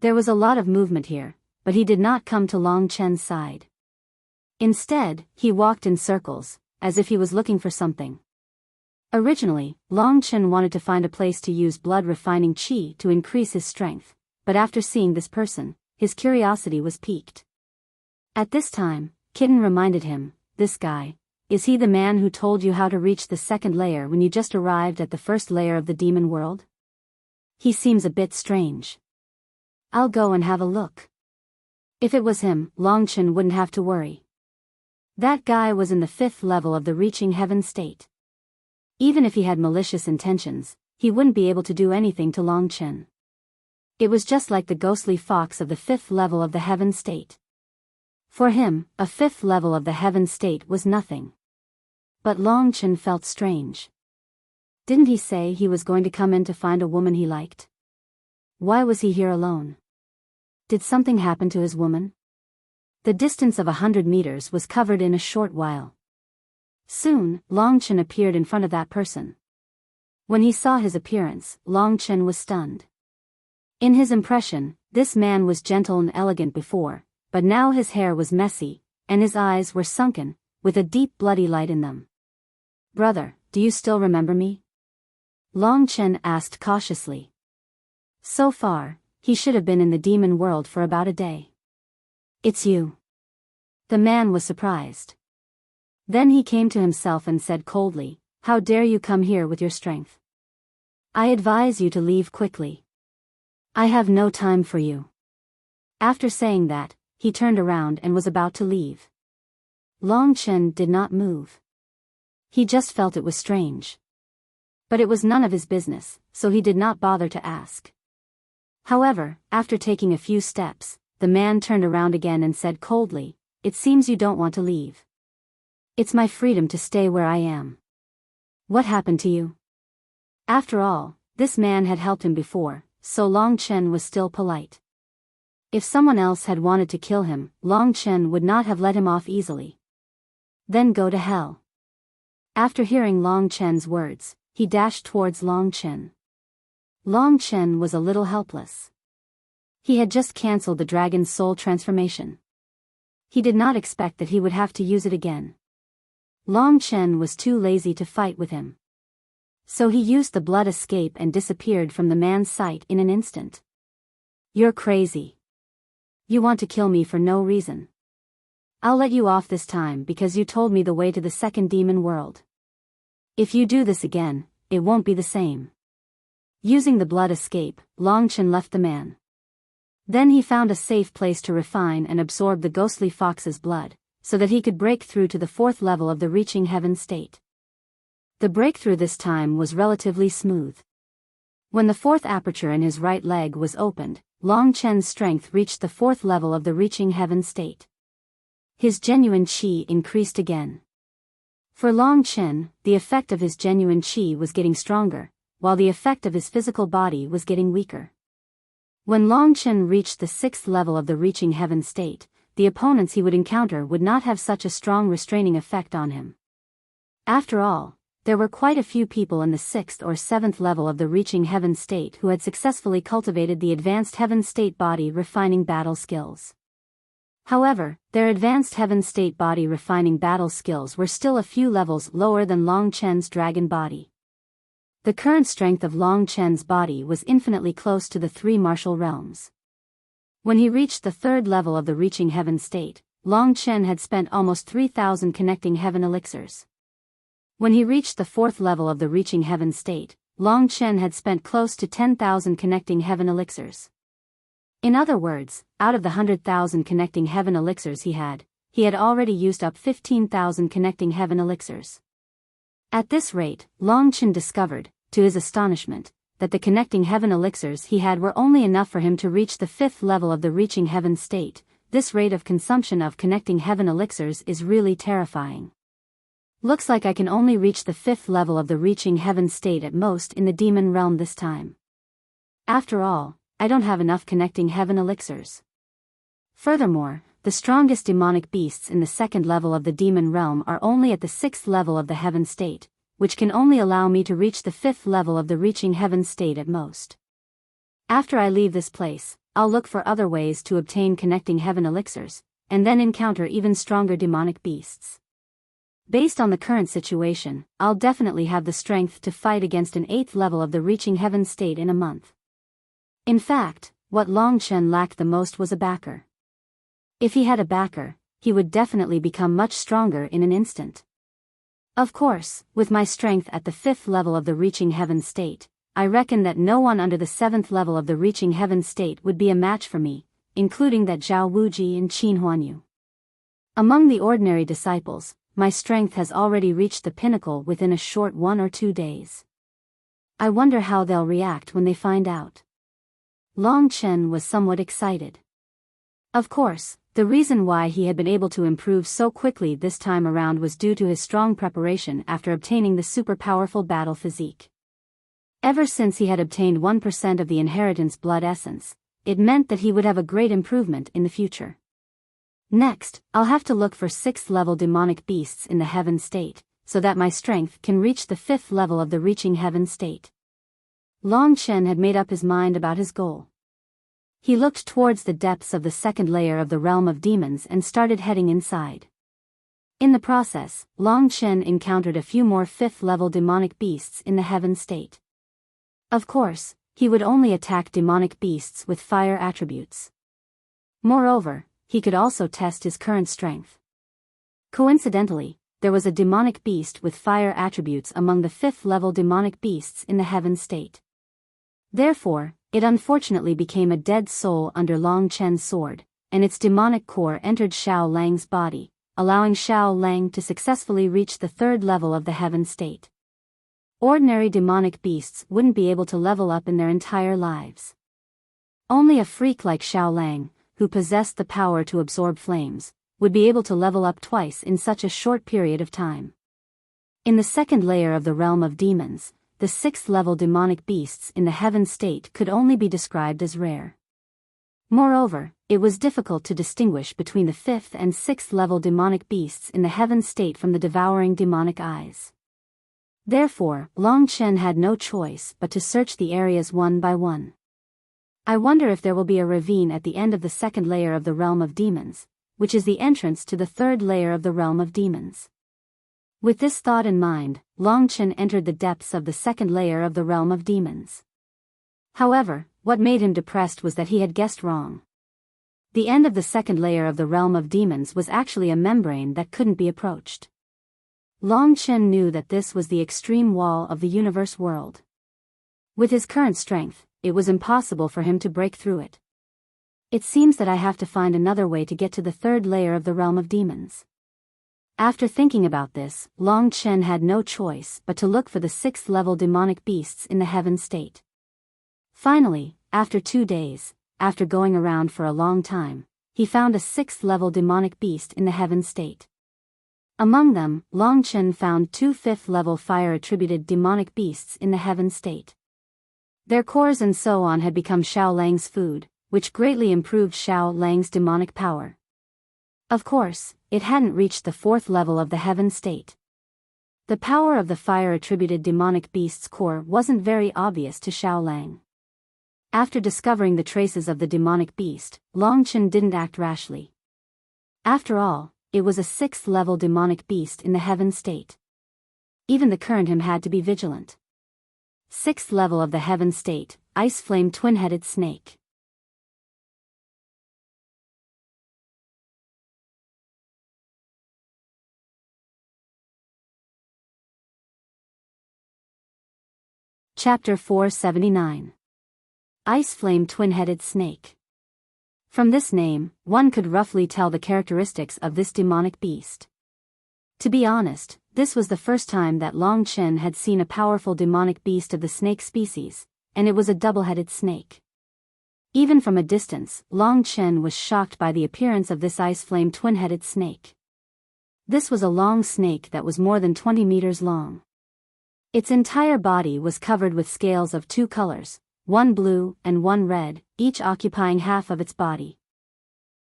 There was a lot of movement here, but he did not come to Long Chen's side. Instead, he walked in circles, as if he was looking for something. Originally, Long Chen wanted to find a place to use blood-refining qi to increase his strength, but after seeing this person, his curiosity was piqued. At this time, Kitten reminded him, "This guy, is he the man who told you how to reach the 2nd layer when you just arrived at the 1st layer of the demon world? He seems a bit strange. I'll go and have a look." If it was him, Long Chen wouldn't have to worry. That guy was in the 5th level of the reaching heaven state. Even if he had malicious intentions, he wouldn't be able to do anything to Long Chen. It was just like the ghostly fox of the 5th level of the heaven state. For him, a 5th level of the heaven state was nothing. But Long Chen felt strange. Didn't he say he was going to come in to find a woman he liked? Why was he here alone? Did something happen to his woman? The distance of 100 meters was covered in a short while. Soon, Long Chen appeared in front of that person. When he saw his appearance, Long Chen was stunned. In his impression, this man was gentle and elegant before, but now his hair was messy, and his eyes were sunken, with a deep bloody light in them. "Brother, do you still remember me?" Long Chen asked cautiously. So far, he should have been in the demon world for about a day. "It's you." The man was surprised. Then he came to himself and said coldly, "How dare you come here with your strength? I advise you to leave quickly. I have no time for you." After saying that, he turned around and was about to leave. Long Chen did not move. He just felt it was strange. But it was none of his business, so he did not bother to ask. However, after taking a few steps, the man turned around again and said coldly, "It seems you don't want to leave. It's my freedom to stay where I am. What happened to you?" After all, this man had helped him before, so Long Chen was still polite. If someone else had wanted to kill him, Long Chen would not have let him off easily. "Then go to hell." After hearing Long Chen's words, he dashed towards Long Chen. Long Chen was a little helpless. He had just cancelled the dragon's soul transformation. He did not expect that he would have to use it again. Long Chen was too lazy to fight with him. So he used the blood escape and disappeared from the man's sight in an instant. "You're crazy. You want to kill me for no reason. I'll let you off this time because you told me the way to the second demon world. If you do this again, it won't be the same. Using the blood escape, Long Chen left the man. Then he found a safe place to refine and absorb the ghostly fox's blood, so that he could break through to the fourth level of the reaching heaven state. The breakthrough this time was relatively smooth. When the fourth aperture in his right leg was opened, Long Chen's strength reached the fourth level of the reaching heaven state. His genuine qi increased again. For Long Chen, the effect of his genuine qi was getting stronger, while the effect of his physical body was getting weaker. When Long Chen reached the sixth level of the reaching heaven state, the opponents he would encounter would not have such a strong restraining effect on him. After all, there were quite a few people in the sixth or seventh level of the reaching heaven state who had successfully cultivated the advanced heaven state body refining battle skills. However, their advanced heaven state body refining battle skills were still a few levels lower than Long Chen's dragon body. The current strength of Long Chen's body was infinitely close to the three martial realms. When he reached the third level of the reaching heaven state, Long Chen had spent almost 3,000 connecting heaven elixirs. When he reached the fourth level of the reaching heaven state, Long Chen had spent close to 10,000 connecting heaven elixirs. In other words, out of the 100,000 connecting heaven elixirs he had already used up 15,000 connecting heaven elixirs. At this rate, Long Chen discovered, to his astonishment, that the connecting heaven elixirs he had were only enough for him to reach the fifth level of the reaching heaven state. This rate of consumption of connecting heaven elixirs is really terrifying. Looks like I can only reach the fifth level of the reaching heaven state at most in the demon realm this time. After all, I don't have enough connecting heaven elixirs. Furthermore, the strongest demonic beasts in the second level of the demon realm are only at the sixth level of the heaven state, which can only allow me to reach the fifth level of the reaching heaven state at most. After I leave this place, I'll look for other ways to obtain connecting heaven elixirs, and then encounter even stronger demonic beasts. Based on the current situation, I'll definitely have the strength to fight against an eighth level of the reaching heaven state in a month. In fact, what Long Chen lacked the most was a backer. If he had a backer, he would definitely become much stronger in an instant. Of course, with my strength at the fifth level of the reaching heaven state, I reckon that no one under the seventh level of the reaching heaven state would be a match for me, including that Zhao Wuji and Qin Huanyu. Among the ordinary disciples, my strength has already reached the pinnacle within a short 1 or 2 days. I wonder how they'll react when they find out. Long Chen was somewhat excited. Of course, the reason why he had been able to improve so quickly this time around was due to his strong preparation after obtaining the super powerful battle physique. Ever since he had obtained 1% of the inheritance blood essence, it meant that he would have a great improvement in the future. Next, I'll have to look for 6th level demonic beasts in the heaven state, so that my strength can reach the 5th level of the reaching heaven state. Long Chen had made up his mind about his goal. He looked towards the depths of the second layer of the realm of demons and started heading inside. In the process, Long Chen encountered a few more 5th level demonic beasts in the heaven state. Of course, he would only attack demonic beasts with fire attributes. Moreover, he could also test his current strength. Coincidentally, there was a demonic beast with fire attributes among the 5th level demonic beasts in the heaven state. Therefore, it unfortunately became a dead soul under Long Chen's sword, and its demonic core entered Xiao Lang's body, allowing Xiao Lang to successfully reach the 3rd level of the heaven state. Ordinary demonic beasts wouldn't be able to level up in their entire lives. Only a freak like Xiao Lang, who possessed the power to absorb flames, would be able to level up twice in such a short period of time. In the second layer of the realm of demons, the 6th level demonic beasts in the heaven state could only be described as rare. Moreover, it was difficult to distinguish between the 5th and 6th level demonic beasts in the heaven state from the devouring demonic eyes. Therefore, Long Chen had no choice but to search the areas one by one. I wonder if there will be a ravine at the end of the second layer of the realm of demons, which is the entrance to the 3rd layer of the realm of demons. With this thought in mind, Long Chen entered the depths of the 2nd layer of the realm of demons. However, what made him depressed was that he had guessed wrong. The end of the second layer of the realm of demons was actually a membrane that couldn't be approached. Long Chen knew that this was the extreme wall of the universe world. With his current strength, it was impossible for him to break through it. It seems that I have to find another way to get to the third layer of the realm of demons. After thinking about this, Long Chen had no choice but to look for the 6th-level demonic beasts in the heaven state. Finally, after 2 days, after going around for a long time, he found a 6th-level demonic beast in the heaven state. Among them, Long Chen found 2 5th-level fire-attributed demonic beasts in the heaven state. Their cores and so on had become Xiao Lang's food, which greatly improved Xiao Lang's demonic power. Of course, it hadn't reached the 4th level of the heaven state. The power of the fire-attributed demonic beast's core wasn't very obvious to Xiao Lang. After discovering the traces of the demonic beast, Long Chen didn't act rashly. After all, it was a 6th-level demonic beast in the heaven state. Even the current him had to be vigilant. 6th level of the heaven state, Ice Flame Twin-Headed Snake. Chapter 479. Ice Flame Twin-Headed Snake. From this name, one could roughly tell the characteristics of this demonic beast. To be honest, this was the first time that Long Chen had seen a powerful demonic beast of the snake species, and it was a double-headed snake. Even from a distance, Long Chen was shocked by the appearance of this Ice Flame Twin-Headed Snake. This was a long snake that was more than 20 meters long. Its entire body was covered with scales of 2 colors, one blue and one red, each occupying half of its body.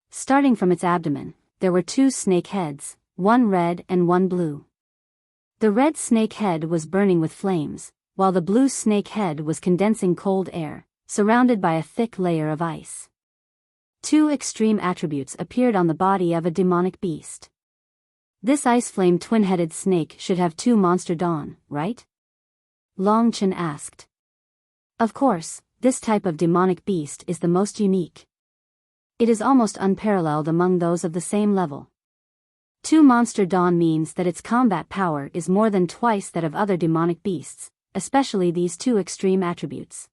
Starting from its abdomen, there were 2 snake heads, one red and one blue. The red snake head was burning with flames, while the blue snake head was condensing cold air, surrounded by a thick layer of ice. 2 extreme attributes appeared on the body of a demonic beast. This Ice Flame Twin-Headed Snake should have 2 monster dawn, right? Long Chen asked. Of course, this type of demonic beast is the most unique. It is almost unparalleled among those of the same level. 2 monster dawn means that its combat power is more than twice that of other demonic beasts, especially these 2 extreme attributes.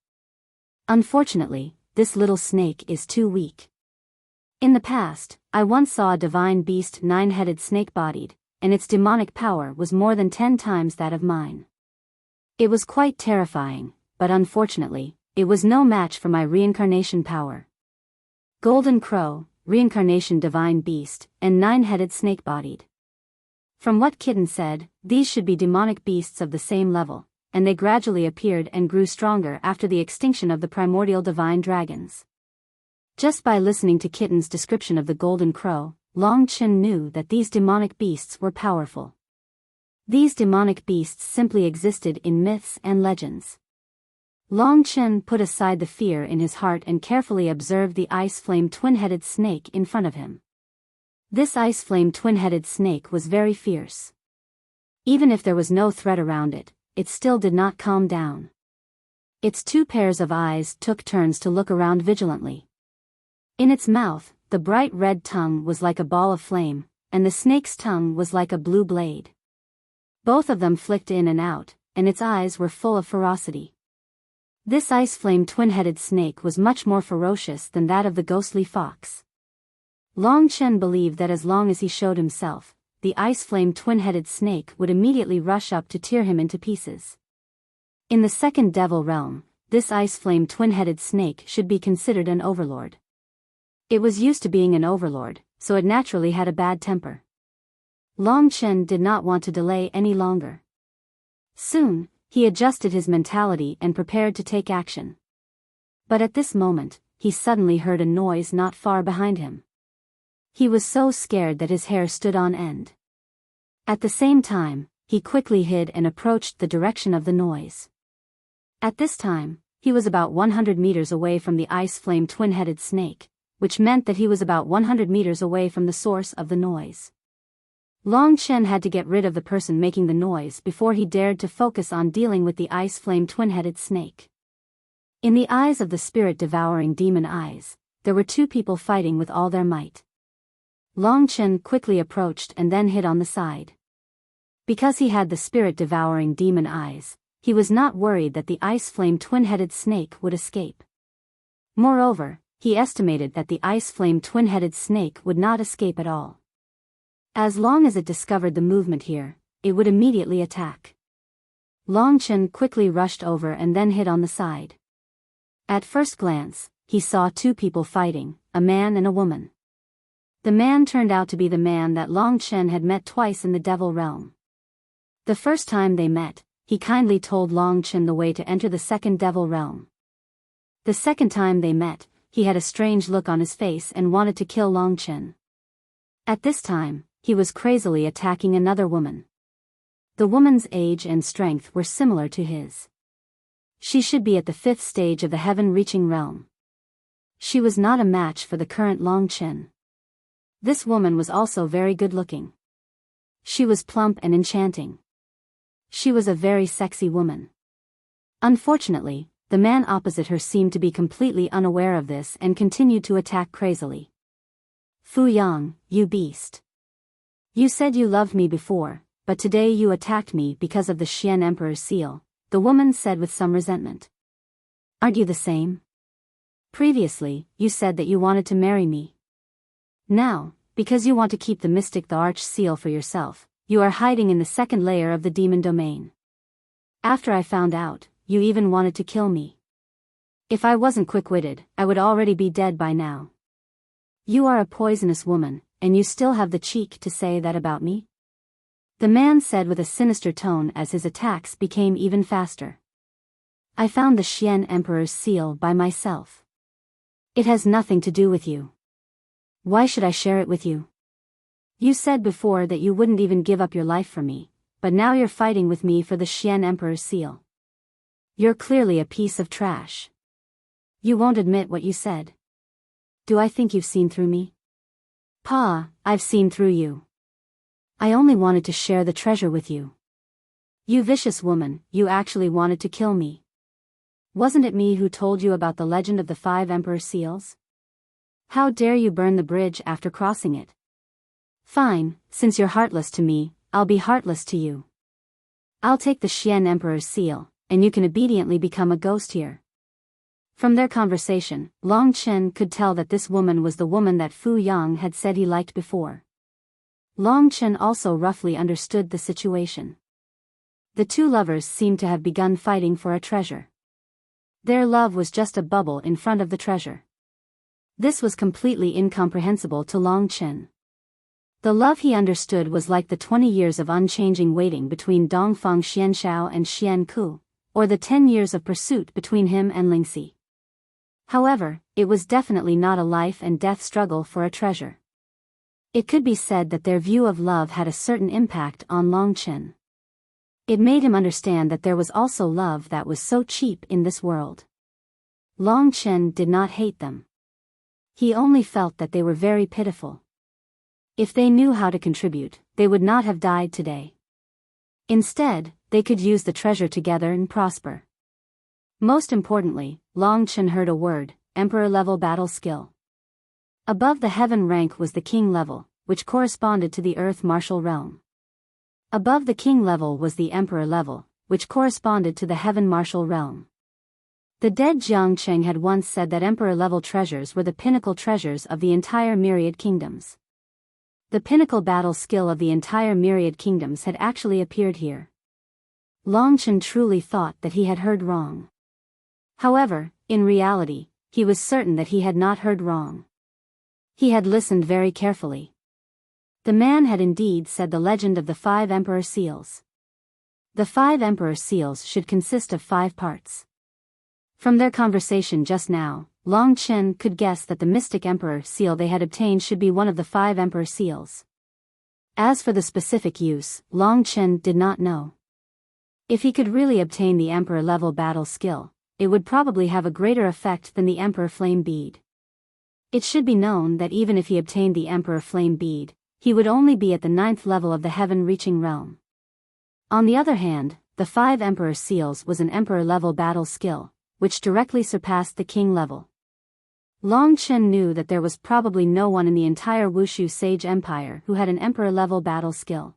Unfortunately, this little snake is too weak. In the past, I once saw a divine beast 9-headed snake-bodied, and its demonic power was more than 10 times that of mine. It was quite terrifying, but unfortunately, it was no match for my reincarnation power. Golden Crow, Reincarnation Divine Beast, and 9-headed snake-bodied. From what Kitten said, these should be demonic beasts of the same level, and they gradually appeared and grew stronger after the extinction of the primordial divine dragons. Just by listening to Kitten's description of the Golden Crow, Long Chen knew that these demonic beasts were powerful. These demonic beasts simply existed in myths and legends. Long Chen put aside the fear in his heart and carefully observed the Ice Flame Twin-Headed Snake in front of him. This Ice Flame Twin-Headed Snake was very fierce. Even if there was no threat around it, it still did not calm down. Its 2 pairs of eyes took turns to look around vigilantly. In its mouth, the bright red tongue was like a ball of flame, and the snake's tongue was like a blue blade. Both of them flicked in and out, and its eyes were full of ferocity. This Ice Flame Twin-Headed Snake was much more ferocious than that of the ghostly fox. Long Chen believed that as long as he showed himself, the Ice Flame Twin-Headed Snake would immediately rush up to tear him into pieces. In the second devil realm, this Ice Flame Twin-Headed Snake should be considered an overlord. It was used to being an overlord, so it naturally had a bad temper. Long Chen did not want to delay any longer. Soon, he adjusted his mentality and prepared to take action. But at this moment, he suddenly heard a noise not far behind him. He was so scared that his hair stood on end. At the same time, he quickly hid and approached the direction of the noise. At this time, he was about 100 meters away from the Ice Flame Twin-Headed Snake, which meant that he was about 100 meters away from the source of the noise. Long Chen had to get rid of the person making the noise before he dared to focus on dealing with the Ice Flame Twin-Headed Snake. In the eyes of the spirit-devouring demon eyes, there were two people fighting with all their might. Long Chen quickly approached and then hid on the side. Because he had the spirit-devouring demon eyes, he was not worried that the ice flame twin-headed snake would escape. Moreover, he estimated that the ice flame twin-headed snake would not escape at all. As long as it discovered the movement here, it would immediately attack. Long Chen quickly rushed over and then hid on the side. At first glance, he saw two people fighting, a man and a woman. The man turned out to be the man that Long Chen had met twice in the Devil Realm. The first time they met, he kindly told Long Chen the way to enter the second Devil Realm. The second time they met, he had a strange look on his face and wanted to kill Long Chen. At this time, he was crazily attacking another woman. The woman's age and strength were similar to his. She should be at the 5th stage of the heaven-reaching realm. She was not a match for the current Long Chen. This woman was also very good-looking. She was plump and enchanting. She was a very sexy woman. Unfortunately, the man opposite her seemed to be completely unaware of this and continued to attack crazily. Fu Yang, you beast. You said you loved me before, but today you attacked me because of the Xian Emperor's seal, the woman said with some resentment. Aren't you the same? Previously, you said that you wanted to marry me. Now, because you want to keep the mystic the arch seal for yourself, you are hiding in the second layer of the demon domain. After I found out, you even wanted to kill me. If I wasn't quick-witted, I would already be dead by now. You are a poisonous woman, and you still have the cheek to say that about me? The man said with a sinister tone as his attacks became even faster. I found the Xian Emperor's seal by myself. It has nothing to do with you. Why should I share it with you? You said before that you wouldn't even give up your life for me, but now you're fighting with me for the Xian Emperor's seal. You're clearly a piece of trash. You won't admit what you said. Do I think you've seen through me? Pa, I've seen through you. I only wanted to share the treasure with you. You vicious woman, you actually wanted to kill me. Wasn't it me who told you about the legend of the 5 Emperor seals? How dare you burn the bridge after crossing it? Fine, since you're heartless to me, I'll be heartless to you. I'll take the Xian Emperor's seal, and you can obediently become a ghost here. From their conversation, Long Chen could tell that this woman was the woman that Fu Yang had said he liked before. Long Chen also roughly understood the situation. The two lovers seemed to have begun fighting for a treasure. Their love was just a bubble in front of the treasure. This was completely incomprehensible to Long Chen. The love he understood was like the 20 years of unchanging waiting between Dongfang Xianshao and Xian Ku, or the 10 years of pursuit between him and Lingxi. However, it was definitely not a life and death struggle for a treasure. It could be said that their view of love had a certain impact on Long Chen. It made him understand that there was also love that was so cheap in this world. Long Chen did not hate them. He only felt that they were very pitiful. If they knew how to contribute, they would not have died today. Instead, they could use the treasure together and prosper. Most importantly, Long Chen heard a word, Emperor-level battle skill. Above the heaven rank was the king level, which corresponded to the earth martial realm. Above the king level was the emperor level, which corresponded to the heaven martial realm. The dead Jiang Cheng had once said that emperor-level treasures were the pinnacle treasures of the entire myriad kingdoms. The pinnacle battle skill of the entire myriad kingdoms had actually appeared here. Long Chen truly thought that he had heard wrong. However, in reality, he was certain that he had not heard wrong. He had listened very carefully. The man had indeed said the legend of the 5 Emperor seals. The 5 Emperor seals should consist of 5 parts. From their conversation just now, Long Chen could guess that the mystic Emperor seal they had obtained should be one of the 5 Emperor seals. As for the specific use, Long Chen did not know. If he could really obtain the Emperor-level battle skill, it would probably have a greater effect than the Emperor Flame Bead. It should be known that even if he obtained the Emperor Flame Bead, he would only be at the 9th level of the heaven-reaching realm. On the other hand, the 5 Emperor seals was an Emperor-level battle skill, which directly surpassed the king level. Long Chen knew that there was probably no one in the entire Wushu Sage Empire who had an emperor-level battle skill.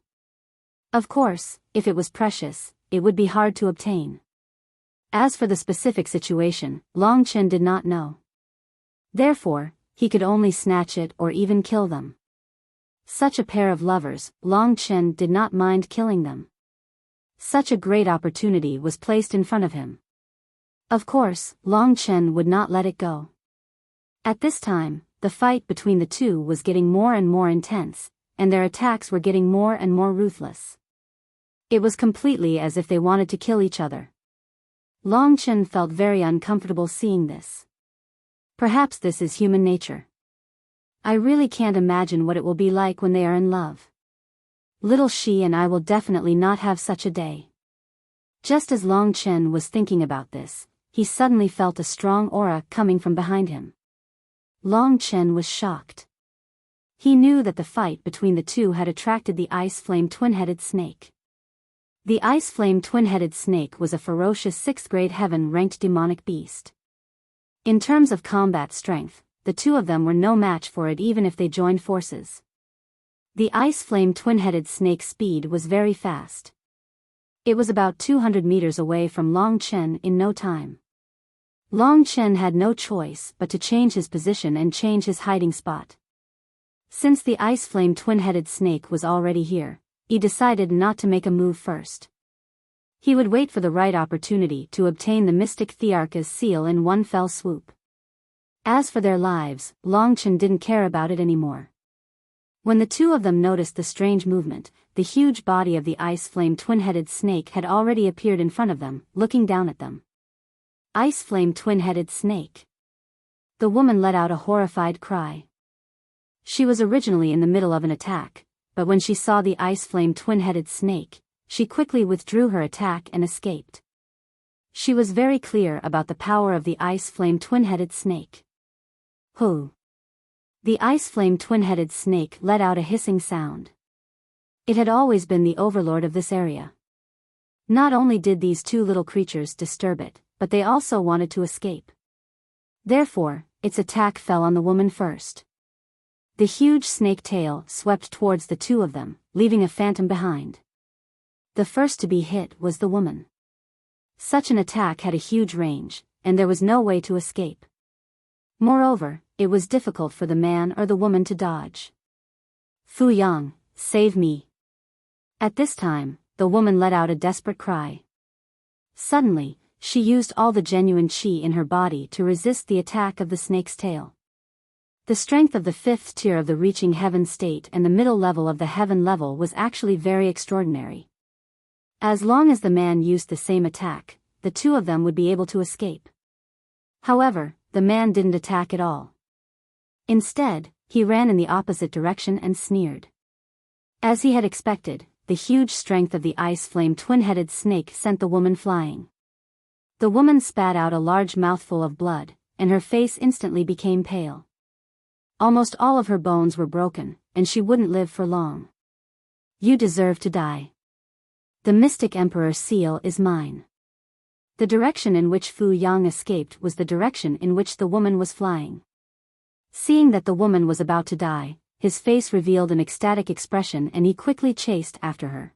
Of course, if it was precious, it would be hard to obtain. As for the specific situation, Long Chen did not know. Therefore, he could only snatch it or even kill them. Such a pair of lovers, Long Chen did not mind killing them. Such a great opportunity was placed in front of him. Of course, Long Chen would not let it go. At this time, the fight between the two was getting more and more intense, and their attacks were getting more and more ruthless. It was completely as if they wanted to kill each other. Long Chen felt very uncomfortable seeing this. Perhaps this is human nature. I really can't imagine what it will be like when they are in love. Little she and I will definitely not have such a day. Just as Long Chen was thinking about this, he suddenly felt a strong aura coming from behind him. Long Chen was shocked. He knew that the fight between the two had attracted the Ice Flame Twin-Headed Snake. The Ice Flame Twin-Headed Snake was a ferocious 6th grade heaven-ranked demonic beast. In terms of combat strength, the two of them were no match for it even if they joined forces. The Ice Flame Twin-Headed Snake's speed was very fast. It was about 200 meters away from Long Chen in no time. Long Chen had no choice but to change his position and change his hiding spot. Since the Ice Flame Twin-Headed Snake was already here, he decided not to make a move first. He would wait for the right opportunity to obtain the Mystic Thearka's seal in one fell swoop. As for their lives, Long Chen didn't care about it anymore. When the two of them noticed the strange movement, the huge body of the Ice Flame Twin-Headed Snake had already appeared in front of them, looking down at them. Ice Flame Twin-Headed Snake. The woman let out a horrified cry. She was originally in the middle of an attack, but when she saw the Ice Flame Twin-Headed Snake, she quickly withdrew her attack and escaped. She was very clear about the power of the Ice Flame Twin-Headed Snake. Who? The Ice Flame Twin-Headed Snake let out a hissing sound. It had always been the overlord of this area. Not only did these two little creatures disturb it, but they also wanted to escape. Therefore, its attack fell on the woman first. The huge snake tail swept towards the two of them, leaving a phantom behind. The first to be hit was the woman. Such an attack had a huge range, and there was no way to escape. Moreover, it was difficult for the man or the woman to dodge. Fu Yang, save me. At this time, the woman let out a desperate cry. Suddenly, she used all the genuine qi in her body to resist the attack of the snake's tail. The strength of the 5th tier of the reaching heaven state and the middle level of the heaven level was actually very extraordinary. As long as the man used the same attack, the two of them would be able to escape. However, the man didn't attack at all. Instead, he ran in the opposite direction and sneered. As he had expected, the huge strength of the Ice Flame Twin-Headed Snake sent the woman flying. The woman spat out a large mouthful of blood, and her face instantly became pale. Almost all of her bones were broken, and she wouldn't live for long. You deserve to die. The Mystic Emperor seal is mine. The direction in which Fu Yang escaped was the direction in which the woman was flying. Seeing that the woman was about to die, his face revealed an ecstatic expression and he quickly chased after her.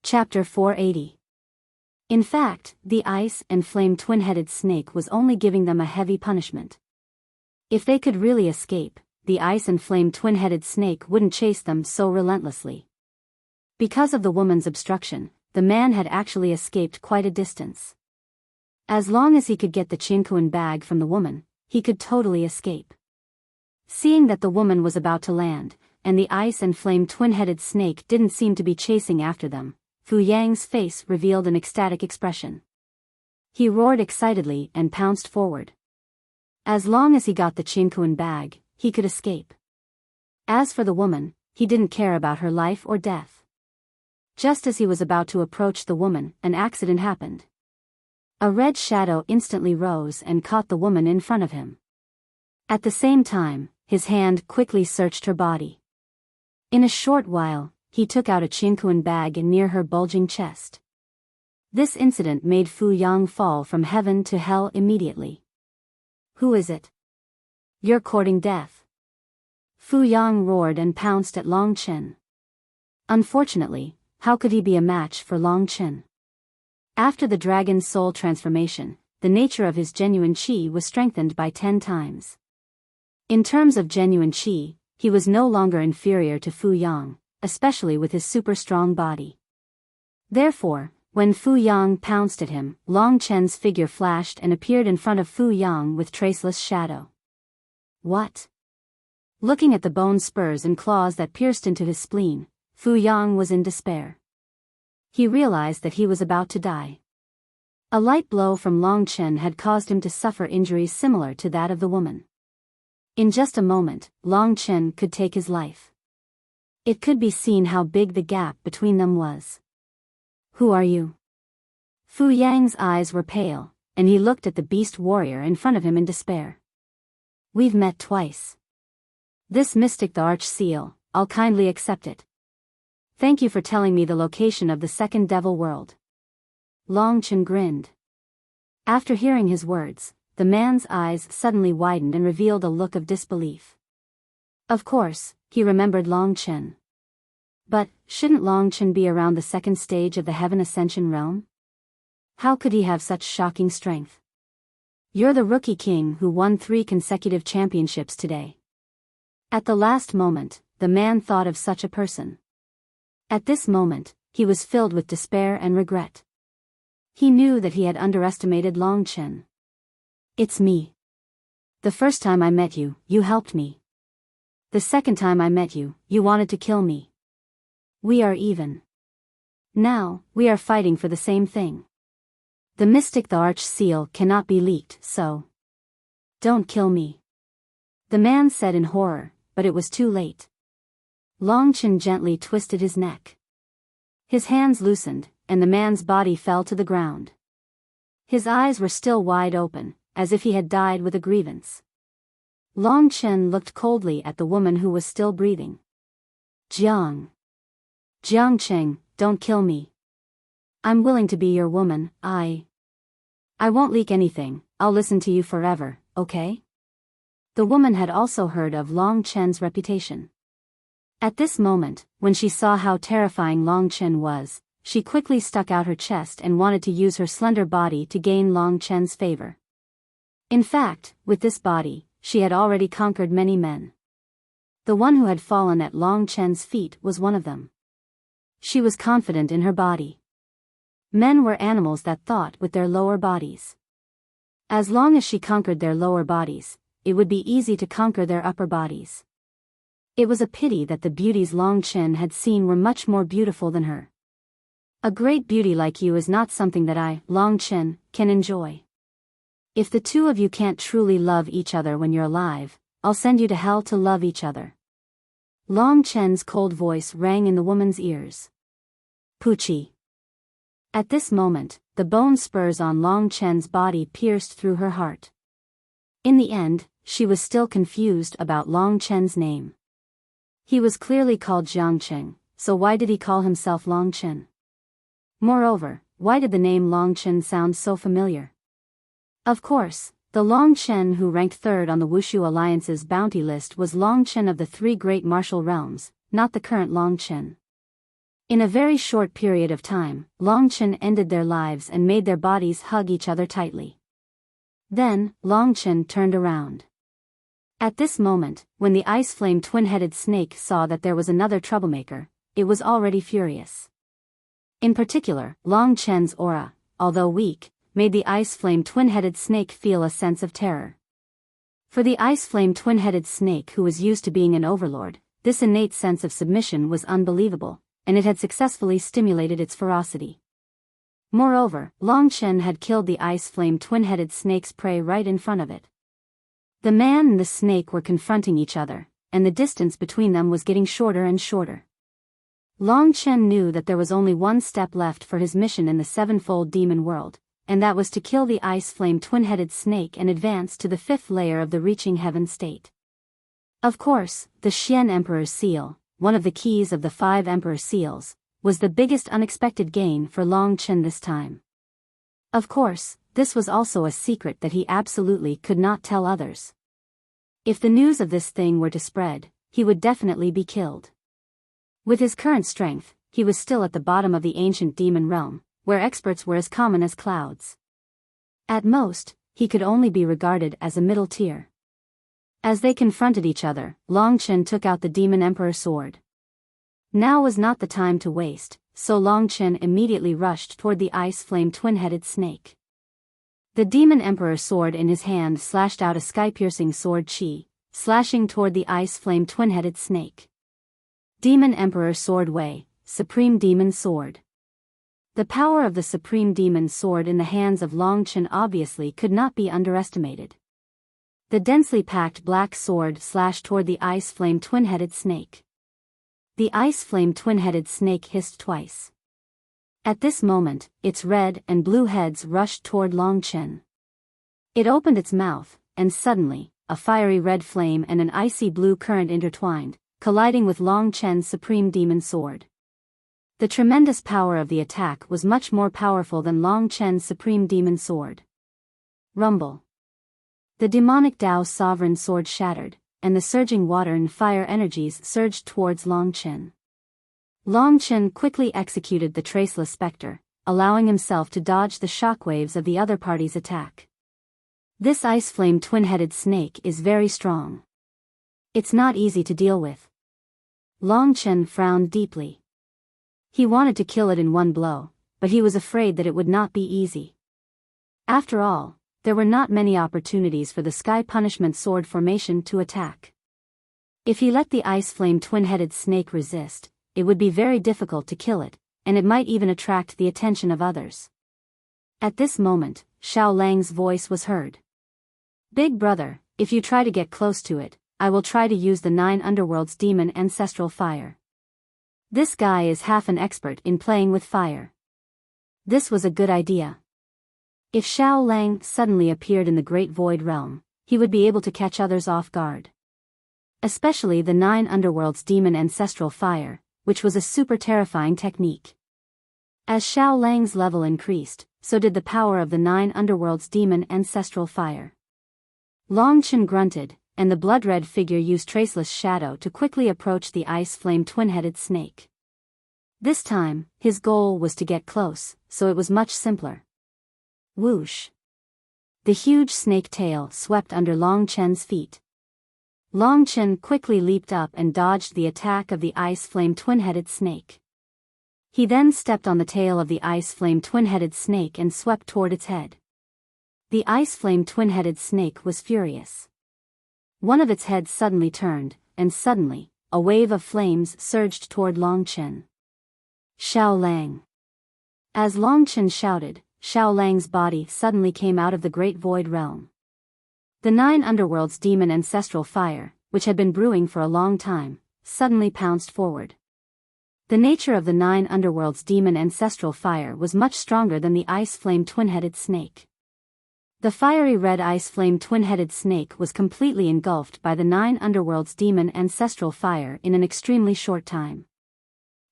Chapter 480. In fact, the Ice and Flame Twin-Headed Snake was only giving them a heavy punishment. If they could really escape, the Ice and Flame Twin-Headed Snake wouldn't chase them so relentlessly. Because of the woman's obstruction, the man had actually escaped quite a distance. As long as he could get the Chinkuan bag from the woman, he could totally escape. Seeing that the woman was about to land, and the Ice and Flame Twin-Headed Snake didn't seem to be chasing after them, Fu Yang's face revealed an ecstatic expression. He roared excitedly and pounced forward. As long as he got the Chinkuan bag, he could escape. As for the woman, he didn't care about her life or death. Just as he was about to approach the woman, an accident happened. A red shadow instantly rose and caught the woman in front of him. At the same time, his hand quickly searched her body. In a short while, he took out a Qingquan bag near her bulging chest. This incident made Fu Yang fall from heaven to hell immediately. Who is it? You're courting death. Fu Yang roared and pounced at Long Chen. Unfortunately, how could he be a match for Long Chen? After the dragon's soul transformation, the nature of his genuine qi was strengthened by 10 times. In terms of genuine qi, he was no longer inferior to Fu Yang, especially with his super strong body. Therefore, when Fu Yang pounced at him, Long Chen's figure flashed and appeared in front of Fu Yang with traceless shadow. What? Looking at the bone spurs and claws that pierced into his spleen, Fu Yang was in despair. He realized that he was about to die. A light blow from Long Chen had caused him to suffer injuries similar to that of the woman. In just a moment, Long Chen could take his life. It could be seen how big the gap between them was. Who are you? Fu Yang's eyes were pale, and he looked at the beast warrior in front of him in despair. We've met twice. This mystic the Arch Seal, I'll kindly accept it. Thank you for telling me the location of the second devil world. Long Chen grinned. After hearing his words, the man's eyes suddenly widened and revealed a look of disbelief. Of course, he remembered Long Chen. But, shouldn't Long Chen be around the second stage of the Heaven Ascension realm? How could he have such shocking strength? You're the rookie king who won 3 consecutive championships today. At the last moment, the man thought of such a person. At this moment, he was filled with despair and regret. He knew that he had underestimated Long Chen. It's me. The first time I met you, you helped me. The second time I met you, you wanted to kill me. We are even. Now, we are fighting for the same thing. The mystic the Arch Seal cannot be leaked, so. Don't kill me. The man said in horror, but it was too late. Long Chen gently twisted his neck. His hands loosened, and the man's body fell to the ground. His eyes were still wide open, as if he had died with a grievance. Long Chen looked coldly at the woman who was still breathing. Jiang Cheng, don't kill me. I'm willing to be your woman, I won't leak anything, I'll listen to you forever, okay? The woman had also heard of Long Chen's reputation. At this moment, when she saw how terrifying Long Chen was, she quickly stuck out her chest and wanted to use her slender body to gain Long Chen's favor. In fact, with this body, she had already conquered many men. The one who had fallen at Long Chen's feet was one of them. She was confident in her body. Men were animals that thought with their lower bodies. As long as she conquered their lower bodies, it would be easy to conquer their upper bodies. It was a pity that the beauties Long Chen had seen were much more beautiful than her. A great beauty like you is not something that I, Long Chen, can enjoy. If the two of you can't truly love each other when you're alive, I'll send you to hell to love each other. Long Chen's cold voice rang in the woman's ears. Puchi. At this moment, the bone spurs on Long Chen's body pierced through her heart. In the end, she was still confused about Long Chen's name. He was clearly called Jiangcheng, so why did he call himself Long Chen? Moreover, why did the name Long Chen sound so familiar? Of course, the Long Chen who ranked 3rd on the Wushu Alliance's bounty list was Long Chen of the 3 great martial realms, not the current Long Chen. In a very short period of time, Long Chen ended their lives and made their bodies hug each other tightly. Then, Long Chen turned around. At this moment, when the ice flame twin-headed snake saw that there was another troublemaker, it was already furious. In particular, Long Chen's aura, although weak, made the ice flame twin-headed snake feel a sense of terror. For the ice flame twin-headed snake who was used to being an overlord, this innate sense of submission was unbelievable, and it had successfully stimulated its ferocity. Moreover, Long Chen had killed the ice flame twin-headed snake's prey right in front of it. The man and the snake were confronting each other, and the distance between them was getting shorter and shorter. Long Chen knew that there was only one step left for his mission in the sevenfold demon world, and that was to kill the ice flame twin-headed snake and advance to the 5th layer of the reaching heaven state. Of course, the Xian Emperor's seal, one of the keys of the 5 Emperor Seals, was the biggest unexpected gain for Long Chen this time. Of course, this was also a secret that he absolutely could not tell others. If the news of this thing were to spread, he would definitely be killed. With his current strength, he was still at the bottom of the ancient demon realm, where experts were as common as clouds. At most, he could only be regarded as a middle tier. As they confronted each other, Long Chen took out the Demon Emperor sword. Now was not the time to waste, so Long Chen immediately rushed toward the ice flame twin-headed snake. The Demon Emperor sword in his hand slashed out a sky-piercing sword chi, slashing toward the ice flame twin-headed snake. Demon Emperor Sword Wei, Supreme Demon Sword. The power of the Supreme Demon Sword in the hands of Long Chen obviously could not be underestimated. The densely packed black sword slashed toward the ice flame twin-headed snake. The ice flame twin-headed snake hissed twice. At this moment, its red and blue heads rushed toward Long Chen. It opened its mouth, and suddenly, a fiery red flame and an icy blue current intertwined, colliding with Long Chen's Supreme Demon Sword. The tremendous power of the attack was much more powerful than Long Chen's Supreme Demon Sword. Rumble. The demonic Tao Sovereign Sword shattered, and the surging water and fire energies surged towards Long Chen. Long Chen quickly executed the Traceless Spectre, allowing himself to dodge the shockwaves of the other party's attack. This ice flame twin-headed snake is very strong. It's not easy to deal with. Long Chen frowned deeply. He wanted to kill it in one blow, but he was afraid that it would not be easy. After all, there were not many opportunities for the Sky Punishment Sword formation to attack. If he let the ice flame twin-headed snake resist, it would be very difficult to kill it, and it might even attract the attention of others. At this moment, Xiao Lang's voice was heard. "Big brother, if you try to get close to it, I will try to use the 9 Underworld's demon ancestral fire. This guy is half an expert in playing with fire." This was a good idea. If Xiao Lang suddenly appeared in the Great Void Realm, he would be able to catch others off guard. Especially the 9 Underworld's demon ancestral fire, which was a super terrifying technique. As Xiao Lang's level increased, so did the power of the 9 Underworld's demon ancestral fire. Long Chen grunted, and the blood-red figure used Traceless Shadow to quickly approach the ice flame twin-headed snake. This time, his goal was to get close, so it was much simpler. Whoosh! The huge snake tail swept under Long Chen's feet. Long Chen quickly leaped up and dodged the attack of the ice flame twin-headed snake. He then stepped on the tail of the ice flame twin-headed snake and swept toward its head. The ice flame twin-headed snake was furious. One of its heads suddenly turned, and suddenly, a wave of flames surged toward Long Chen. Xiao Lang! As Long Chen shouted, Xiao Lang's body suddenly came out of the Great Void Realm. The 9 Underworld's demon ancestral fire, which had been brewing for a long time, suddenly pounced forward. The nature of the 9 Underworld's demon ancestral fire was much stronger than the ice flame twin-headed snake. The fiery red ice flame twin-headed snake was completely engulfed by the 9 Underworld's demon ancestral fire in an extremely short time.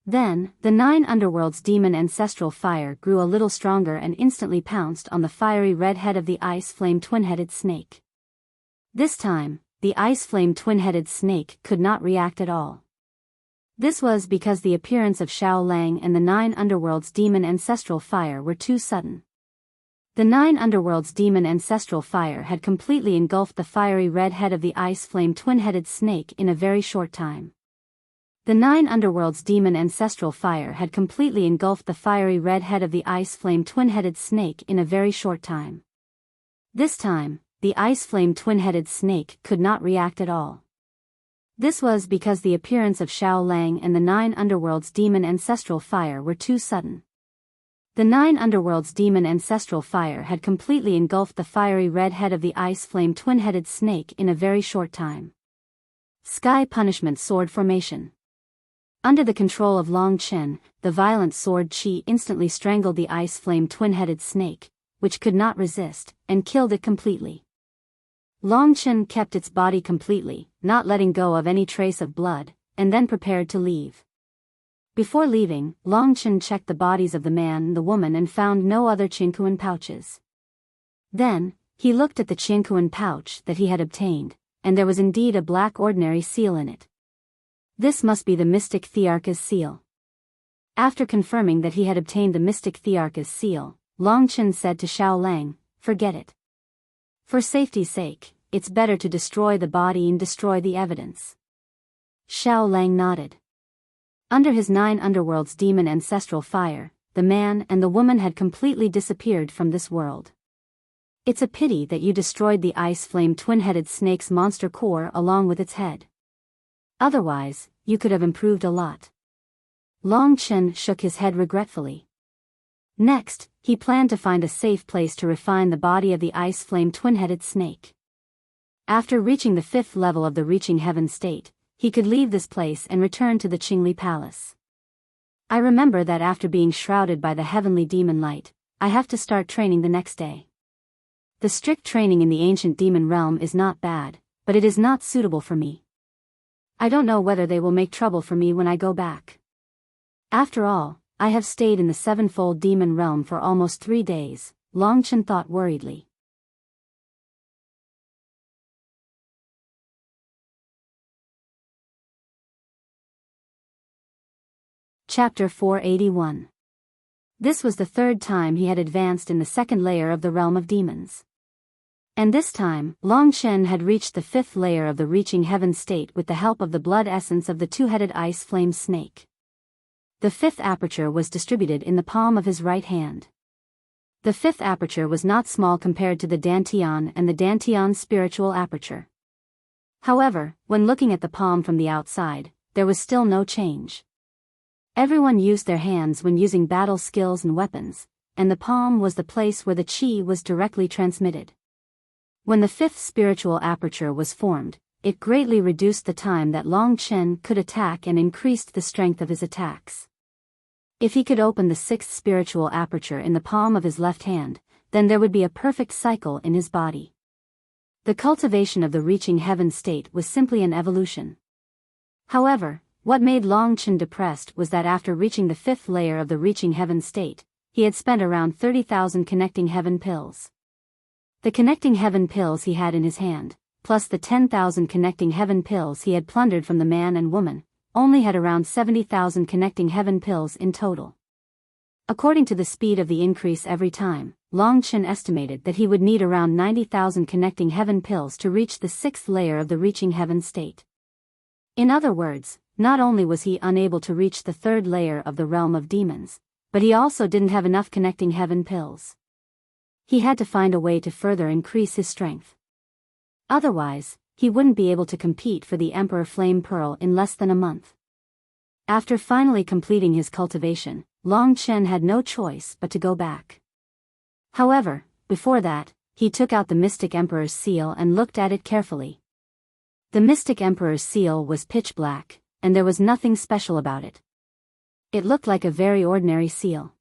Then, the 9 Underworld's demon ancestral fire grew a little stronger and instantly pounced on the fiery red head of the ice flame twin-headed snake. This time, the ice flame twin-headed snake could not react at all. This was because the appearance of Xiao Lang and the 9 Underworld's demon ancestral fire were too sudden. The 9 Underworld's demon ancestral fire had completely engulfed the fiery red head of the ice flame twin-headed snake in a very short time. The 9 Underworld's demon ancestral fire had completely engulfed the fiery red head of the ice flame twin-headed snake in a very short time. This time, the ice flame twin-headed snake could not react at all. This was because the appearance of Xiao Lang and the 9 Underworld's demon ancestral fire were too sudden. The 9 Underworld's demon ancestral fire had completely engulfed the fiery red head of the ice flame twin-headed snake in a very short time. Sky Punishment Sword Formation. Under the control of Long Chen, the violent sword chi instantly strangled the ice flame twin-headed snake, which could not resist, and killed it completely. Long Chen kept its body completely, not letting go of any trace of blood, and then prepared to leave. Before leaving, Long Chen checked the bodies of the man and the woman and found no other Qinkuan pouches. Then, he looked at the Qinkuan pouch that he had obtained, and there was indeed a black ordinary seal in it. This must be the mystic Thearchus seal. After confirming that he had obtained the mystic Thearchus seal, Long Chen said to Xiao Lang, "Forget it. For safety's sake, it's better to destroy the body and destroy the evidence." Xiao Lang nodded. Under his 9 underworlds demon ancestral fire, the man and the woman had completely disappeared from this world. It's a pity that you destroyed the ice flame twin-headed snake's monster core along with its head. Otherwise, you could have improved a lot. Long Chen shook his head regretfully. Next, he planned to find a safe place to refine the body of the ice flame twin-headed snake. After reaching the 5th level of the reaching heaven state, he could leave this place and return to the Qingli Palace. I remember that after being shrouded by the heavenly demon light, I have to start training the next day. The strict training in the ancient demon realm is not bad, but it is not suitable for me. I don't know whether they will make trouble for me when I go back. After all, I have stayed in the 7-fold demon realm for almost 3 days, Long Chen thought worriedly. Chapter 481. This was the 3rd time he had advanced in the 2nd layer of the realm of demons. And this time, Long Chen had reached the 5th layer of the reaching heaven state with the help of the blood essence of the 2-headed ice flame snake. The 5th aperture was distributed in the palm of his right hand. The 5th aperture was not small compared to the Dantian and the Dantian spiritual aperture. However, when looking at the palm from the outside, there was still no change. Everyone used their hands when using battle skills and weapons, and the palm was the place where the qi was directly transmitted. When the 5th spiritual aperture was formed, it greatly reduced the time that Long Chen could attack and increased the strength of his attacks. If he could open the 6th spiritual aperture in the palm of his left hand, then there would be a perfect cycle in his body. The cultivation of the reaching heaven state was simply an evolution. However, what made Long Chen depressed was that after reaching the 5th layer of the reaching heaven state, he had spent around 30,000 connecting heaven pills. The connecting heaven pills he had in his hand, plus the 10,000 connecting heaven pills he had plundered from the man and woman, only had around 70,000 connecting heaven pills in total. According to the speed of the increase every time, Long Chen estimated that he would need around 90,000 connecting heaven pills to reach the 6th layer of the reaching heaven state. In other words, not only was he unable to reach the 3rd layer of the realm of demons, but he also didn't have enough connecting heaven pills. He had to find a way to further increase his strength. Otherwise, he wouldn't be able to compete for the Emperor Flame Pearl in less than a month. After finally completing his cultivation, Long Chen had no choice but to go back. However, before that, he took out the Mystic Emperor's seal and looked at it carefully. The Mystic Emperor's seal was pitch black, and there was nothing special about it. It looked like a very ordinary seal.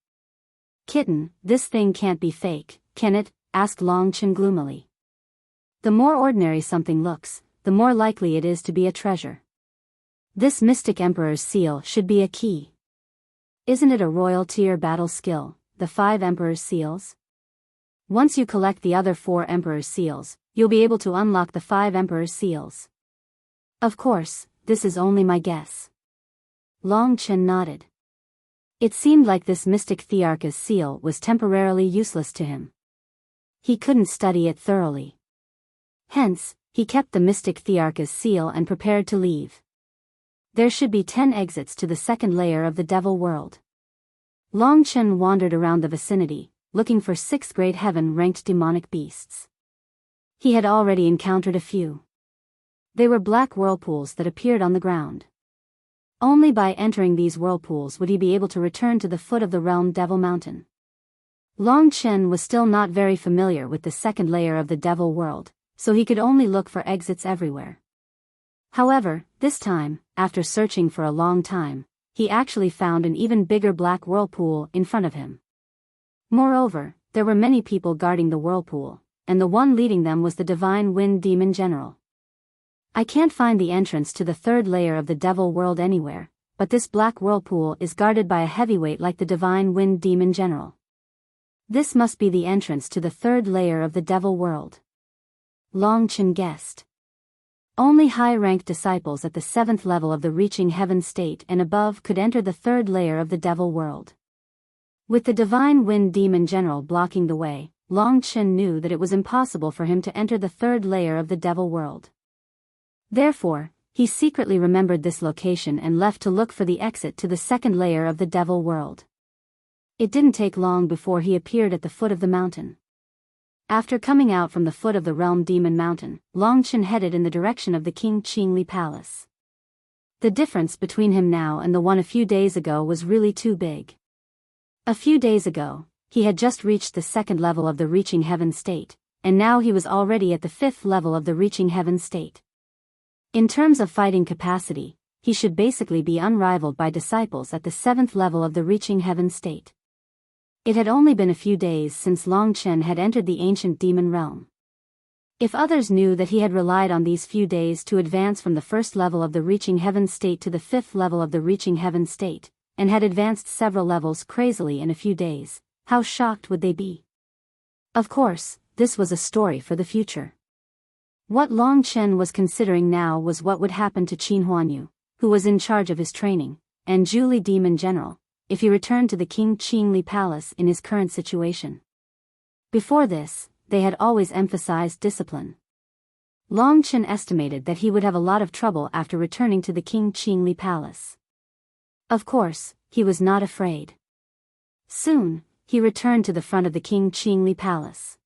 "Kitten, this thing can't be fake, can it?" asked Long Chen gloomily. The more ordinary something looks, the more likely it is to be a treasure. This Mystic Emperor's seal should be a key. Isn't it a royal tier battle skill, the 5 Emperor's seals? Once you collect the other 4 Emperor's seals, you'll be able to unlock the 5 Emperor's seals. Of course, this is only my guess. Long Chen nodded. It seemed like this mystic Thearchus seal was temporarily useless to him. He couldn't study it thoroughly. Hence, he kept the mystic Thearchus seal and prepared to leave. There should be 10 exits to the 2nd layer of the devil world. Long Chen wandered around the vicinity, looking for 6th grade heaven-ranked demonic beasts. He had already encountered a few. They were black whirlpools that appeared on the ground. Only by entering these whirlpools would he be able to return to the foot of the realm Devil Mountain. Long Chen was still not very familiar with the 2nd layer of the devil world, so he could only look for exits everywhere. However, this time, after searching for a long time, he actually found an even bigger black whirlpool in front of him. Moreover, there were many people guarding the whirlpool, and the one leading them was the Divine Wind Demon General. I can't find the entrance to the third layer of the devil world anywhere, but this black whirlpool is guarded by a heavyweight like the divine wind demon general. This must be the entrance to the third layer of the devil world. Long Chen guessed. Only high-ranked disciples at the 7th level of the reaching heaven state and above could enter the third layer of the devil world. With the divine wind demon general blocking the way, Long Chen knew that it was impossible for him to enter the third layer of the devil world. Therefore, he secretly remembered this location and left to look for the exit to the 2nd layer of the devil world. It didn't take long before he appeared at the foot of the mountain. After coming out from the foot of the Realm Demon Mountain, Long Chen headed in the direction of the King Qingli Palace. The difference between him now and the one a few days ago was really too big. A few days ago, he had just reached the 2nd level of the Reaching Heaven state, and now he was already at the 5th level of the Reaching Heaven state. In terms of fighting capacity, he should basically be unrivaled by disciples at the 7th level of the Reaching Heaven state. It had only been a few days since Long Chen had entered the ancient demon realm. If others knew that he had relied on these few days to advance from the 1st level of the Reaching Heaven state to the 5th level of the Reaching Heaven state, and had advanced several levels crazily in a few days, how shocked would they be? Of course, this was a story for the future. What Long Chen was considering now was what would happen to Qin Huanyu, who was in charge of his training, and Zhu Demon General, if he returned to the King Qingli Palace in his current situation. Before this, they had always emphasized discipline. Long Chen estimated that he would have a lot of trouble after returning to the King Qingli Palace. Of course, he was not afraid. Soon, he returned to the front of the King Qingli Palace.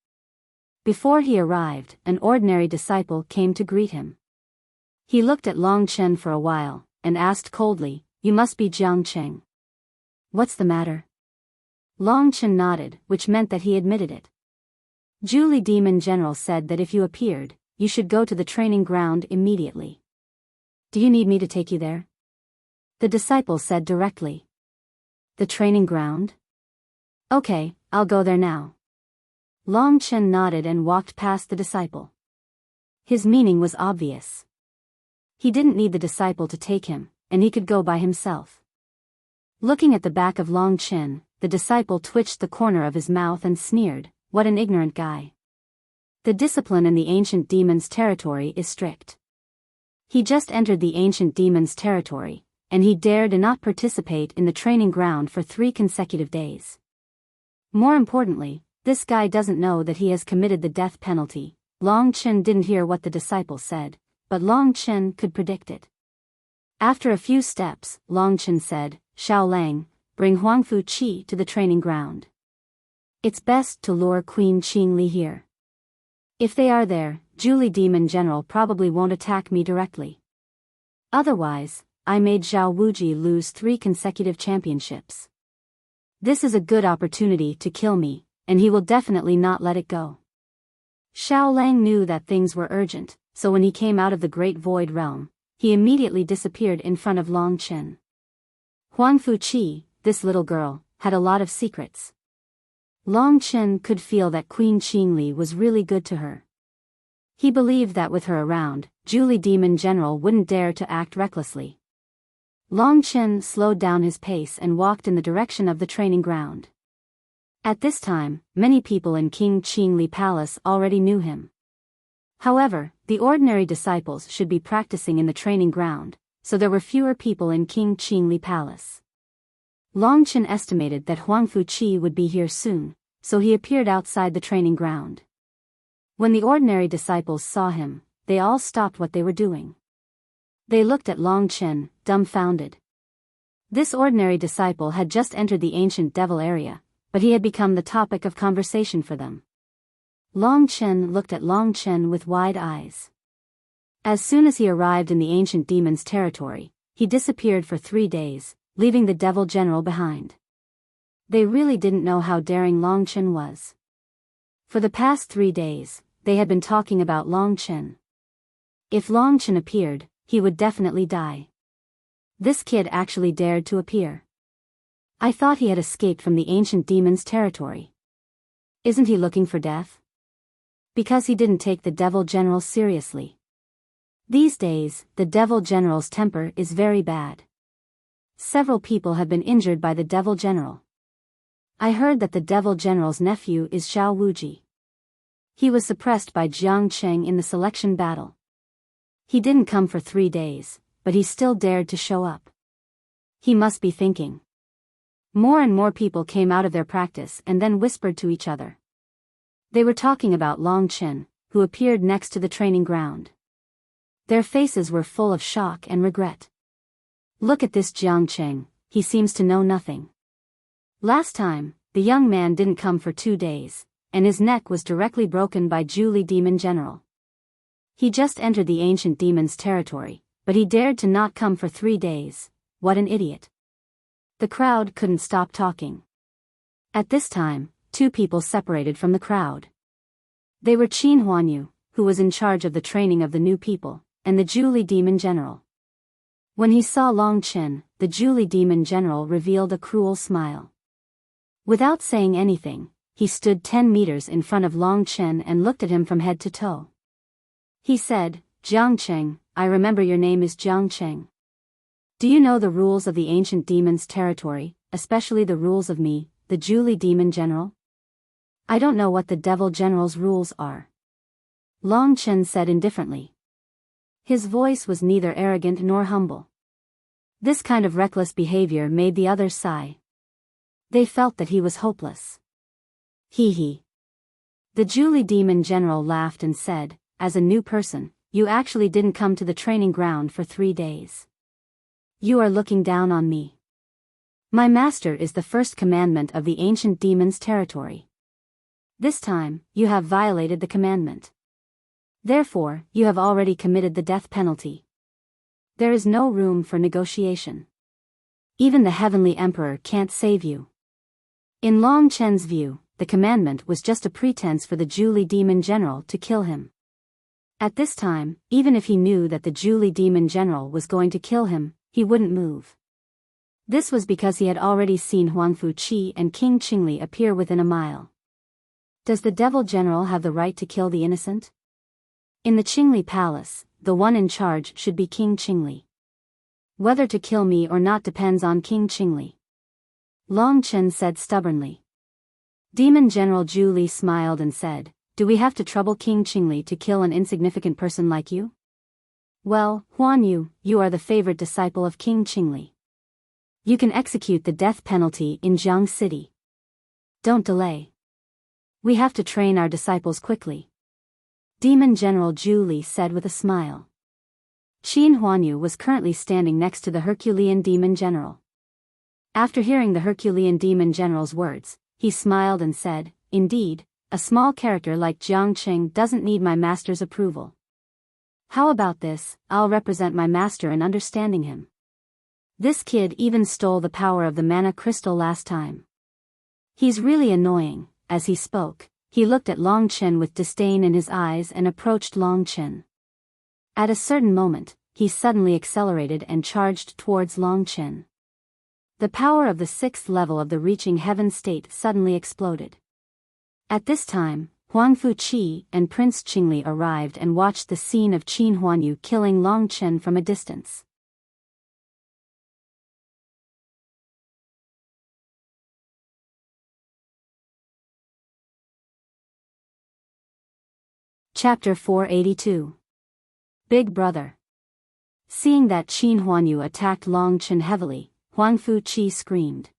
Before he arrived, an ordinary disciple came to greet him. He looked at Long Chen for a while, and asked coldly, "You must be Jiang Cheng." "What's the matter?" Long Chen nodded, which meant that he admitted it. Zhu Demon General said that if you appeared, you should go to the training ground immediately. "Do you need me to take you there?" The disciple said directly. "The training ground? Okay, I'll go there now." Long Chen nodded and walked past the disciple. His meaning was obvious. He didn't need the disciple to take him, and he could go by himself. Looking at the back of Long Chen, the disciple twitched the corner of his mouth and sneered, "What an ignorant guy. The discipline in the ancient demon's territory is strict. He just entered the ancient demon's territory, and he dared not participate in the training ground for 3 consecutive days. More importantly, this guy doesn't know that he has committed the death penalty." Long Chen didn't hear what the disciple said, but Long Chen could predict it. After a few steps, Long Chen said, "Xiao Lang, bring Huangfu Qi to the training ground. It's best to lure Queen Qingli here. If they are there, Zhu Demon General probably won't attack me directly. Otherwise, I made Zhao Wuji lose 3 consecutive championships. This is a good opportunity to kill me, and he will definitely not let it go." Xiao Lang knew that things were urgent, so when he came out of the Great Void Realm, he immediately disappeared in front of Long Chen. Huangfu Qi, this little girl, had a lot of secrets. Long Chen could feel that Queen Qingli was really good to her. He believed that with her around, Zhu Demon General wouldn't dare to act recklessly. Long Chen slowed down his pace and walked in the direction of the training ground. At this time, many people in King Qingli Palace already knew him. However, the ordinary disciples should be practicing in the training ground, so there were fewer people in King Qingli Palace. Long Chen estimated that Huangfu Qi would be here soon, so he appeared outside the training ground. When the ordinary disciples saw him, they all stopped what they were doing. They looked at Long Chen, dumbfounded. This ordinary disciple had just entered the ancient devil area, but he had become the topic of conversation for them. Long Chen looked at Long Chen with wide eyes. As soon as he arrived in the ancient demon's territory, he disappeared for 3 days, leaving the devil general behind. They really didn't know how daring Long Chen was. For the past 3 days, they had been talking about Long Chen. If Long Chen appeared, he would definitely die. This kid actually dared to appear. I thought he had escaped from the ancient demon's territory. Isn't he looking for death? Because he didn't take the devil general seriously. These days, the Devil General's temper is very bad. Several people have been injured by the Devil General. I heard that the Devil General's nephew is Xiao Wuji. He was suppressed by Jiang Cheng in the selection battle. He didn't come for 3 days, but he still dared to show up. He must be thinking. More and more people came out of their practice and then whispered to each other. They were talking about Long Chen, who appeared next to the training ground. Their faces were full of shock and regret. Look at this Jiang Cheng, he seems to know nothing. Last time, the young man didn't come for 2 days, and his neck was directly broken by Zhu Demon General. He just entered the ancient demon's territory, but he dared to not come for 3 days. What an idiot. The crowd couldn't stop talking. At this time, 2 people separated from the crowd. They were Qin Huanyu, who was in charge of the training of the new people, and the Zhu Demon General. When he saw Long Chen, the Zhu Demon General revealed a cruel smile. Without saying anything, he stood 10 meters in front of Long Chen and looked at him from head to toe. He said, "Jiang Cheng, I remember your name is Jiang Cheng. Do you know the rules of the ancient demon's territory, especially the rules of me, the Zhu Demon General?" "I don't know what the Devil General's rules are," Long Chen said indifferently. His voice was neither arrogant nor humble. This kind of reckless behavior made the others sigh. They felt that he was hopeless. He. The Zhu Demon General laughed and said, "As a new person, you actually didn't come to the training ground for 3 days. You are looking down on me. My master is the first commandment of the ancient demon's territory. This time, you have violated the commandment. Therefore, you have already committed the death penalty. There is no room for negotiation. Even the Heavenly Emperor can't save you." In Long Chen's view, the commandment was just a pretense for the Zhu Demon General to kill him. At this time, even if he knew that the Zhu Demon General was going to kill him, he wouldn't move. This was because he had already seen Huangfu Qi and King Qingli appear within a mile. Does the Devil General have the right to kill the innocent? In the Qingli Palace, the one in charge should be King Qingli. Whether to kill me or not depends on King Qingli, Long Chen said stubbornly. Demon General Zhu Li smiled and said, "Do we have to trouble King Qingli to kill an insignificant person like you? Well, Huanyu, you are the favorite disciple of King Qingli. You can execute the death penalty in Jiang City. Don't delay. We have to train our disciples quickly," Demon General Zhu Li said with a smile. Qin Huanyu was currently standing next to the Herculean Demon General. After hearing the Herculean Demon General's words, he smiled and said, "Indeed, a small character like Jiang Cheng doesn't need my master's approval. How about this? I'll represent my master in understanding him. This kid even stole the power of the mana crystal last time. He's really annoying." As he spoke, he looked at Long Chen with disdain in his eyes and approached Long Chen. At a certain moment, he suddenly accelerated and charged towards Long Chen. The power of the 6th level of the reaching heaven state suddenly exploded. At this time, Huangfu Qi and Prince Qingli arrived and watched the scene of Qin Huanyu killing Long Chen from a distance. Chapter 482. Big Brother. Seeing that Qin Huanyu attacked Long Chen heavily, Huangfu Qi screamed.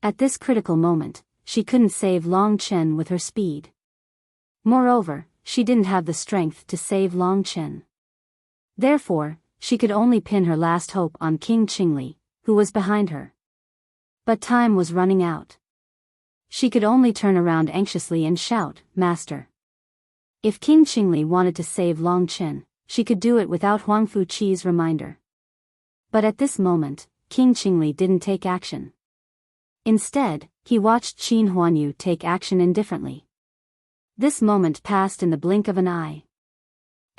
At this critical moment, she couldn't save Long Chen with her speed. Moreover, she didn't have the strength to save Long Chen. Therefore, she could only pin her last hope on King Qingli, who was behind her. But time was running out. She could only turn around anxiously and shout, "Master!" If King Qingli wanted to save Long Chen, she could do it without Huangfu Qi's reminder. But at this moment, King Qingli didn't take action. Instead, he watched Qin Huanyu take action indifferently. This moment passed in the blink of an eye.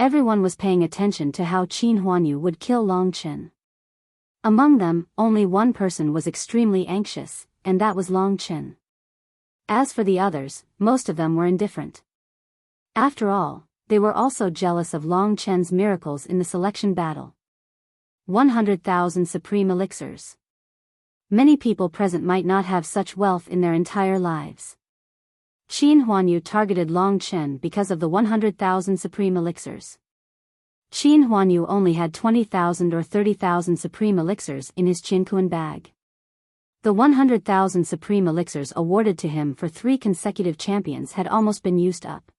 Everyone was paying attention to how Qin Huanyu would kill Long Chen. Among them, only one person was extremely anxious, and that was Long Chen. As for the others, most of them were indifferent. After all, they were also jealous of Long Chen's miracles in the selection battle. 100,000 supreme elixirs. Many people present might not have such wealth in their entire lives. Qin Huanyu targeted Long Chen because of the 100,000 supreme elixirs. Qin Huanyu only had 20,000 or 30,000 supreme elixirs in his Qinkuan bag. The 100,000 supreme elixirs awarded to him for 3 consecutive champions had almost been used up.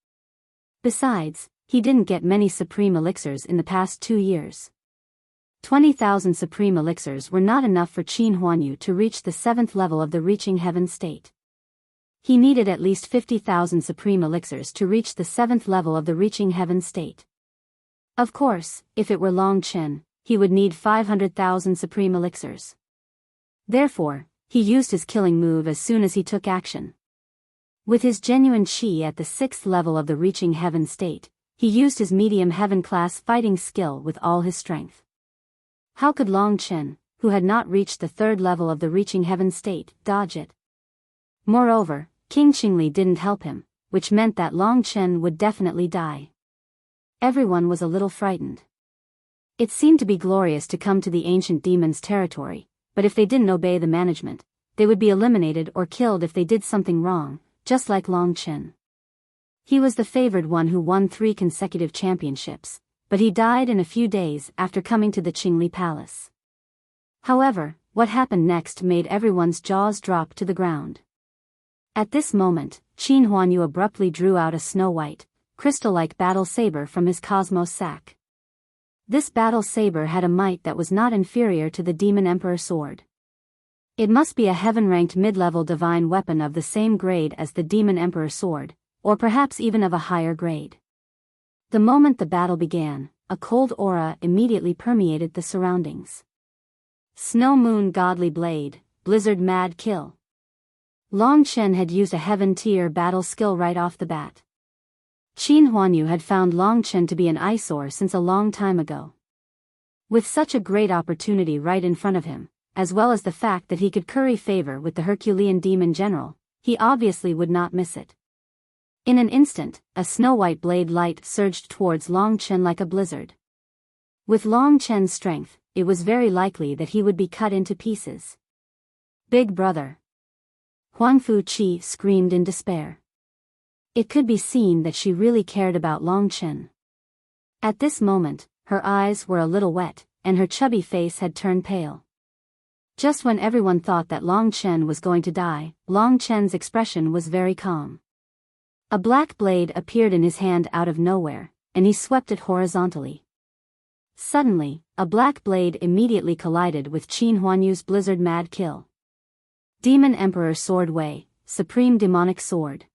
Besides, he didn't get many supreme elixirs in the past 2 years. 20,000 supreme elixirs were not enough for Qin Huanyu to reach the 7th level of the reaching heaven state. He needed at least 50,000 supreme elixirs to reach the 7th level of the reaching heaven state. Of course, if it were Long Chen, he would need 500,000 supreme elixirs. Therefore, he used his killing move as soon as he took action. With his genuine chi at the 6th level of the reaching heaven state, he used his medium heaven class fighting skill with all his strength. How could Long Chen, who had not reached the 3rd level of the reaching heaven state, dodge it? Moreover, King Qingli didn't help him, which meant that Long Chen would definitely die. Everyone was a little frightened. It seemed to be glorious to come to the ancient demon's territory, but if they didn't obey the management, they would be eliminated or killed if they did something wrong, just like Long Chen. He was the favored one who won 3 consecutive championships, but he died in a few days after coming to the Qingli Palace. However, what happened next made everyone's jaws drop to the ground. At this moment, Qin Huanyu abruptly drew out a snow-white, crystal-like battle saber from his cosmos sack. This battle saber had a might that was not inferior to the Demon Emperor sword. It must be a heaven-ranked mid-level divine weapon of the same grade as the Demon Emperor sword, or perhaps even of a higher grade. The moment the battle began, a cold aura immediately permeated the surroundings. Snow Moon Godly Blade, Blizzard Mad Kill. Long Chen had used a heaven-tier battle skill right off the bat. Qin Huanyu had found Long Chen to be an eyesore since a long time ago. With such a great opportunity right in front of him, as well as the fact that he could curry favor with the Herculean demon general, he obviously would not miss it. In an instant, a snow-white blade light surged towards Long Chen like a blizzard. With Long Chen's strength, it was very likely that he would be cut into pieces. Big brother! Huang Fuqi screamed in despair. It could be seen that she really cared about Long Chen. At this moment, her eyes were a little wet, and her chubby face had turned pale. Just when everyone thought that Long Chen was going to die, Long Chen's expression was very calm. A black blade appeared in his hand out of nowhere, and he swept it horizontally. Suddenly, a black blade immediately collided with Qin Huanyu's Blizzard Mad Kill. Demon Emperor Sword Wei, Supreme Demonic Sword.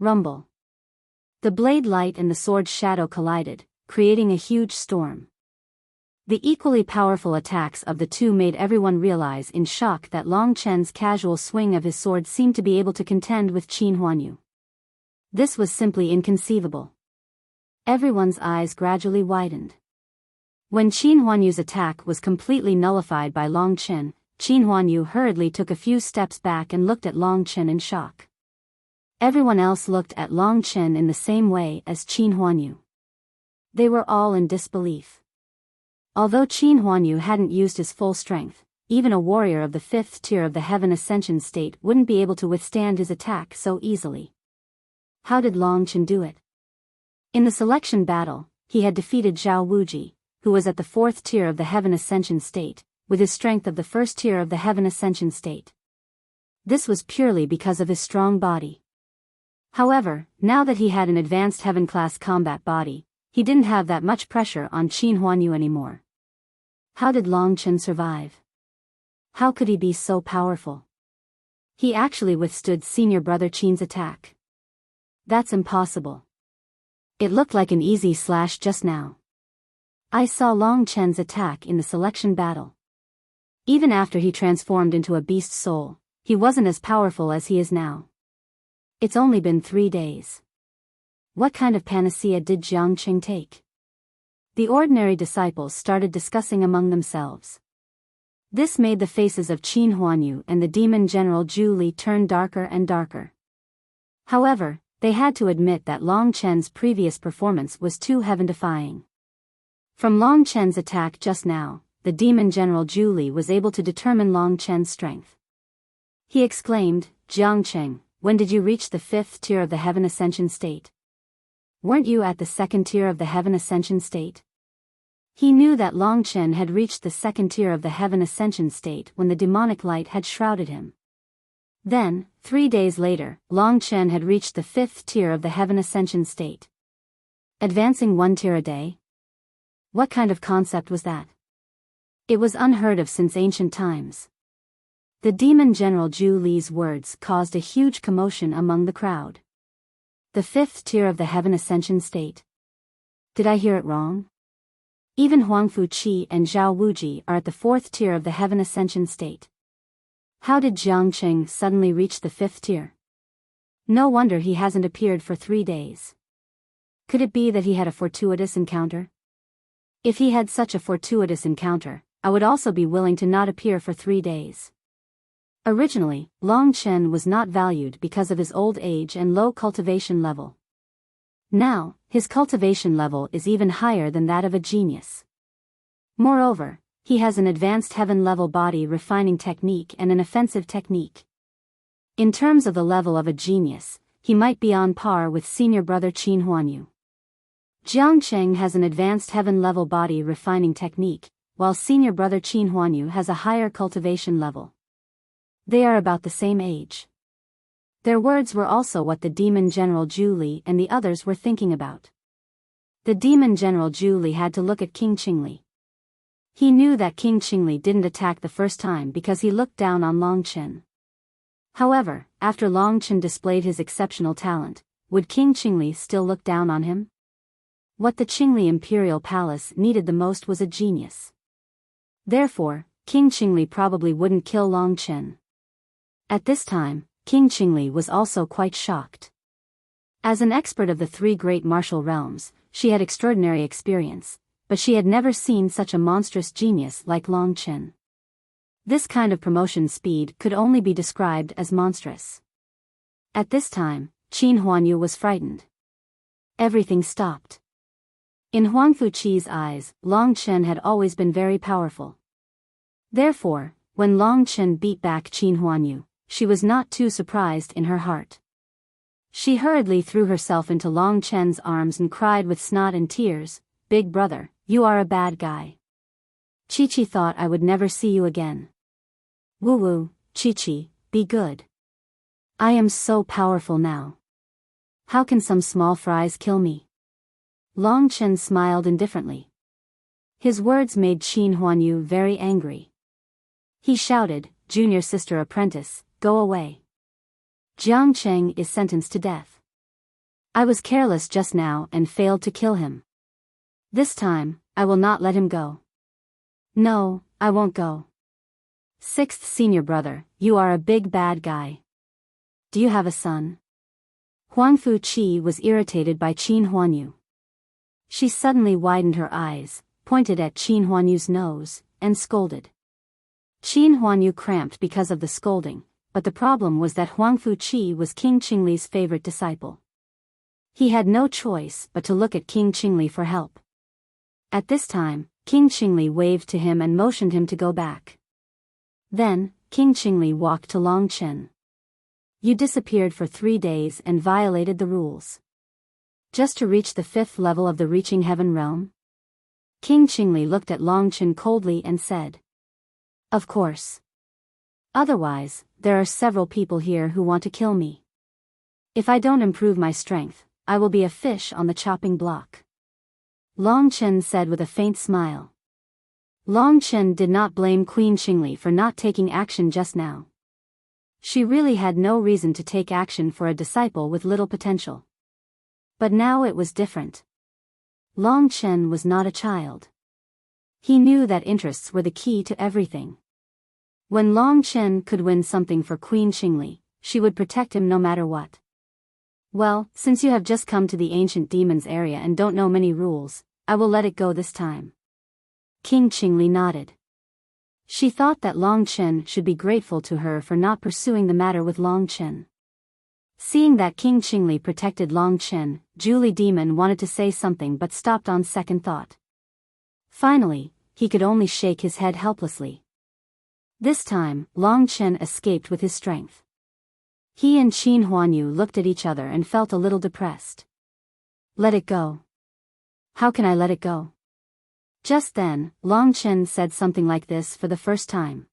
Rumble. The blade light and the sword's shadow collided, creating a huge storm. The equally powerful attacks of the two made everyone realize in shock that Long Chen's casual swing of his sword seemed to be able to contend with Qin Huanyu. This was simply inconceivable. Everyone's eyes gradually widened. When Qin Huanyu's attack was completely nullified by Long Chen, Qin Huanyu hurriedly took a few steps back and looked at Long Chen in shock. Everyone else looked at Long Chen in the same way as Qin Huanyu. They were all in disbelief. Although Qin Huanyu hadn't used his full strength, even a warrior of the 5th tier of the Heaven Ascension state wouldn't be able to withstand his attack so easily. How did Long Chen do it? In the selection battle, he had defeated Zhao Wuji, who was at the 4th tier of the Heaven Ascension state, with his strength of the 1st tier of the Heaven Ascension state. This was purely because of his strong body. However, now that he had an advanced Heaven-class combat body, he didn't have that much pressure on Qin Huanyu anymore. How did Long Chen survive? How could he be so powerful? He actually withstood senior brother Qin's attack. That's impossible. It looked like an easy slash just now. I saw Long Chen's attack in the selection battle. Even after he transformed into a beast soul, he wasn't as powerful as he is now. It's only been 3 days. What kind of panacea did Jiang Qing take? The ordinary disciples started discussing among themselves. This made the faces of Qin Huanyu and the demon general Zhu Li turn darker and darker. However, They had to admit that Long Chen's previous performance was too heaven-defying. From Long Chen's attack just now, the demon general Zhu Li was able to determine Long Chen's strength. He exclaimed, "Jiang Cheng, when did you reach the 5th tier of the Heaven Ascension state? Weren't you at the 2nd tier of the Heaven Ascension state?" He knew that Long Chen had reached the 2nd tier of the Heaven Ascension state when the demonic light had shrouded him. Then, 3 days later, Long Chen had reached the 5th tier of the Heaven Ascension state. Advancing 1 tier a day? What kind of concept was that? It was unheard of since ancient times. The demon general Zhu Li's words caused a huge commotion among the crowd. The 5th tier of the Heaven Ascension state. Did I hear it wrong? Even Huang Fuqi and Zhao Wuji are at the 4th tier of the Heaven Ascension state. How did Jiang Cheng suddenly reach the 5th tier? No wonder he hasn't appeared for 3 days. Could it be that he had a fortuitous encounter? If he had such a fortuitous encounter, I would also be willing to not appear for 3 days. Originally, Long Chen was not valued because of his old age and low cultivation level. Now, his cultivation level is even higher than that of a genius. Moreover, he has an advanced heaven-level body refining technique and an offensive technique. In terms of the level of a genius, he might be on par with senior brother Qin Huanyu. Jiang Cheng has an advanced heaven-level body refining technique, while senior brother Qin Huanyu has a higher cultivation level. They are about the same age. Their words were also what the demon general Zhu Li and the others were thinking about. The demon general Zhu Li had to look at King Qingli. He knew that King Qingli didn't attack the first time because he looked down on Long Chen. However, after Long Chen displayed his exceptional talent, would King Qingli still look down on him? What the Qingli Imperial Palace needed the most was a genius. Therefore, King Qingli probably wouldn't kill Long Chen. At this time, King Qingli was also quite shocked. As an expert of the 3 great martial realms, she had extraordinary experience, but she had never seen such a monstrous genius like Long Chen. This kind of promotion speed could only be described as monstrous. At this time, Qin Huanyu was frightened. Everything stopped. In Huang Fuqi's eyes, Long Chen had always been very powerful. Therefore, when Long Chen beat back Qin Huanyu, she was not too surprised in her heart. She hurriedly threw herself into Long Chen's arms and cried with snot and tears, "Big brother, you are a bad guy. Chi-Chi thought I would never see you again. Woo-woo, Chi-Chi, be good. I am so powerful now. How can some small fries kill me?" Long Chen smiled indifferently. His words made Qin Huanyu very angry. He shouted, "Junior sister apprentice, go away. Jiang Cheng is sentenced to death. I was careless just now and failed to kill him. This time, I will not let him go. No, I won't go. 6th senior brother, you are a big bad guy. Do you have a son?" Huang Fuqi was irritated by Qin Huanyu. She suddenly widened her eyes, pointed at Qin Huanyu's nose, and scolded. Qin Huanyu cramped because of the scolding, but the problem was that Huang Fuqi was King Qingli's favorite disciple. He had no choice but to look at King Qingli for help. At this time, King Qingli waved to him and motioned him to go back. Then, King Qingli walked to Long Chen. "You disappeared for 3 days and violated the rules. Just to reach the 5th level of the Reaching Heaven realm?" King Qingli looked at Long Chen coldly and said, "Of course. Otherwise, there are several people here who want to kill me. If I don't improve my strength, I will be a fish on the chopping block." Long Chen said with a faint smile. Long Chen did not blame Queen Qingli for not taking action just now. She really had no reason to take action for a disciple with little potential. But now it was different. Long Chen was not a child. He knew that interests were the key to everything. When Long Chen could win something for Queen Qingli, she would protect him no matter what. "Well, since you have just come to the ancient demons area and don't know many rules, I will let it go this time." King Qingli nodded. She thought that Long Chen should be grateful to her for not pursuing the matter with Long Chen. Seeing that King Qingli protected Long Chen, Julie Demon wanted to say something but stopped on second thought. Finally, he could only shake his head helplessly. This time, Long Chen escaped with his strength. He and Qin Huanyu looked at each other and felt a little depressed. Let it go. How can I let it go? Just then, Long Chen said something like this for the first time.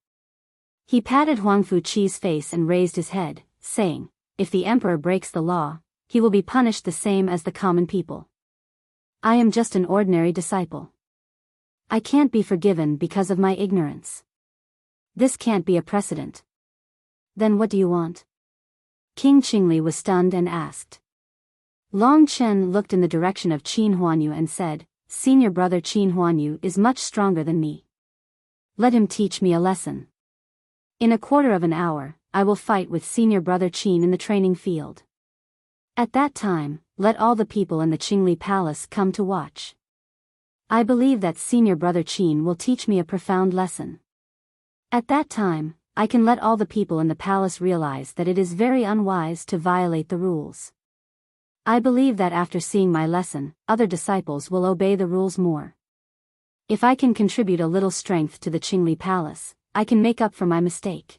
He patted Huang Fuqi's face and raised his head, saying, if the emperor breaks the law, he will be punished the same as the common people. I am just an ordinary disciple. I can't be forgiven because of my ignorance. This can't be a precedent. Then what do you want? King Qingli was stunned and asked. Long Chen looked in the direction of Qin Huanyu and said, Senior brother Qin Huanyu is much stronger than me. Let him teach me a lesson. In a quarter of an hour, I will fight with senior brother Qin in the training field. At that time, let all the people in the Qingli Palace come to watch. I believe that senior brother Qin will teach me a profound lesson. At that time, I can let all the people in the palace realize that it is very unwise to violate the rules. I believe that after seeing my lesson, other disciples will obey the rules more. If I can contribute a little strength to the Qingli Palace, I can make up for my mistake.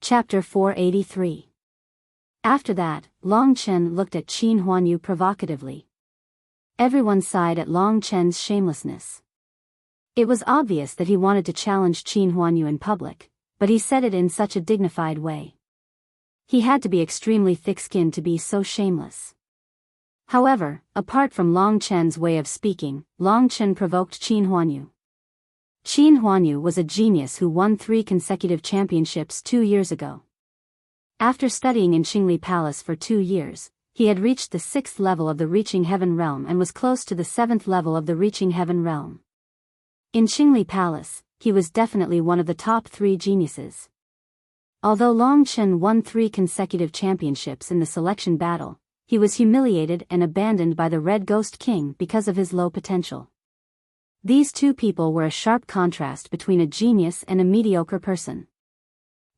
Chapter 483. After that, Long Chen looked at Qin Huanyu provocatively. Everyone sighed at Long Chen's shamelessness. It was obvious that he wanted to challenge Qin Huanyu in public, but he said it in such a dignified way. He had to be extremely thick-skinned to be so shameless. However, apart from Long Chen's way of speaking, Long Chen provoked Qin Huanyu. Qin Huanyu was a genius who won 3 consecutive championships 2 years ago. After studying in Qingli Palace for 2 years, he had reached the 6th level of the Reaching Heaven Realm and was close to the 7th level of the Reaching Heaven Realm. In Qingli Palace, he was definitely one of the top 3 geniuses. Although Long Chen won 3 consecutive championships in the selection battle, he was humiliated and abandoned by the Red Ghost King because of his low potential. These 2 people were a sharp contrast between a genius and a mediocre person.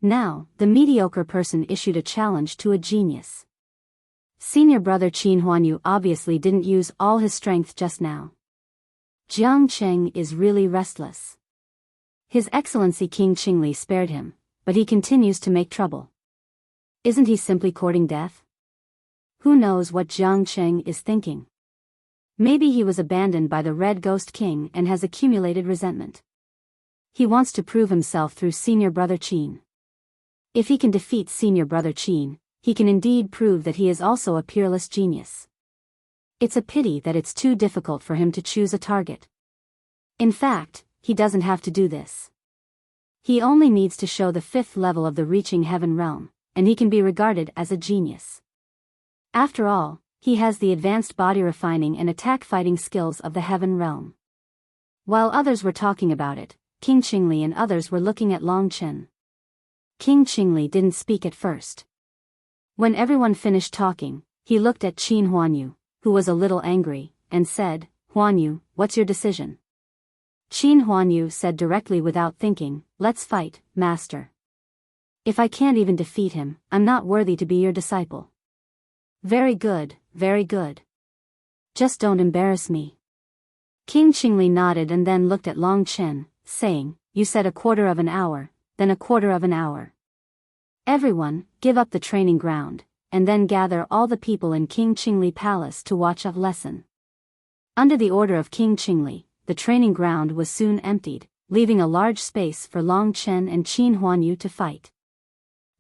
Now, the mediocre person issued a challenge to a genius. Senior brother Qin Huanyu obviously didn't use all his strength just now. Jiang Cheng is really restless. His Excellency King Qingli spared him, but he continues to make trouble. Isn't he simply courting death? Who knows what Jiang Cheng is thinking? Maybe he was abandoned by the Red Ghost King and has accumulated resentment. He wants to prove himself through senior brother Qin. If he can defeat senior brother Qin, he can indeed prove that he is also a peerless genius. It's a pity that it's too difficult for him to choose a target. In fact, he doesn't have to do this. He only needs to show the 5th level of the Reaching Heaven Realm, and he can be regarded as a genius. After all, he has the advanced body refining and attack fighting skills of the Heaven Realm. While others were talking about it, King Qingli and others were looking at Long Chen. King Qingli didn't speak at first. When everyone finished talking, he looked at Qin Huanyu, who was a little angry, and said, Huanyu, what's your decision? Qin Huanyu said directly without thinking, let's fight, master. If I can't even defeat him, I'm not worthy to be your disciple. Very good, very good. Just don't embarrass me. King Qingli nodded and then looked at Long Chen, saying, you said a quarter of an hour, then a quarter of an hour. Everyone, give up the training ground, and then gather all the people in King Qingli Palace to watch a lesson. Under the order of King Qingli, the training ground was soon emptied, leaving a large space for Long Chen and Qin Huanyu to fight.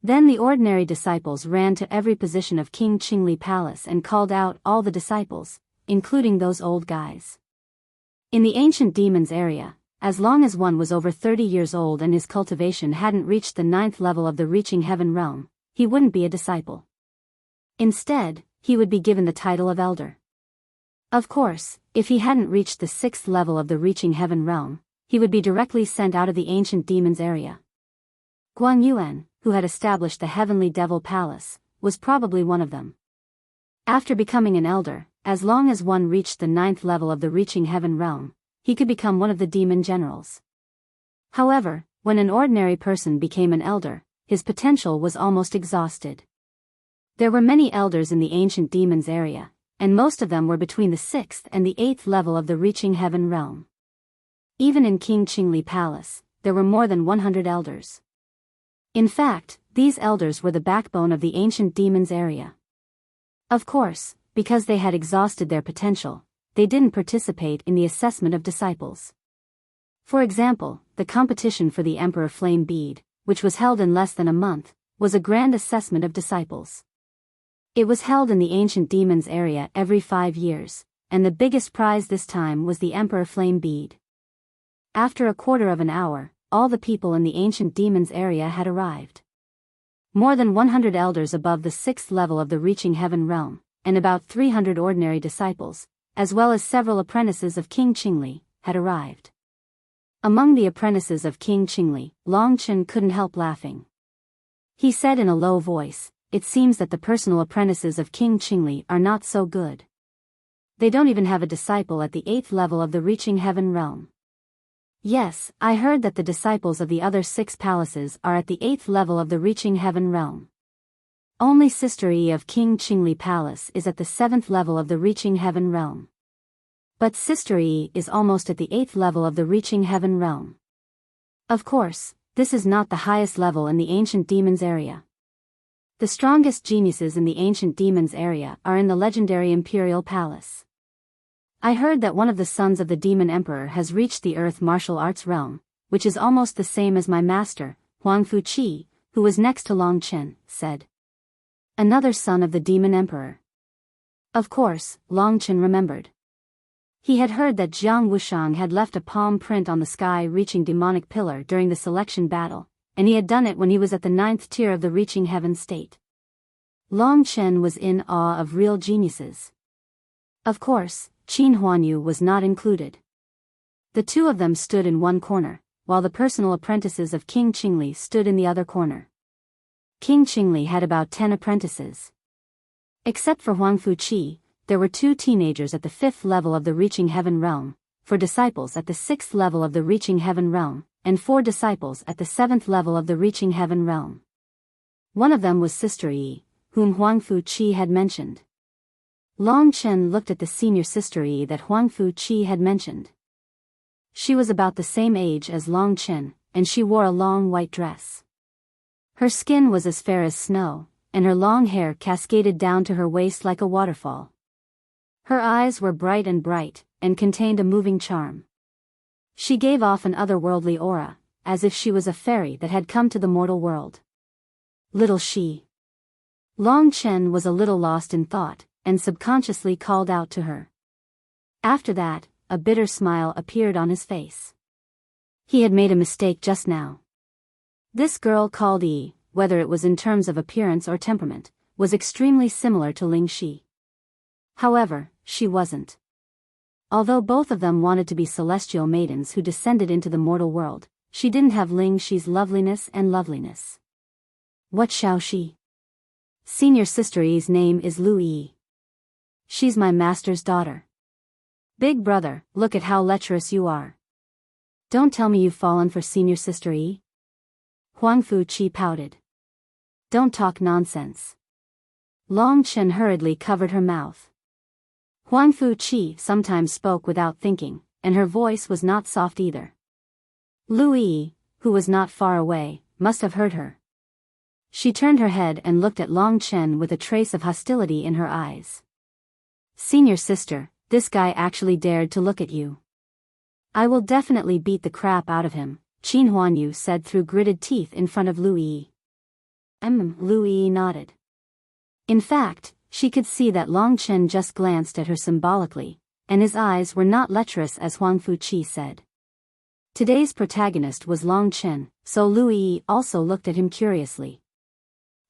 Then the ordinary disciples ran to every position of King Qingli Palace and called out all the disciples, including those old guys. In the ancient demons area, as long as one was over 30 years old and his cultivation hadn't reached the 9th level of the Reaching Heaven Realm, he wouldn't be a disciple. Instead, he would be given the title of elder. Of course, if he hadn't reached the 6th level of the Reaching Heaven Realm, he would be directly sent out of the ancient demons area. Guang Yuan, who had established the Heavenly Devil Palace, was probably one of them. After becoming an elder, as long as one reached the 9th level of the Reaching Heaven Realm, he could become one of the demon generals. However, when an ordinary person became an elder, his potential was almost exhausted. There were many elders in the ancient demons area, and most of them were between the 6th and the 8th level of the reaching heaven realm. Even in King Qingli Palace, there were more than 100 elders. In fact, these elders were the backbone of the ancient demons area. Of course, because they had exhausted their potential, they didn't participate in the assessment of disciples. For example, the competition for the Emperor Flame Bead, which was held in less than a month, was a grand assessment of disciples. It was held in the ancient demons area every 5 years, and the biggest prize this time was the Emperor Flame Bead. After a quarter of an hour, all the people in the ancient demons area had arrived. More than 100 elders above the 6th level of the reaching heaven realm, and about 300 ordinary disciples, as well as several apprentices of King Qingli, had arrived. Among the apprentices of King Qingli, Long Chen couldn't help laughing. He said in a low voice, "It seems that the personal apprentices of King Qingli are not so good. They don't even have a disciple at the 8th level of the reaching heaven realm." "Yes, I heard that the disciples of the other 6 palaces are at the 8th level of the reaching heaven realm. Only Sister Yi of King Qingli Palace is at the 7th level of the reaching heaven realm. But Sister Yi is almost at the 8th level of the reaching heaven realm. Of course, this is not the highest level in the ancient demons area. The strongest geniuses in the ancient demons area are in the legendary Imperial Palace. I heard that one of the sons of the Demon Emperor has reached the Earth martial arts realm, which is almost the same as my master, Huang Fuqi, who was next to Long Chen, said. Another son of the Demon Emperor. Of course, Long Chen remembered. He had heard that Jiang Wushang had left a palm print on the sky-reaching demonic pillar during the selection battle, and he had done it when he was at the 9th tier of the reaching heaven state. Long Chen was in awe of real geniuses. Of course, Qin Huanyu was not included. The two of them stood in one corner, while the personal apprentices of King Qingli stood in the other corner. King Qingli had about 10 apprentices. Except for Huang Fuqi, there were 2 teenagers at the 5th level of the reaching heaven realm, 4 disciples at the 6th level of the reaching heaven realm, and 4 disciples at the 7th level of the reaching heaven realm. One of them was Sister Yi, whom Huang Fuqi had mentioned. Long Chen looked at the senior Sister Yi that Huang Fuqi had mentioned. She was about the same age as Long Chen, and she wore a long white dress. Her skin was as fair as snow, and her long hair cascaded down to her waist like a waterfall. Her eyes were bright and contained a moving charm. She gave off an otherworldly aura, as if she was a fairy that had come to the mortal world. Little she. Long Chen was a little lost in thought, and subconsciously called out to her. After that, a bitter smile appeared on his face. He had made a mistake just now. This girl called Yi, whether it was in terms of appearance or temperament, was extremely similar to Ling Shi. However, she wasn't. Although both of them wanted to be celestial maidens who descended into the mortal world, she didn't have Ling Shi's loveliness and loveliness. What shall she? Senior Sister Yi's name is Lu Yi. She's my master's daughter. Big brother, look at how lecherous you are. Don't tell me you've fallen for Senior Sister Yi? Huang Fuqi pouted. Don't talk nonsense. Long Chen hurriedly covered her mouth. Huang Fuqi sometimes spoke without thinking, and her voice was not soft either. Lu Yi, who was not far away, must have heard her. She turned her head and looked at Long Chen with a trace of hostility in her eyes. Senior sister, this guy actually dared to look at you. I will definitely beat the crap out of him, Qin Huanyu said through gritted teeth in front of Lu Yi. Lu Yi nodded. In fact, she could see that Long Chen just glanced at her symbolically, and his eyes were not lecherous as Huang Fuqi said. Today's protagonist was Long Chen, so Lu Yi also looked at him curiously.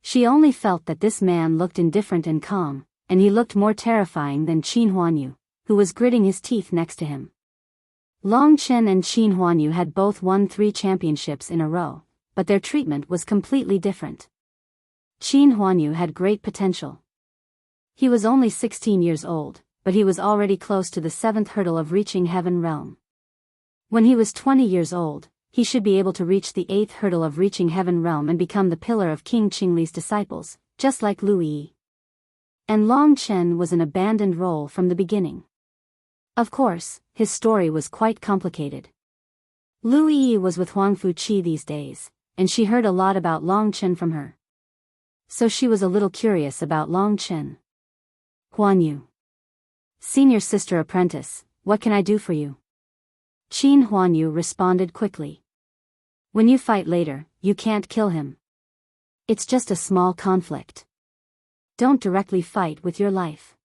She only felt that this man looked indifferent and calm, and he looked more terrifying than Qin Huanyu, who was gritting his teeth next to him. Long Chen and Qin Huanyu had both won 3 championships in a row, but their treatment was completely different. Qin Huanyu had great potential. He was only 16 years old, but he was already close to the 7th hurdle of reaching heaven realm. When he was 20 years old, he should be able to reach the 8th hurdle of reaching Heaven Realm and become the pillar of King Qingli's disciples, just like Lu Yi. And Long Chen was an abandoned role from the beginning. Of course, his story was quite complicated. Lu Yi was with Huang Fuqi these days, and she heard a lot about Long Chen from her. So she was a little curious about Long Chen. Huan Yu. Senior sister apprentice, what can I do for you? Qin Huanyu responded quickly. When you fight later, you can't kill him. It's just a small conflict. Don't directly fight with your life.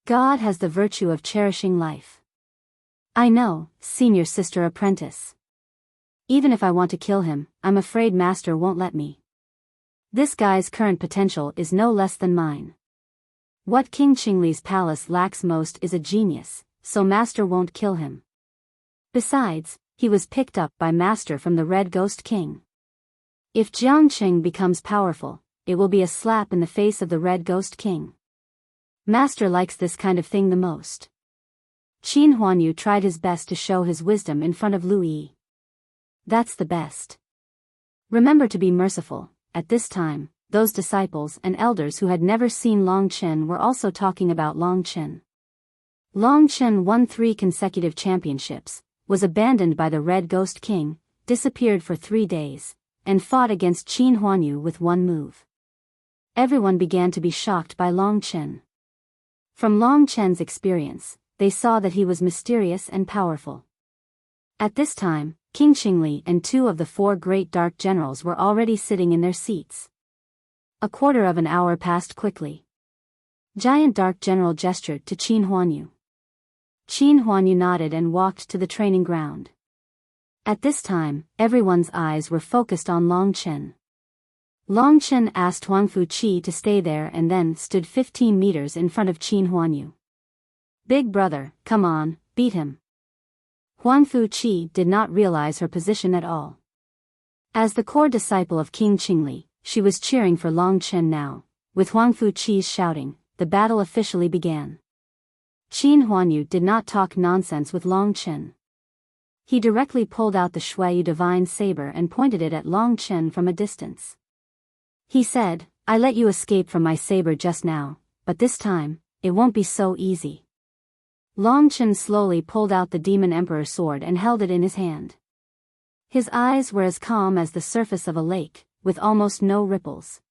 God has the virtue of cherishing life. I know, senior sister apprentice. Even if I want to kill him, I'm afraid Master won't let me. This guy's current potential is no less than mine. What King Qingli's palace lacks most is a genius, so Master won't kill him. Besides, he was picked up by Master from the Red Ghost King. If Jiangqing becomes powerful, it will be a slap in the face of the Red Ghost King. Master likes this kind of thing the most. Qin Huanyu tried his best to show his wisdom in front of Lu Yi. That's the best. Remember to be merciful. At this time, those disciples and elders who had never seen Long Chen were also talking about Long Chen. Long Chen won 3 consecutive championships, was abandoned by the Red Ghost King, disappeared for 3 days, and fought against Qin Huanyu with 1 move. Everyone began to be shocked by Long Chen. From Long Chen's experience, they saw that he was mysterious and powerful. At this time, King Qingli and 2 of the 4 great dark generals were already sitting in their seats. A quarter of an hour passed quickly. Giant Dark General gestured to Qin Huanyu. Qin Huanyu nodded and walked to the training ground. At this time, everyone's eyes were focused on Long Chen. Long Chen asked Huang Fuqi to stay there and then stood 15 meters in front of Qin Huanyu. Big brother, come on, beat him. Huang Fuqi did not realize her position at all. As the core disciple of King Qingli, she was cheering for Long Chen now. With Huang Fuqi's shouting, the battle officially began. Qin Huanyu did not talk nonsense with Long Chen. He directly pulled out the Shuiyu divine saber and pointed it at Long Chen from a distance. He said, I let you escape from my saber just now, but this time, it won't be so easy. Long Chen slowly pulled out the Demon Emperor sword and held it in his hand. His eyes were as calm as the surface of a lake, with almost no ripples.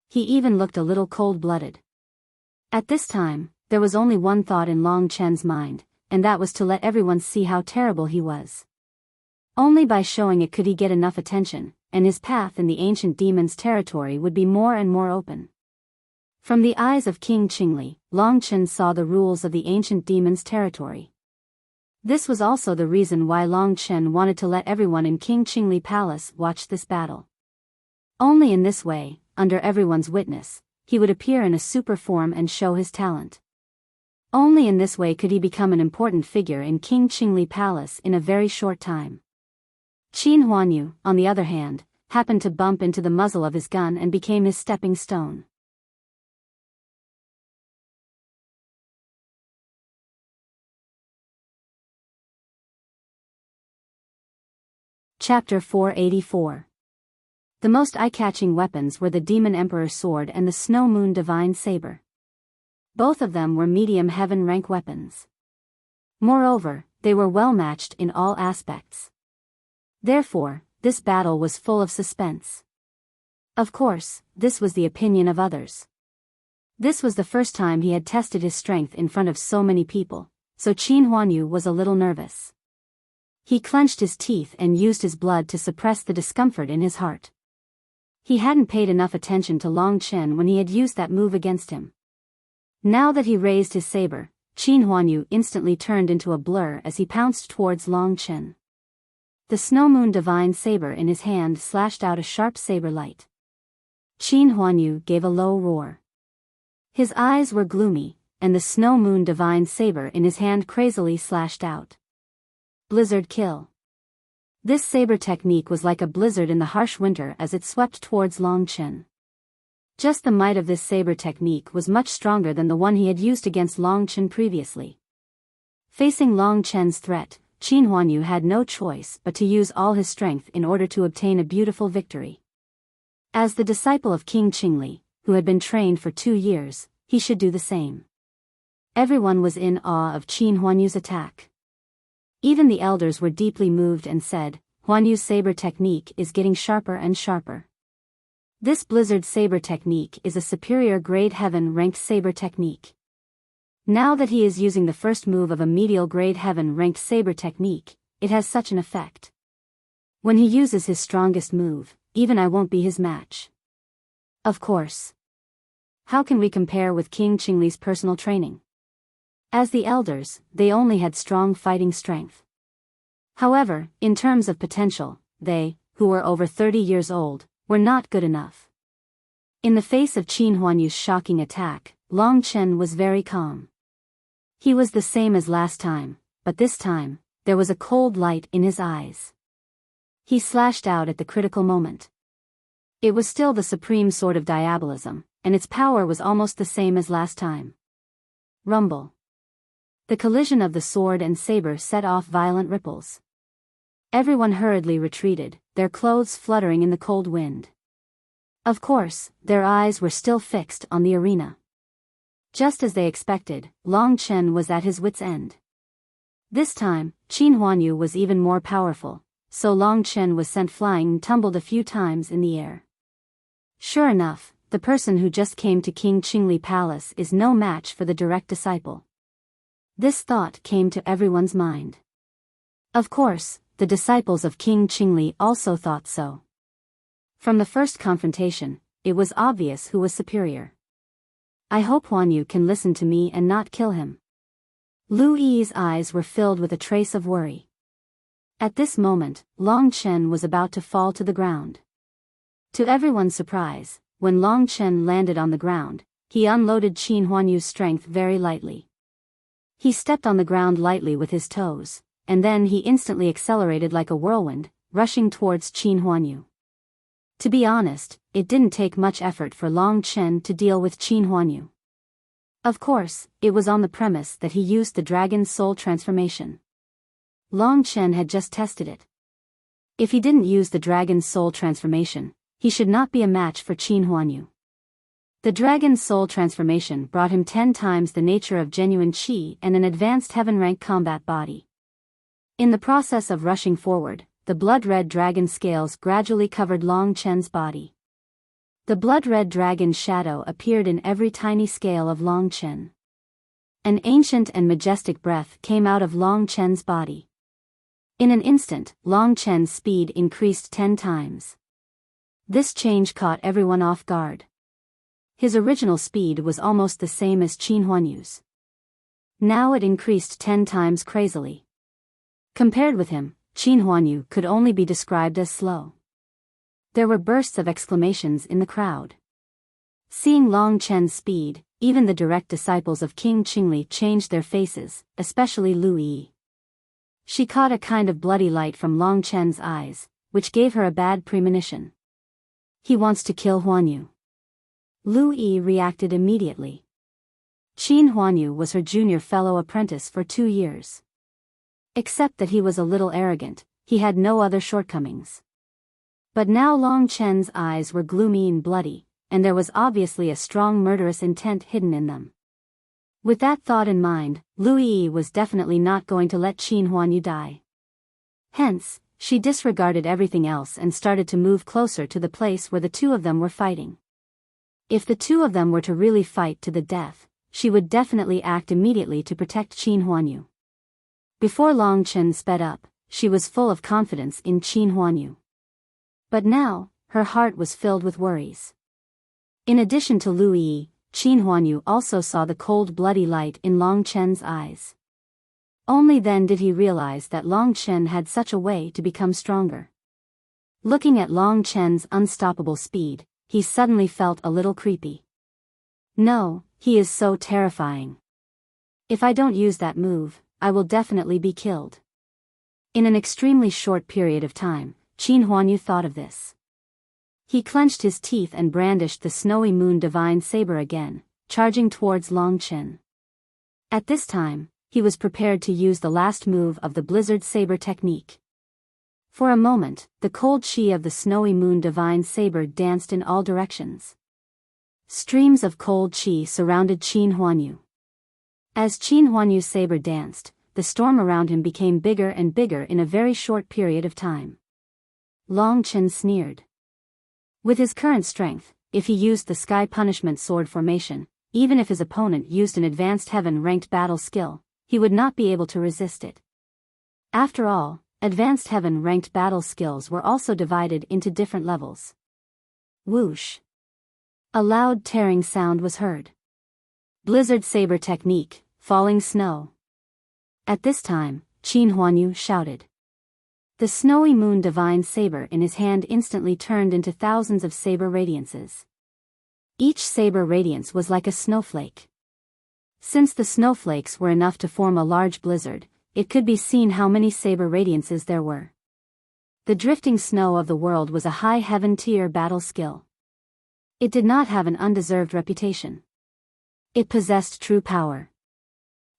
He even looked a little cold-blooded. At this time, there was only one thought in Long Chen's mind, and that was to let everyone see how terrible he was. Only by showing it could he get enough attention, and his path in the ancient demon's territory would be more and more open. From the eyes of King Qingli, Long Chen saw the rules of the ancient demon's territory. This was also the reason why Long Chen wanted to let everyone in King Qingli Palace watch this battle. Only in this way, under everyone's witness, he would appear in a super form and show his talent. Only in this way could he become an important figure in King Qingli Palace in a very short time. Qin Huanyu, on the other hand, happened to bump into the muzzle of his gun and became his stepping stone. Chapter 484. The most eye-catching weapons were the Demon Emperor sword and the Snow Moon divine saber. Both of them were medium heaven rank weapons. Moreover, they were well matched in all aspects. Therefore, this battle was full of suspense. Of course, this was the opinion of others. This was the first time he had tested his strength in front of so many people, so Qin Huanyu was a little nervous. He clenched his teeth and used his blood to suppress the discomfort in his heart. He hadn't paid enough attention to Long Chen when he had used that move against him. Now that he raised his saber, Qin Huanyu instantly turned into a blur as he pounced towards Long Chen. The Snow Moon divine saber in his hand slashed out a sharp saber light. Qin Huanyu gave a low roar. His eyes were gloomy, and the Snow Moon divine saber in his hand crazily slashed out. Blizzard kill. This saber technique was like a blizzard in the harsh winter as it swept towards Long Chen. Just the might of this saber technique was much stronger than the one he had used against Long Chen previously. Facing Long Chen's threat, Qin Huanyu had no choice but to use all his strength in order to obtain a beautiful victory. As the disciple of King Qingli, who had been trained for 2 years, he should do the same. Everyone was in awe of Qin Huanyu's attack. Even the elders were deeply moved and said, "Huanyu's saber technique is getting sharper and sharper. This blizzard saber technique is a superior grade heaven-ranked saber technique. Now that he is using the first move of a medial grade heaven-ranked saber technique, it has such an effect. When he uses his strongest move, even I won't be his match." Of course. How can we compare with King Qingli's personal training? As the elders, they only had strong fighting strength. However, in terms of potential, they, who were over 30 years old, were not good enough. In the face of Qin Huanyu's shocking attack, Long Chen was very calm. He was the same as last time, but this time, there was a cold light in his eyes. He slashed out at the critical moment. It was still the supreme sword of diabolism, and its power was almost the same as last time. Rumble. The collision of the sword and saber set off violent ripples. Everyone hurriedly retreated, their clothes fluttering in the cold wind. Of course, their eyes were still fixed on the arena. Just as they expected, Long Chen was at his wit's end. This time, Qin Huanyu was even more powerful, so Long Chen was sent flying and tumbled a few times in the air. Sure enough, the person who just came to King Qingli Palace is no match for the direct disciple. This thought came to everyone's mind. Of course, the disciples of King Qingli also thought so. From the first confrontation, it was obvious who was superior. I hope Huanyu can listen to me and not kill him. Lu Yi's eyes were filled with a trace of worry. At this moment, Long Chen was about to fall to the ground. To everyone's surprise, when Long Chen landed on the ground, he unloaded Qin Huanyu's strength very lightly. He stepped on the ground lightly with his toes, and then he instantly accelerated like a whirlwind, rushing towards Qin Huanyu. To be honest, it didn't take much effort for Long Chen to deal with Qin Huanyu. Of course, it was on the premise that he used the dragon's soul transformation. Long Chen had just tested it. If he didn't use the dragon's soul transformation, he should not be a match for Qin Huanyu. The dragon's soul transformation brought him 10 times the nature of genuine qi and an advanced heaven-rank combat body. In the process of rushing forward, the blood-red dragon scales gradually covered Long Chen's body. The blood-red dragon's shadow appeared in every tiny scale of Long Chen. An ancient and majestic breath came out of Long Chen's body. In an instant, Long Chen's speed increased 10 times. This change caught everyone off guard. His original speed was almost the same as Qin Huanyu's. Now it increased 10 times crazily. Compared with him, Qin Huanyu could only be described as slow. There were bursts of exclamations in the crowd. Seeing Long Chen's speed, even the direct disciples of King Qingli changed their faces, especially Lu Yi. She caught a kind of bloody light from Long Chen's eyes, which gave her a bad premonition. He wants to kill Huanyu. Lu Yi reacted immediately. Qin Huanyu was her junior fellow apprentice for 2 years. Except that he was a little arrogant, he had no other shortcomings. But now Long Chen's eyes were gloomy and bloody, and there was obviously a strong murderous intent hidden in them. With that thought in mind, Lu Yi was definitely not going to let Qin Huanyu die. Hence, she disregarded everything else and started to move closer to the place where the two of them were fighting. If the two of them were to really fight to the death, she would definitely act immediately to protect Qin Huanyu. Before Long Chen sped up, she was full of confidence in Qin Huanyu. But now, her heart was filled with worries. In addition to Lu Yi, Qin Huanyu also saw the cold bloody light in Long Chen's eyes. Only then did he realize that Long Chen had such a way to become stronger. Looking at Long Chen's unstoppable speed, he suddenly felt a little creepy. No, he is so terrifying. If I don't use that move, I will definitely be killed. In an extremely short period of time, Qin Huanyu thought of this. He clenched his teeth and brandished the snowy moon divine saber again, charging towards Long Chen. At this time, he was prepared to use the last move of the blizzard saber technique. For a moment, the cold chi of the snowy moon divine saber danced in all directions. Streams of cold chi surrounded Qin Huanyu. As Qin Huanyu's saber danced, the storm around him became bigger and bigger in a very short period of time. Long Chen sneered. With his current strength, if he used the sky punishment sword formation, even if his opponent used an advanced heaven-ranked battle skill, he would not be able to resist it. After all, advanced heaven-ranked battle skills were also divided into different levels. Whoosh! A loud tearing sound was heard. Blizzard saber technique, falling snow. At this time, Qin Huanyu shouted. The snowy moon divine saber in his hand instantly turned into thousands of saber radiances. Each saber radiance was like a snowflake. Since the snowflakes were enough to form a large blizzard, it could be seen how many saber radiances there were. The drifting snow of the world was a high heaven-tier battle skill. It did not have an undeserved reputation. It possessed true power.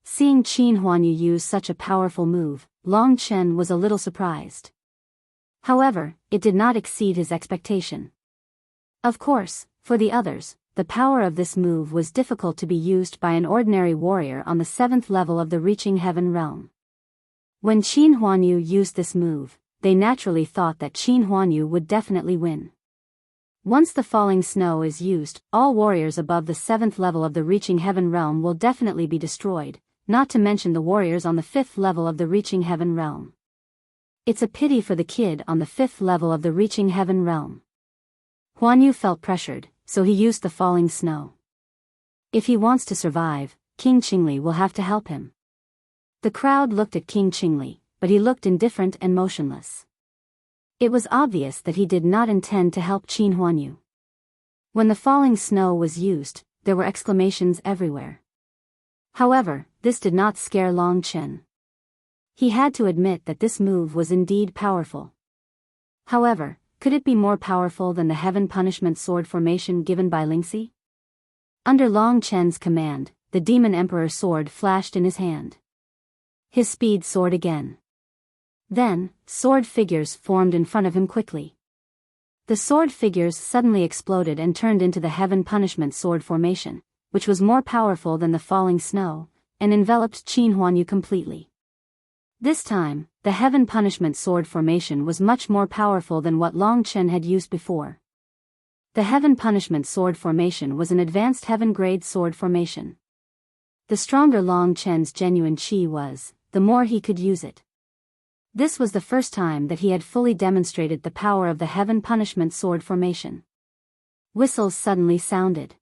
Seeing Qin Huanyu use such a powerful move, Long Chen was a little surprised. However, it did not exceed his expectation. Of course, for the others, the power of this move was difficult to be used by an ordinary warrior on the 7th level of the reaching heaven realm. When Qin Huanyu used this move, they naturally thought that Qin Huanyu would definitely win. Once the falling snow is used, all warriors above the 7th level of the reaching heaven realm will definitely be destroyed, not to mention the warriors on the 5th level of the reaching heaven realm. It's a pity for the kid on the 5th level of the reaching heaven realm. Huanyu felt pressured, so he used the falling snow. If he wants to survive, King Qingli will have to help him. The crowd looked at King Qingli, but he looked indifferent and motionless. It was obvious that he did not intend to help Qin Huanyu. When the falling snow was used, there were exclamations everywhere. However, this did not scare Long Chen. He had to admit that this move was indeed powerful. However, could it be more powerful than the heaven punishment sword formation given by Lingxi? Under Long Chen's command, the Demon Emperor sword flashed in his hand. His speed soared again. Then, sword figures formed in front of him quickly. The sword figures suddenly exploded and turned into the heaven punishment sword formation, which was more powerful than the falling snow, and enveloped Qin Huanyu completely. This time, the heaven punishment sword formation was much more powerful than what Long Chen had used before. The heaven punishment sword formation was an advanced heaven-grade sword formation. The stronger Long Chen's genuine chi was, the more he could use it. This was the first time that he had fully demonstrated the power of the heaven punishment sword formation. Whistles suddenly sounded.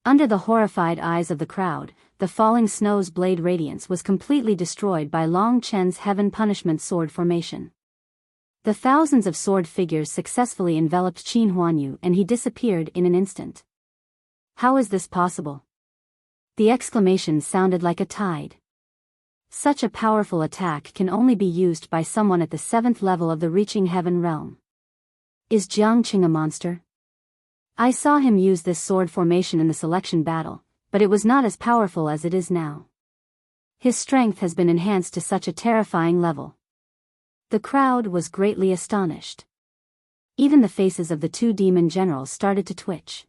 Under the horrified eyes of the crowd, the falling snow's blade radiance was completely destroyed by Long Chen's heaven punishment sword formation. The thousands of sword figures successfully enveloped Qin Huanyu and he disappeared in an instant. How is this possible? The exclamation sounded like a tide. Such a powerful attack can only be used by someone at the 7th level of the reaching heaven realm. Is Jiang Qing a monster? I saw him use this sword formation in the selection battle, but it was not as powerful as it is now. His strength has been enhanced to such a terrifying level. The crowd was greatly astonished. Even the faces of the two demon generals started to twitch.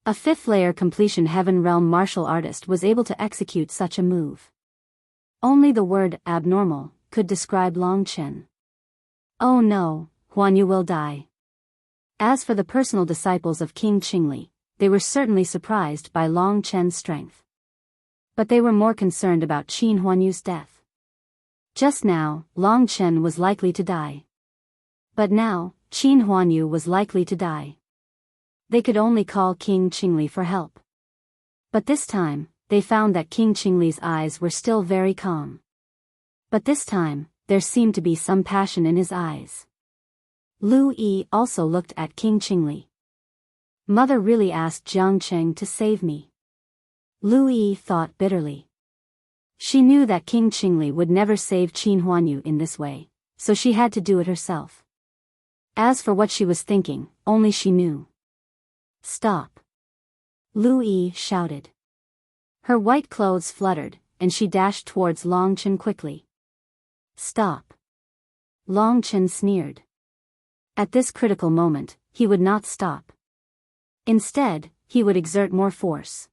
A 5th layer completion heaven realm martial artist was able to execute such a move. Only the word abnormal could describe Long Chen. Oh no, Huanyu will die. As for the personal disciples of King Qingli, they were certainly surprised by Long Chen's strength. But they were more concerned about Qin Huanyu's death. Just now, Long Chen was likely to die. But now, Qin Huanyu was likely to die. They could only call King Qingli for help. But this time, they found that King Qingli's eyes were still very calm. But this time, there seemed to be some passion in his eyes. Lu Yi also looked at King Qingli. Mother really asked Jiang Cheng to save me. Lu Yi thought bitterly. She knew that King Qingli would never save Qin Huanyu in this way, so she had to do it herself. As for what she was thinking, only she knew. Stop! Lu Yi shouted. Her white clothes fluttered, and she dashed towards Long Chen quickly. Stop. Long Chen sneered. At this critical moment, he would not stop. Instead, he would exert more force.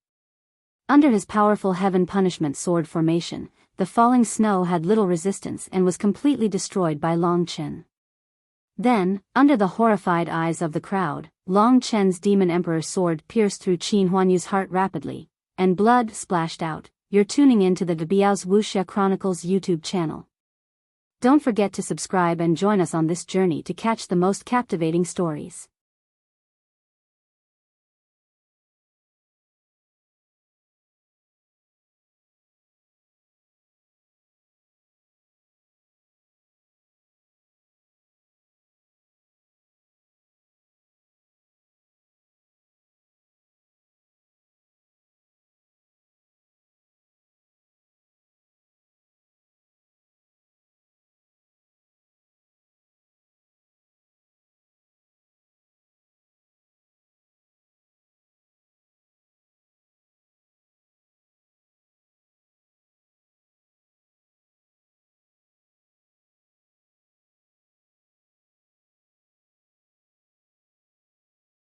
Under his powerful heaven punishment sword formation, the falling snow had little resistance and was completely destroyed by Long Chen. Then, under the horrified eyes of the crowd, Long Chen's Demon Emperor sword pierced through Qin Huanyu's heart rapidly, and blood splashed out. You're tuning in to the Biyao's Wuxia Chronicles YouTube channel. Don't forget to subscribe and join us on this journey to catch the most captivating stories.